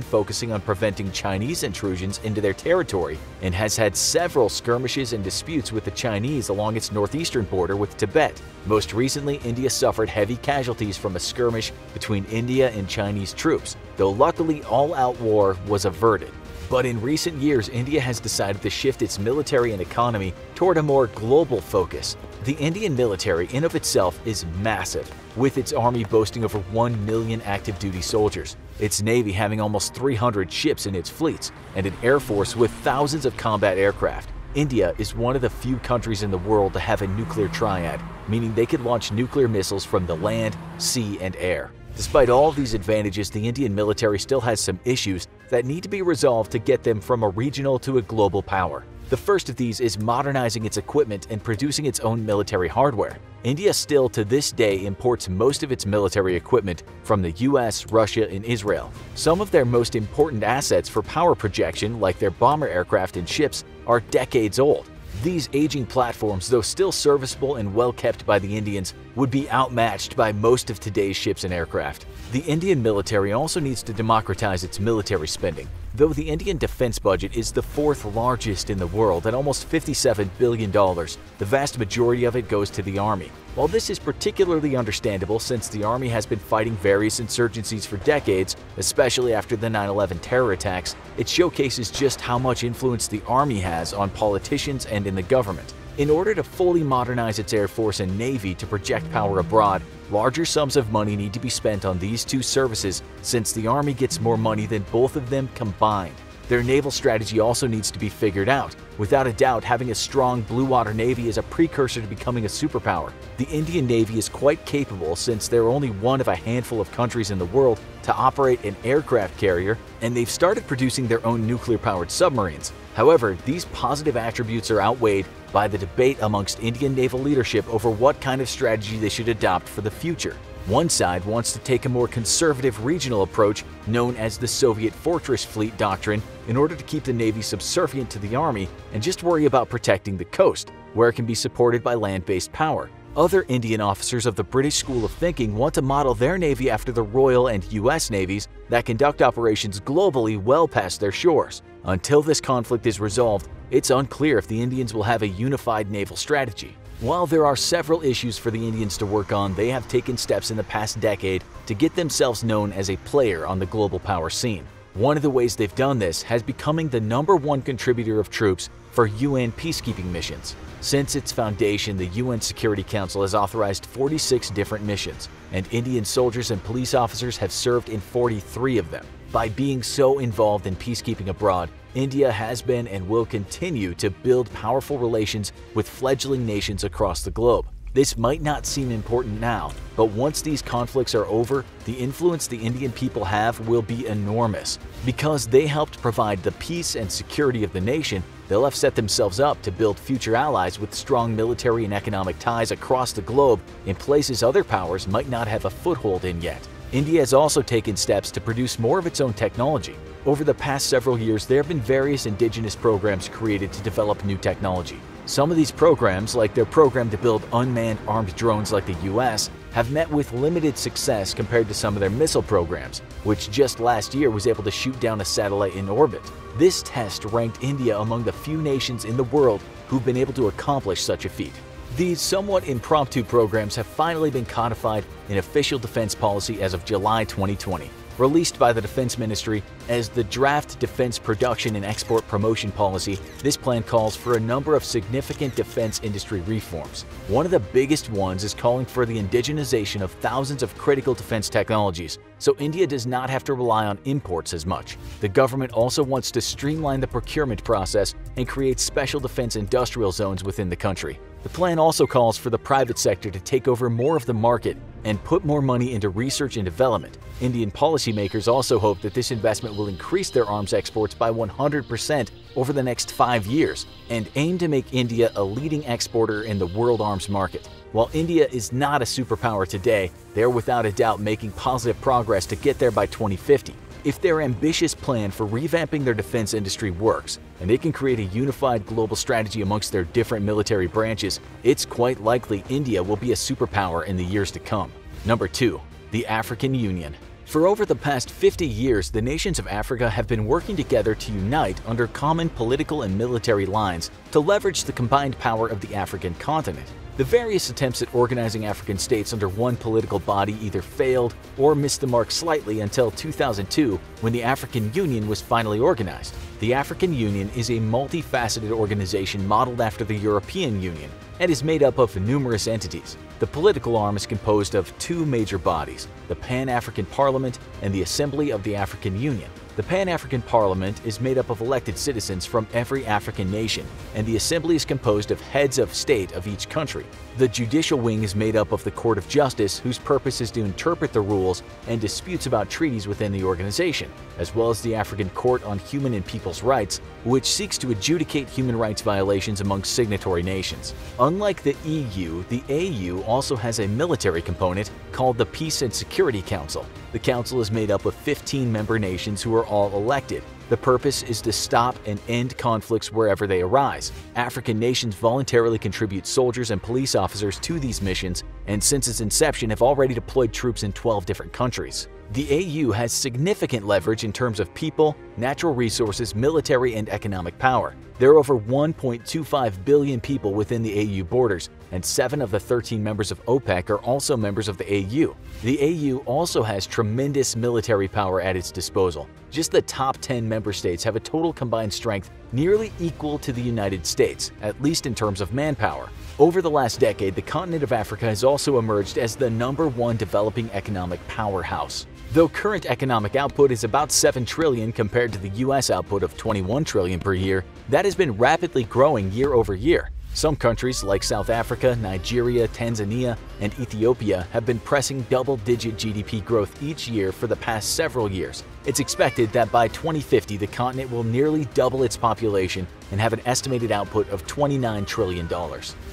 focusing on preventing Chinese intrusions into their territory and has had several skirmishes and disputes with the Chinese along its northeastern border with Tibet. Most recently, India suffered heavy casualties from a skirmish between India and Chinese troops, though luckily all-out war was averted. But in recent years, India has decided to shift its military and economy toward a more global focus. The Indian military in of itself is massive, with its army boasting over 1 million active duty soldiers, its navy having almost 300 ships in its fleets, and an air force with thousands of combat aircraft. India is one of the few countries in the world to have a nuclear triad, meaning they could launch nuclear missiles from the land, sea, and air. Despite all of these advantages, the Indian military still has some issues that need to be resolved to get them from a regional to a global power. The first of these is modernizing its equipment and producing its own military hardware. India still to this day imports most of its military equipment from the US, Russia, and Israel. Some of their most important assets for power projection, like their bomber aircraft and ships, are decades old. These aging platforms, though still serviceable and well kept by the Indians, would be outmatched by most of today's ships and aircraft. The Indian military also needs to democratize its military spending. Though the Indian defense budget is the fourth largest in the world at almost $57 billion, the vast majority of it goes to the army. While this is particularly understandable since the army has been fighting various insurgencies for decades, especially after the 9/11 terror attacks, it showcases just how much influence the army has on politicians and in the government. In order to fully modernize its air force and navy to project power abroad, larger sums of money need to be spent on these two services since the army gets more money than both of them combined. Their naval strategy also needs to be figured out. Without a doubt, having a strong blue water navy is a precursor to becoming a superpower. The Indian Navy is quite capable since they're only one of a handful of countries in the world to operate an aircraft carrier, and they've started producing their own nuclear-powered submarines. However, these positive attributes are outweighed by the debate amongst Indian naval leadership over what kind of strategy they should adopt for the future. One side wants to take a more conservative regional approach known as the Soviet Fortress Fleet Doctrine in order to keep the Navy subservient to the Army and just worry about protecting the coast, where it can be supported by land-based power. Other Indian officers of the British School of Thinking want to model their Navy after the Royal and US Navies that conduct operations globally well past their shores. Until this conflict is resolved, it's unclear if the Indians will have a unified naval strategy. While there are several issues for the Indians to work on, they have taken steps in the past decade to get themselves known as a player on the global power scene. One of the ways they've done this has becoming the #1 contributor of troops for UN peacekeeping missions. Since its foundation, the UN Security Council has authorized 46 different missions, and Indian soldiers and police officers have served in 43 of them. By being so involved in peacekeeping abroad, India has been and will continue to build powerful relations with fledgling nations across the globe. This might not seem important now, but once these conflicts are over, the influence the Indian people have will be enormous. Because they helped provide the peace and security of the nation, they'll have set themselves up to build future allies with strong military and economic ties across the globe in places other powers might not have a foothold in yet. India has also taken steps to produce more of its own technology. Over the past several years, there have been various indigenous programs created to develop new technology. Some of these programs, like their program to build unmanned armed drones like the US, have met with limited success compared to some of their missile programs, which just last year was able to shoot down a satellite in orbit. This test ranked India among the few nations in the world who've been able to accomplish such a feat. These somewhat impromptu programs have finally been codified in official defense policy as of July 2020. Released by the Defense Ministry as the Draft Defense Production and Export Promotion Policy, this plan calls for a number of significant defense industry reforms. One of the biggest ones is calling for the indigenization of thousands of critical defense technologies, so India does not have to rely on imports as much. The government also wants to streamline the procurement process and create special defense industrial zones within the country. The plan also calls for the private sector to take over more of the market and put more money into research and development. Indian policymakers also hope that this investment will increase their arms exports by 100% over the next 5 years and aim to make India a leading exporter in the world arms market. While India is not a superpower today, they are without a doubt making positive progress to get there by 2050. If their ambitious plan for revamping their defense industry works, and they can create a unified global strategy amongst their different military branches, it's quite likely India will be a superpower in the years to come. Number 2. The African Union. For over the past 50 years, the nations of Africa have been working together to unite under common political and military lines to leverage the combined power of the African continent. The various attempts at organizing African states under one political body either failed or missed the mark slightly until 2002, when the African Union was finally organized. The African Union is a multifaceted organization modeled after the European Union and is made up of numerous entities. The political arm is composed of two major bodies, the Pan-African Parliament and the Assembly of the African Union. The Pan-African Parliament is made up of elected citizens from every African nation, and the Assembly is composed of heads of state of each country. The judicial wing is made up of the Court of Justice, whose purpose is to interpret the rules and disputes about treaties within the organization, as well as the African Court on Human and People's Rights, which seeks to adjudicate human rights violations among signatory nations. Unlike the EU, the AU also has a military component called the Peace and Security Council. The council is made up of 15 member nations who are all elected. The purpose is to stop and end conflicts wherever they arise. African nations voluntarily contribute soldiers and police officers to these missions, and since its inception have already deployed troops in 12 different countries. The AU has significant leverage in terms of people, natural resources, military, and economic power. There are over 1.25 billion people within the AU borders, and 7 of the 13 members of OPEC are also members of the AU. The AU also has tremendous military power at its disposal. Just the top 10 member states have a total combined strength nearly equal to the United States, at least in terms of manpower. Over the last decade, the continent of Africa has also emerged as the #1 developing economic powerhouse. Though current economic output is about $7 trillion compared to the US output of $21 trillion per year, that has been rapidly growing year over year. Some countries like South Africa, Nigeria, Tanzania, and Ethiopia have been pressing double-digit GDP growth each year for the past several years. It's expected that by 2050 the continent will nearly double its population and have an estimated output of $29 trillion.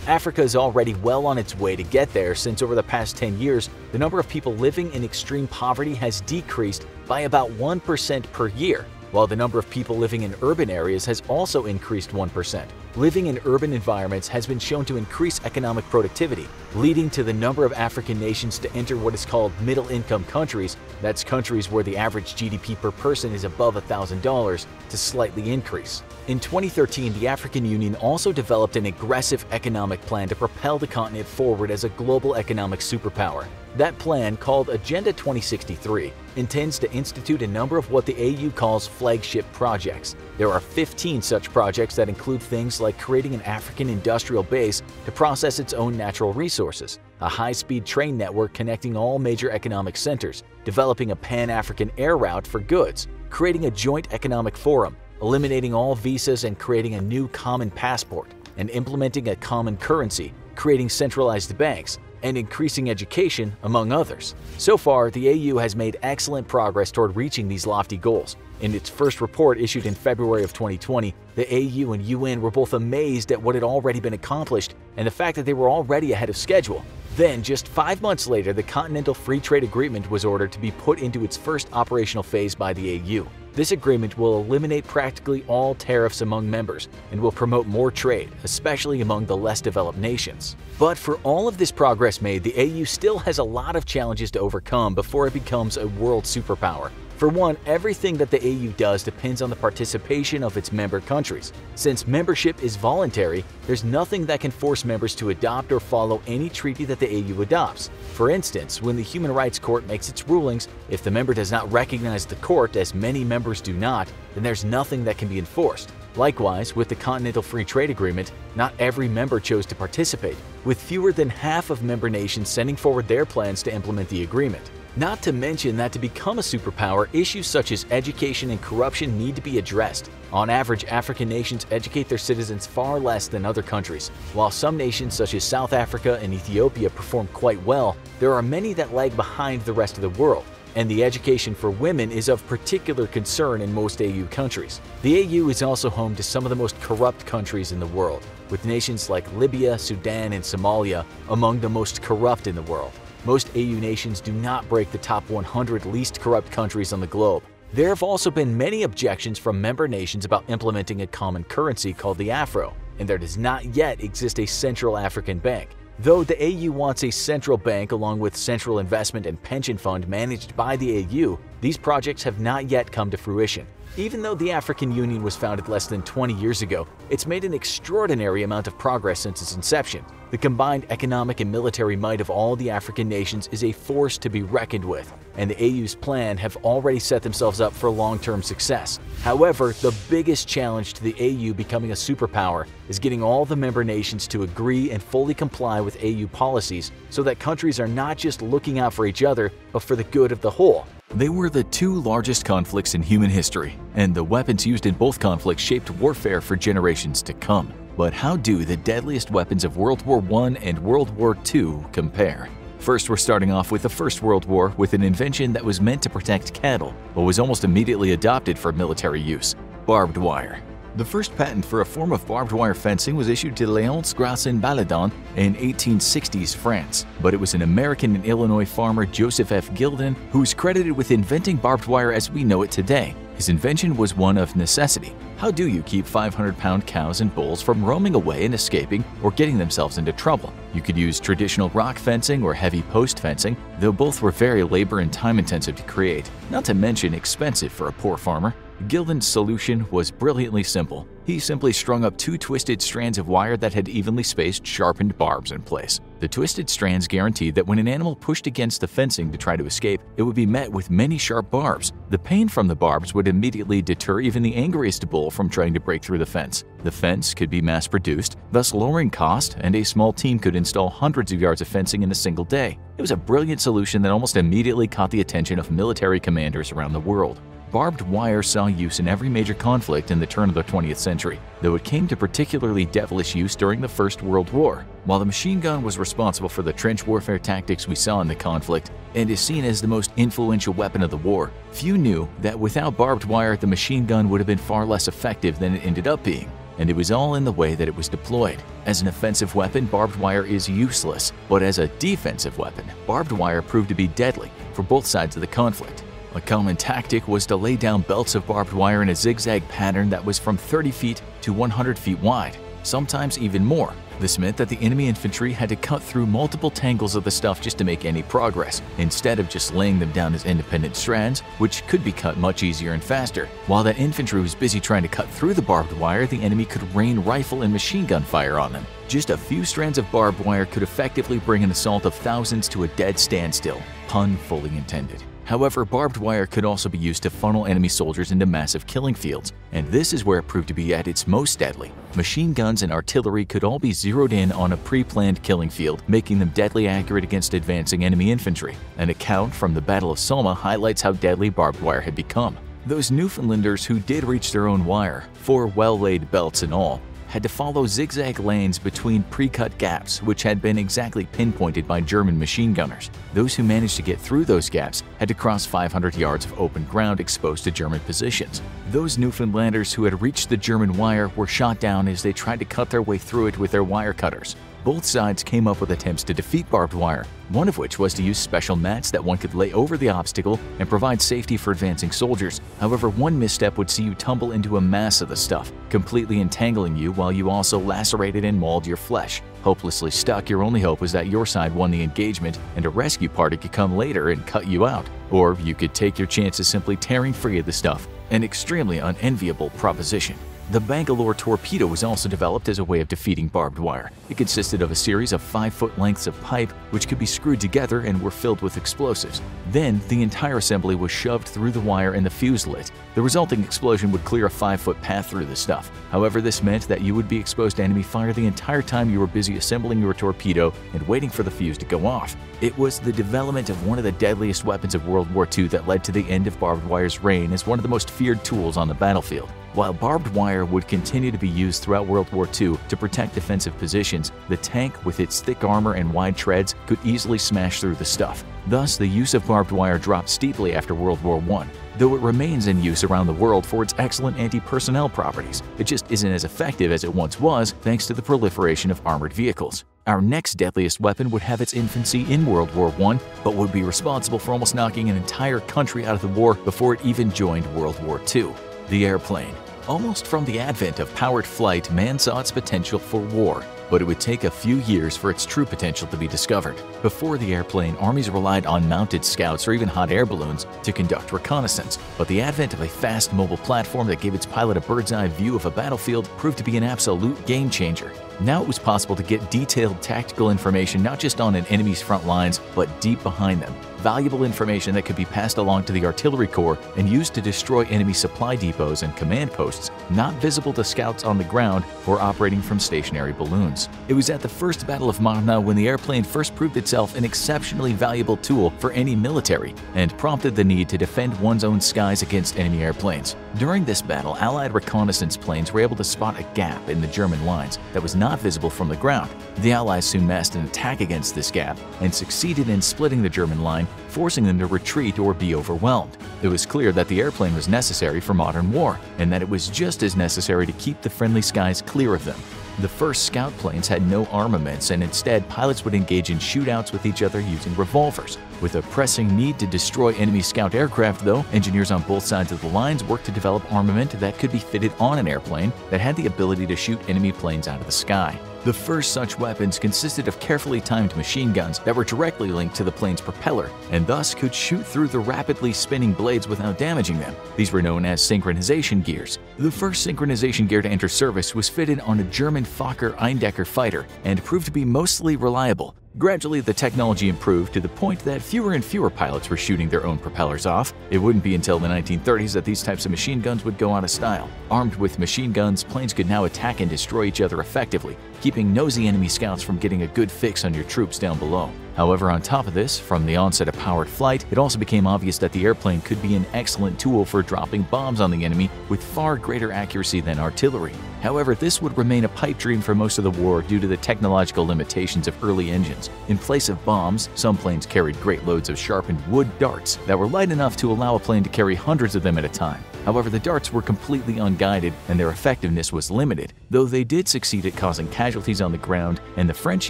Africa is already well on its way to get there, since over the past 10 years, the number of people living in extreme poverty has decreased by about 1% per year, while the number of people living in urban areas has also increased 1%. Living in urban environments has been shown to increase economic productivity, leading to the number of African nations to enter what is called middle-income countries, that's countries where the average GDP per person is above $1,000, to slightly increase. In 2013, the African Union also developed an aggressive economic plan to propel the continent forward as a global economic superpower. That plan, called Agenda 2063, intends to institute a number of what the AU calls flagship projects. There are 15 such projects that include things like creating an African industrial base to process its own natural resources, a high-speed train network connecting all major economic centers, developing a pan-African air route for goods, creating a joint economic forum, eliminating all visas and creating a new common passport, and implementing a common currency, creating centralized banks, and increasing education, among others. So far, the AU has made excellent progress toward reaching these lofty goals. In its first report issued in February of 2020, the AU and UN were both amazed at what had already been accomplished and the fact that they were already ahead of schedule. Then, just 5 months later, the Continental Free Trade Agreement was ordered to be put into its first operational phase by the AU. This agreement will eliminate practically all tariffs among members and will promote more trade, especially among the less developed nations. But for all of this progress made, the AU still has a lot of challenges to overcome before it becomes a world superpower. For one, everything that the AU does depends on the participation of its member countries. Since membership is voluntary, there's nothing that can force members to adopt or follow any treaty that the AU adopts. For instance, when the Human Rights Court makes its rulings, if the member does not recognize the court, as many members do not, then there's nothing that can be enforced. Likewise, with the Continental Free Trade Agreement, not every member chose to participate, with fewer than half of member nations sending forward their plans to implement the agreement. Not to mention that to become a superpower, issues such as education and corruption need to be addressed. On average, African nations educate their citizens far less than other countries. While some nations such as South Africa and Ethiopia perform quite well, there are many that lag behind the rest of the world. And the education for women is of particular concern in most AU countries. The AU is also home to some of the most corrupt countries in the world, with nations like Libya, Sudan, and Somalia among the most corrupt in the world. Most AU nations do not break the top 100 least corrupt countries on the globe. There have also been many objections from member nations about implementing a common currency called the Afro, and there does not yet exist a Central African Bank. Though the AU wants a central bank along with central investment and pension fund managed by the AU, these projects have not yet come to fruition. Even though the African Union was founded less than 20 years ago, it's made an extraordinary amount of progress since its inception. The combined economic and military might of all the African nations is a force to be reckoned with, and the AU's plan have already set themselves up for long-term success. However, the biggest challenge to the AU becoming a superpower is getting all the member nations to agree and fully comply with AU policies so that countries are not just looking out for each other, but for the good of the whole. They were the two largest conflicts in human history, and the weapons used in both conflicts shaped warfare for generations to come. But how do the deadliest weapons of World War I and World War II compare? First, we're starting off with the First World War with an invention that was meant to protect cattle, but was almost immediately adopted for military use: barbed wire. The first patent for a form of barbed wire fencing was issued to Léonce Grassin-Baladon in 1860s France, but it was an American and Illinois farmer, Joseph F. Gildan, who's credited with inventing barbed wire as we know it today. His invention was one of necessity. How do you keep 500-pound cows and bulls from roaming away and escaping or getting themselves into trouble? You could use traditional rock fencing or heavy post fencing, though both were very labor and time-intensive to create, not to mention expensive for a poor farmer. Gildan's solution was brilliantly simple. He simply strung up two twisted strands of wire that had evenly spaced, sharpened barbs in place. The twisted strands guaranteed that when an animal pushed against the fencing to try to escape, it would be met with many sharp barbs. The pain from the barbs would immediately deter even the angriest bull from trying to break through the fence. The fence could be mass-produced, thus lowering cost, and a small team could install hundreds of yards of fencing in a single day. It was a brilliant solution that almost immediately caught the attention of military commanders around the world. Barbed wire saw use in every major conflict in the turn of the 20th century, though it came to particularly devilish use during the First World War. While the machine gun was responsible for the trench warfare tactics we saw in the conflict and is seen as the most influential weapon of the war, few knew that without barbed wire, the machine gun would have been far less effective than it ended up being. And it was all in the way that it was deployed. As an offensive weapon, barbed wire is useless, but as a defensive weapon, barbed wire proved to be deadly for both sides of the conflict. A common tactic was to lay down belts of barbed wire in a zigzag pattern that was from 30 feet to 100 feet wide. sometimes even more. This meant that the enemy infantry had to cut through multiple tangles of the stuff just to make any progress, instead of just laying them down as independent strands, which could be cut much easier and faster. While that infantry was busy trying to cut through the barbed wire, the enemy could rain rifle and machine gun fire on them. Just a few strands of barbed wire could effectively bring an assault of thousands to a dead standstill, pun fully intended. However, barbed wire could also be used to funnel enemy soldiers into massive killing fields, and this is where it proved to be at its most deadly. Machine guns and artillery could all be zeroed in on a pre-planned killing field, making them deadly accurate against advancing enemy infantry. An account from the Battle of Selma highlights how deadly barbed wire had become. Those Newfoundlanders who did reach their own wire, 4 well-laid belts in all, had to follow zigzag lanes between pre-cut gaps which had been exactly pinpointed by German machine gunners. Those who managed to get through those gaps had to cross 500 yards of open ground exposed to German positions. Those Newfoundlanders who had reached the German wire were shot down as they tried to cut their way through it with their wire cutters. Both sides came up with attempts to defeat barbed wire, one of which was to use special mats that one could lay over the obstacle and provide safety for advancing soldiers. However, one misstep would see you tumble into a mass of the stuff, completely entangling you while you also lacerated and mauled your flesh. Hopelessly stuck, your only hope was that your side won the engagement and a rescue party could come later and cut you out. Or you could take your chances simply tearing free of the stuff, an extremely unenviable proposition. The Bangalore torpedo was also developed as a way of defeating barbed wire. It consisted of a series of 5-foot lengths of pipe which could be screwed together and were filled with explosives. Then, the entire assembly was shoved through the wire and the fuse lit. The resulting explosion would clear a 5-foot path through the stuff. However, this meant that you would be exposed to enemy fire the entire time you were busy assembling your torpedo and waiting for the fuse to go off. It was the development of one of the deadliest weapons of World War II that led to the end of barbed wire's reign as one of the most feared tools on the battlefield. While barbed wire would continue to be used throughout World War II to protect defensive positions, the tank with its thick armor and wide treads could easily smash through the stuff. Thus, the use of barbed wire dropped steeply after World War I. Though it remains in use around the world for its excellent anti-personnel properties, it just isn't as effective as it once was thanks to the proliferation of armored vehicles. Our next deadliest weapon would have its infancy in World War I, but would be responsible for almost knocking an entire country out of the war before it even joined World War II. The airplane. Almost from the advent of powered flight, man saw its potential for war, but it would take a few years for its true potential to be discovered. Before the airplane, armies relied on mounted scouts or even hot air balloons to conduct reconnaissance, but the advent of a fast mobile platform that gave its pilot a bird's-eye view of a battlefield proved to be an absolute game-changer. Now it was possible to get detailed tactical information not just on an enemy's front lines, but deep behind them. Valuable information that could be passed along to the artillery corps and used to destroy enemy supply depots and command posts, not visible to scouts on the ground or operating from stationary balloons. It was at the First Battle of Marna when the airplane first proved itself an exceptionally valuable tool for any military and prompted the need to defend one's own skies against enemy airplanes. During this battle, Allied reconnaissance planes were able to spot a gap in the German lines that was not visible from the ground. The Allies soon massed an attack against this gap and succeeded in splitting the German line, forcing them to retreat or be overwhelmed. It was clear that the airplane was necessary for modern war, and that it was just as necessary to keep the friendly skies clear of them. The first scout planes had no armaments, and instead pilots would engage in shootouts with each other using revolvers. With a pressing need to destroy enemy scout aircraft, though, engineers on both sides of the lines worked to develop armament that could be fitted on an airplane that had the ability to shoot enemy planes out of the sky. The first such weapons consisted of carefully timed machine guns that were directly linked to the plane's propeller and thus could shoot through the rapidly spinning blades without damaging them. These were known as synchronization gears. The first synchronization gear to enter service was fitted on a German Fokker Eindecker fighter and proved to be mostly reliable. Gradually, the technology improved to the point that fewer and fewer pilots were shooting their own propellers off. It wouldn't be until the 1930s that these types of machine guns would go out of style. Armed with machine guns, planes could now attack and destroy each other effectively, keeping nosy enemy scouts from getting a good fix on your troops down below. However, on top of this, from the onset of powered flight, it also became obvious that the airplane could be an excellent tool for dropping bombs on the enemy with far greater accuracy than artillery. However, this would remain a pipe dream for most of the war due to the technological limitations of early engines. In place of bombs, some planes carried great loads of sharpened wood darts that were light enough to allow a plane to carry hundreds of them at a time. However, the darts were completely unguided and their effectiveness was limited, though they did succeed at causing casualties on the ground, and the French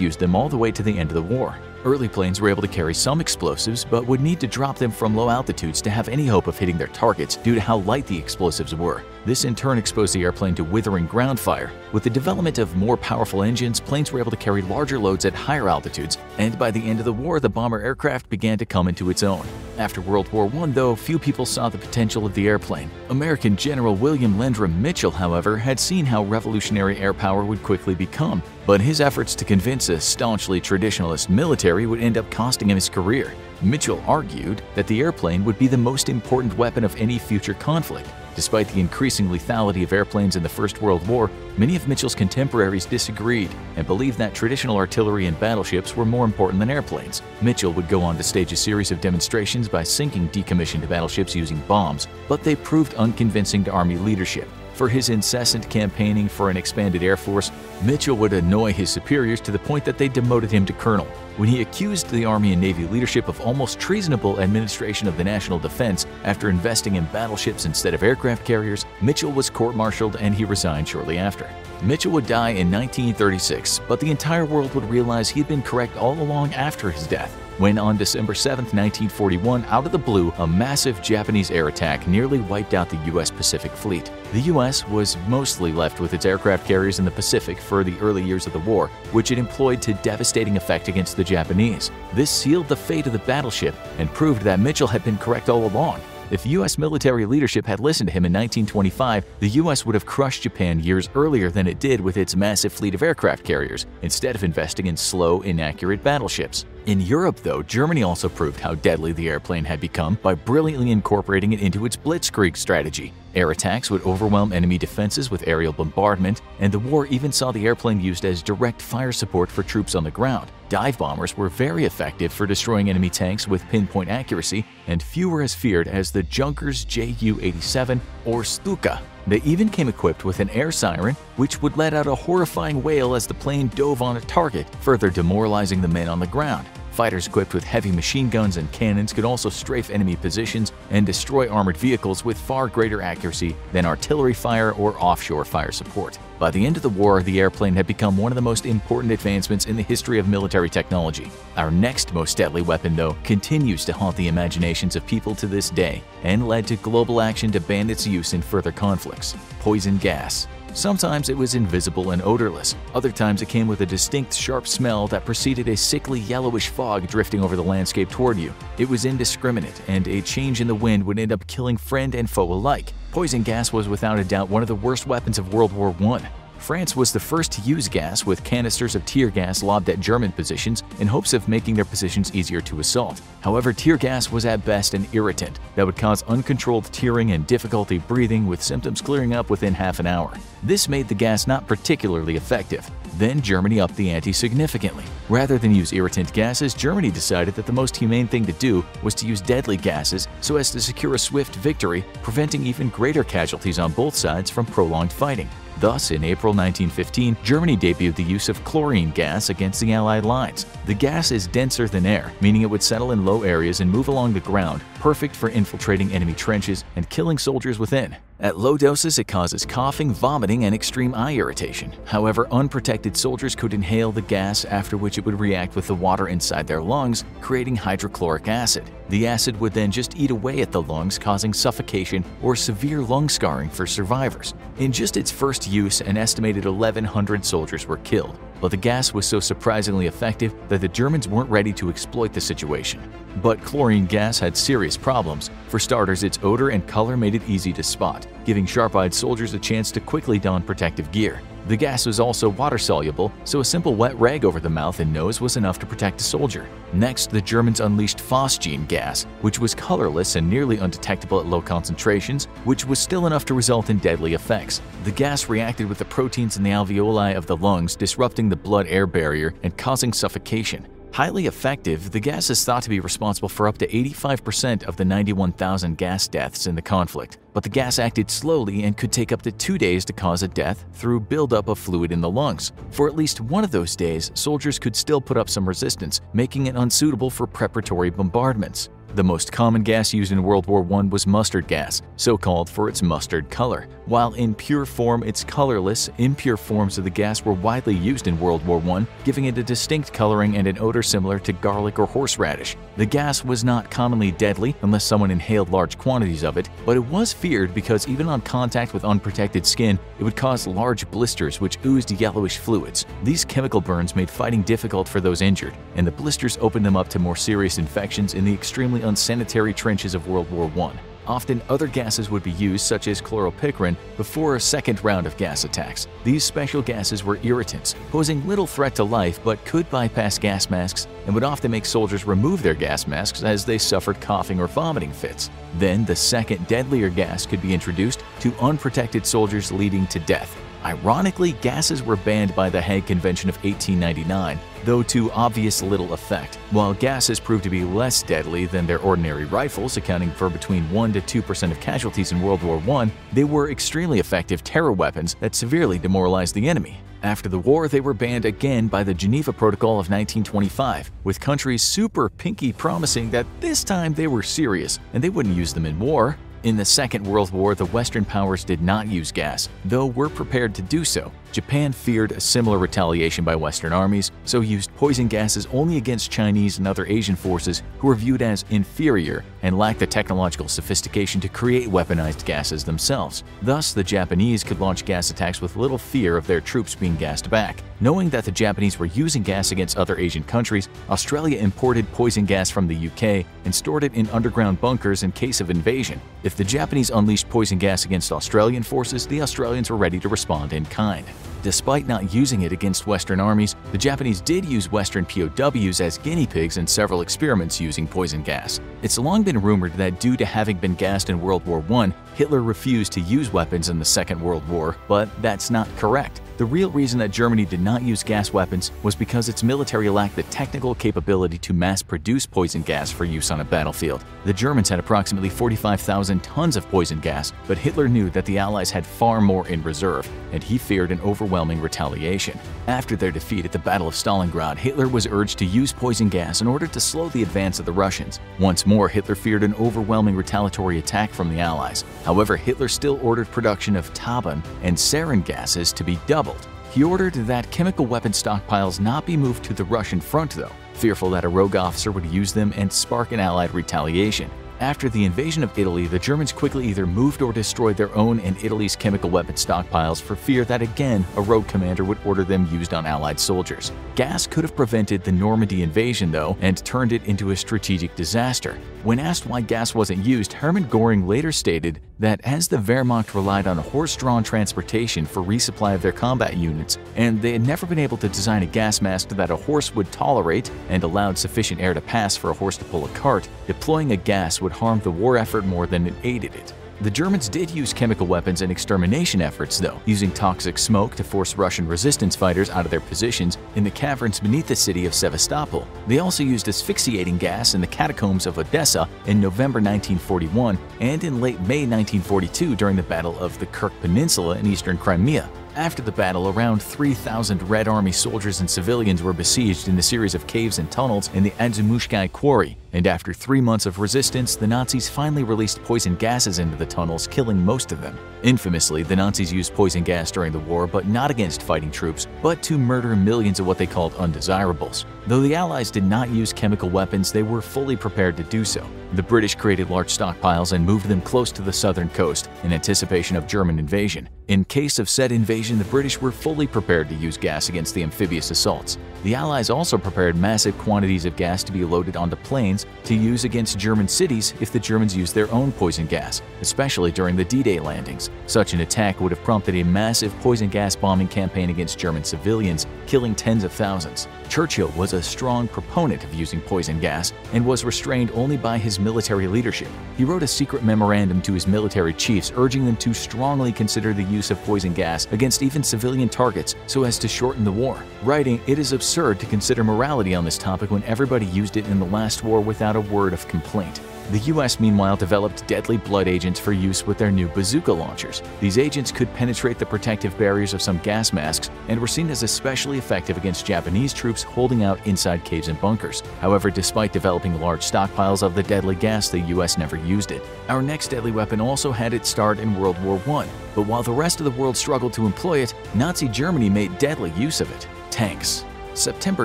used them all the way to the end of the war. Early planes were able to carry some explosives, but would need to drop them from low altitudes to have any hope of hitting their targets due to how light the explosives were. This in turn exposed the airplane to withering ground fire. With the development of more powerful engines, planes were able to carry larger loads at higher altitudes, and by the end of the war, the bomber aircraft began to come into its own. After World War I, though, few people saw the potential of the airplane. American General William Landrum Mitchell, however, had seen how revolutionary air power would quickly become, but his efforts to convince a staunchly traditionalist military would end up costing him his career. Mitchell argued that the airplane would be the most important weapon of any future conflict. Despite the increasing lethality of airplanes in the First World War, many of Mitchell's contemporaries disagreed and believed that traditional artillery and battleships were more important than airplanes. Mitchell would go on to stage a series of demonstrations by sinking decommissioned battleships using bombs, but they proved unconvincing to Army leadership. For his incessant campaigning for an expanded Air Force, Mitchell would annoy his superiors to the point that they demoted him to colonel. When he accused the Army and Navy leadership of almost treasonable administration of the national defense after investing in battleships instead of aircraft carriers, Mitchell was court-martialed and he resigned shortly after. Mitchell would die in 1936, but the entire world would realize he had been correct all along after his death, when on December 7, 1941, out of the blue, a massive Japanese air attack nearly wiped out the U.S. Pacific Fleet. The U.S. was mostly left with its aircraft carriers in the Pacific for the early years of the war, which it employed to devastating effect against the Japanese. This sealed the fate of the battleship and proved that Mitchell had been correct all along. If U.S. military leadership had listened to him in 1925, the U.S. would have crushed Japan years earlier than it did with its massive fleet of aircraft carriers, instead of investing in slow, inaccurate battleships. In Europe, though, Germany also proved how deadly the airplane had become by brilliantly incorporating it into its blitzkrieg strategy. Air attacks would overwhelm enemy defenses with aerial bombardment, and the war even saw the airplane used as direct fire support for troops on the ground. Dive bombers were very effective for destroying enemy tanks with pinpoint accuracy, and few were as feared as the Junkers Ju-87 or Stuka. They even came equipped with an air siren, which would let out a horrifying wail as the plane dove on a target, further demoralizing the men on the ground. Fighters equipped with heavy machine guns and cannons could also strafe enemy positions and destroy armored vehicles with far greater accuracy than artillery fire or offshore fire support. By the end of the war, the airplane had become one of the most important advancements in the history of military technology. Our next most deadly weapon, though, continues to haunt the imaginations of people to this day and led to global action to ban its use in further conflicts: poison gas. Sometimes it was invisible and odorless. Other times it came with a distinct sharp smell that preceded a sickly yellowish fog drifting over the landscape toward you. It was indiscriminate, and a change in the wind would end up killing friend and foe alike. Poison gas was without a doubt one of the worst weapons of World War I. France was the first to use gas, with canisters of tear gas lobbed at German positions in hopes of making their positions easier to assault. However, tear gas was at best an irritant that would cause uncontrolled tearing and difficulty breathing, with symptoms clearing up within half an hour. This made the gas not particularly effective. Then Germany upped the ante significantly. Rather than use irritant gases, Germany decided that the most humane thing to do was to use deadly gases so as to secure a swift victory, preventing even greater casualties on both sides from prolonged fighting. Thus, in April 1915, Germany debuted the use of chlorine gas against the Allied lines. The gas is denser than air, meaning it would settle in low areas and move along the ground, perfect for infiltrating enemy trenches and killing soldiers within. At low doses, it causes coughing, vomiting, and extreme eye irritation. However, unprotected soldiers could inhale the gas, after which it would react with the water inside their lungs, creating hydrochloric acid. The acid would then just eat away at the lungs, causing suffocation or severe lung scarring for survivors. In just its first use, an estimated 1,100 soldiers were killed. But the gas was so surprisingly effective that the Germans weren't ready to exploit the situation. But chlorine gas had serious problems. For starters, its odor and color made it easy to spot, giving sharp-eyed soldiers a chance to quickly don protective gear. The gas was also water-soluble, so a simple wet rag over the mouth and nose was enough to protect a soldier. Next, the Germans unleashed phosgene gas, which was colorless and nearly undetectable at low concentrations, which was still enough to result in deadly effects. The gas reacted with the proteins in the alveoli of the lungs, disrupting the blood-air barrier and causing suffocation. Highly effective, the gas is thought to be responsible for up to 85% of the 91,000 gas deaths in the conflict. But the gas acted slowly and could take up to 2 days to cause a death through buildup of fluid in the lungs. For at least one of those days, soldiers could still put up some resistance, making it unsuitable for preparatory bombardments. The most common gas used in World War I was mustard gas, so called for its mustard color. While in pure form it's colorless, impure forms of the gas were widely used in World War I, giving it a distinct coloring and an odor similar to garlic or horseradish. The gas was not commonly deadly unless someone inhaled large quantities of it, but it was feared because even on contact with unprotected skin, it would cause large blisters which oozed yellowish fluids. These chemical burns made fighting difficult for those injured, and the blisters opened them up to more serious infections in the extremely unsanitary trenches of World War I. Often other gases would be used, such as chloropicrin, before a second round of gas attacks. These special gases were irritants, posing little threat to life but could bypass gas masks and would often make soldiers remove their gas masks as they suffered coughing or vomiting fits. Then the second, deadlier gas could be introduced to unprotected soldiers, leading to death. Ironically, gases were banned by the Hague Convention of 1899, though to obvious little effect. While gases proved to be less deadly than their ordinary rifles, accounting for between 1 to 2% of casualties in World War I, they were extremely effective terror weapons that severely demoralized the enemy. After the war, they were banned again by the Geneva Protocol of 1925, with countries super pinky promising that this time they were serious and they wouldn't use them in war. In the Second World War, the Western powers did not use gas, though were prepared to do so. Japan feared a similar retaliation by Western armies, so used poison gases only against Chinese and other Asian forces who were viewed as inferior and lacked the technological sophistication to create weaponized gases themselves. Thus, the Japanese could launch gas attacks with little fear of their troops being gassed back. Knowing that the Japanese were using gas against other Asian countries, Australia imported poison gas from the UK and stored it in underground bunkers in case of invasion. If the Japanese unleashed poison gas against Australian forces, the Australians were ready to respond in kind. Despite not using it against Western armies, the Japanese did use Western POWs as guinea pigs in several experiments using poison gas. It's long been rumored that due to having been gassed in World War I, Hitler refused to use weapons in the Second World War, but that's not correct. The real reason that Germany did not use gas weapons was because its military lacked the technical capability to mass-produce poison gas for use on a battlefield. The Germans had approximately 45,000 tons of poison gas, but Hitler knew that the Allies had far more in reserve, and he feared an overwhelming retaliation. After their defeat at the Battle of Stalingrad, Hitler was urged to use poison gas in order to slow the advance of the Russians. Once more, Hitler feared an overwhelming retaliatory attack from the Allies. However, Hitler still ordered production of Taban and sarin gases to be doubled. He ordered that chemical weapon stockpiles not be moved to the Russian front, though, fearful that a rogue officer would use them and spark an Allied retaliation. After the invasion of Italy, the Germans quickly either moved or destroyed their own and Italy's chemical weapon stockpiles for fear that again a rogue commander would order them used on Allied soldiers. Gas could have prevented the Normandy invasion, though, and turned it into a strategic disaster. When asked why gas wasn't used, Hermann Göring later stated that as the Wehrmacht relied on horse-drawn transportation for resupply of their combat units, and they had never been able to design a gas mask that a horse would tolerate and allowed sufficient air to pass for a horse to pull a cart, deploying a gas would harm the war effort more than it aided it. The Germans did use chemical weapons in extermination efforts, though, using toxic smoke to force Russian resistance fighters out of their positions in the caverns beneath the city of Sevastopol. They also used asphyxiating gas in the catacombs of Odessa in November 1941 and in late May 1942 during the Battle of the Kirk Peninsula in eastern Crimea. After the battle, around 3,000 Red Army soldiers and civilians were besieged in a series of caves and tunnels in the Adzumushkai Quarry, and after 3 months of resistance, the Nazis finally released poison gases into the tunnels, killing most of them. Infamously, the Nazis used poison gas during the war, but not against fighting troops, but to murder millions of what they called undesirables. Though the Allies did not use chemical weapons, they were fully prepared to do so. The British created large stockpiles and moved them close to the southern coast in anticipation of German invasion. In case of said invasion, the British were fully prepared to use gas against the amphibious assaults. The Allies also prepared massive quantities of gas to be loaded onto planes to use against German cities if the Germans used their own poison gas, especially during the D-Day landings. Such an attack would have prompted a massive poison gas bombing campaign against German civilians, killing tens of thousands. Churchill was a strong proponent of using poison gas and was restrained only by his military leadership. He wrote a secret memorandum to his military chiefs urging them to strongly consider the use of poison gas against even civilian targets so as to shorten the war, writing, "It is absurd to consider morality on this topic when everybody used it in the last war without a word of complaint." The US meanwhile developed deadly blood agents for use with their new bazooka launchers. These agents could penetrate the protective barriers of some gas masks and were seen as especially effective against Japanese troops holding out inside caves and bunkers. However, despite developing large stockpiles of the deadly gas, the US never used it. Our next deadly weapon also had its start in World War I, but while the rest of the world struggled to employ it, Nazi Germany made deadly use of it: tanks. September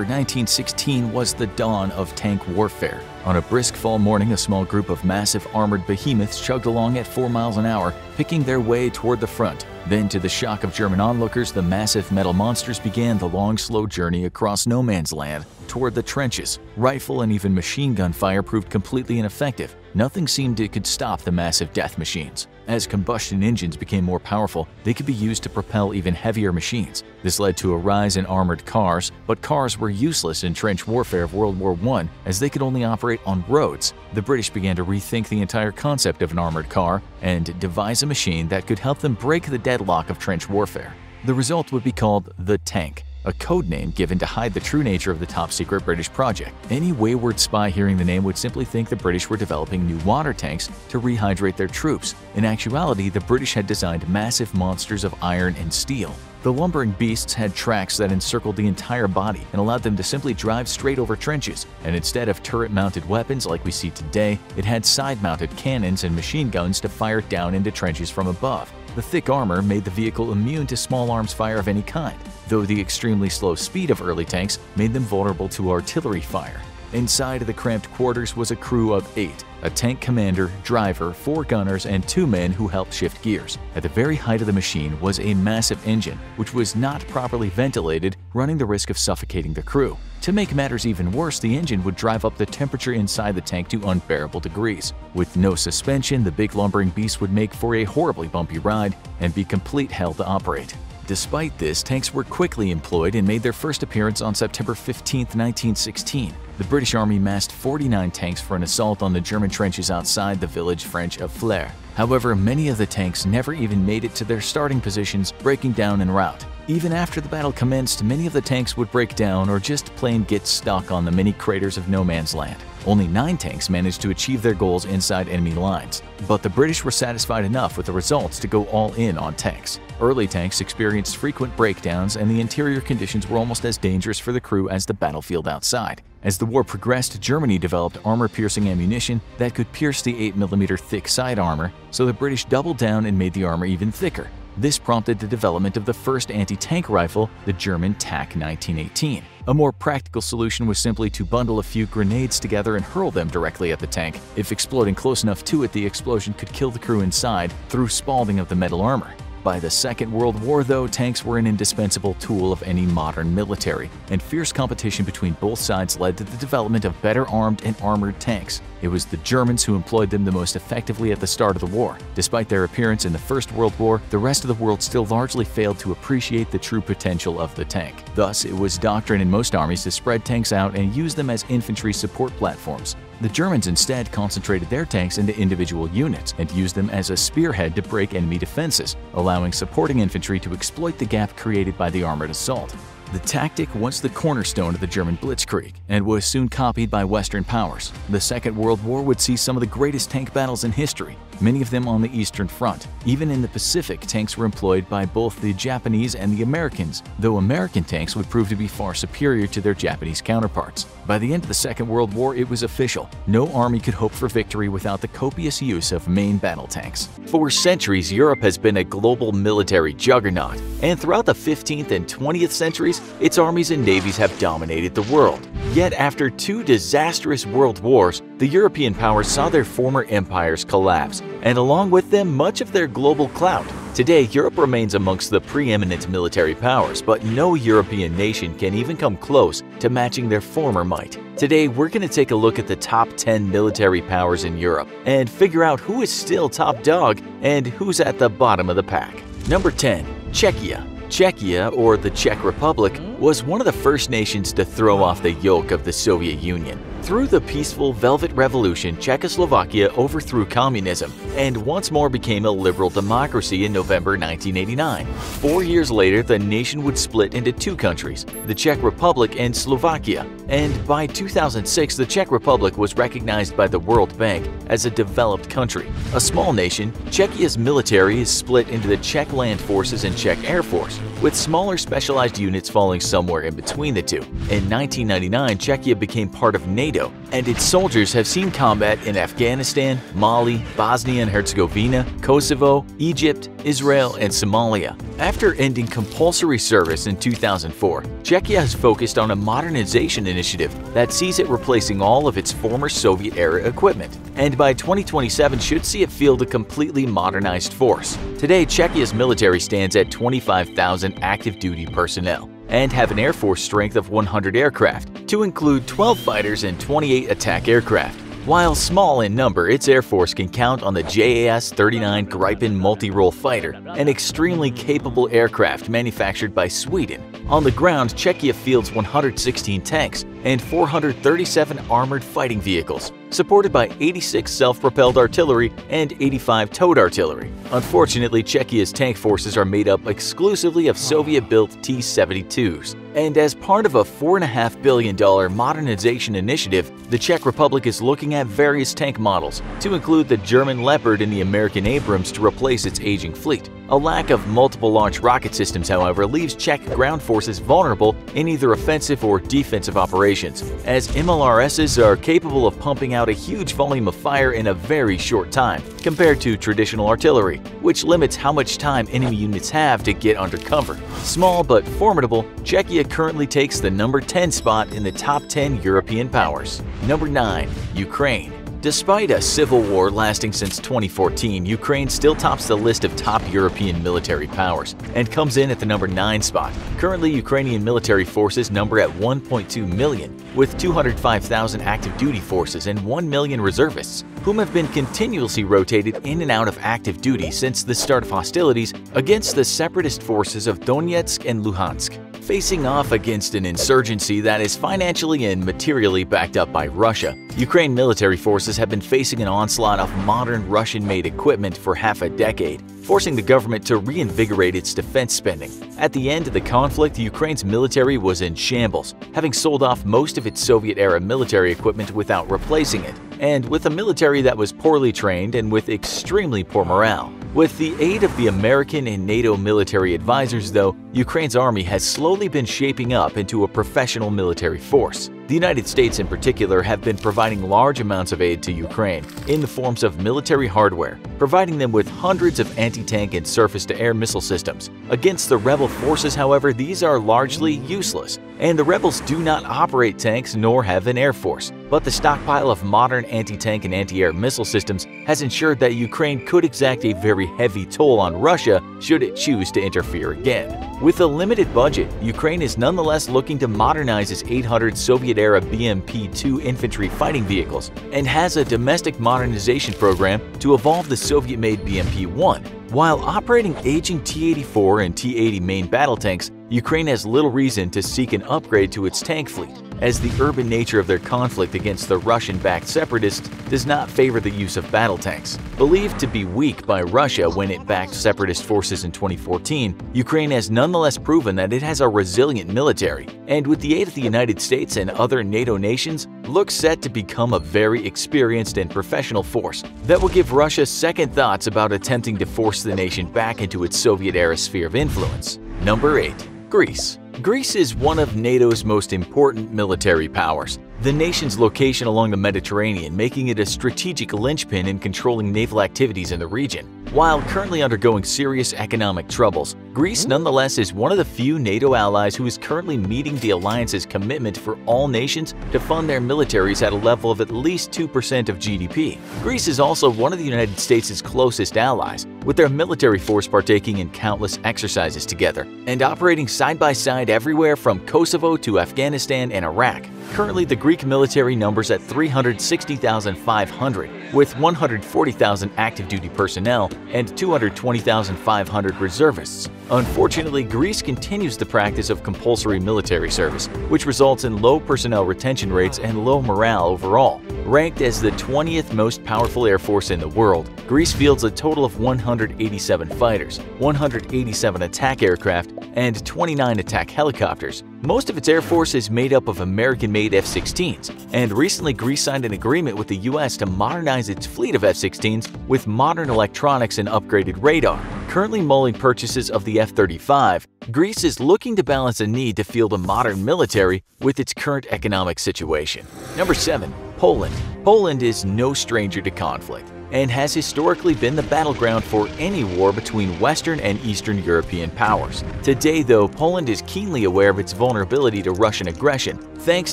1916 was the dawn of tank warfare. On a brisk fall morning, a small group of massive armored behemoths chugged along at 4 miles an hour, picking their way toward the front. Then, to the shock of German onlookers, the massive metal monsters began the long, slow journey across no man's land toward the trenches. Rifle and even machine gun fire proved completely ineffective. Nothing seemed it could stop the massive death machines. As combustion engines became more powerful, they could be used to propel even heavier machines. This led to a rise in armored cars, but cars were useless in trench warfare of World War I as they could only operate on roads. The British began to rethink the entire concept of an armored car and devise a machine that could help them break the deadlock of trench warfare. The result would be called the tank, a code name given to hide the true nature of the top-secret British project. Any wayward spy hearing the name would simply think the British were developing new water tanks to rehydrate their troops. In actuality, the British had designed massive monsters of iron and steel. The lumbering beasts had tracks that encircled the entire body and allowed them to simply drive straight over trenches, and instead of turret-mounted weapons like we see today, it had side-mounted cannons and machine guns to fire down into trenches from above. The thick armor made the vehicle immune to small arms fire of any kind, though the extremely slow speed of early tanks made them vulnerable to artillery fire. Inside of the cramped quarters was a crew of 8, a tank commander, driver, 4 gunners, and 2 men who helped shift gears. At the very height of the machine was a massive engine, which was not properly ventilated, running the risk of suffocating the crew. To make matters even worse, the engine would drive up the temperature inside the tank to unbearable degrees. With no suspension, the big lumbering beast would make for a horribly bumpy ride and be complete hell to operate. Despite this, tanks were quickly employed and made their first appearance on September 15, 1916. The British Army massed 49 tanks for an assault on the German trenches outside the village French of Flers. However, many of the tanks never even made it to their starting positions, breaking down en route. Even after the battle commenced, many of the tanks would break down or just plain get stuck on the many craters of no man's land. Only 9 tanks managed to achieve their goals inside enemy lines, but the British were satisfied enough with the results to go all in on tanks. Early tanks experienced frequent breakdowns, and the interior conditions were almost as dangerous for the crew as the battlefield outside. As the war progressed, Germany developed armor-piercing ammunition that could pierce the 8mm thick side armor, so the British doubled down and made the armor even thicker. This prompted the development of the first anti-tank rifle, the German TAC 1918. A more practical solution was simply to bundle a few grenades together and hurl them directly at the tank. If exploding close enough to it, the explosion could kill the crew inside through spalling of the metal armor. By the Second World War, though, tanks were an indispensable tool of any modern military, and fierce competition between both sides led to the development of better armed and armored tanks. It was the Germans who employed them the most effectively at the start of the war. Despite their appearance in the First World War, the rest of the world still largely failed to appreciate the true potential of the tank. Thus, it was doctrine in most armies to spread tanks out and use them as infantry support platforms. The Germans instead concentrated their tanks into individual units and used them as a spearhead to break enemy defenses, allowing supporting infantry to exploit the gap created by the armored assault. The tactic was the cornerstone of the German blitzkrieg and was soon copied by Western powers. The Second World War would see some of the greatest tank battles in history, many of them on the Eastern Front. Even in the Pacific, tanks were employed by both the Japanese and the Americans, though American tanks would prove to be far superior to their Japanese counterparts. By the end of the Second World War, it was official. No army could hope for victory without the copious use of main battle tanks. For centuries, Europe has been a global military juggernaut, and throughout the 15th and 20th centuries, its armies and navies have dominated the world. Yet after 2 disastrous world wars, the European powers saw their former empires collapse, and along with them much of their global clout. Today, Europe remains amongst the preeminent military powers, but no European nation can even come close to matching their former might. Today, we're going to take a look at the top 10 military powers in Europe and figure out who is still top dog and who's at the bottom of the pack. Number 10. Czechia. Czechia, or the Czech Republic, was one of the first nations to throw off the yoke of the Soviet Union. Through the peaceful Velvet Revolution, Czechoslovakia overthrew communism and once more became a liberal democracy in November 1989. 4 years later, the nation would split into two countries, the Czech Republic and Slovakia, and by 2006, the Czech Republic was recognized by the World Bank as a developed country. A small nation, Czechia's military is split into the Czech Land Forces and Czech Air Force, with smaller specialized units falling somewhere in between the two. In 1999, Czechia became part of NATO, and its soldiers have seen combat in Afghanistan, Mali, Bosnia and Herzegovina, Kosovo, Egypt, Israel, and Somalia. After ending compulsory service in 2004, Czechia has focused on a modernization initiative that sees it replacing all of its former Soviet-era equipment, and by 2027 should see it field a completely modernized force. Today, Czechia's military stands at 25,000 active-duty personnel and have an air force strength of 100 aircraft, to include 12 fighters and 28 attack aircraft. While small in number, its air force can count on the JAS-39 Gripen multi-role fighter, an extremely capable aircraft manufactured by Sweden. On the ground, Czechia fields 116 tanks and 437 armored fighting vehicles, supported by 86 self-propelled artillery and 85 towed artillery. Unfortunately, Czechia's tank forces are made up exclusively of Soviet-built T-72s. And as part of a $4.5 billion modernization initiative, the Czech Republic is looking at various tank models, to include the German Leopard and the American Abrams to replace its aging fleet. A lack of multiple launch rocket systems, however, leaves Czech ground forces vulnerable in either offensive or defensive operations, as MLRSs are capable of pumping out a huge volume of fire in a very short time, compared to traditional artillery, which limits how much time enemy units have to get under cover. Small but formidable, Czechia currently takes the number 10 spot in the top 10 European powers. Number 9. Ukraine. Despite a civil war lasting since 2014, Ukraine still tops the list of top European military powers and comes in at the number 9 spot. Currently, Ukrainian military forces number at 1.2 million, with 205,000 active duty forces and 1 million reservists, whom have been continuously rotated in and out of active duty since the start of hostilities against the separatist forces of Donetsk and Luhansk. Facing off against an insurgency that is financially and materially backed up by Russia, Ukraine military forces have been facing an onslaught of modern Russian-made equipment for half a decade, forcing the government to reinvigorate its defense spending. At the end of the conflict, Ukraine's military was in shambles, having sold off most of its Soviet-era military equipment without replacing it, and with a military that was poorly trained and with extremely poor morale. With the aid of the American and NATO military advisors, though, Ukraine's army has slowly been shaping up into a professional military force. The United States in particular have been providing large amounts of aid to Ukraine in the forms of military hardware, providing them with hundreds of anti-tank and surface-to-air missile systems. Against the rebel forces, however, these are largely useless, and the rebels do not operate tanks nor have an air force. But the stockpile of modern anti-tank and anti-air missile systems has ensured that Ukraine could exact a very heavy toll on Russia should it choose to interfere again. With a limited budget, Ukraine is nonetheless looking to modernize its 800 Soviet-era BMP-2 infantry fighting vehicles and has a domestic modernization program to evolve the Soviet-made BMP-1. While operating aging T-84 and T-80 main battle tanks, Ukraine has little reason to seek an upgrade to its tank fleet, as the urban nature of their conflict against the Russian-backed separatists does not favor the use of battle tanks. Believed to be weak by Russia when it backed separatist forces in 2014, Ukraine has nonetheless proven that it has a resilient military, and with the aid of the United States and other NATO nations, looks set to become a very experienced and professional force that will give Russia second thoughts about attempting to force the nation back into its Soviet-era sphere of influence. Number 8. Greece. Greece is one of NATO's most important military powers, the nation's location along the Mediterranean making it a strategic linchpin in controlling naval activities in the region. While currently undergoing serious economic troubles, Greece nonetheless is one of the few NATO allies who is currently meeting the alliance's commitment for all nations to fund their militaries at a level of at least 2% of GDP. Greece is also one of the United States' closest allies, with their military force partaking in countless exercises together and operating side by side everywhere from Kosovo to Afghanistan and Iraq. Currently, the Greek military numbers at 360,500, with 140,000 active-duty personnel and 220,500 reservists. Unfortunately, Greece continues the practice of compulsory military service, which results in low personnel retention rates and low morale overall. Ranked as the 20th most powerful air force in the world, Greece fields a total of 187 fighters, 187 attack aircraft, and 29 attack helicopters. Most of its air force is made up of American-made F-16s, and recently Greece signed an agreement with the US to modernize its fleet of F-16s with modern electronics and upgraded radar. Currently mulling purchases of the F-35, Greece is looking to balance a need to field a modern military with its current economic situation. Number 7. Poland. Poland is no stranger to conflict and has historically been the battleground for any war between Western and Eastern European powers. Today, though, Poland is keenly aware of its vulnerability to Russian aggression thanks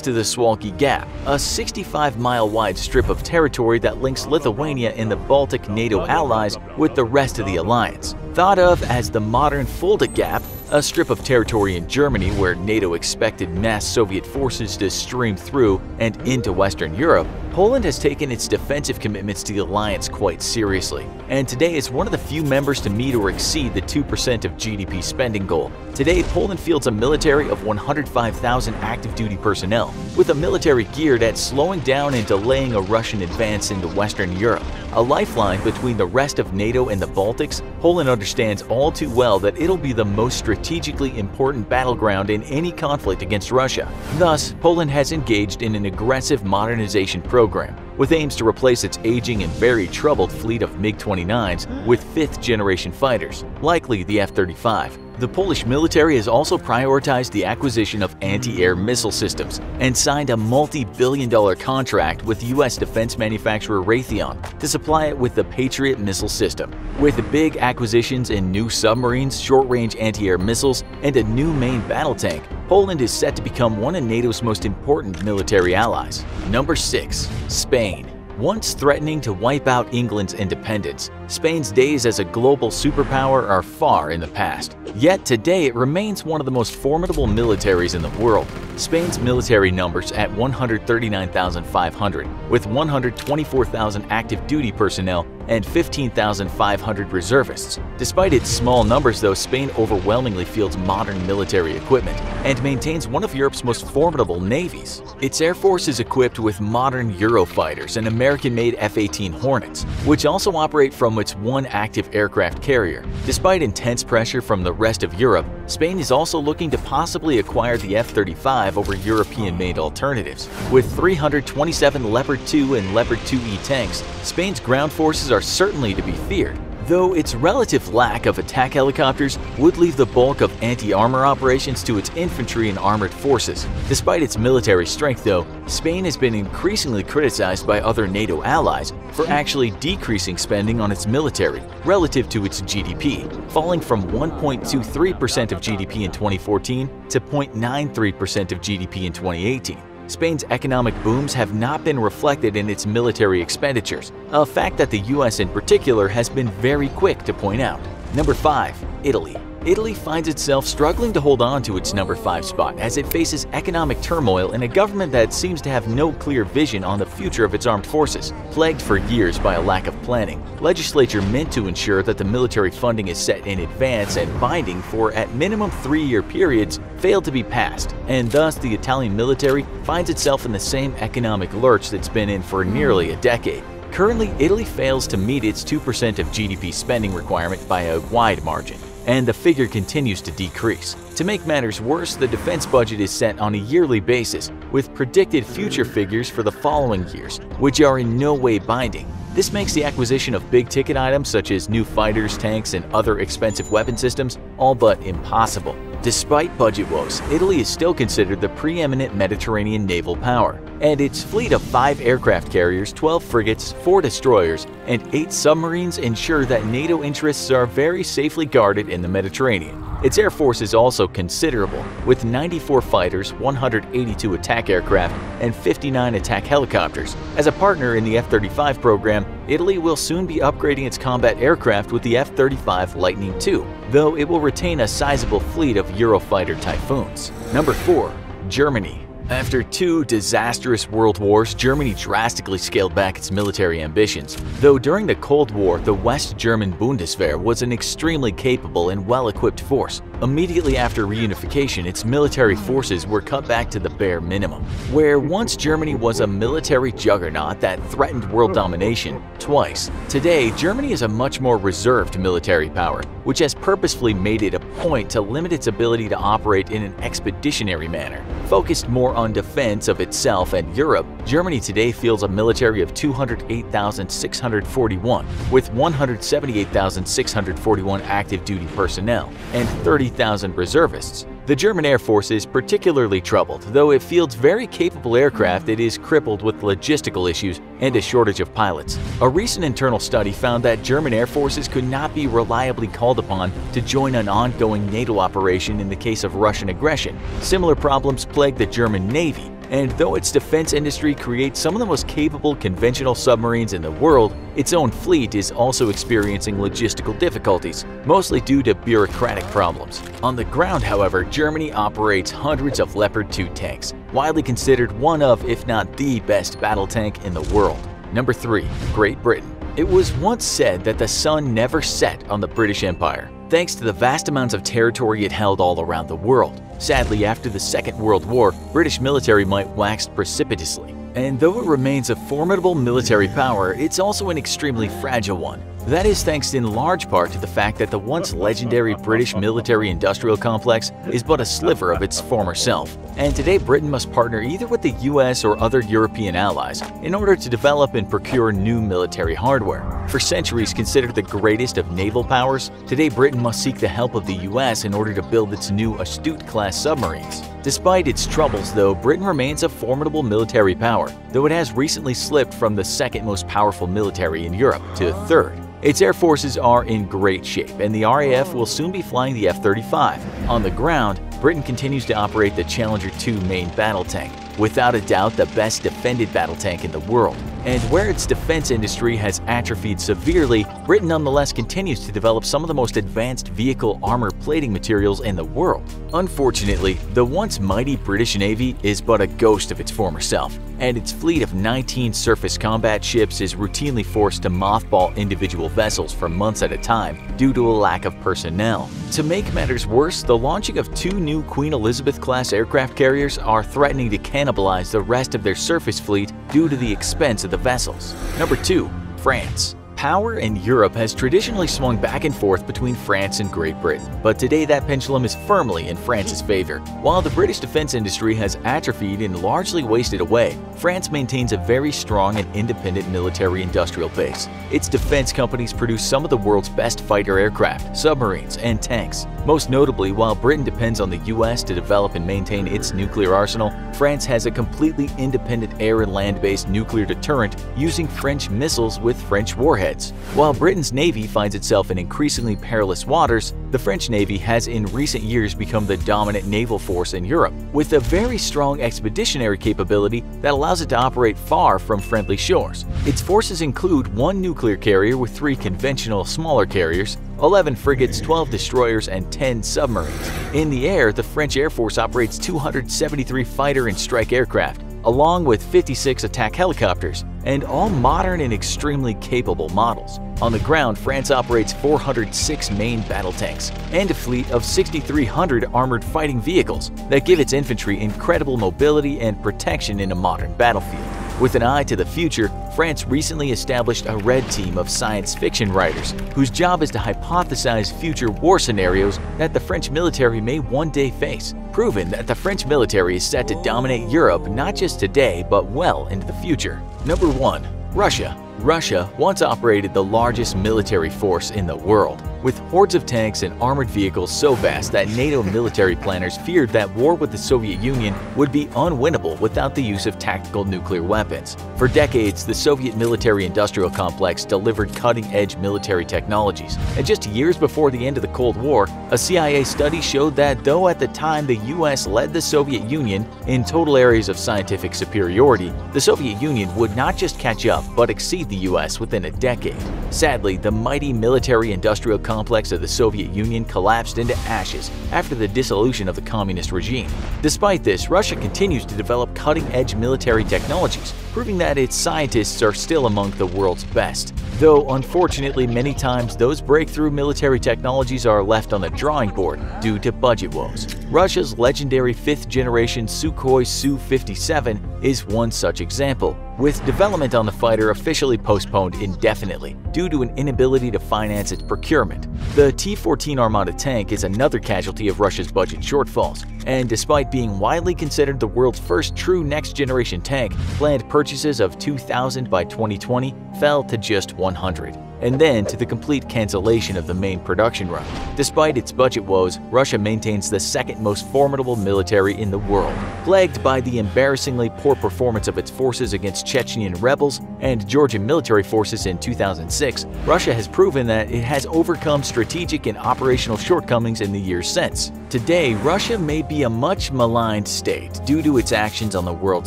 to the Suwalki Gap, a 65-mile-wide strip of territory that links Lithuania and the Baltic NATO allies with the rest of the alliance. Thought of as the modern Fulda Gap, a strip of territory in Germany where NATO expected mass Soviet forces to stream through and into Western Europe, Poland has taken its defensive commitments to the alliance quite seriously, and today is one of the few members to meet or exceed the 2% of GDP spending goal. Today, Poland fields a military of 105,000 active-duty personnel, with a military geared at slowing down and delaying a Russian advance into Western Europe. A lifeline between the rest of NATO and the Baltics, Poland understands all too well that it'll be the most strategically important battleground in any conflict against Russia. Thus, Poland has engaged in an aggressive modernization program, with aims to replace its aging and very troubled fleet of MiG-29s with fifth-generation fighters, likely the F-35. The Polish military has also prioritized the acquisition of anti-air missile systems and signed a multi-billion-dollar contract with U.S. defense manufacturer Raytheon to supply it with the Patriot missile system. With big acquisitions in new submarines, short-range anti-air missiles, and a new main battle tank, Poland is set to become one of NATO's most important military allies. Number 6. Spain. Once threatening to wipe out England's independence, Spain's days as a global superpower are far in the past. Yet today it remains one of the most formidable militaries in the world. Spain's military numbers at 139,500, with 124,000 active-duty personnel and 15,500 reservists. Despite its small numbers, though, Spain overwhelmingly fields modern military equipment and maintains one of Europe's most formidable navies. Its air force is equipped with modern Eurofighters and American-made F-18 Hornets, which also operate from its one active aircraft carrier. Despite intense pressure from the rest of Europe, Spain is also looking to possibly acquire the F-35 over European-made alternatives. With 327 Leopard 2 and Leopard 2E tanks, Spain's ground forces are certainly to be feared, though its relative lack of attack helicopters would leave the bulk of anti-armor operations to its infantry and armored forces. Despite its military strength, though, Spain has been increasingly criticized by other NATO allies for actually decreasing spending on its military relative to its GDP, falling from 1.23% of GDP in 2014 to 0.93% of GDP in 2018. Spain's economic booms have not been reflected in its military expenditures, a fact that the US in particular has been very quick to point out. Number 5. Italy. Italy finds itself struggling to hold on to its number 5 spot as it faces economic turmoil and a government that seems to have no clear vision on the future of its armed forces. Plagued for years by a lack of planning, legislature meant to ensure that the military funding is set in advance and binding for at minimum 3-year periods failed to be passed, and thus the Italian military finds itself in the same economic lurch that's been in for nearly a decade. Currently, Italy fails to meet its 2% of GDP spending requirement by a wide margin, and the figure continues to decrease. To make matters worse, the defense budget is set on a yearly basis, with predicted future figures for the following years, which are in no way binding. This makes the acquisition of big-ticket items such as new fighters, tanks, and other expensive weapon systems all but impossible. Despite budget woes, Italy is still considered the preeminent Mediterranean naval power, and its fleet of 5 aircraft carriers, 12 frigates, 4 destroyers, and 8 submarines ensure that NATO interests are very safely guarded in the Mediterranean. Its air force is also considerable, with 94 fighters, 182 attack aircraft, and 59 attack helicopters. As a partner in the F-35 program, Italy will soon be upgrading its combat aircraft with the F-35 Lightning II, though it will retain a sizable fleet of Eurofighter Typhoons. Number 4. Germany. After two disastrous world wars, Germany drastically scaled back its military ambitions. Though during the Cold War, the West German Bundeswehr was an extremely capable and well-equipped force. Immediately after reunification, its military forces were cut back to the bare minimum. Where once Germany was a military juggernaut that threatened world domination twice, today Germany is a much more reserved military power, which has purposefully made it a point to limit its ability to operate in an expeditionary manner. Focused more on defense of itself and Europe, Germany today fields a military of 208,641, with 178,641 active duty personnel and 30,000 reservists. The German Air Force is particularly troubled. Though it fields very capable aircraft, it is crippled with logistical issues and a shortage of pilots. A recent internal study found that German air forces could not be reliably called upon to join an ongoing NATO operation in the case of Russian aggression. Similar problems plague the German Navy, and though its defense industry creates some of the most capable conventional submarines in the world, its own fleet is also experiencing logistical difficulties, mostly due to bureaucratic problems. On the ground, however, Germany operates hundreds of Leopard 2 tanks, widely considered one of, if not the best battle tank in the world. Number 3. Great Britain. It was once said that the sun never set on the British Empire, thanks to the vast amounts of territory it held all around the world. Sadly, after the Second World War, British military might waxed precipitously. And though it remains a formidable military power, it's also an extremely fragile one. That is thanks in large part to the fact that the once legendary British military-industrial complex is but a sliver of its former self, and today Britain must partner either with the US or other European allies in order to develop and procure new military hardware. For centuries considered the greatest of naval powers, today Britain must seek the help of the US in order to build its new Astute-class submarines. Despite its troubles, though, Britain remains a formidable military power, though it has recently slipped from the second most powerful military in Europe to third. Its air forces are in great shape, and the RAF will soon be flying the F-35. On the ground, Britain continues to operate the Challenger 2 main battle tank, without a doubt the best defended battle tank in the world. And where its defense industry has atrophied severely, Britain nonetheless continues to develop some of the most advanced vehicle armor plating materials in the world. Unfortunately, the once mighty British Navy is but a ghost of its former self, and its fleet of 19 surface combat ships is routinely forced to mothball individual vessels for months at a time due to a lack of personnel. To make matters worse, the launching of 2 new Queen Elizabeth-class aircraft carriers are threatening to cannibalize the rest of their surface fleet due to the expense of the vessels. Number 2. France. Power in Europe has traditionally swung back and forth between France and Great Britain, but today that pendulum is firmly in France's favor. While the British defense industry has atrophied and largely wasted away, France maintains a very strong and independent military-industrial base. Its defense companies produce some of the world's best fighter aircraft, submarines, and tanks. Most notably, while Britain depends on the US to develop and maintain its nuclear arsenal, France has a completely independent air and land-based nuclear deterrent using French missiles with French warheads. While Britain's Navy finds itself in increasingly perilous waters, the French Navy has in recent years become the dominant naval force in Europe, with a very strong expeditionary capability that allows it to operate far from friendly shores. Its forces include 1 nuclear carrier with 3 conventional smaller carriers, 11 frigates, 12 destroyers, and 10 submarines. In the air, the French Air Force operates 273 fighter and strike aircraft, along with 56 attack helicopters, and all modern and extremely capable models. On the ground, France operates 406 main battle tanks and a fleet of 6,300 armored fighting vehicles that give its infantry incredible mobility and protection in a modern battlefield. With an eye to the future, France recently established a red team of science fiction writers whose job is to hypothesize future war scenarios that the French military may one day face, proving that the French military is set to dominate Europe not just today but well into the future. Number 1. Russia. Russia once operated the largest military force in the world, with hordes of tanks and armored vehicles so vast that NATO military planners feared that war with the Soviet Union would be unwinnable without the use of tactical nuclear weapons. For decades, the Soviet military-industrial complex delivered cutting-edge military technologies, and just years before the end of the Cold War, a CIA study showed that though at the time the US led the Soviet Union in total areas of scientific superiority, the Soviet Union would not just catch up but exceed defeat the US within a decade. Sadly, the mighty military-industrial complex of the Soviet Union collapsed into ashes after the dissolution of the communist regime. Despite this, Russia continues to develop cutting-edge military technologies, proving that its scientists are still among the world's best. Though unfortunately many times those breakthrough military technologies are left on the drawing board due to budget woes. Russia's legendary 5th-generation Sukhoi Su-57 is one such example, with development on the fighter officially postponed indefinitely due to an inability to finance its procurement. The T-14 Armata tank is another casualty of Russia's budget shortfalls, and despite being widely considered the world's first true next-generation tank, planned purchases of 2,000 by 2020 fell to just 100, and then to the complete cancellation of the main production run. Despite its budget woes, Russia maintains the second most formidable military in the world. Plagued by the embarrassingly poor performance of its forces against Chechen rebels and Georgian military forces in 2006, Russia has proven that it has overcome strategic and operational shortcomings in the years since. Today, Russia may be a much maligned state due to its actions on the world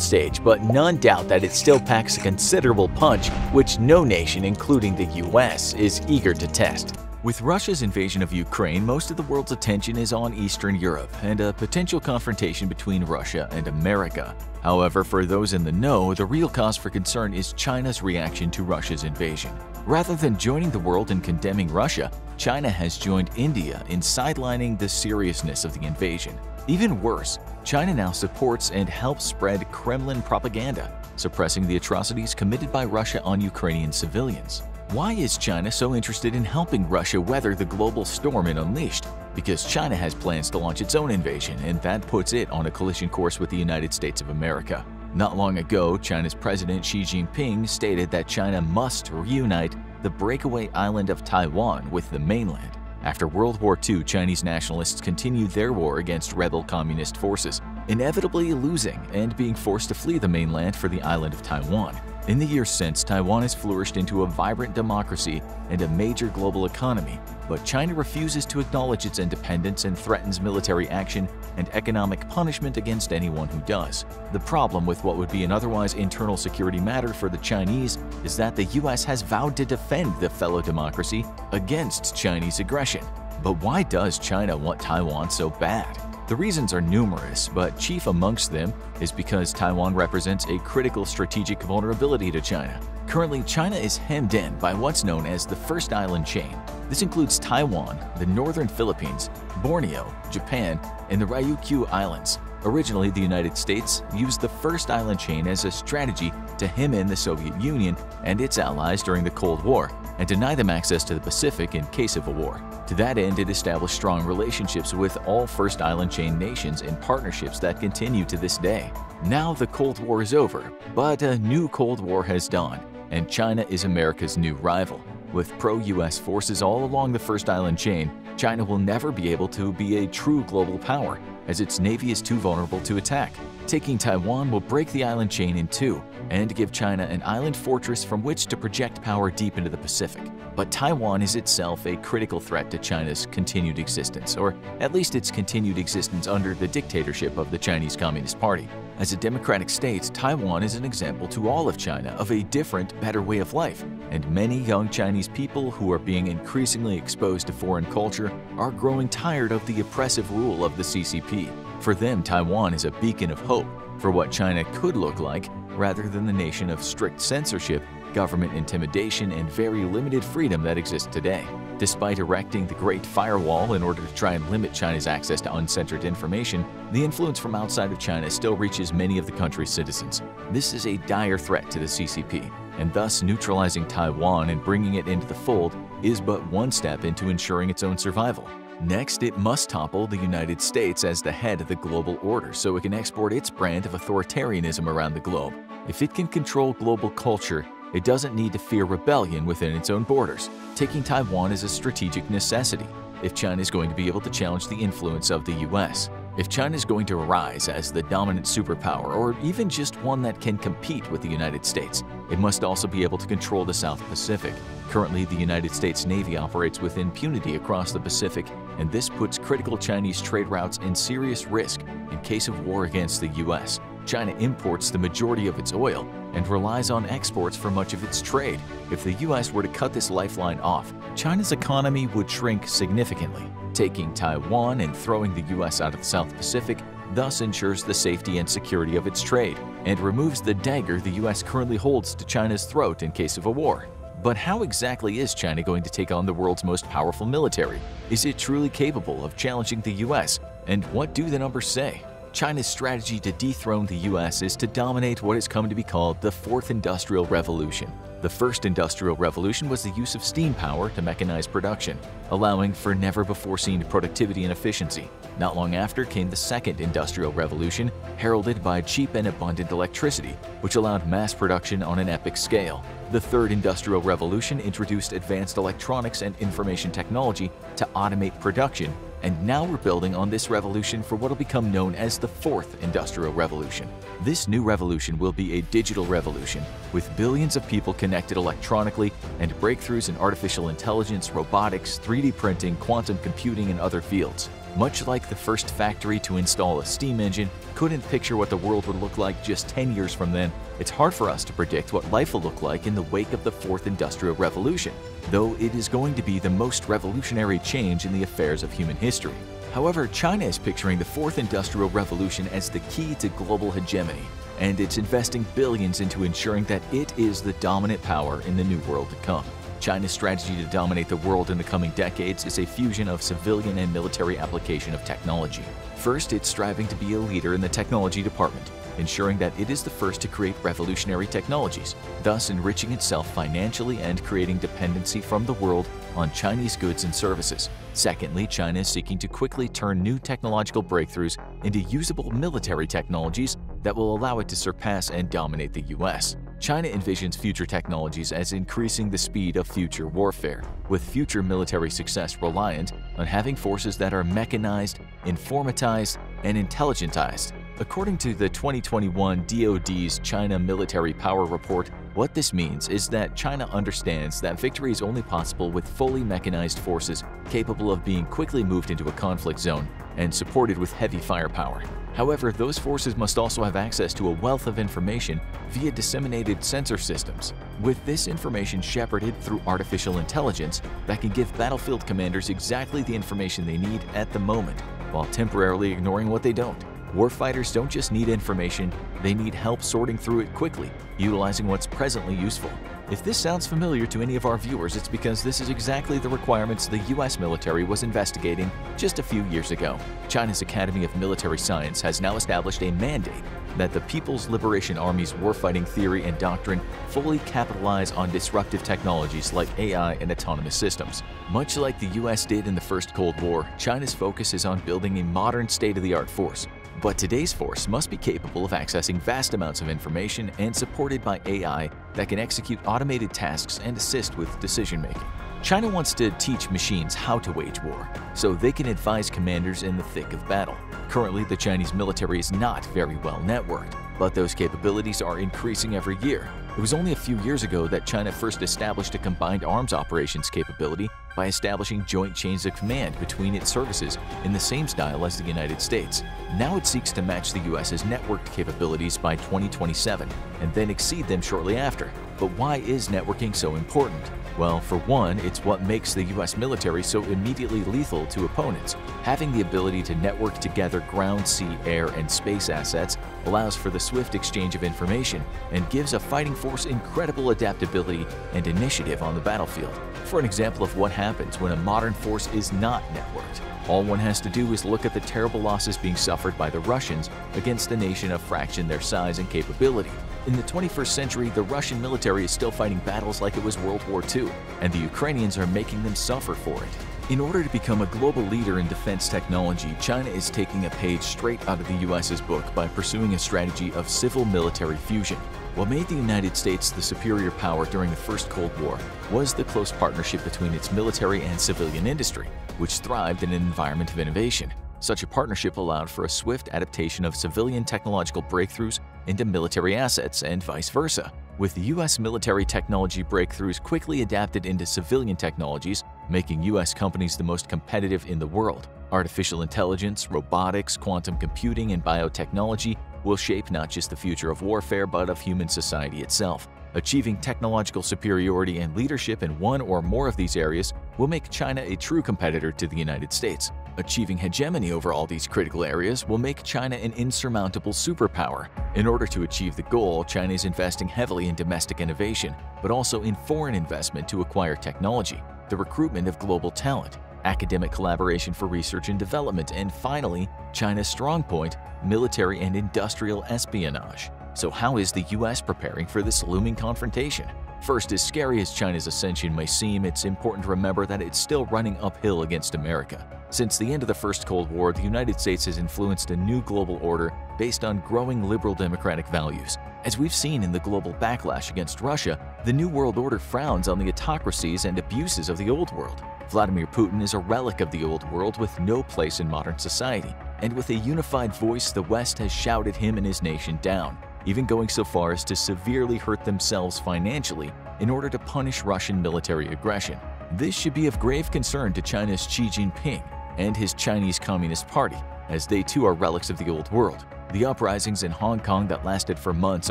stage, but none doubt that it still packs a considerable punch, which no nation, including the US, is eager to test. With Russia's invasion of Ukraine, most of the world's attention is on Eastern Europe and a potential confrontation between Russia and America. However, for those in the know, the real cause for concern is China's reaction to Russia's invasion. Rather than joining the world in condemning Russia, China has joined India in sidelining the seriousness of the invasion. Even worse, China now supports and helps spread Kremlin propaganda, suppressing the atrocities committed by Russia on Ukrainian civilians. Why is China so interested in helping Russia weather the global storm it unleashed? Because China has plans to launch its own invasion, and that puts it on a collision course with the United States of America. Not long ago, China's President Xi Jinping stated that China must reunite the breakaway island of Taiwan with the mainland. After World War II, Chinese nationalists continued their war against rebel communist forces, inevitably losing and being forced to flee the mainland for the island of Taiwan. In the years since, Taiwan has flourished into a vibrant democracy and a major global economy, but China refuses to acknowledge its independence and threatens military action and economic punishment against anyone who does. The problem with what would be an otherwise internal security matter for the Chinese is that the US has vowed to defend the fellow democracy against Chinese aggression. But why does China want Taiwan so bad? The reasons are numerous, but chief amongst them is because Taiwan represents a critical strategic vulnerability to China. Currently, China is hemmed in by what's known as the First Island Chain. This includes Taiwan, the northern Philippines, Borneo, Japan, and the Ryukyu Islands. Originally, the United States used the First Island Chain as a strategy to hem in the Soviet Union and its allies during the Cold War and deny them access to the Pacific in case of a war. To that end, it established strong relationships with all First Island Chain nations and partnerships that continue to this day. Now the Cold War is over, but a new Cold War has dawned, and China is America's new rival. With pro-US forces all along the First Island Chain, China will never be able to be a true global power, as its navy is too vulnerable to attack. Taking Taiwan will break the island chain in two and give China an island fortress from which to project power deep into the Pacific. But Taiwan is itself a critical threat to China's continued existence, or at least its continued existence under the dictatorship of the Chinese Communist Party. As a democratic state, Taiwan is an example to all of China of a different, better way of life, and many young Chinese people who are being increasingly exposed to foreign culture are growing tired of the oppressive rule of the CCP. For them, Taiwan is a beacon of hope for what China could look like rather than the nation of strict censorship, government intimidation, and very limited freedom that exists today. Despite erecting the Great Firewall in order to try and limit China's access to uncensored information, the influence from outside of China still reaches many of the country's citizens. This is a dire threat to the CCP, and thus neutralizing Taiwan and bringing it into the fold is but one step into ensuring its own survival. Next, it must topple the United States as the head of the global order so it can export its brand of authoritarianism around the globe. If it can control global culture, it doesn't need to fear rebellion within its own borders. Taking Taiwan is a strategic necessity if China is going to be able to challenge the influence of the US. If China is going to rise as the dominant superpower, or even just one that can compete with the United States, it must also be able to control the South Pacific. Currently, the United States Navy operates with impunity across the Pacific, and this puts critical Chinese trade routes in serious risk in case of war against the US. China imports the majority of its oil, and relies on exports for much of its trade. If the US were to cut this lifeline off, China's economy would shrink significantly. Taking Taiwan and throwing the US out of the South Pacific thus ensures the safety and security of its trade, and removes the dagger the US currently holds to China's throat in case of a war. But how exactly is China going to take on the world's most powerful military? Is it truly capable of challenging the US? And what do the numbers say? China's strategy to dethrone the US is to dominate what has come to be called the Fourth Industrial Revolution. The First Industrial Revolution was the use of steam power to mechanize production, allowing for never-before-seen productivity and efficiency. Not long after came the Second Industrial Revolution, heralded by cheap and abundant electricity, which allowed mass production on an epic scale. The Third Industrial Revolution introduced advanced electronics and information technology to automate production, and now we're building on this revolution for what will become known as the Fourth Industrial Revolution. This new revolution will be a digital revolution, with billions of people connected electronically and breakthroughs in artificial intelligence, robotics, 3D printing, quantum computing, and other fields. Much like the first factory to install a steam engine couldn't picture what the world would look like just 10 years from then, it's hard for us to predict what life will look like in the wake of the Fourth Industrial Revolution, though it is going to be the most revolutionary change in the affairs of human history. However, China is picturing the Fourth Industrial Revolution as the key to global hegemony, and it's investing billions into ensuring that it is the dominant power in the new world to come. China's strategy to dominate the world in the coming decades is a fusion of civilian and military application of technology. First, it's striving to be a leader in the technology department, ensuring that it is the first to create revolutionary technologies, thus enriching itself financially and creating dependency from the world on Chinese goods and services. Secondly, China is seeking to quickly turn new technological breakthroughs into usable military technologies that will allow it to surpass and dominate the US. China envisions future technologies as increasing the speed of future warfare, with future military success reliant on having forces that are mechanized, informatized, and intelligentized. According to the 2021 DoD's China Military Power Report, what this means is that China understands that victory is only possible with fully mechanized forces capable of being quickly moved into a conflict zone and supported with heavy firepower. However, those forces must also have access to a wealth of information via disseminated sensor systems, with this information shepherded through artificial intelligence that can give battlefield commanders exactly the information they need at the moment, while temporarily ignoring what they don't. Warfighters don't just need information, they need help sorting through it quickly, utilizing what's presently useful. If this sounds familiar to any of our viewers, it's because this is exactly the requirements the US military was investigating just a few years ago. China's Academy of Military Science has now established a mandate that the People's Liberation Army's warfighting theory and doctrine fully capitalize on disruptive technologies like AI and autonomous systems. Much like the US did in the First Cold War, China's focus is on building a modern state-of-the-art force. But today's force must be capable of accessing vast amounts of information and supported by AI that can execute automated tasks and assist with decision-making. China wants to teach machines how to wage war, so they can advise commanders in the thick of battle. Currently, the Chinese military is not very well networked, but those capabilities are increasing every year. It was only a few years ago that China first established a combined arms operations capability by establishing joint chains of command between its services in the same style as the United States. Now it seeks to match the US's networked capabilities by 2027 and then exceed them shortly after. But why is networking so important? Well, for one, it's what makes the US military so immediately lethal to opponents. Having the ability to network together ground, sea, air, and space assets allows for the swift exchange of information and gives a fighting force incredible adaptability and initiative on the battlefield. For an example of what happens when a modern force is not networked, all one has to do is look at the terrible losses being suffered by the Russians against a nation a fraction their size and capability. In the 21st century, the Russian military is still fighting battles like it was World War II, and the Ukrainians are making them suffer for it. In order to become a global leader in defense technology, China is taking a page straight out of the US's book by pursuing a strategy of civil-military fusion. What made the United States the superior power during the First Cold War was the close partnership between its military and civilian industry, which thrived in an environment of innovation. Such a partnership allowed for a swift adaptation of civilian technological breakthroughs into military assets and vice versa, with U.S. military technology breakthroughs quickly adapted into civilian technologies, making U.S. companies the most competitive in the world. Artificial intelligence, robotics, quantum computing, and biotechnology will shape not just the future of warfare but of human society itself. Achieving technological superiority and leadership in one or more of these areas will make China a true competitor to the United States. Achieving hegemony over all these critical areas will make China an insurmountable superpower. In order to achieve the goal, China is investing heavily in domestic innovation, but also in foreign investment to acquire technology, the recruitment of global talent, academic collaboration for research and development, and finally, China's strong point, military and industrial espionage. So how is the US preparing for this looming confrontation? First, as scary as China's ascension may seem, it's important to remember that it's still running uphill against America. Since the end of the First Cold War, the United States has influenced a new global order based on growing liberal democratic values. As we've seen in the global backlash against Russia, the New World Order frowns on the autocracies and abuses of the Old World. Vladimir Putin is a relic of the Old World with no place in modern society, and with a unified voice, the West has shouted him and his nation down, even going so far as to severely hurt themselves financially in order to punish Russian military aggression. This should be of grave concern to China's Xi Jinping and his Chinese Communist Party, as they too are relics of the Old World. The uprisings in Hong Kong that lasted for months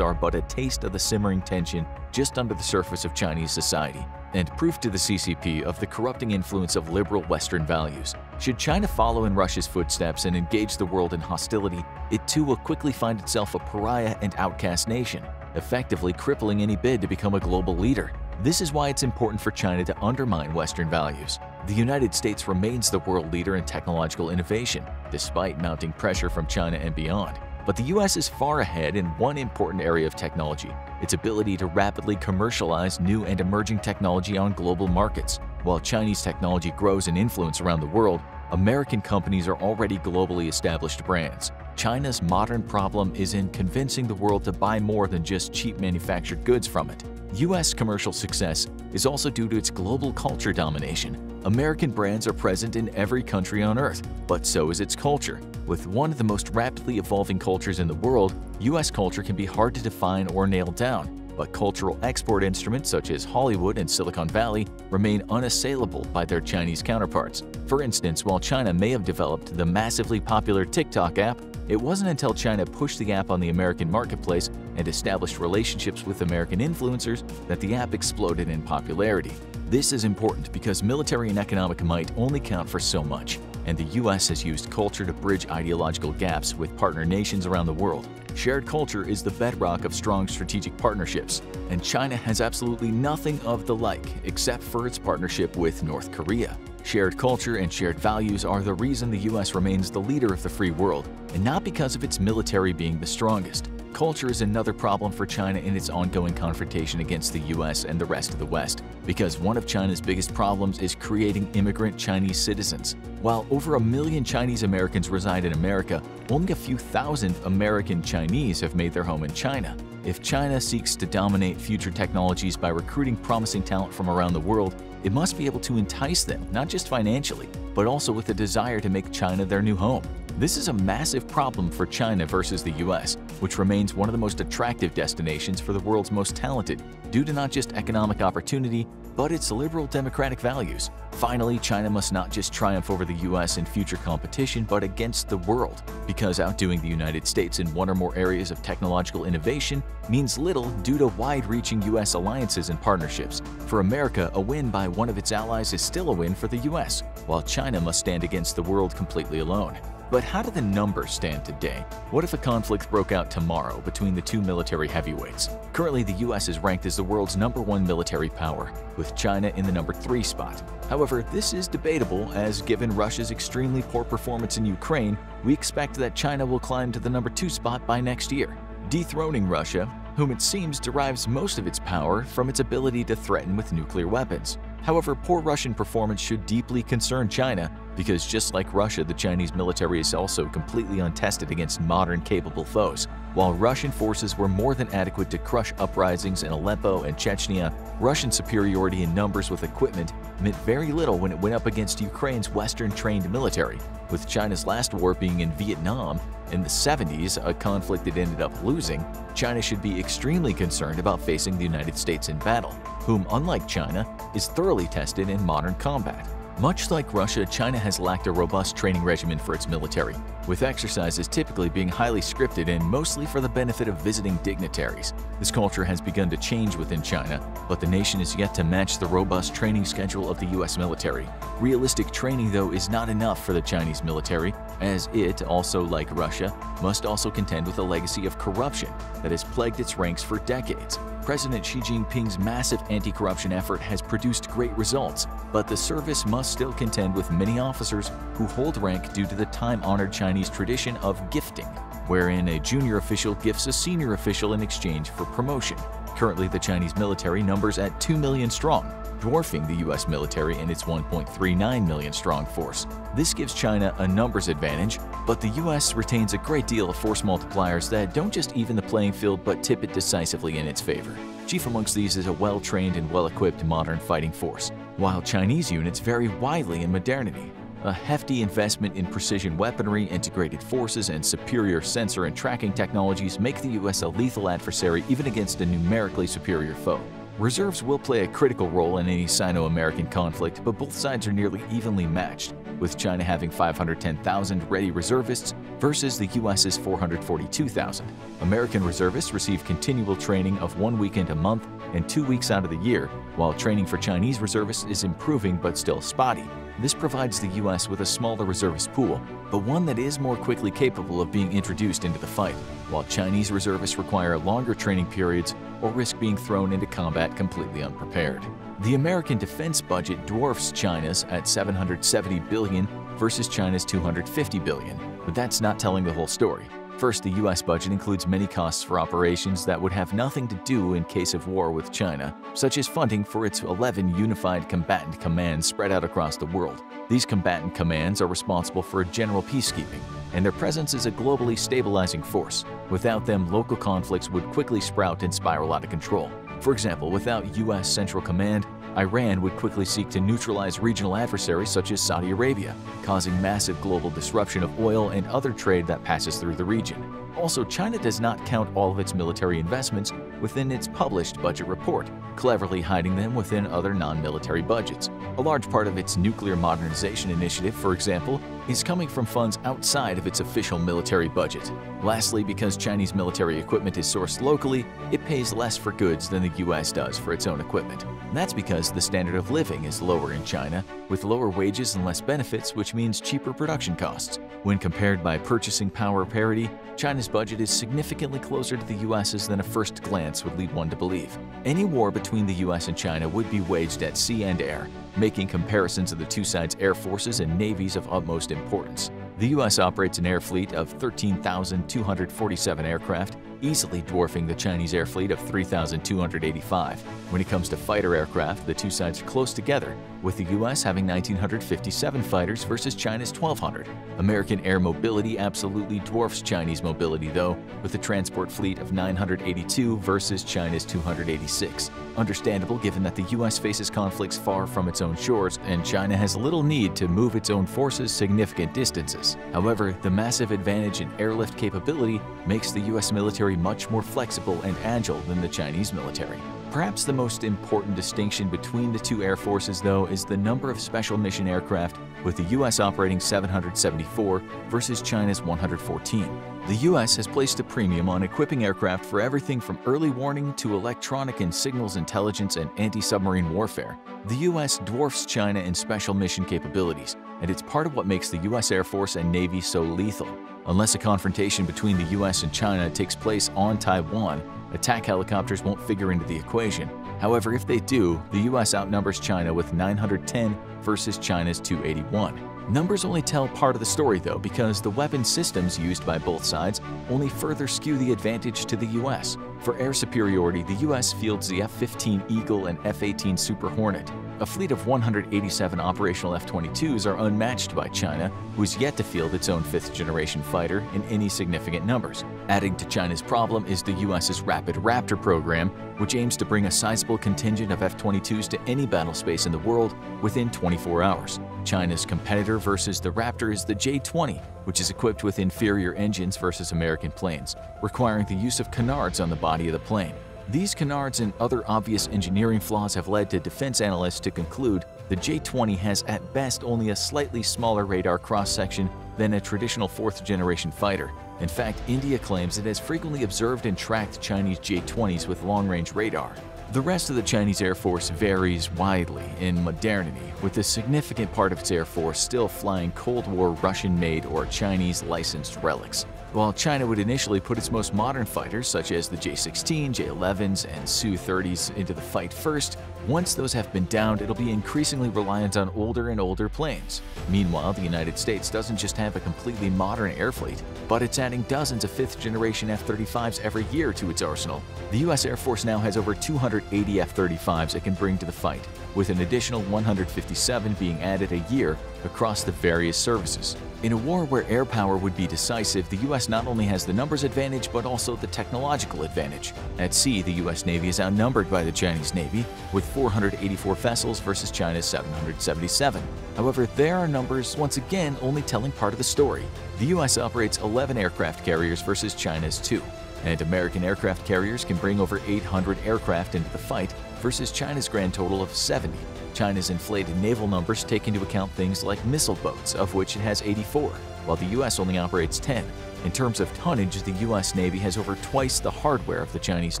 are but a taste of the simmering tension just under the surface of Chinese society, and proof to the CCP of the corrupting influence of liberal Western values. Should China follow in Russia's footsteps and engage the world in hostility, it too will quickly find itself a pariah and outcast nation, effectively crippling any bid to become a global leader. This is why it's important for China to undermine Western values. The United States remains the world leader in technological innovation, despite mounting pressure from China and beyond. But the US is far ahead in one important area of technology, its ability to rapidly commercialize new and emerging technology on global markets. While Chinese technology grows in influence around the world, American companies are already globally established brands. China's modern problem is in convincing the world to buy more than just cheap manufactured goods from it. US commercial success is also due to its global culture domination. American brands are present in every country on Earth, but so is its culture. With one of the most rapidly evolving cultures in the world, US culture can be hard to define or nail down, but cultural export instruments such as Hollywood and Silicon Valley remain unassailable by their Chinese counterparts. For instance, while China may have developed the massively popular TikTok app, it wasn't until China pushed the app on the American marketplace and established relationships with American influencers that the app exploded in popularity. This is important because military and economic might only count for so much, and the US has used culture to bridge ideological gaps with partner nations around the world. Shared culture is the bedrock of strong strategic partnerships, and China has absolutely nothing of the like except for its partnership with North Korea. Shared culture and shared values are the reason the US remains the leader of the free world, and not because of its military being the strongest. Culture is another problem for China in its ongoing confrontation against the US and the rest of the West, because one of China's biggest problems is creating immigrant Chinese citizens. While over 1 million Chinese Americans reside in America, only a few thousand American Chinese have made their home in China. If China seeks to dominate future technologies by recruiting promising talent from around the world, it must be able to entice them, not just financially, but also with a desire to make China their new home. This is a massive problem for China versus the US, which remains one of the most attractive destinations for the world's most talented, due to not just economic opportunity, but its liberal democratic values. Finally, China must not just triumph over the US in future competition, but against the world, because outdoing the United States in one or more areas of technological innovation means little due to wide-reaching US alliances and partnerships. For America, a win by one of its allies is still a win for the US, while China must stand against the world completely alone. But how do the numbers stand today? What if a conflict broke out tomorrow between the two military heavyweights? Currently, the US is ranked as the world's #1 military power, with China in the #3 spot. However, this is debatable, as given Russia's extremely poor performance in Ukraine, we expect that China will climb to the #2 spot by next year, dethroning Russia, whom it seems derives most of its power from its ability to threaten with nuclear weapons. However, poor Russian performance should deeply concern China, because just like Russia, the Chinese military is also completely untested against modern capable foes. While Russian forces were more than adequate to crush uprisings in Aleppo and Chechnya, Russian superiority in numbers with equipment meant very little when it went up against Ukraine's Western-trained military. With China's last war being in Vietnam in the 70s, a conflict it ended up losing, China should be extremely concerned about facing the United States in battle, whom, unlike China, is thoroughly tested in modern combat. Much like Russia, China has lacked a robust training regimen for its military, with exercises typically being highly scripted and mostly for the benefit of visiting dignitaries. This culture has begun to change within China, but the nation is yet to match the robust training schedule of the US military. Realistic training, though, is not enough for the Chinese military, as it, also like Russia, must also contend with a legacy of corruption that has plagued its ranks for decades. President Xi Jinping's massive anti-corruption effort has produced great results, but the service must still contend with many officers who hold rank due to the time-honored Chinese tradition of gifting, wherein a junior official gifts a senior official in exchange for promotion. Currently, the Chinese military numbers at 2 million strong, dwarfing the US military in its 1.39 million strong force. This gives China a numbers advantage, but the US retains a great deal of force multipliers that don't just even the playing field but tip it decisively in its favor. Chief amongst these is a well-trained and well-equipped modern fighting force, while Chinese units vary widely in modernity. A hefty investment in precision weaponry, integrated forces, and superior sensor and tracking technologies make the US a lethal adversary even against a numerically superior foe. Reserves will play a critical role in any Sino-American conflict, but both sides are nearly evenly matched, with China having 510,000 ready reservists versus the US's 442,000. American reservists receive continual training of 1 weekend a month and 2 weeks out of the year, while training for Chinese reservists is improving but still spotty. This provides the US with a smaller reservist pool, but one that is more quickly capable of being introduced into the fight, while Chinese reservists require longer training periods or risk being thrown into combat completely unprepared. The American defense budget dwarfs China's at $770 billion versus China's $250 billion, but that's not telling the whole story. First, the US budget includes many costs for operations that would have nothing to do in case of war with China, such as funding for its 11 unified combatant commands spread out across the world. These combatant commands are responsible for general peacekeeping, and their presence is a globally stabilizing force. Without them, local conflicts would quickly sprout and spiral out of control. For example, without US Central Command, Iran would quickly seek to neutralize regional adversaries such as Saudi Arabia, causing massive global disruption of oil and other trade that passes through the region. Also, China does not count all of its military investments within its published budget report, cleverly hiding them within other non-military budgets. A large part of its nuclear modernization initiative, for example, is coming from funds outside of its official military budget. Lastly, because Chinese military equipment is sourced locally, it pays less for goods than the US does for its own equipment. That's because the standard of living is lower in China, with lower wages and less benefits, which means cheaper production costs. When compared by purchasing power parity, China's budget is significantly closer to the US's than a first glance would lead one to believe. Any war between the US and China would be waged at sea and air, making comparisons of the two sides' air forces and navies of utmost importance. The US operates an air fleet of 13,247 aircraft, easily dwarfing the Chinese air fleet of 3,285. When it comes to fighter aircraft, the two sides are close together, with the US having 1,957 fighters versus China's 1,200. American air mobility absolutely dwarfs Chinese mobility, though, with a transport fleet of 982 versus China's 286. Understandable given that the US faces conflicts far from its own shores, and China has little need to move its own forces significant distances. However, the massive advantage in airlift capability makes the US military much more flexible and agile than the Chinese military. Perhaps the most important distinction between the two air forces, though, is the number of special mission aircraft, with the US operating 774 versus China's 114. The US has placed a premium on equipping aircraft for everything from early warning to electronic and signals intelligence and anti-submarine warfare. The US dwarfs China in special mission capabilities, and it's part of what makes the US Air Force and Navy so lethal. Unless a confrontation between the US and China takes place on Taiwan, attack helicopters won't figure into the equation. However, if they do, the US outnumbers China with 910 versus China's 281. Numbers only tell part of the story, though, because the weapon systems used by both sides only further skew the advantage to the US. For air superiority, the US fields the F-15 Eagle and F-18 Super Hornet. A fleet of 187 operational F-22s are unmatched by China, who is yet to field its own fifth-generation fighter in any significant numbers. Adding to China's problem is the US's Rapid Raptor program, which aims to bring a sizable contingent of F-22s to any battle space in the world within 24 hours. China's competitor versus the Raptor is the J-20, which is equipped with inferior engines versus American planes, requiring the use of canards on the body of the plane. These canards and other obvious engineering flaws have led to defense analysts to conclude The J-20 has at best only a slightly smaller radar cross-section than a traditional 4th-generation fighter. In fact, India claims it has frequently observed and tracked Chinese J-20s with long-range radar. The rest of the Chinese Air Force varies widely in modernity, with a significant part of its Air Force still flying Cold War Russian-made or Chinese-licensed relics. While China would initially put its most modern fighters, such as the J-16, J-11s, and Su-30s, into the fight first, once those have been downed, it'll be increasingly reliant on older and older planes. Meanwhile, the United States doesn't just have a completely modern air fleet, but it's adding dozens of 5th-generation F-35s every year to its arsenal. The U.S. Air Force now has over 280 F-35s it can bring to the fight, with an additional 157 being added a year across the various services. In a war where air power would be decisive, the U.S. not only has the numbers advantage but also the technological advantage. At sea, the U.S. Navy is outnumbered by the Chinese Navy, with 484 vessels versus China's 777. However, there are numbers once again only telling part of the story. The U.S. operates 11 aircraft carriers versus China's 2, and American aircraft carriers can bring over 800 aircraft into the fight versus China's grand total of 70. China's inflated naval numbers take into account things like missile boats, of which it has 84, while the U.S. only operates 10. In terms of tonnage, the U.S. Navy has over twice the hardware of the Chinese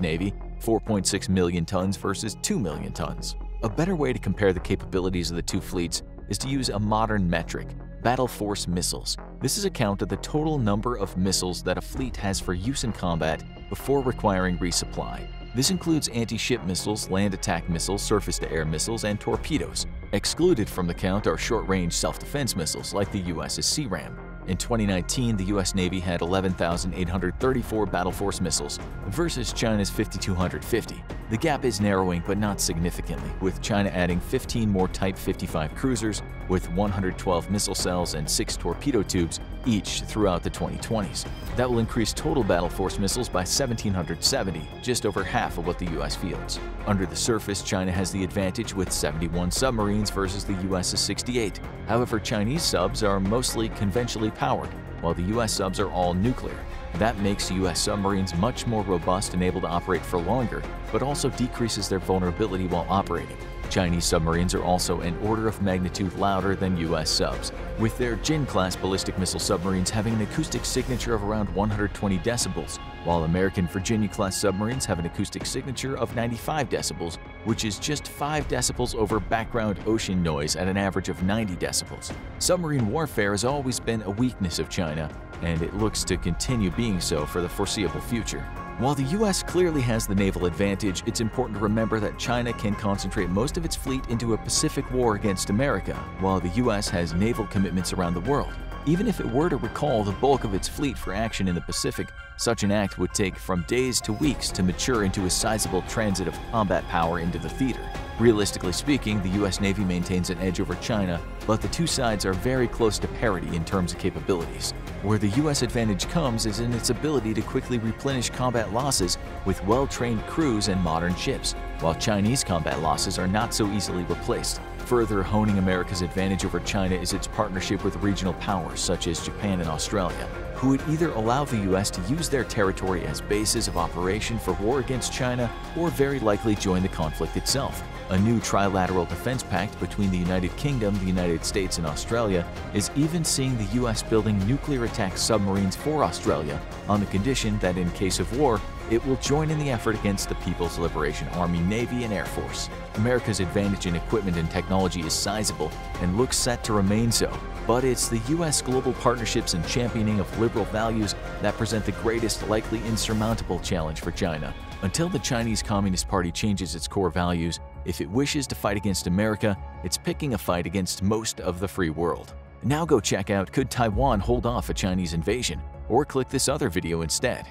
Navy, 4.6 million tons versus 2 million tons. A better way to compare the capabilities of the two fleets is to use a modern metric: battle force missiles. This is a count of the total number of missiles that a fleet has for use in combat before requiring resupply. This includes anti-ship missiles, land attack missiles, surface-to-air missiles, and torpedoes. Excluded from the count are short-range self-defense missiles like the USS SeaRam. In 2019, the U.S. Navy had 11,834 battle force missiles versus China's 5,250. The gap is narrowing, but not significantly, with China adding 15 more Type 55 cruisers with 112 missile cells and 6 torpedo tubes each throughout the 2020s. That will increase total battle force missiles by 1,770, just over half of what the U.S. fields. Under the surface, China has the advantage with 71 submarines versus the U.S.'s 68. However, Chinese subs are mostly conventionally powered, while the U.S. subs are all nuclear. That makes U.S. submarines much more robust and able to operate for longer, but also decreases their vulnerability while operating. Chinese submarines are also an order of magnitude louder than U.S. subs, with their Jin-class ballistic missile submarines having an acoustic signature of around 120 decibels, while American Virginia-class submarines have an acoustic signature of 95 decibels, which is just 5 decibels over background ocean noise at an average of 90 decibels. Submarine warfare has always been a weakness of China, and it looks to continue being so for the foreseeable future. While the U.S. clearly has the naval advantage, it's important to remember that China can concentrate most of its fleet into a Pacific war against America, while the U.S. has naval commitments around the world. Even if it were to recall the bulk of its fleet for action in the Pacific, such an act would take from days to weeks to mature into a sizable transit of combat power into the theater. Realistically speaking, the U.S. Navy maintains an edge over China, but the two sides are very close to parity in terms of capabilities. Where the U.S. advantage comes is in its ability to quickly replenish combat losses with well-trained crews and modern ships, while Chinese combat losses are not so easily replaced. Further honing America's advantage over China is its partnership with regional powers such as Japan and Australia, who would either allow the U.S. to use their territory as bases of operation for war against China or very likely join the conflict itself. A new trilateral defense pact between the United Kingdom, the United States, and Australia is even seeing the U.S. building nuclear-attack submarines for Australia on the condition that in case of war, it will join in the effort against the People's Liberation Army, Navy, and Air Force. America's advantage in equipment and technology is sizable and looks set to remain so, but it's the U.S. global partnerships and championing of liberal values that present the greatest likely insurmountable challenge for China. Until the Chinese Communist Party changes its core values, if it wishes to fight against America, it's picking a fight against most of the free world. Now go check out Could Taiwan Hold Off a Chinese Invasion? Or click this other video instead.